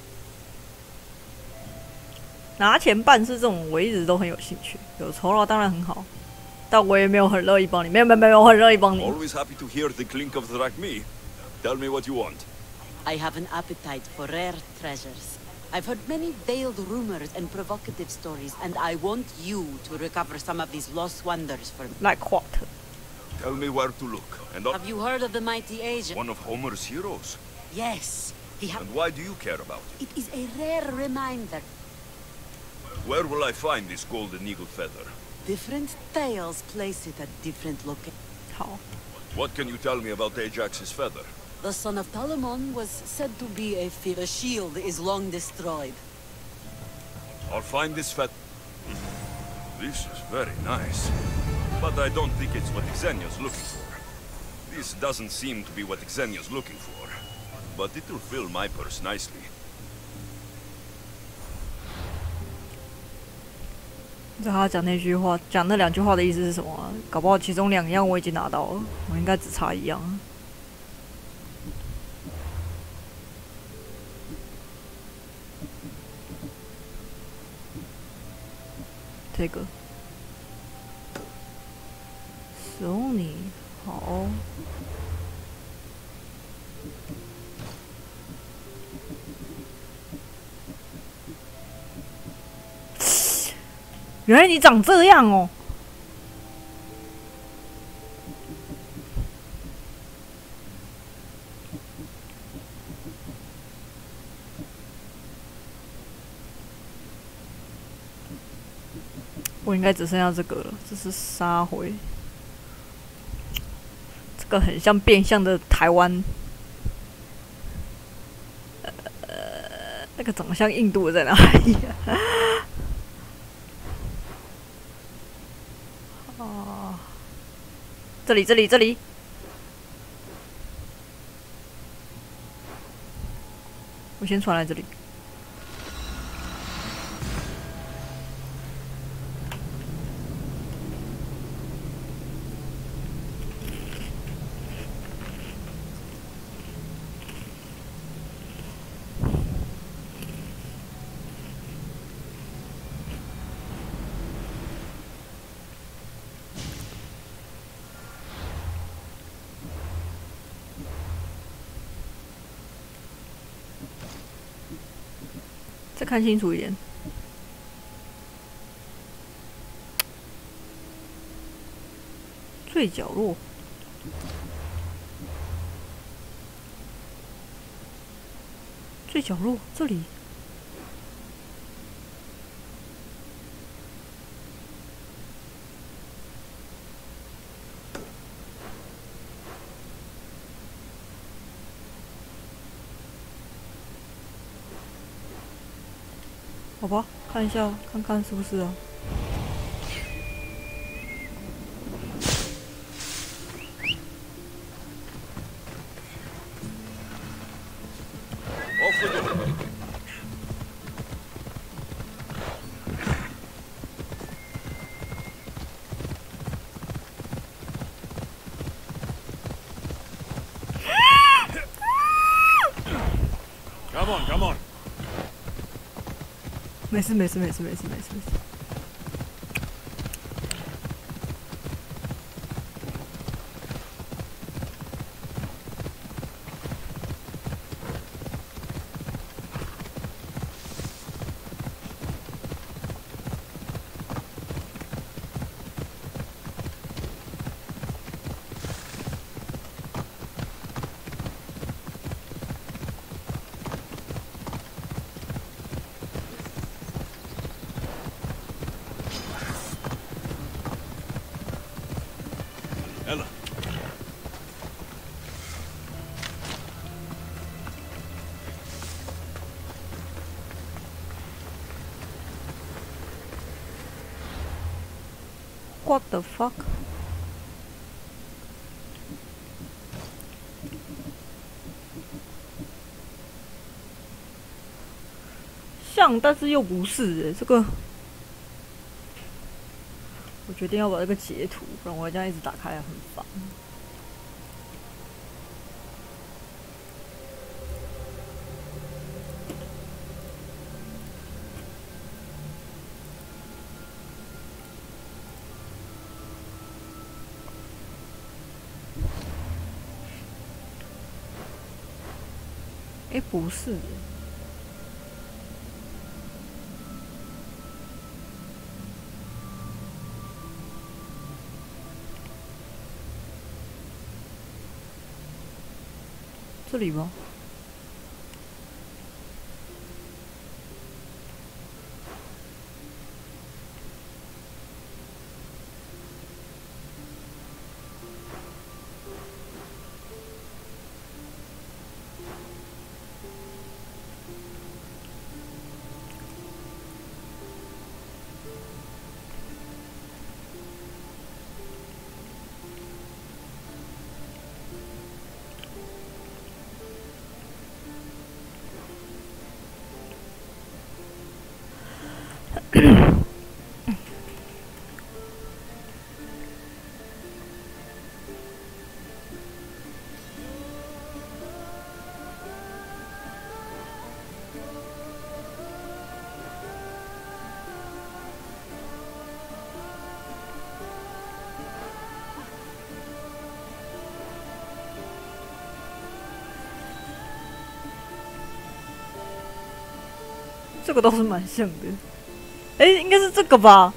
S1: 拿钱办事这种，我一直都很有兴趣。有酬劳当然很好。但我也没有很乐意帮你，没有，我很乐意帮你。
S2: Always happy to hear the clink of the drachmi. Tell me what you want.
S10: I have an appetite for rare treasures. I've heard many veiled rumors and provocative stories, and I want you to recover some of these lost wonders for me.
S1: Like what?
S2: Tell me where to look. And
S10: have you heard of the mighty Asian?
S2: One of Homer's heroes.
S10: Yes.
S2: And why do you care about it?
S10: It is a rare reminder.
S2: Where will I find this golden eagle feather?
S10: Different tales place it at different locations.
S1: How?
S2: What can you tell me about Ajax's feather?
S10: The son of Telamon was said to be a feather. The shield is long destroyed.
S2: I'll find this feather. This is very nice. But I don't think it's what Xenia's looking for. This doesn't seem to be what Xenia's looking for. But it will fill my purse nicely.
S1: 不知道他讲那句话，讲那两句话的意思是什么啊？搞不好其中2样我已经拿到了，我应该只差1样。这个，Sony 好。原来你长这样哦！我应该只剩下这个了，这是杀回。这个很像变相的台湾。那个长得像印度的在哪里啊？哦，这里，我先传来这里。再看清楚一点。最角落。最角落这里。好吧，看一下，看看是不是啊？Come
S4: on.
S1: 没事。
S2: Ella.
S1: What the fuck？ 像，但是又不是这个。我决定要把这个截图，不然我这样一直打开很烦。不是。这里吗？这个倒是蛮像的，应该是这个吧。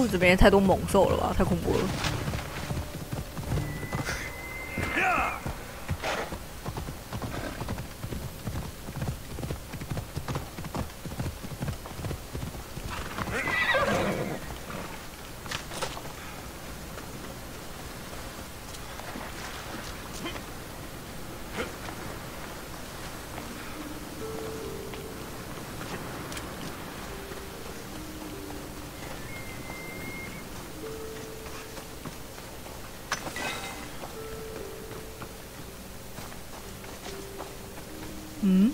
S1: 这边也太多猛兽了吧，太恐怖了。嗯。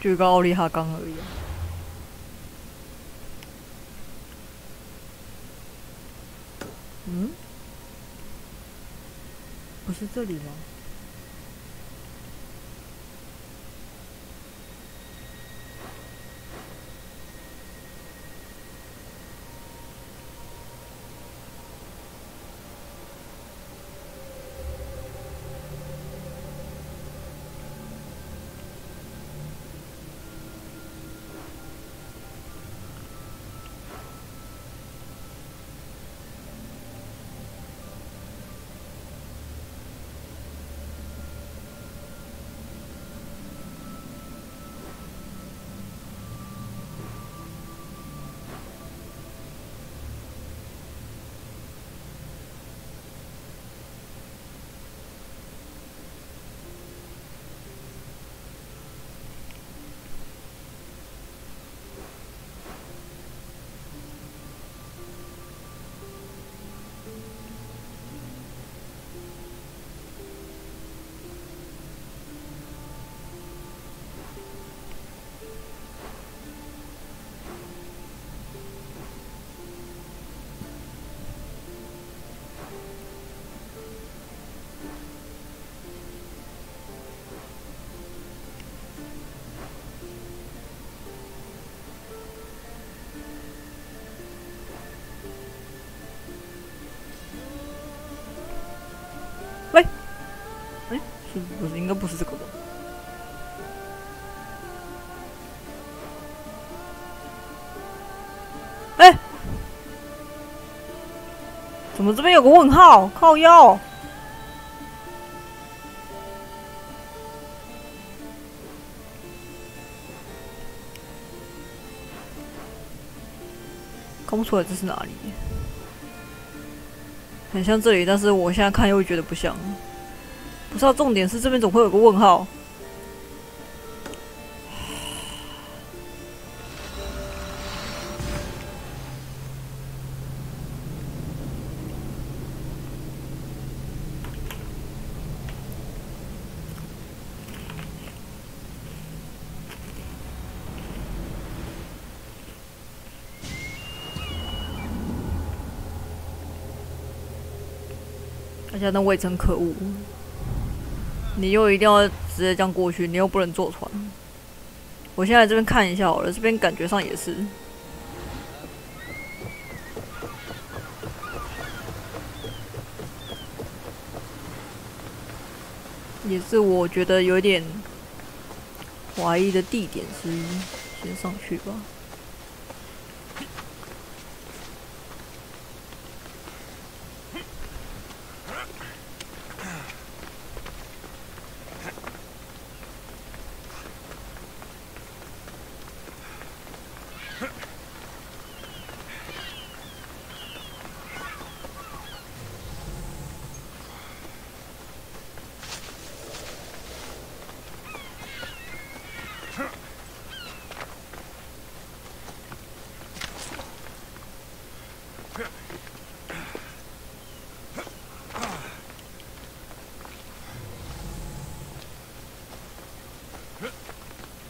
S1: 就一个奥利哈钢而已。嗯？不是这里吗？喂，哎，是不是应该不是这个吧？哎，怎么这边有个问号？靠腰！看不出来这是哪里。很像这里，但是我现在看又觉得不像。不知道重点是这边总会有个问号。而且那位真可恶，你又一定要直接这样过去，你又不能坐船。我现在这边看一下好了，这边感觉上也是。也是我觉得有点怀疑的地点之一，先上去吧。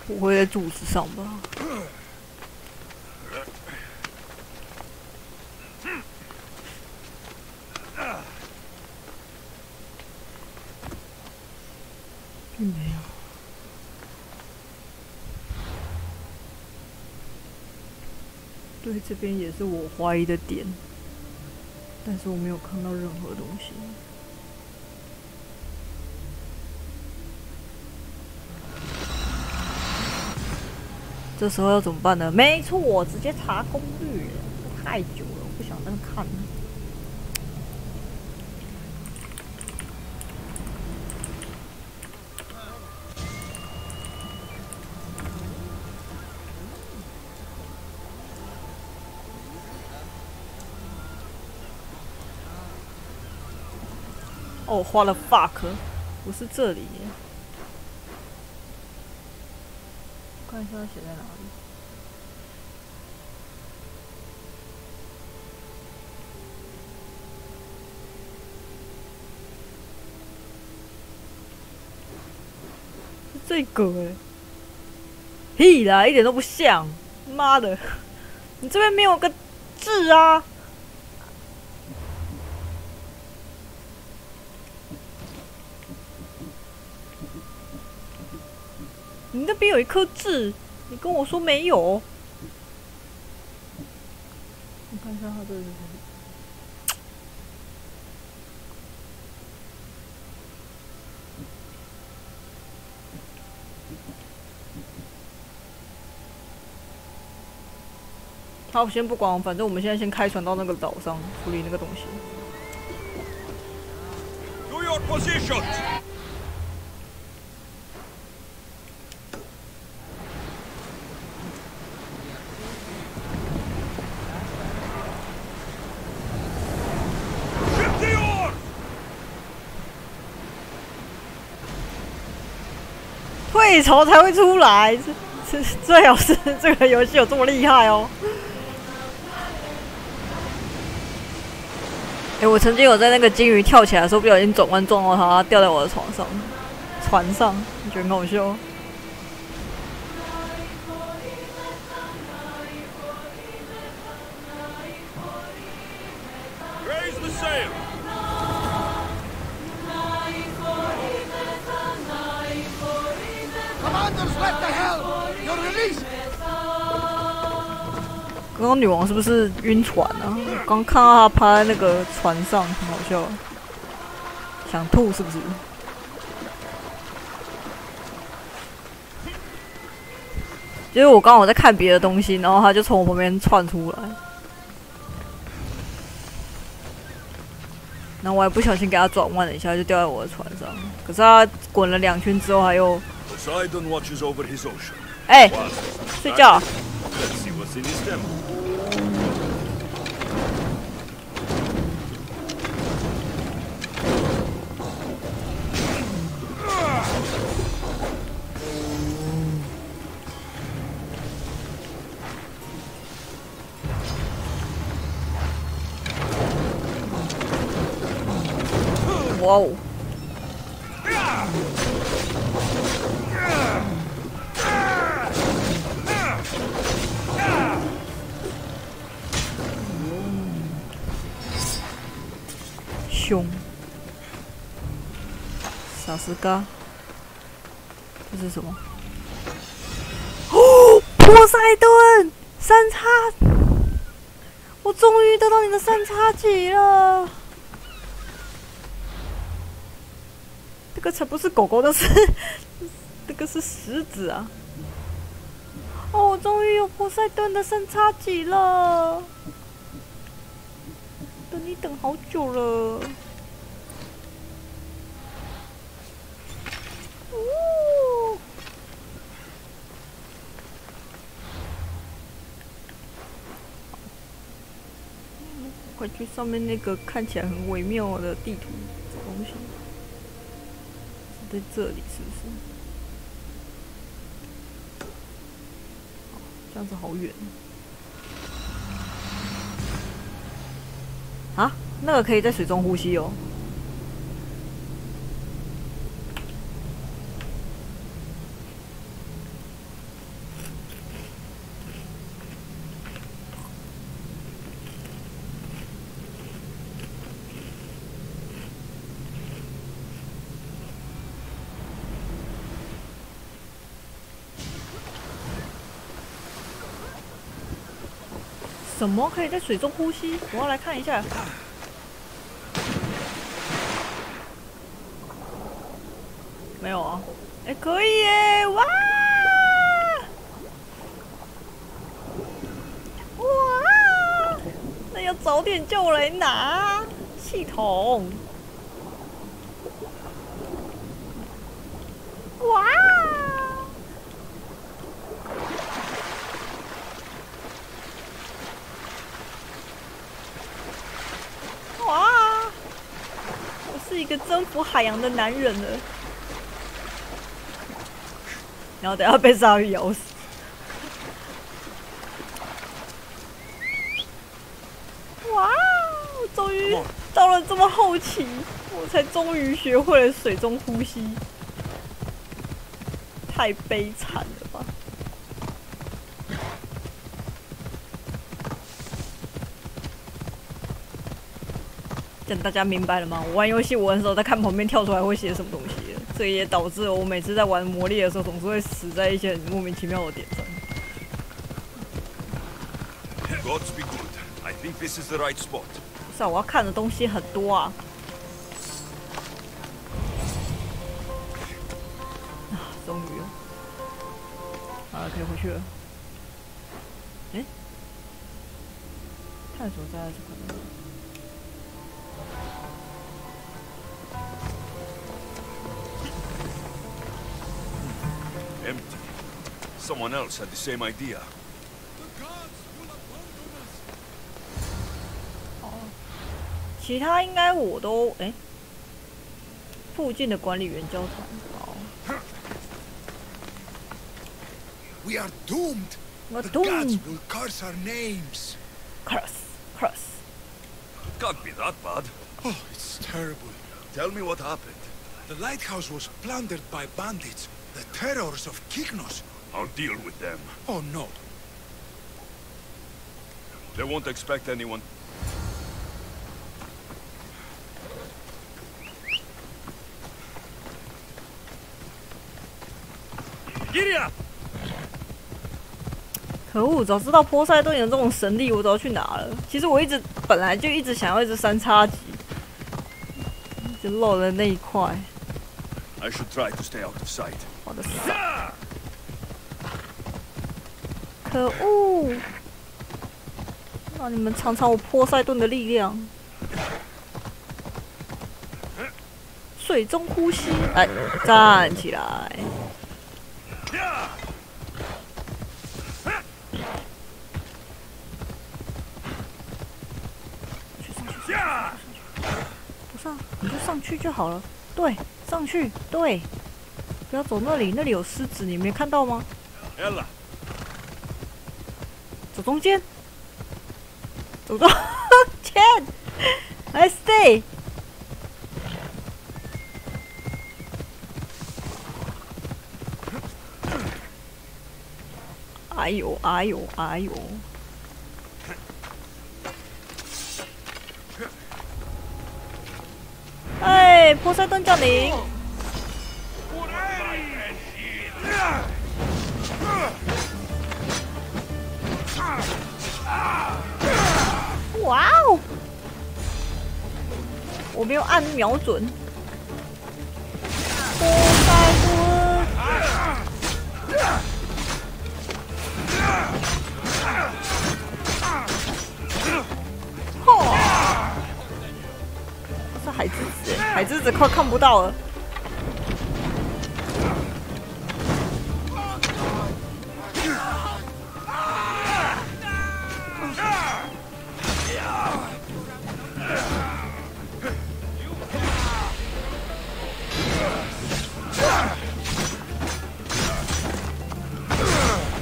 S1: 不会在柱子上吧？并没有。对，这边也是我怀疑的点，但是我没有看到任何东西。这时候要怎么办呢？没错，我直接查攻略，太久了，我不想再看了。哦，花了 fuck， 不是这里耶。看一下写在哪里。是这个哎。屁啦，一点都不像！妈的，你这边没有个字啊！你那边有一颗痣，你跟我说没有？我看一下它这是什么。好，先不管，反正我们现在先开船到那个岛上处理那个东西。
S4: To your positions!
S1: 退潮才会出来，最好是这个游戏有这么厉害哦。我曾经有在那个金鱼跳起来的时候，不小心转弯撞到它，掉在我的船上，我觉得很好笑。
S4: Raise the sail!
S12: Commanders left the helm! You're released!
S1: 刚刚女王是不是晕船啊？刚看到她趴在那个船上，很好笑。想吐是不是？就是我刚好在看别的东西，然后她就从我旁边窜出来，然后我还不小心给她转弯了一下，就掉在我的船上。可是她滚了2圈之后，还又睡觉。哇哦！凶！萨斯嘎，这是什么？哦，波塞顿三叉！我终于得到你的三叉戟了。这个才不是狗狗的，这个是石子啊！哦，我终于有波塞顿的三叉戟了，等你等好久了。哦，快去上面那个看起来很微妙的地图找东西。在这里是不是？这样子好远啊！那个可以在水中呼吸哦。什么可以在水中呼吸？我要来看一下。没有啊？可以耶！哇！哇！那要早点叫我来拿系统。哇！个征服海洋的男人了。然后等下被鲨鱼咬死。哇！我终于到了这么后期，我才终于学会了水中呼吸。太悲惨了吧！这样大家明白了吗？我玩游戏，我很少在看旁边跳出来会写什么东西。这也导致我每次在玩魔力的时候，总是会死在一些很莫名其妙的点上。
S2: Gods be good. I think this is the right spot.
S1: 不是啊，我要看的东西很多啊。终于了，好了，可以回去了。哎，探索在这可能。
S2: Empty. Someone else had the same idea.
S1: 哦，其他应该我都哎，附近的管理员交谈。好。
S5: We are doomed.
S1: We're
S5: The
S1: doomed.
S5: gods will curse our names.
S1: Curse.
S2: Can't be that bad.
S5: Oh, it's terrible.
S2: Tell me what happened.
S5: The lighthouse was plundered by bandits, the terrors of Kyknos.
S2: I'll deal with them.
S5: Oh no.
S2: They won't expect anyone. Giddy up!
S1: 可恶！早知道波塞冬有这种神力，我早去拿了。其实我本来就一直想要一只3叉戟，就漏了那一块。
S2: I should try to stay out of sight.
S1: 我的手！可恶！让你们尝尝我波塞顿的力量。水中呼吸，来，站起来。不是啊，你就上去就好了。对，上去，对，不要走那里，那里有狮子，你没看到吗？走中间，走中间，来 stay。哎呦，哎呦，哎呦！哎，波塞冬降临！哇哦！我没有按瞄准。波塞冬！嚯！是海之子，海之子快看不到了。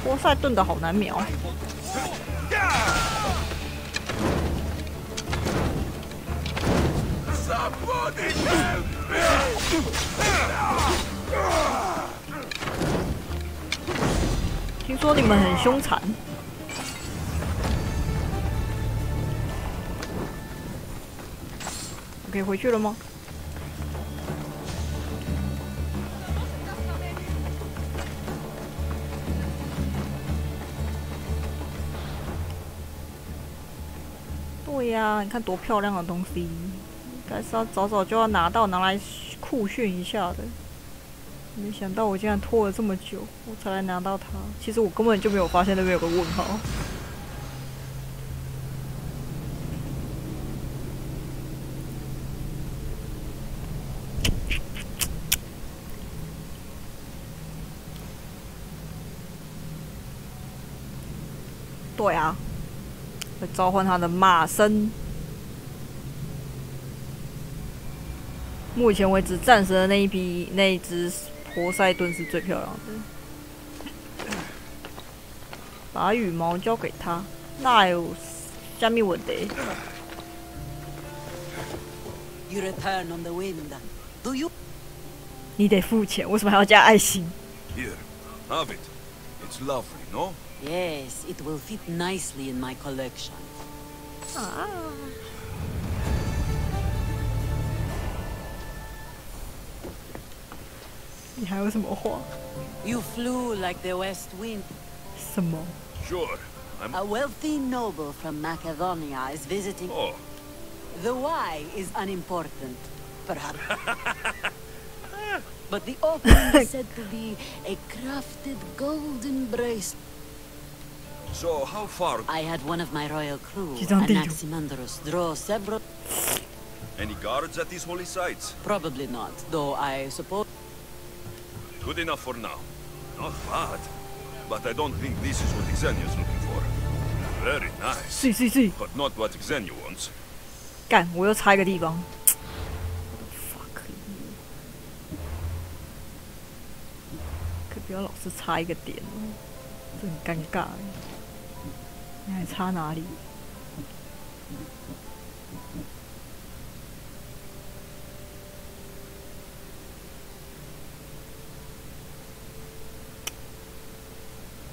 S1: 波塞顿的好难瞄。听说你们很凶残。我可以回去了吗？对呀，你看多漂亮的东西，应该是要早早就要拿到，拿来酷炫一下的。没想到我竟然拖了这么久，我才来拿到它。其实我根本就没有发现那边有个问号。对啊，会召唤他的马声。目前为止战神的那一只活塞盾是最漂亮的。把羽毛交给他，那有虾米问题？
S10: You return on the wind. Do you?
S1: 你得付钱，为什么还要加爱心？
S2: Here, have it. It's lovely, no?
S10: Yes, it will fit nicely in my collection.
S1: 啊！你还有什么话？
S10: You flew like the west wind.
S1: 什么？
S2: Sure.
S10: A wealthy noble from Macedonia is visiting.
S2: Oh.
S10: The why is unimportant, perhaps. But the offering is said to be a crafted golden bracelet.
S2: So, how far?
S10: I had one of my royal crew,
S1: don't think-
S10: Anaximandros, draw several...
S2: Any guards at these holy sites?
S10: Probably not, though I suppose...
S2: Good enough for now. Not bad. But I don't think this is what Xenia's looking for. Very nice.
S1: 是。
S2: But not what Xenia wants.
S1: 干，我又差一个地方。fuck， 可不要老是差一个点哦，这很尴尬哎。你还差哪里？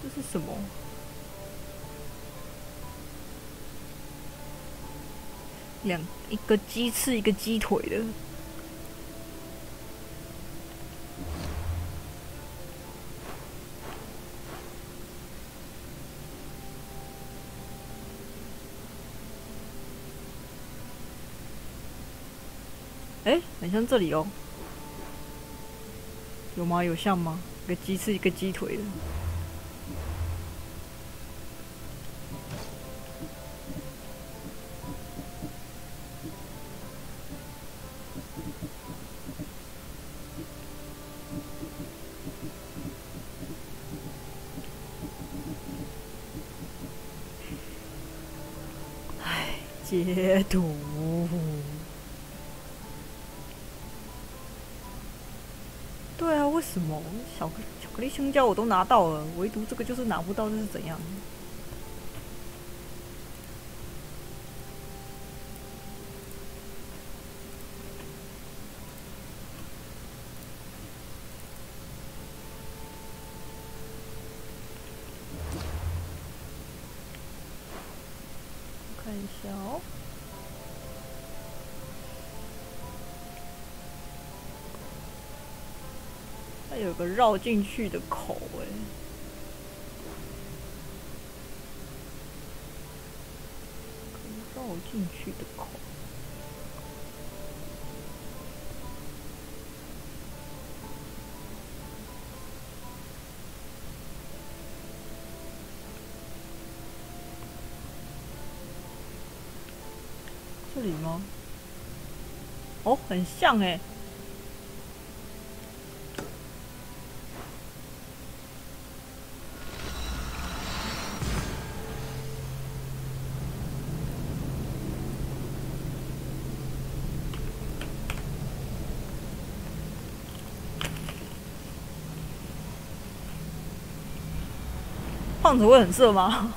S1: 这是什么？一个鸡翅，一个鸡腿的。哎，很像这里哦。有吗？有像吗？一个鸡翅，一个鸡腿的。 截图。对啊，为什么巧克力香蕉我都拿到了，唯独这个就是拿不到，这是怎样？看一下哦。 它有个绕进去的口，哎，绕进去的口。这里吗？哦，很像哎。 胖子会很色吗？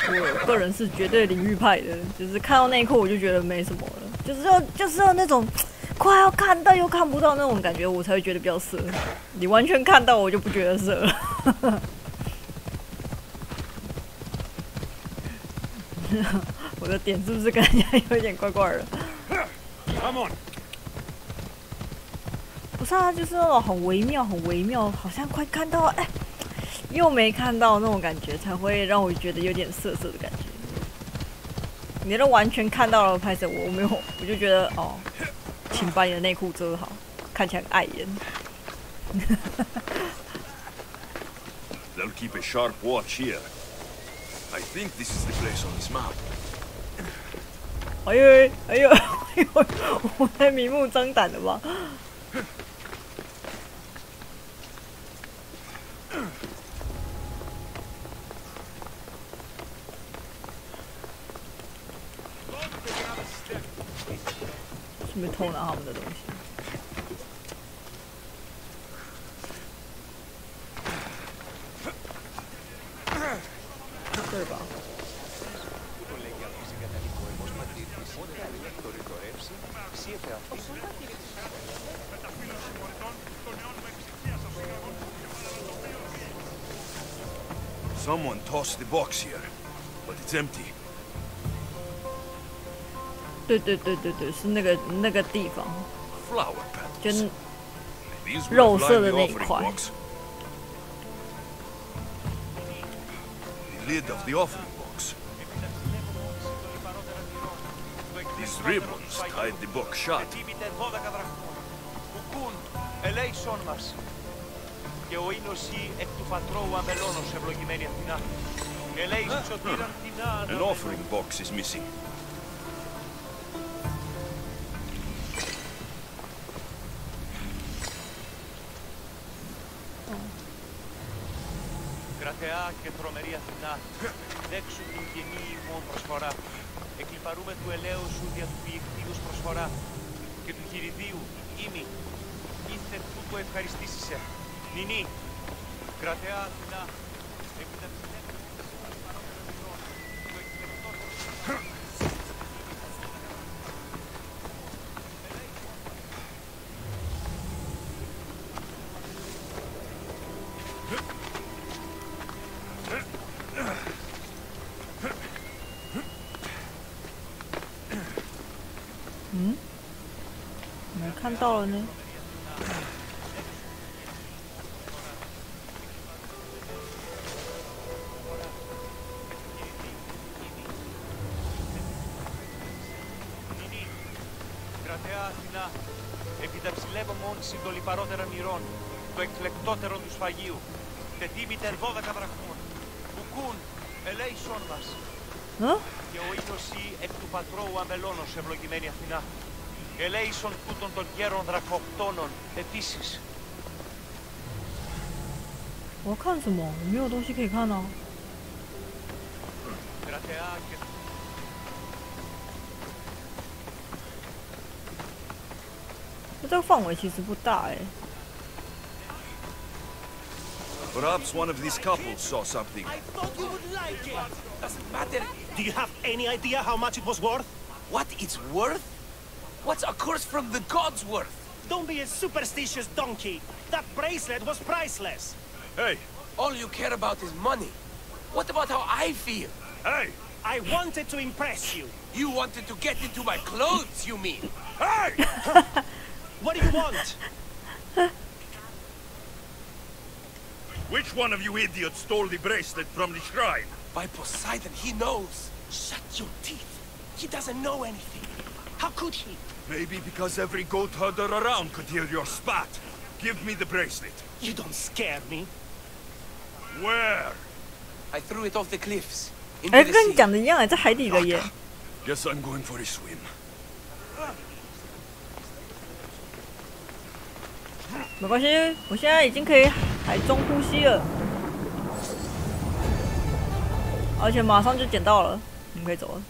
S1: 我个人是绝对领域派的，就是看到那一刻我就觉得没什么了，就是要那种快要看到又看不到那种感觉，我才会觉得比较色。你完全看到我就不觉得色了。我的点是不是跟人家有点怪怪的？
S4: Come on.
S1: 不是啊，就是那种很微妙、很微妙，好像快看到，哎，又没看到那种感觉，才会让我觉得有点涩涩的感觉。你都完全看到了，拍摄我没有，我就觉得哦，请把你的内裤遮好，看起来很碍眼。
S2: They'll keep a sharp watch here. I think this is the place on this map.
S1: 哎呦，我太明目张胆了吧？顺便偷拿他们的东西。对吧？
S2: Someone tossed the box here, but it's empty.
S1: 对，是那个地方，
S2: Flower
S1: 就
S2: petals. These
S1: 肉
S2: would
S1: 色
S2: line
S1: 的
S2: the
S1: 那一
S2: offering
S1: 块。
S2: box. The lid of the offering box. These ribbons tied the book shut.
S22: Ελέησον μας. Και ο ίνος ή εκ του πατρώου αμελώνος ευλογημένη Αθηνά. Ελέησον σωτήραν Αθηνά.
S2: An offering box is missing.
S22: Κρατεά και τρομερή Αθηνά, δέξου την γενή ημών προσφορά. Εκλιπαρούμε του ελαίου σου δια του ποιεκτήδους προσφορά. Και του χειριδίου, ήμι, ήθε τούτο ευχαριστήσισε. Νινή, κρατεά Αθηνά,
S1: 嗯，没看到了呢。
S22: Κρατεά Αθηνά, επί τα ψηλεύομον συντολιπαρότερων ηρών, το εκλεκτότερον του σφαγίου, τετίμητεν 12 δραχμών, ουκούν, ελέησόν μας. Και ο ίνος ή εκ του πατρώου αμελώνος ευλογημένη Αθηνά, ελέησον τούτων των γέρων δραχοκτώνων επίσης.
S1: 我要看什么？我没有东西可以看啊。
S22: Κρατεά και
S1: 这个范围其实不大哎。
S2: Perhaps one of these couples saw something.
S3: Thought you would like it.
S6: Doesn't matter.
S3: Do you have any idea how much it was worth?
S6: What it's worth? What's a curse from the gods worth?
S3: Don't be a superstitious donkey. That bracelet was priceless.
S2: Hey!
S6: All you care about is money. What about how I feel?
S2: Hey!
S3: I wanted to impress you.
S6: You wanted to get into my clothes, you mean?
S2: Hey!
S3: What do you want?
S2: Which one of you idiots stole the bracelet from the shrine?
S6: By Poseidon, he knows.
S3: Shut your teeth. He doesn't know anything. How could he?
S2: Maybe because every goat herder around could hear your spat. Give me the bracelet.
S3: You don't scare me.
S2: Where?
S6: I threw it off the cliffs.
S1: 哎，跟你讲的一样哎，在海底的耶。
S2: Guess I'm going for a swim.
S1: 没关系，我现在已经可以海中呼吸了，而且马上就捡到了，我们可以走了。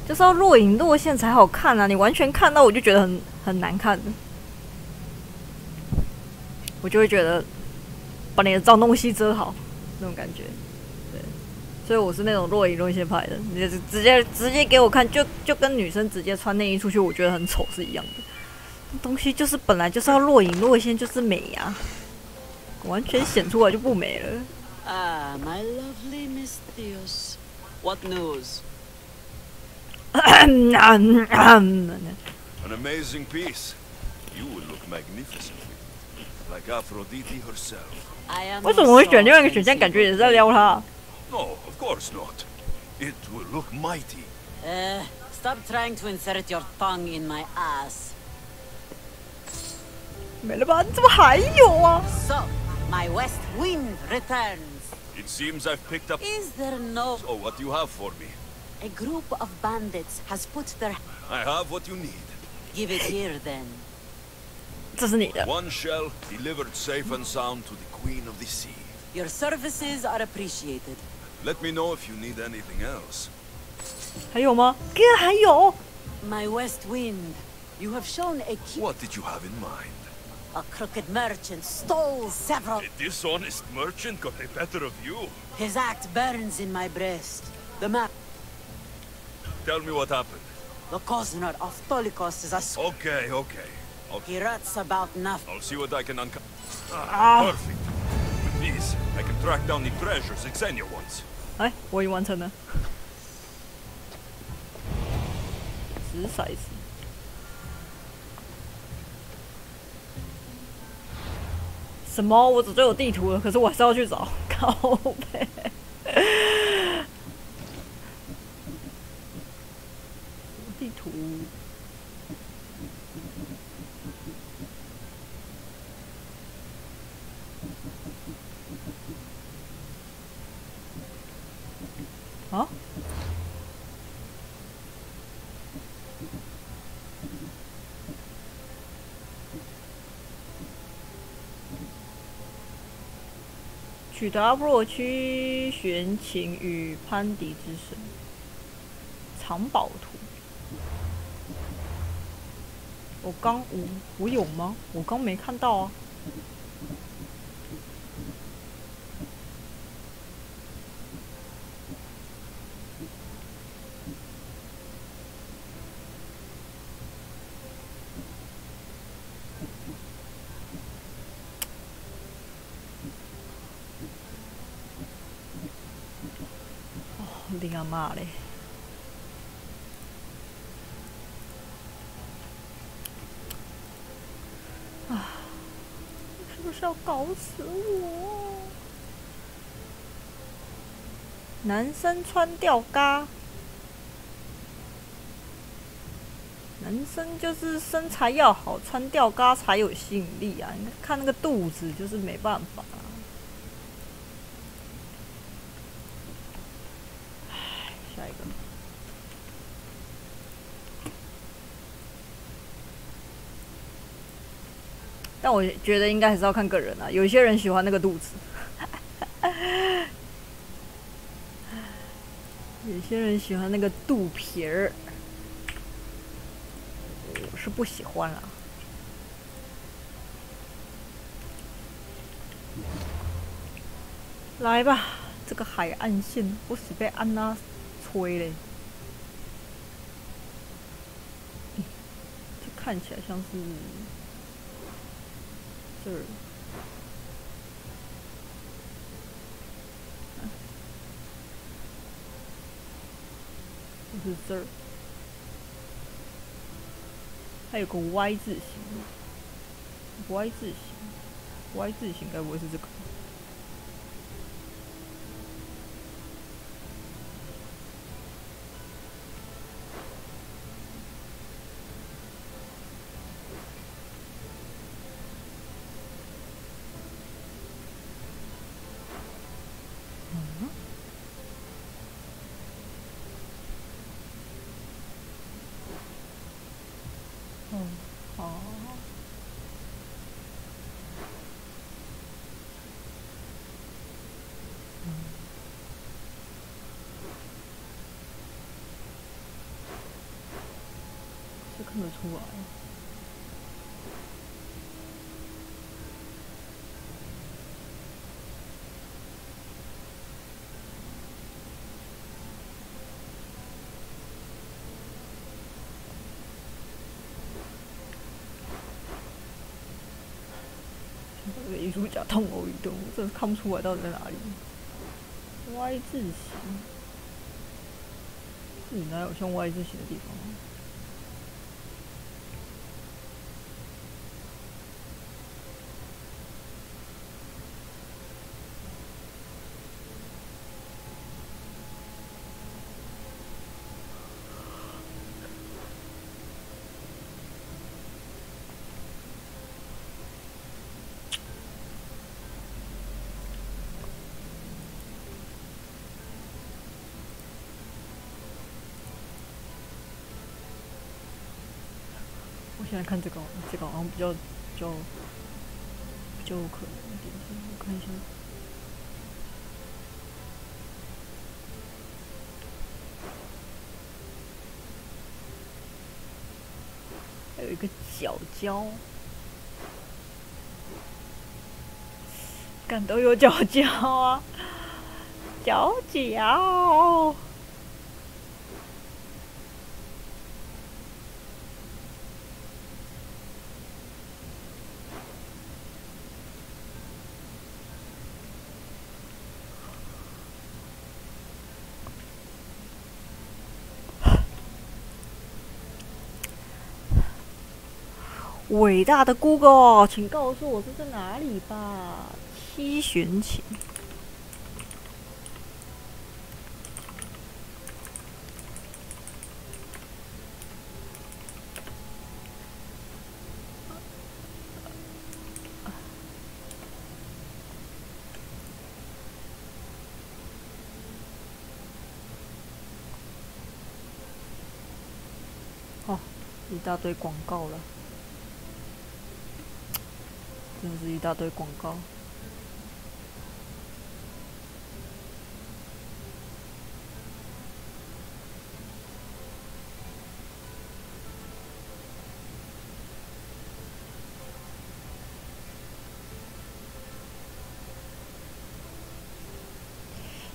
S1: 就是要若隐若现才好看啊！你完全看到我就觉得很难看，我就会觉得把你的脏东西遮好那种感觉。对，所以我是那种若隐若现派的，你直接给我看，就跟女生直接穿内衣出去，我觉得很丑是一样的。东西就是本来就是要若隐若现，就是美呀、完全显出来就不美了。
S10: Ah, my lovely Miss Theos. What news?
S2: An amazing piece. You will look magnificently, like Aphrodite herself.
S1: 为什么会选另外一个选项？感觉也是在撩他。
S2: No, of course not. It will look mighty.
S10: Stop trying to insert your tongue in my ass.
S1: 没了吧？怎么还有啊？
S10: So, My west wind returns.
S2: It seems I've picked up...
S10: Is there no...
S2: Oh, what do you have for me?
S10: A group of bandits has put their...
S2: I have what you need.
S10: Give it here, then.
S1: 这是你的。
S2: One shell delivered safe and sound to the Queen of the Sea.
S10: Your services are appreciated.
S2: Let me know if you need anything else.
S1: 还有吗？哥还有。
S10: My west wind, you have shown a keen...
S2: What did you have in mind?
S10: A crooked merchant stole several...
S2: A dishonest merchant got the better of you.
S10: His act burns in my breast. The map...
S2: Tell me what happened.
S10: The Kozner of Tolikos is a...
S2: Okay.
S10: He rats about nothing.
S2: I'll see what I can uncover. Perfect. With these, I can track down the treasures Xenia wants.
S1: 哎，我已经完成了。掷骰子。什么？我早就有地图了，可是我还是要去找。靠背。地图。啊？取得阿波罗区玄琴与潘迪之神藏宝图。我有吗？我刚没看到啊。你阿妈嘞！啊，是不是要搞死我？男生穿吊嘎，男生就是身材要好，穿吊嘎才有吸引力啊！你看那个肚子，就是没办法。下一个，但我觉得应该还是要看个人啊。有一些人喜欢那个肚子，有些人喜欢那个肚皮儿，我是不喜欢啦。来吧，这个海岸线，我是被安娜吹嘞。这看起来像是这儿。就是这儿，还有个 Y 字形 ，Y 字形 ，Y 字形该不会是这个？这看得出来。这个艺术家痛殴一顿，我真的看不出来到底在哪里。Y 字形，这里哪有像 Y 字形的地方啊？我现在看这个好像比较有可能一点。我看一下。还有一个角胶，干都有角胶啊，角角。伟大的 Google， 请告诉我这在哪里吧？七弦琴。哦，一大堆广告了。真的是一大堆广告。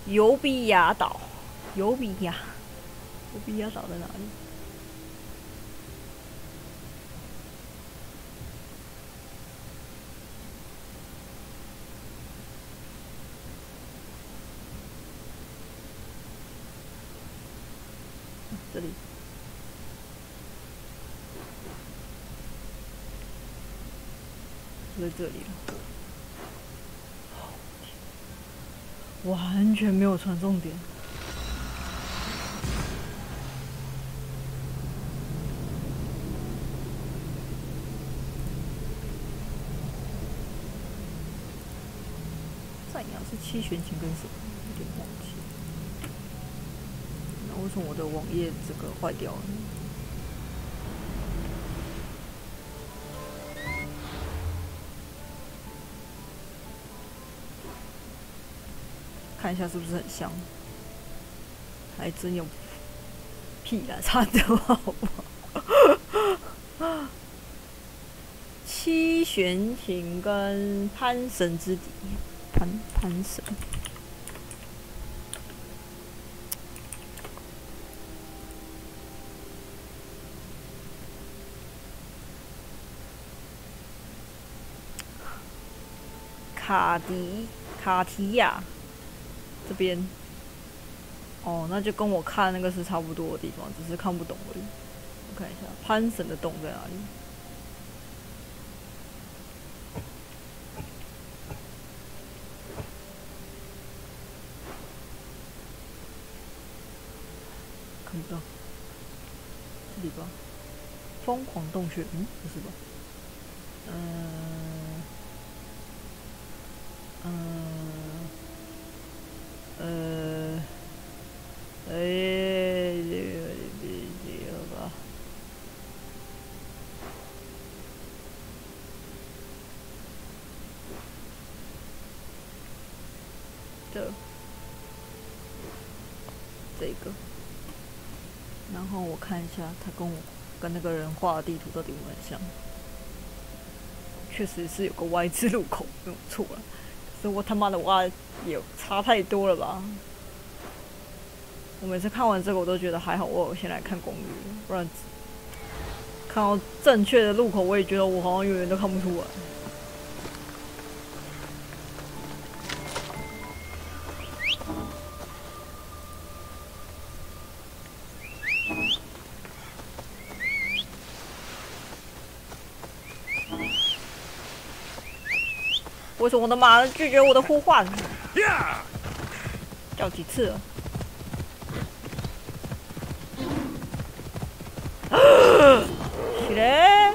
S1: 尤比亚岛，尤比亚岛在哪里？这里，就在这里了。完全没有传重点。赞扬是七弦琴跟什么？有点忘记。那为什么我的网页这个坏掉了？看一下是不是很像？还真有，屁啦，差得好不好？七弦琴跟潘神之敌，潘神。卡提亚这边，哦，那就跟我看那个是差不多的地方，只是看不懂而已。我看一下潘神的洞在哪里。看不到，这里吧？疯狂洞穴，不是吧？这个吧。这个，然后我看一下，他跟那个人画的地图到底有没有很像？确实是有个 Y 字路口，没有错了。可是我他妈的挖也差太多了吧？我每次看完这个，我都觉得还好，我有先来看攻略，不然看到正确的路口，我也觉得我好像永远都看不出来。为什么我的马拒绝我的呼唤？叫几次了？起来！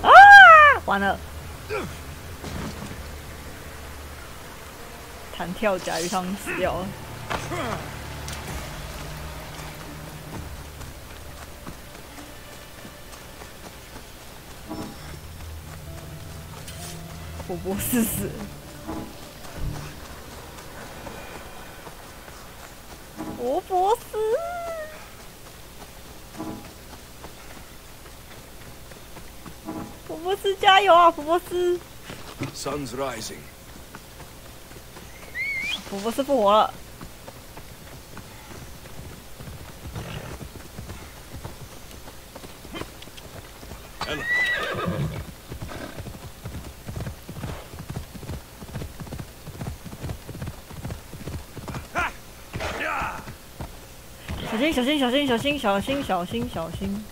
S1: 啊！完了！弹跳甲鱼汤死掉了。波波死死了。波波斯，波波斯加油啊！波波斯。
S2: Sun's rising.
S1: 波波斯复活了。小心！小心！小心！小心！小心！小心！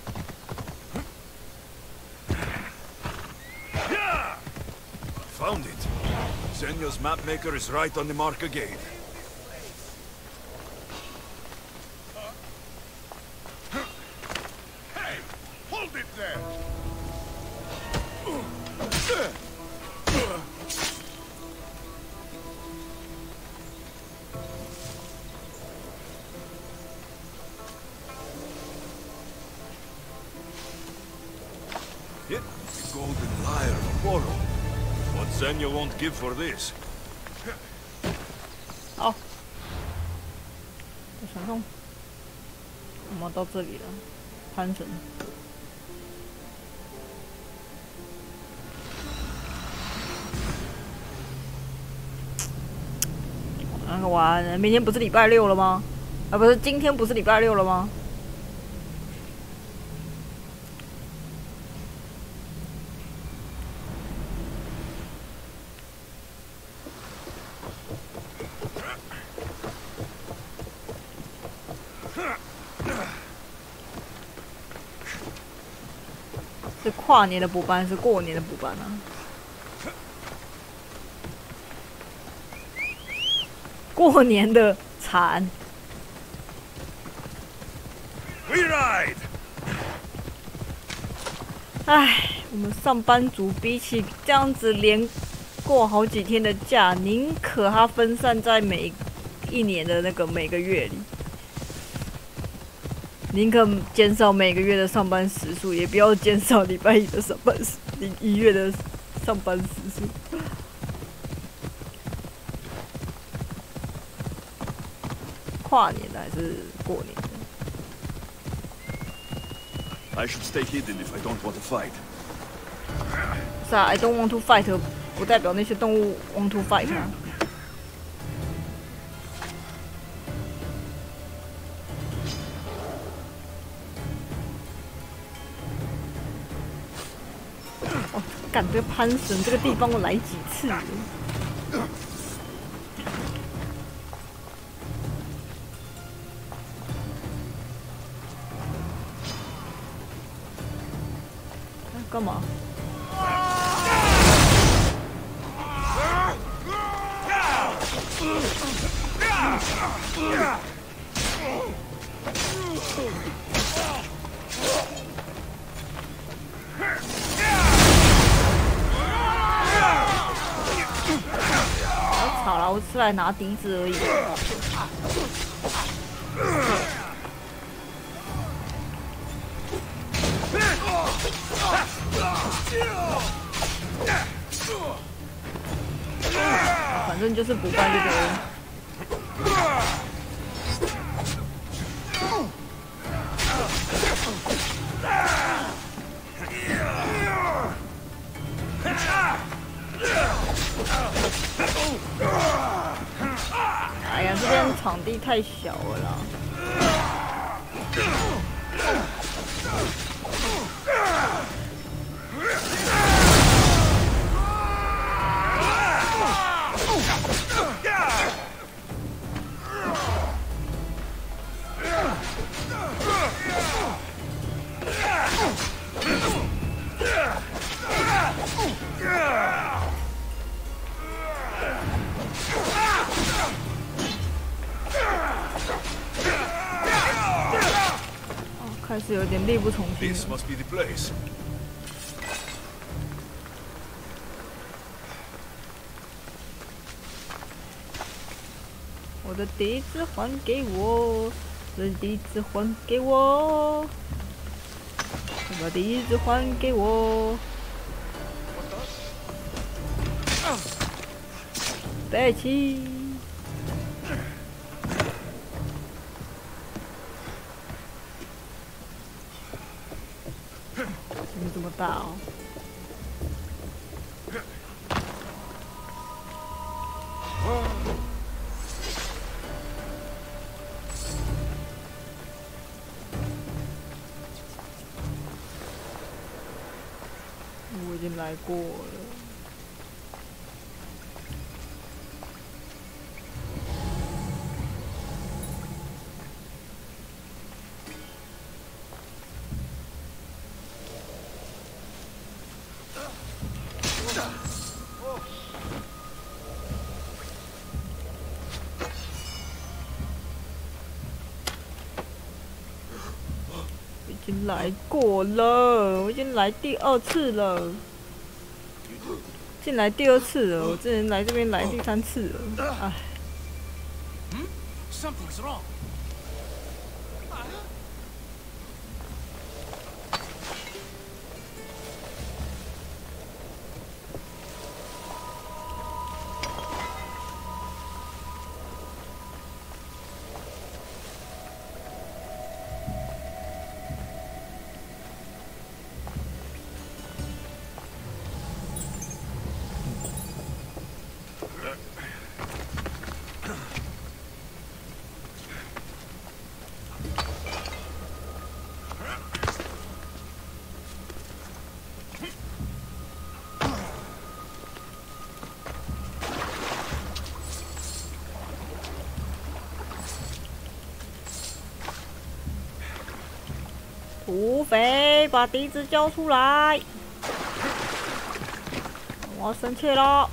S2: Found it. Zenya's mapmaker is right on the mark again.
S4: Hey! Hold it there!
S2: Yep, the golden lyre of Apollo. What Zenya won't give for this.
S1: 好，传送，我们到这里了，潘神。那个完，明天不是礼拜六了吗？啊，不是，今天不是礼拜六了吗？ 是跨年的补班，是过年的补班啊！过年的惨。
S2: We ride。
S1: 唉，我们上班族比起这样子连过好几天的假，宁可它分散在每一年的那个每个月里。 宁可减少每个月的上班时数，也不要减少礼拜一的上班时，1月的上班时数。跨年的还是过年的
S2: I should stay hidden if I don't want to fight.
S1: 是啊 ，I don't want to fight， 不代表那些动物 want to fight 啊。 干这个潘神这个地方我来几次了？干嘛？好了，我是来拿笛子而已。反正就是补班就对了。哎呀，这边场地太小了啦。开始有点力不从心。
S2: This must be the place.
S1: 啊，我的笛子还给我，我的笛子还给我，把笛子还给我。背起。怎么这么大哦？我已经来过了。已经来过了，我已经来第2次了，进来第2次了，我之前来这边来第3次了，唉。
S6: Something's wrong.
S1: 土匪，把笛子交出来！我要生气了。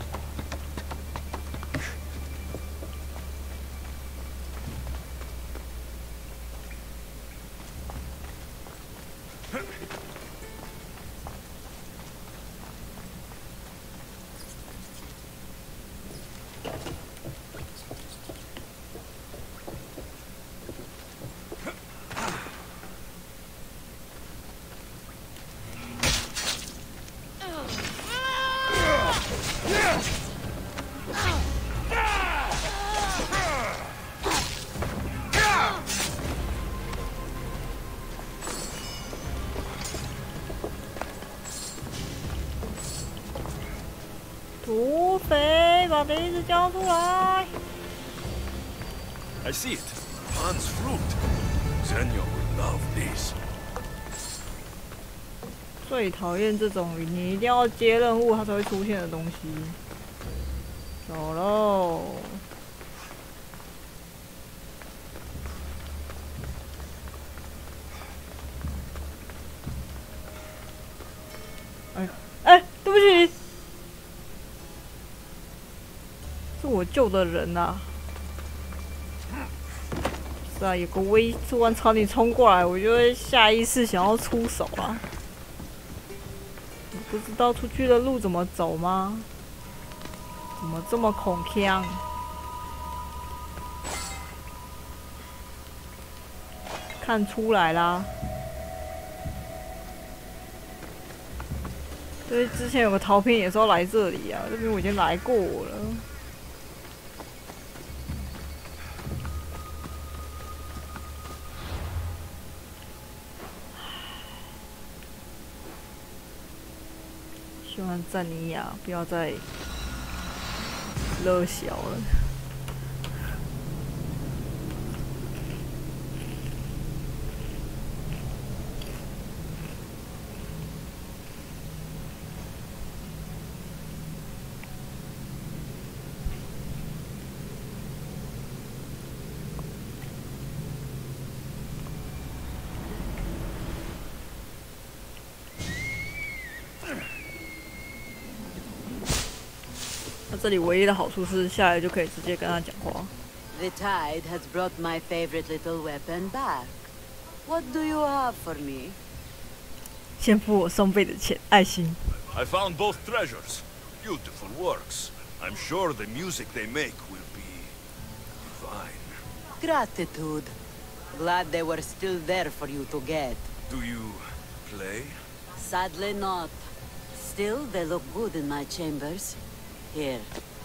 S1: 土匪，把笛子交出来！
S2: I see it. Pan's fruit. Zenyo would love this.
S1: 最讨厌这种你一定要接任务它才会出现的东西。走喽！哎，对不起，是我救的人啊！是啊，有个威突然朝你冲过来，我就会下意识想要出手啊！你不知道出去的路怎么走吗？怎么这么恐慌？看出来啦！对，之前有个逃兵也是要来这里啊，这边我已经来过了。希望赞尼亚不要再热小了。这里唯一的好处是下来就可以直接跟他讲话。
S10: The tide has brought my favorite little weapon back. What do you have for me?
S1: 先付我双倍的钱，爱心。
S2: I found both treasures. Beautiful works. I'm sure the music they make will be fine.
S10: Gratitude. Glad they were still there for you to get.
S2: Do you play?
S10: Sadly not. Still, they look good in my chambers. Here,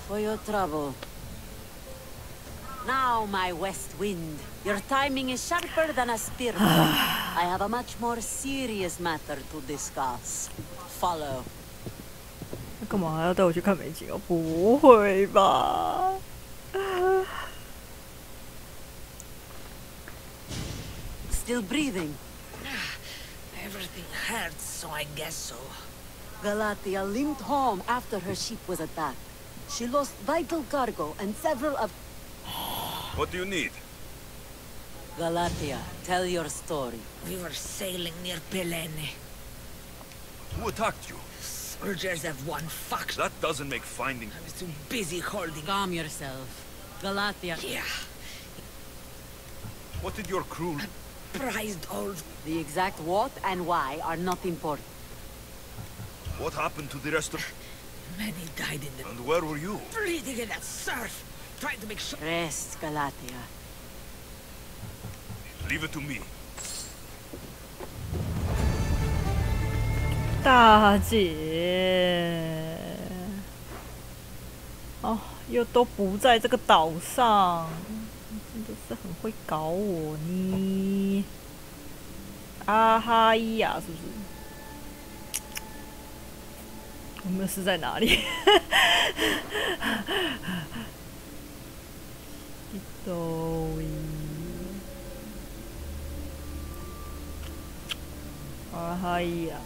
S10: for your trouble. Now, my west wind. Your timing is sharper than a spearhead. I have a much more serious matter to discuss. Follow.
S1: 干嘛还要带我去看美景哦？不会吧
S10: ？Still breathing.
S8: Everything hurts, so I guess so.
S10: Galatia limped home after her ship was attacked. She lost vital cargo and several of...
S2: What do you need?
S10: Galatia, tell your story.
S8: We were sailing near Pelene.
S2: Who attacked you?
S8: Soldiers have one fuck.
S2: That doesn't make finding...
S8: I was too busy holding...
S10: Calm yourself. Galatia...
S8: Yeah.
S2: What did your crew...
S8: Prized old...
S10: The exact what and why are not important.
S2: What happened to the rest of...
S8: Many died in the...
S2: And where were you?
S8: Bleeding in that surf. Trying to make sure...
S10: Rest, Galatia.
S2: Leave it to me.
S1: 大姐，哦，又都不在这个岛上，真的是很会搞我呢。阿哈伊亚是不是？我们是在哪里？阿哈伊亚。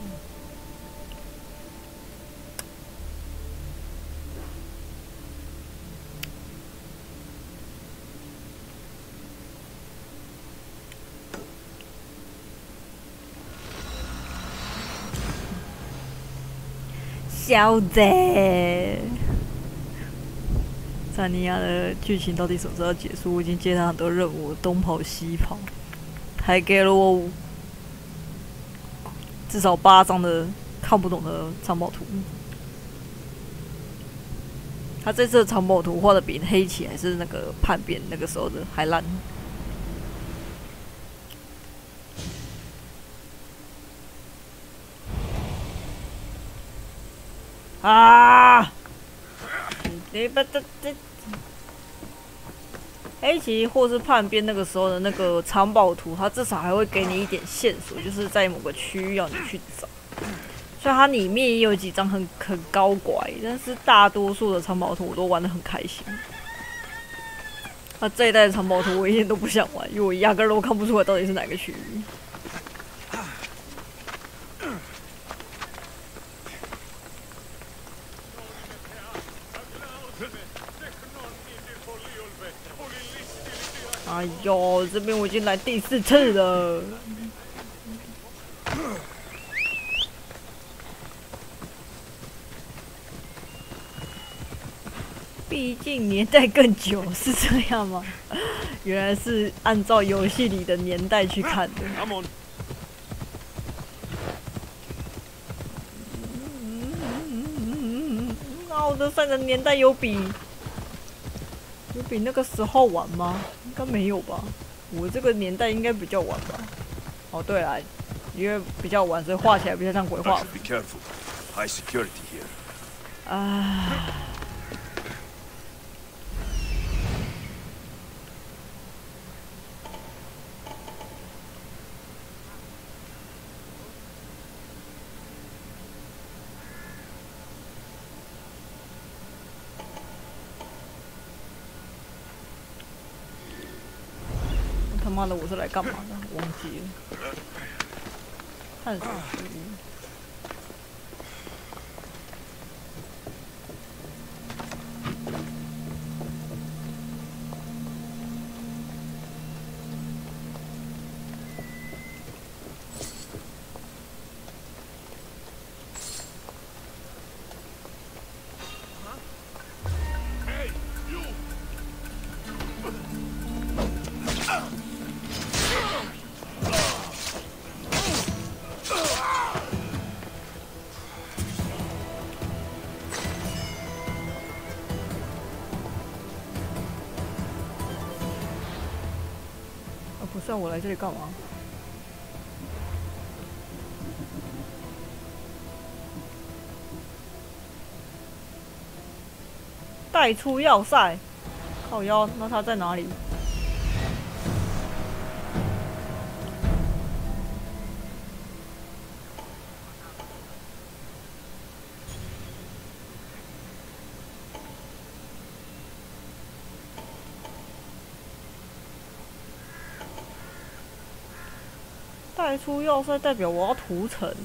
S1: 小贼，萨尼亚的剧情到底什么时候结束？我已经接到很多任务，东跑西跑，还给了我至少8张的看不懂的藏宝图。他这次的藏宝图画的比黑棋还是那个叛变那个时候的还烂。啊！你不这黑棋或是叛变那个时候的那个藏宝图，它至少还会给你一点线索，就是在某个区域要你去找。虽然它里面也有几张很高拐，但是大多数的藏宝图我都玩得很开心。那这一代的藏宝图我一点都不想玩，因为我压根都看不出来到底是哪个区域。哎呦，这边我已经来第4次了。毕竟年代更久，是这样吗？原来是按照游戏里的年代去看的。奥德赛的年代有比那个时候晚吗？应该没有吧。我这个年代应该比较晚吧。哦，对了，因为比较晚，所以画起来比较像鬼画。
S2: Be careful. High security here.
S1: 啊。他妈的，我是来干嘛的？忘记了。探索之屋。是啊，我来这里干嘛？带出要塞，靠腰，那他在哪里？带出要塞代表我要屠城欸。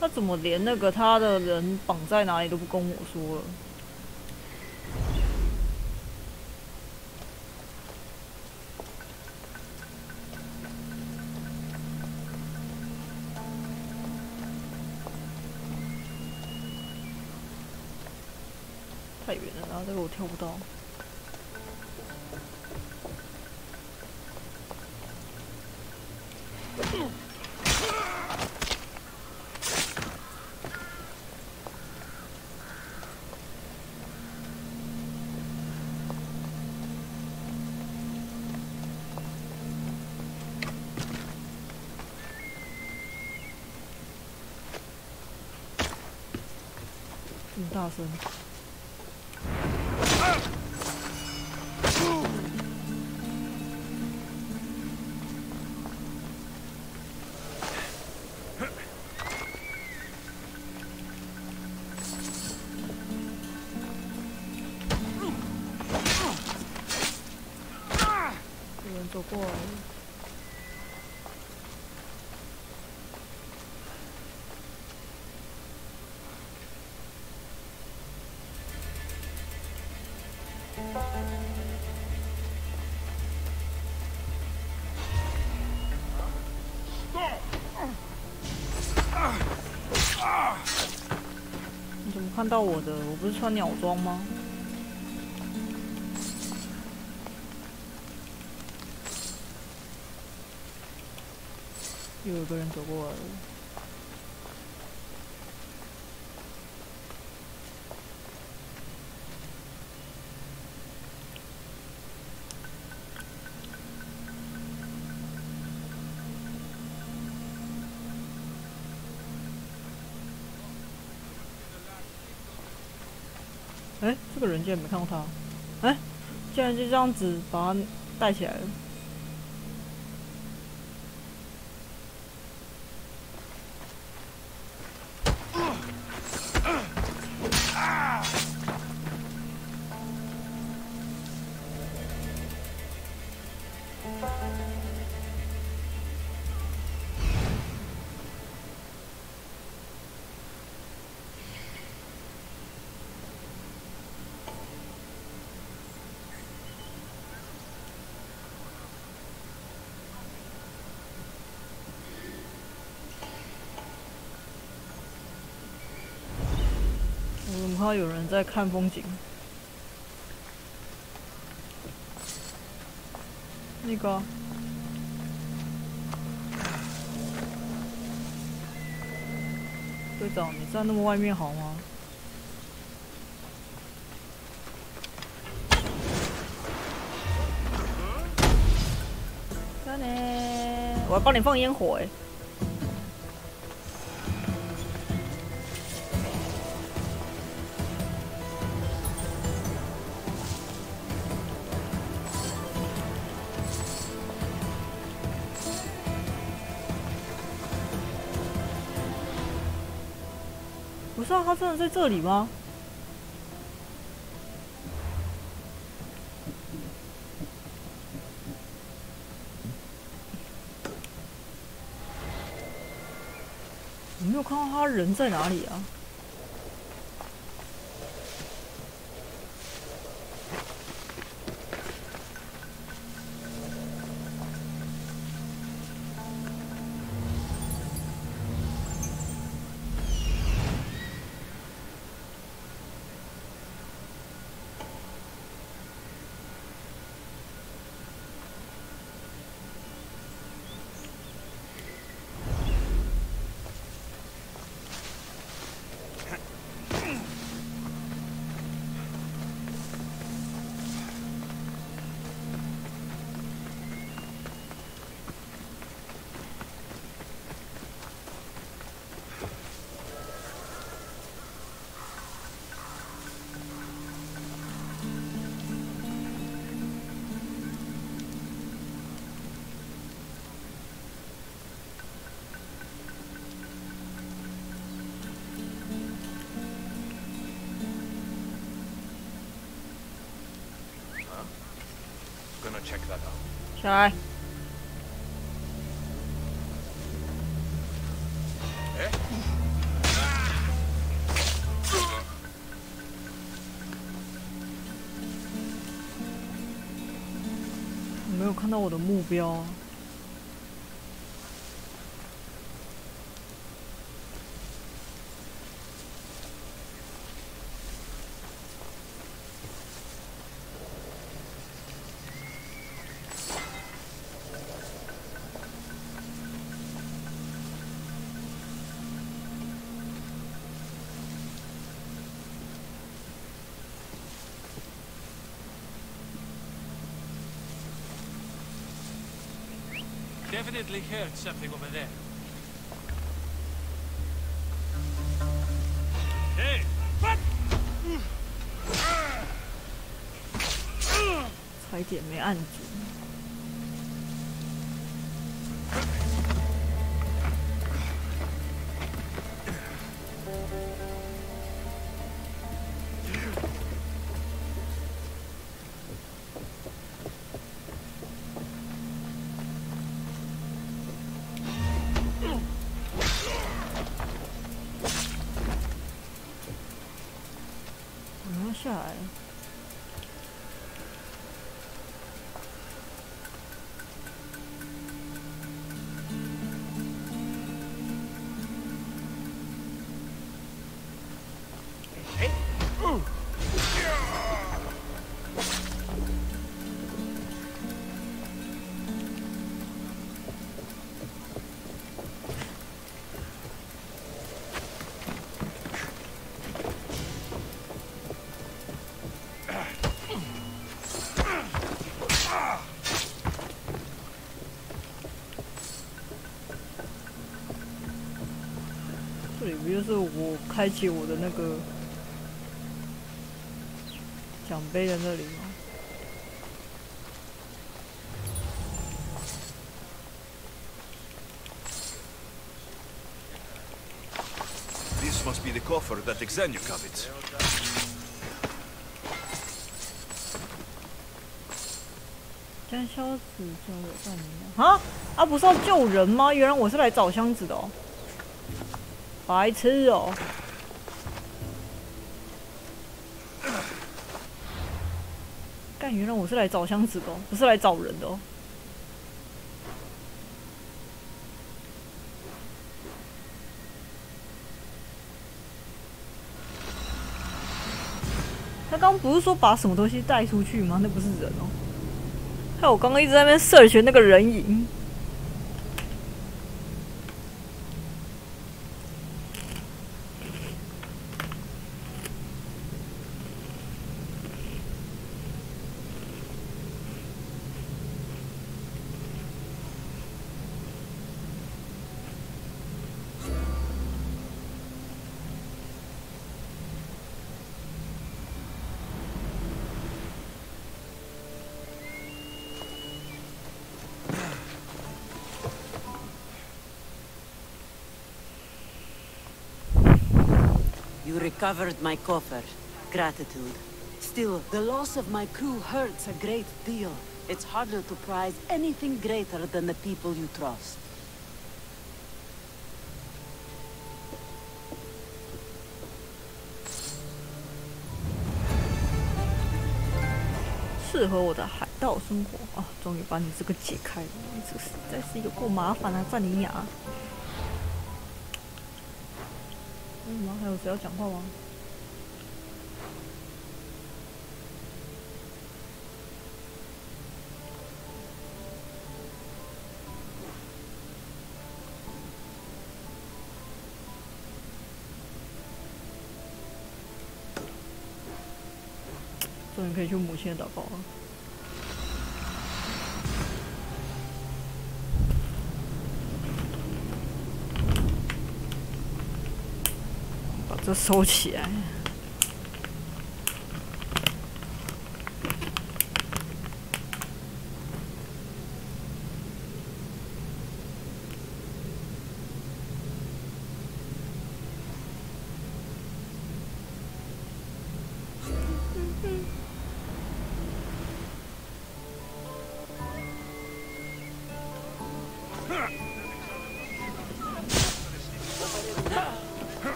S1: 他怎么连那个他的人绑在哪里都不跟我说了？太远了，然后这个我跳不到。这么大声！有人走过来了。你怎么看到我的？我不是穿鸟装吗？又有个人走过来了。哎，这个人竟然没看到他，哎，竟然就这样子把他带起来了。我看到有人在看风景。那个，队长，你站那么外面好吗？干呢？我要帮你放烟火哎。不是啊，他真的在这里吗？有看到他人在哪里啊？Gonna
S13: check that out.
S1: 下来。我没有看到我的目标啊。
S22: Definitely heard something over there. Hey, what?
S1: 差一点没按住。下来了。这里不就是我开启我的那个奖杯的那里吗？
S2: This must be the coffer that Xenia covets.
S1: 将消死交给半年啊！啊，不是要救人吗？原来我是来找箱子的哦，白痴哦！干，原来我是来找箱子的哦，不是来找人的哦。 他刚不是说把什么东西带出去吗？那不是人哦。害我刚刚一直在那边search那个人影。
S10: You recovered my coffer. Gratitude. Still, the loss of my crew hurts a great deal. It's harder to prize anything greater than the people you trust.
S1: 适合我的海盗生活啊！终于把你这个解开了，你这实在是有够麻烦啊，赞尼亚。为什么还有谁要讲话吗？终于可以去母亲的祷告了。把这收起来。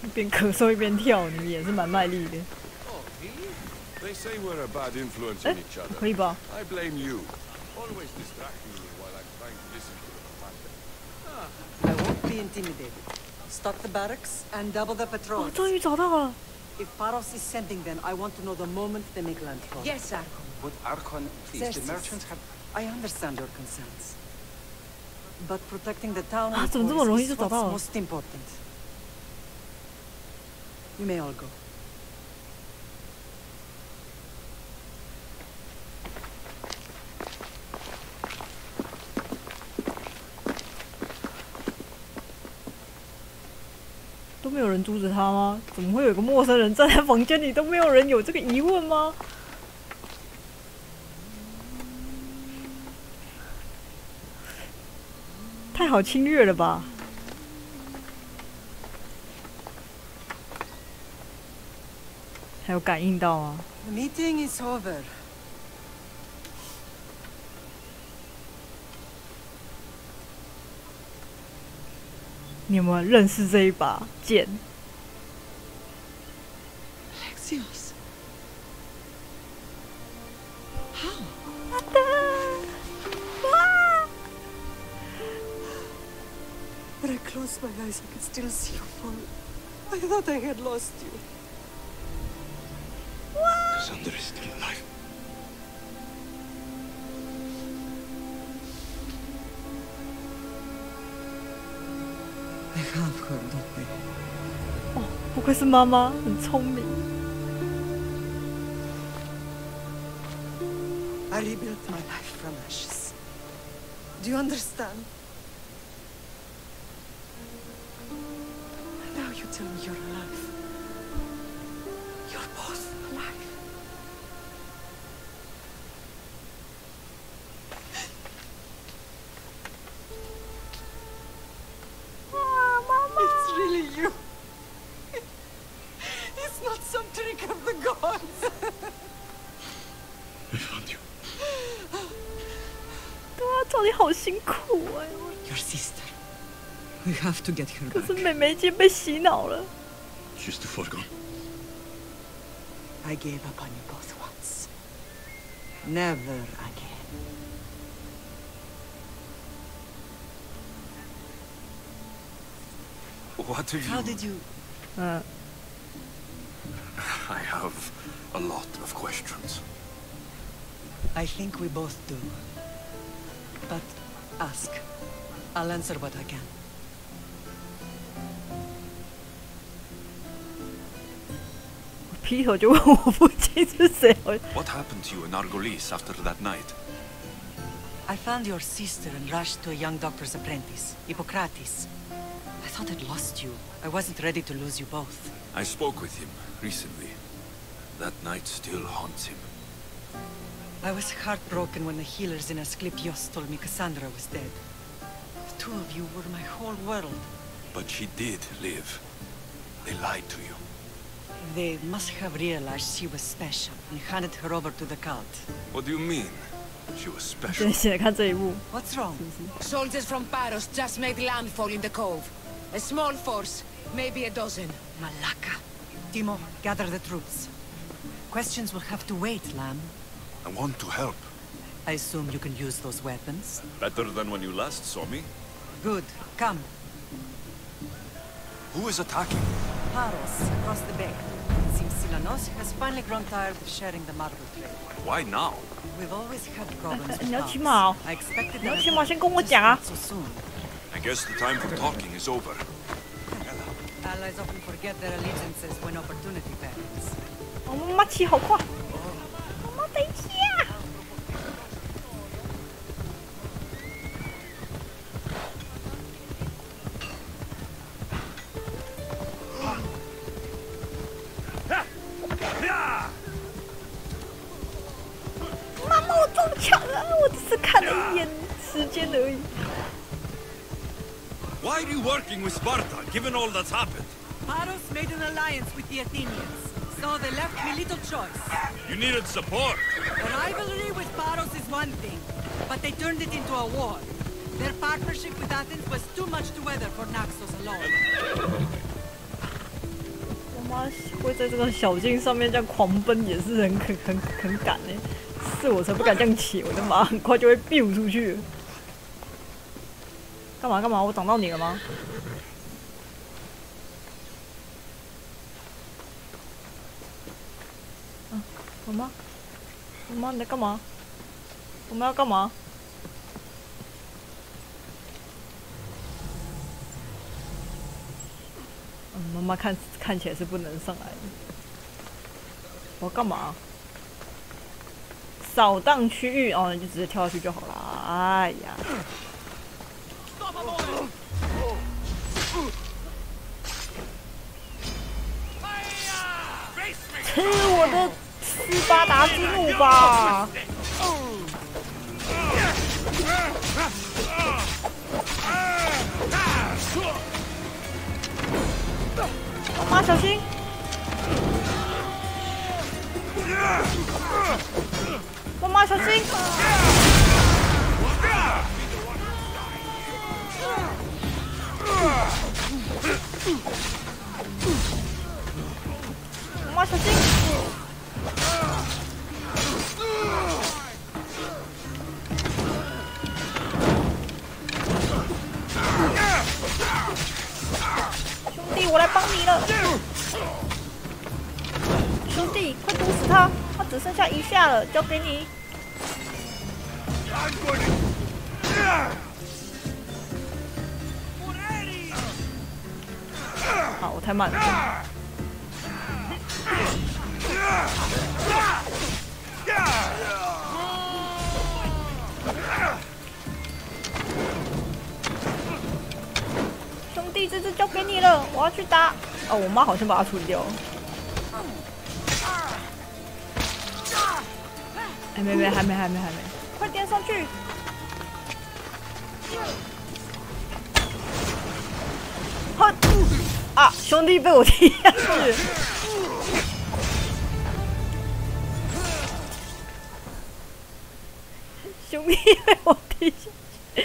S1: 一边咳嗽一边跳，你也是蛮卖力的。
S13: They say we're a bad influence on each other.
S1: 可以吧
S13: I blame you. Always distracting me while I'm trying to listen to the commander.
S17: I won't be intimidated. Stock the barracks and double the
S1: 哦，
S17: patrols.
S1: 终于找到了。
S17: If Paros is sending them, I want to know the moment they make landfall.
S21: Yes, Archon.
S17: But Archon, please, the merchants have... I understand your concerns. But protecting the town and
S1: 怎么这么容易
S17: is
S1: 就找到
S17: what's
S1: 了？
S17: most important. You may all go.
S1: 都没有人阻止他吗？怎么会有一个陌生人站在房间里？都没有人有这个疑问吗？太好侵略了吧！还有感应到啊！
S17: The meeting is over.
S1: 你有没有认识这一把剑？
S17: Alexios. How? When I closed my eyes, I could still see you fall. I thought I had lost you.
S2: Cassandra is still alive.
S17: I have her, don't they?
S1: 哦，不愧是妈妈，很聪明。
S17: I rebuilt my life from ashes. Do you understand? Now you tell me you're alive. You're both alive. It's really you. It's not some trick of the gods.
S2: I found you.
S1: 对啊，找你好辛苦哎、
S17: Your sister. We have to get her
S1: 可
S17: back.
S1: 是妹妹已经被洗脑了。
S2: She's too far gone.
S17: I gave up on you both once. Never again.
S2: What have
S17: How
S2: you...
S17: did you...
S1: Uh.
S2: I have a lot of questions.
S17: I think we both do. But ask. I'll answer what I can.
S2: What happened to you in Argolis after that night?
S17: I found your sister and rushed to a young doctor's apprentice, Hippocrates. I thought I'd lost you. I wasn't ready to lose you both.
S2: I spoke with him recently. That night still haunts him.
S17: I was heartbroken when the healers in Asclepios told me Cassandra was dead. The two of you were my whole world.
S2: But she did live. They lied to you.
S17: They must have realized she was special and handed her over to the cult.
S2: What do you mean? She was special.
S1: 对，现在看这一幕。
S17: What's wrong?
S8: Soldiers from Paros just made landfall in the cove. A small force, maybe a dozen.
S17: Malaka. Timo, gather the troops. Questions will have to wait, Lamb.
S2: I want to help.
S17: I assume you can use those weapons?
S2: Better than when you last saw me.
S17: Good. Come.
S2: Who is attacking?
S17: Paros, across the bay. It seems Silanos has finally grown tired of sharing the marble trade.
S2: Why now?
S17: We've always had problems with
S1: 你要骑马哦
S17: I expected
S1: 你要
S17: them
S1: 骑马先跟我讲啊。
S17: so soon.
S2: I guess the time for talking is over.
S17: Allies often forget their allegiances when opportunity beckons.
S1: 我妈妈骑好快，妈妈等一下。妈妈，我中枪了，我只是看了一眼时间而已。
S2: Why are you working with Sparta, given all that's happened?
S17: Paros made an alliance with the Athenians, so they left me little choice.
S2: You needed support.
S17: A rivalry with Paros is one thing, but they turned it into a war. Their partnership with Athens was too much to weather for Naxos alone.
S1: 我妈会在这个小径上面这样狂奔，也是很赶哎、是我才不敢这样骑，我的马很快就会 biu 出去了。干嘛干嘛？我挡到你了吗？啊，妈妈，妈妈你在干嘛？我们要干嘛？妈妈看起来是不能上来的。我要干嘛？扫荡区域哦，你就直接跳下去就好了。哎呀！ 吃我的斯巴达之怒吧！妈妈小心！妈妈小心！妈妈小心！兄弟，我来帮你了！兄弟，快毒死他！他只剩下一下了，交给你。好，我太慢了。 兄弟，这次交给你了，我要去打。哦，我妈好像把它处理掉了。哎，没，还没，快点上去！哼！啊，兄弟被我踢下去。 兄弟被我踢下去。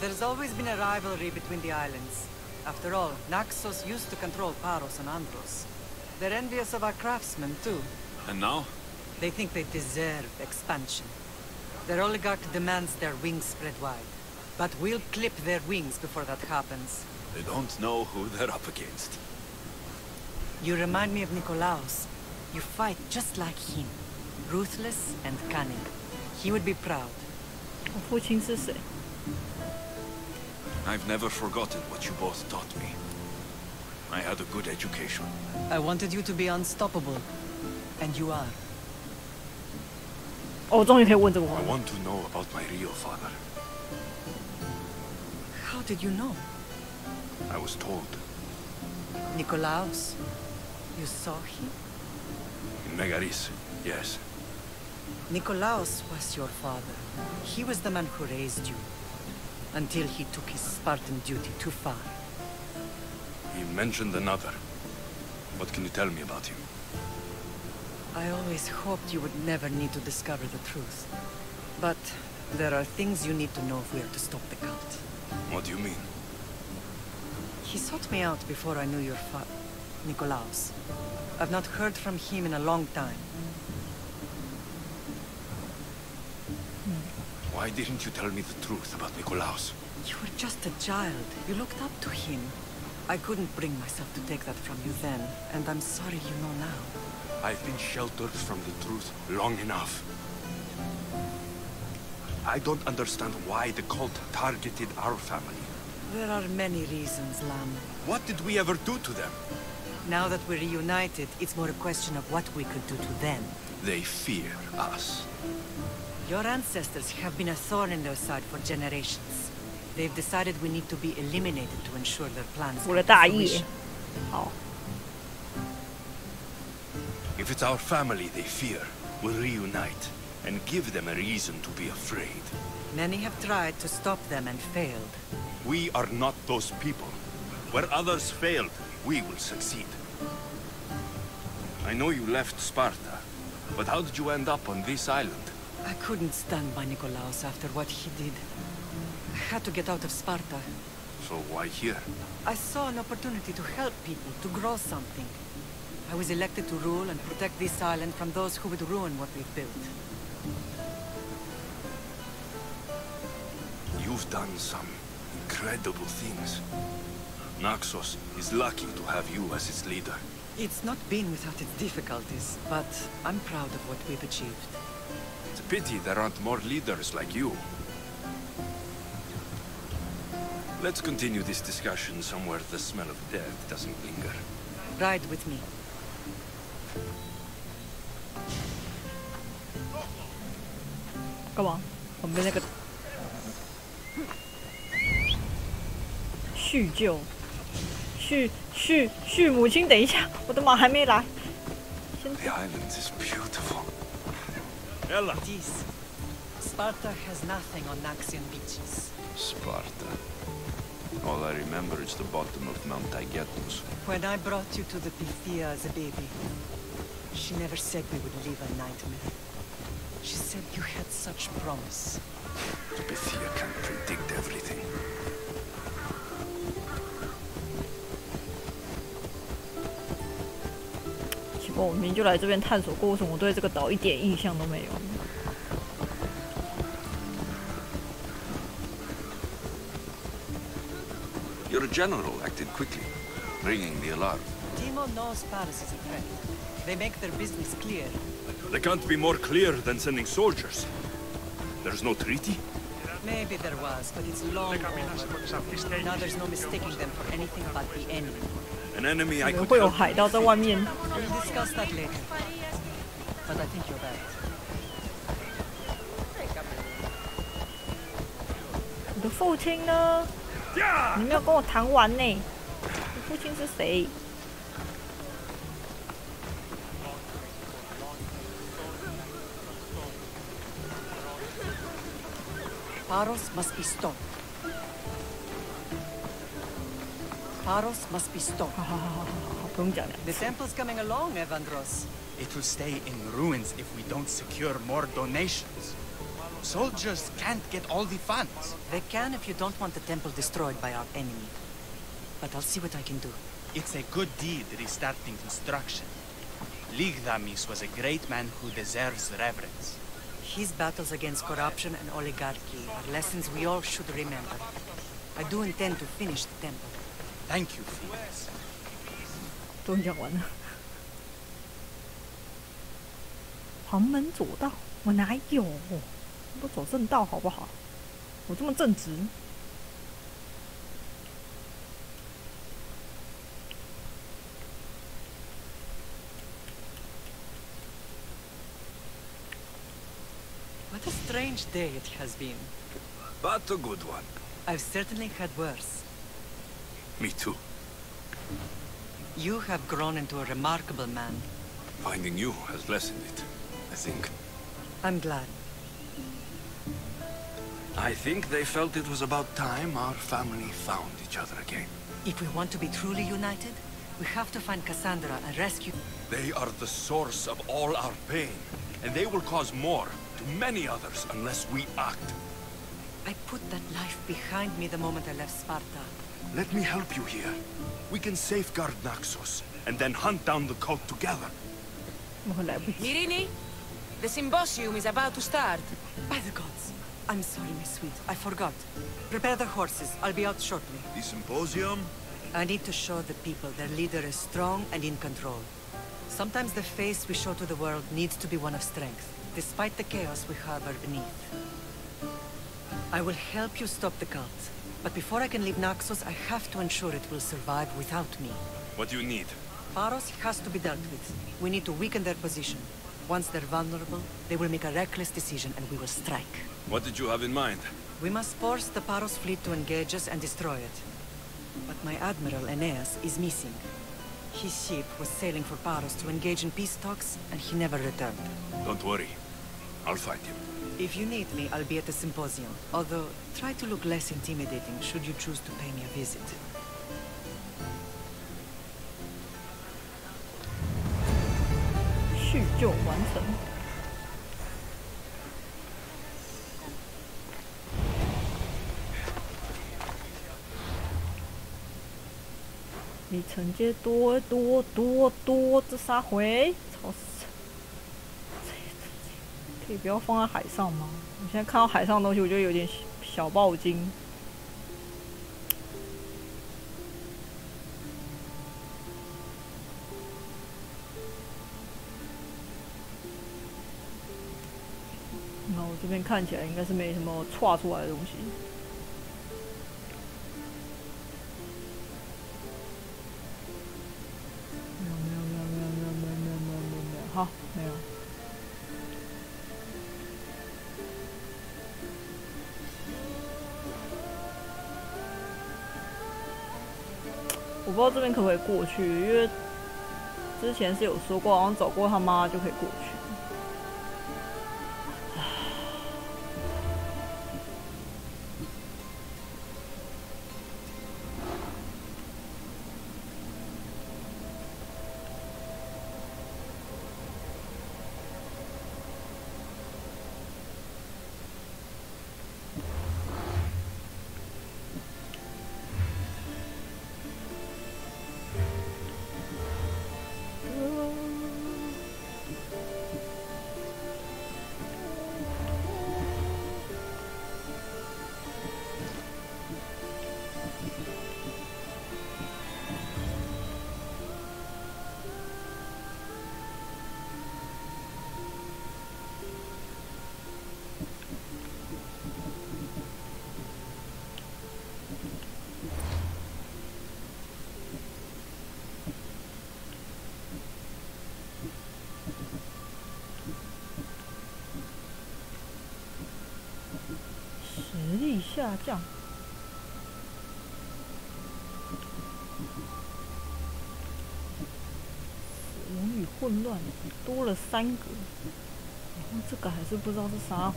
S17: There's always been a rivalry between the islands. After all, Naxos used to control Paros and Andros. They're envious of our craftsmen, too.
S2: And now?
S17: They think they deserve expansion. Their oligarch demands their wings spread wide. But we'll clip their wings before that happens.
S2: They don't know who they're up against.
S17: You remind me of Nikolaos. You fight just like him. Ruthless and cunning. He would be proud.
S1: 我父亲是谁？
S2: I've never forgotten what you both taught me. I had a good education.
S17: I wanted you to be unstoppable. And you are.
S1: 哦，我终于可以问这个话
S2: I want to know about my real father.
S17: How did you know?
S2: I was told.
S17: Nikolaos? You saw him?
S2: In Megaris, yes.
S17: Nikolaos was your father. He was the man who raised you. Until he took his Spartan duty too far.
S4: He mentioned another. What can you tell me about him?
S17: I always hoped you would never need to discover the truth. But there are things you need to know if we are to stop the cult.
S4: What do you mean?
S17: He sought me out before I knew your Nicolaus. I've not heard from him in a long time.
S4: Why didn't you tell me the truth about Nicolaus?
S17: You were just a child. You looked up to him. I couldn't bring myself to take that from you then, and I'm sorry you know now.
S4: I've been sheltered from the truth long enough. I don't understand why the cult targeted our family.
S17: There are many reasons, Lam.
S4: What did we ever do to them?
S17: Now that we're reunited, it's more a question of what we could do to them.
S4: They fear us.
S17: Your ancestors have been a thorn in their side for generations. They've decided we need to be eliminated to ensure their plans come to fruition.
S4: If it's our family they fear, we'll reunite and give them a reason to be afraid.
S17: Many have tried to stop them and failed.
S4: We are not those people. Where others failed, we will succeed. I know you left Sparta, but how did you end up on this island?
S17: I couldn't stand by Nicolaus after what he did. I had to get out of Sparta.
S4: So why here?
S17: I saw an opportunity to help people, to grow something. I was elected to rule and protect this island from those who would ruin what we've built.
S4: You've done some incredible things. Naxos is lucky to have you as its leader.
S17: It's not been without its difficulties, but I'm proud of what we've achieved.
S4: It's a pity there aren't more leaders like you. Let's continue this discussion somewhere the smell of death doesn't linger.
S17: Ride with me.
S1: 干嘛？旁边那个叙旧，叙母亲，等一下，我的马还没来。
S4: The island is beautiful.
S17: Ella. Sparta has nothing on Naxian beaches.
S4: Sparta. All I remember is the bottom of Mount Taygetus.
S17: When I brought you to the Pythia as a baby, she never said we would live a nightmare. She said you had such promise.
S4: The Pythia can predict everything.
S1: 我明明就来这边探索过，为什么我对这个岛一点印象都没有？
S4: Your general acted quickly, ringing the alarm.
S17: Timo knows Paris is a threat. They make their business clear.
S4: They can't be more clear than sending soldiers. There's no treaty?
S17: Maybe there was, but it's long over. Now there's no mistaking them for anything but the enemy.
S4: An enemy I could
S1: 会有海盗在外面。
S17: We'll discuss that later. But I think you're right.
S1: 你的父亲呢？你没有跟我谈完呢。你父亲是谁？
S17: Paros must be stopped. Paros must be stopped. The temple's coming along, Evandros.
S16: It will stay in ruins if we don't secure more donations. Soldiers can't get all the funds.
S17: They can if you don't want the temple destroyed by our enemy. But I'll see what I can do.
S16: It's a good deed restarting construction. Ligdamis was a great man who deserves reverence.
S17: His battles against corruption and oligarchy are lessons we all should remember. I do intend to finish the temple.
S16: Thank you, Felix.
S1: 终于讲完了。旁门左道，我哪有？我走正道好不好？我这么正直。
S17: What a strange day it has been.
S4: But a good one.
S17: I've certainly had worse.
S4: Me too.
S17: You have grown into a remarkable man.
S4: Finding you has lessened it, I think.
S17: I'm glad.
S4: I think they felt it was about time our family found each other again.
S17: If we want to be truly united, we have to find Cassandra and rescue...
S4: They are the source of all our pain, and they will cause more to many others unless we act.
S17: I put that life behind me the moment I left Sparta.
S4: Let me help you here. We can safeguard Naxos, and then hunt down the cult together.
S8: Myrrine, the symposium is about to start.
S17: By the gods. I'm sorry, Miss Sweet. I forgot. Prepare the horses. I'll be out shortly.
S2: The symposium?
S17: I need to show the people their leader is strong and in control. Sometimes the face we show to the world needs to be one of strength, despite the chaos we harbor beneath. I will help you stop the cult. But before I can leave Naxos, I have to ensure it will survive without me.
S4: What do you need?
S17: Paros has to be dealt with. We need to weaken their position. Once they're vulnerable, they will make a reckless decision and we will strike.
S4: What did you have in mind?
S17: We must force the Paros fleet to engage us and destroy it. But my admiral, Aeneas, is missing. His ship was sailing for Paros to engage in peace talks, and he never returned.
S4: Don't worry. I'll find him.
S17: If you need me, I'll be at the symposium. Although, try to look less intimidating should you choose to pay me a visit.
S1: 叙旧完成。里程街多，这啥回？操死！可以不要放在海上吗？我现在看到海上的东西，我就有点小爆惊。那我这边看起来应该是没什么歘出来的东西。没有，好，没有。我不知道这边可不可以过去，因为之前是有说过，好像找过他妈就可以过去。 实力下降。死亡与混乱多了3个，然后这个还是不知道是啥火。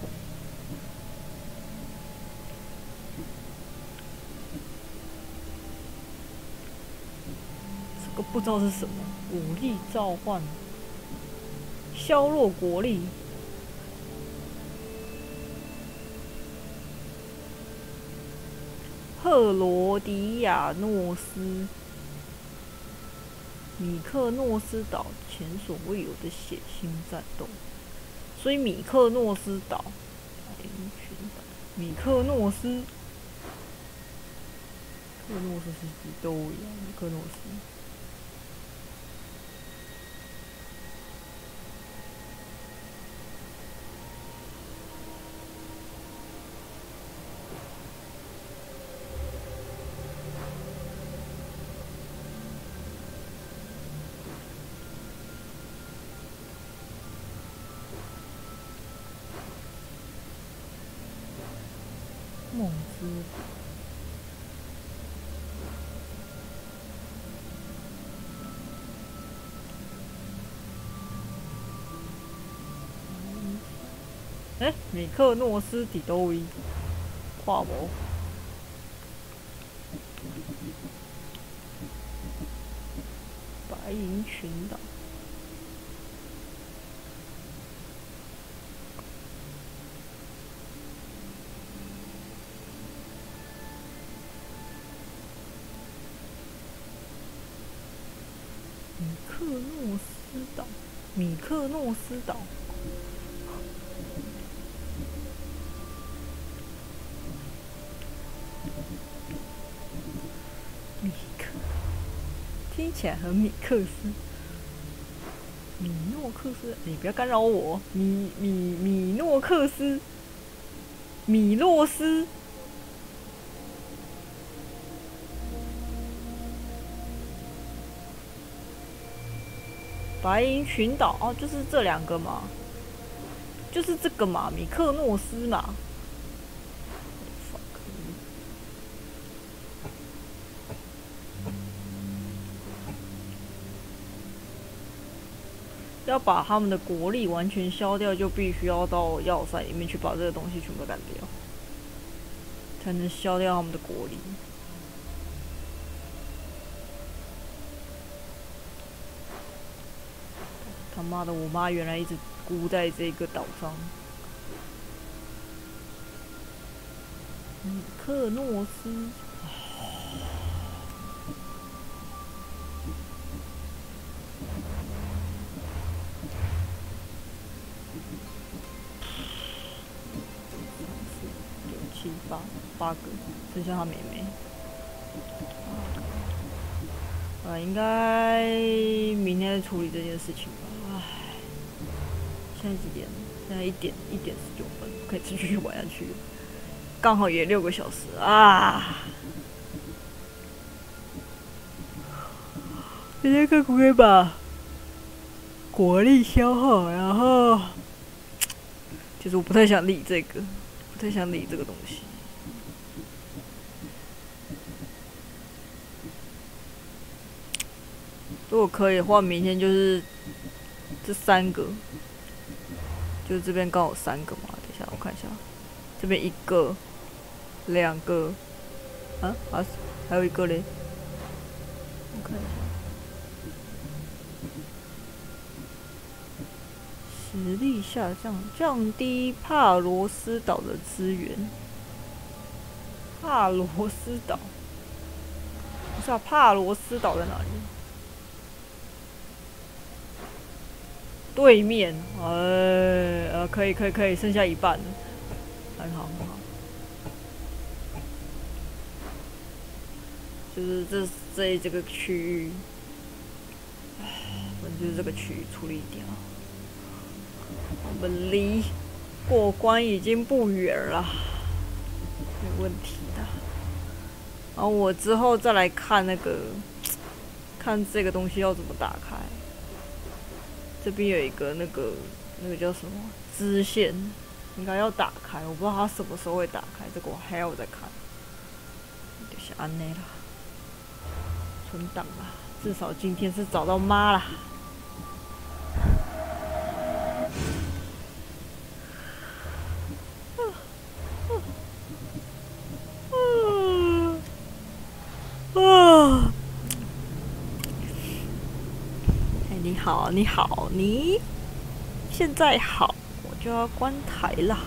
S1: 这个不知道是什么，武力召唤，削弱国力。 赫罗迪亚诺斯，米克诺斯岛前所未有的血腥战斗，所以米克诺斯岛，米克诺斯是几都一样，米克诺斯。 梦之米克诺斯底多维，跨博。白银群岛。米克诺斯岛，米克诺斯岛。米克，听起来很米克斯。米诺克斯，你不要干扰我。米诺克斯，米洛斯。白银群岛哦，就是这两个嘛，就是这个嘛，米克诺斯嘛。要把他们的国力完全消掉，就必须要到要塞里面去把这个东西全部干掉，才能消掉他们的国力。他妈的，我妈原来一直孤在这个岛上。米克诺斯。8个，剩下他妹妹。应该明天再处理这件事情吧。唉，现在几点？现在1点19分，可以继续玩下去。刚好也6个小时啊！今天可不可以把国力消耗？然后，其实我不太想理这个，不太想理这个东西。如果可以的话，明天就是这3个，就是这边刚好3个嘛。等一下，我看一下，这边1个、2个，还有1个嘞。我看一下，实力下降，降低帕罗斯岛的资源。帕罗斯岛，不是啊，帕罗斯岛在哪里？对面，可以，剩下1半了，很好。就是这个区域，反正就是这个区域处理掉。我们离过关已经不远了，没问题的。然后我之后再来看看这个东西要怎么打开。这边有一个那个叫什么支线，应该要打开，我不知道它什么时候会打开，这个我还要再看。就是安内啦，存档啦，至少今天是找到妈啦。你好，你现在好，我就要关台啦，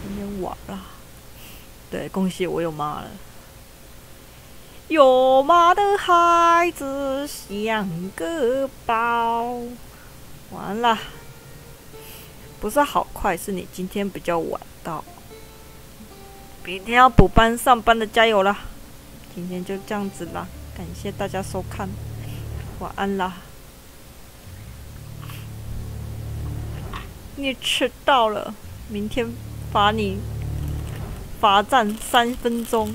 S1: 有点晚了。对，恭喜我有妈了。有妈的孩子像个宝。完了，不是好快，是你今天比较晚到。明天要补班上班的加油啦！今天就这样子啦，感谢大家收看，晚安啦。你迟到了，明天罚你罚站3分钟。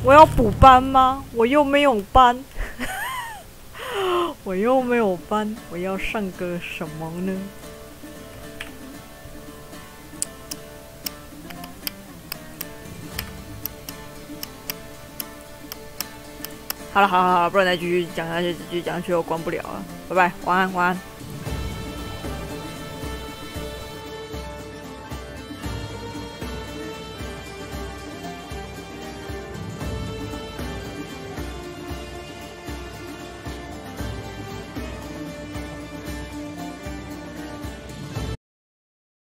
S1: 我要补班吗？我又没有班，我又没有班，我要上个什么呢？好了，不然再继续讲下去，我关不了了。拜拜，晚安。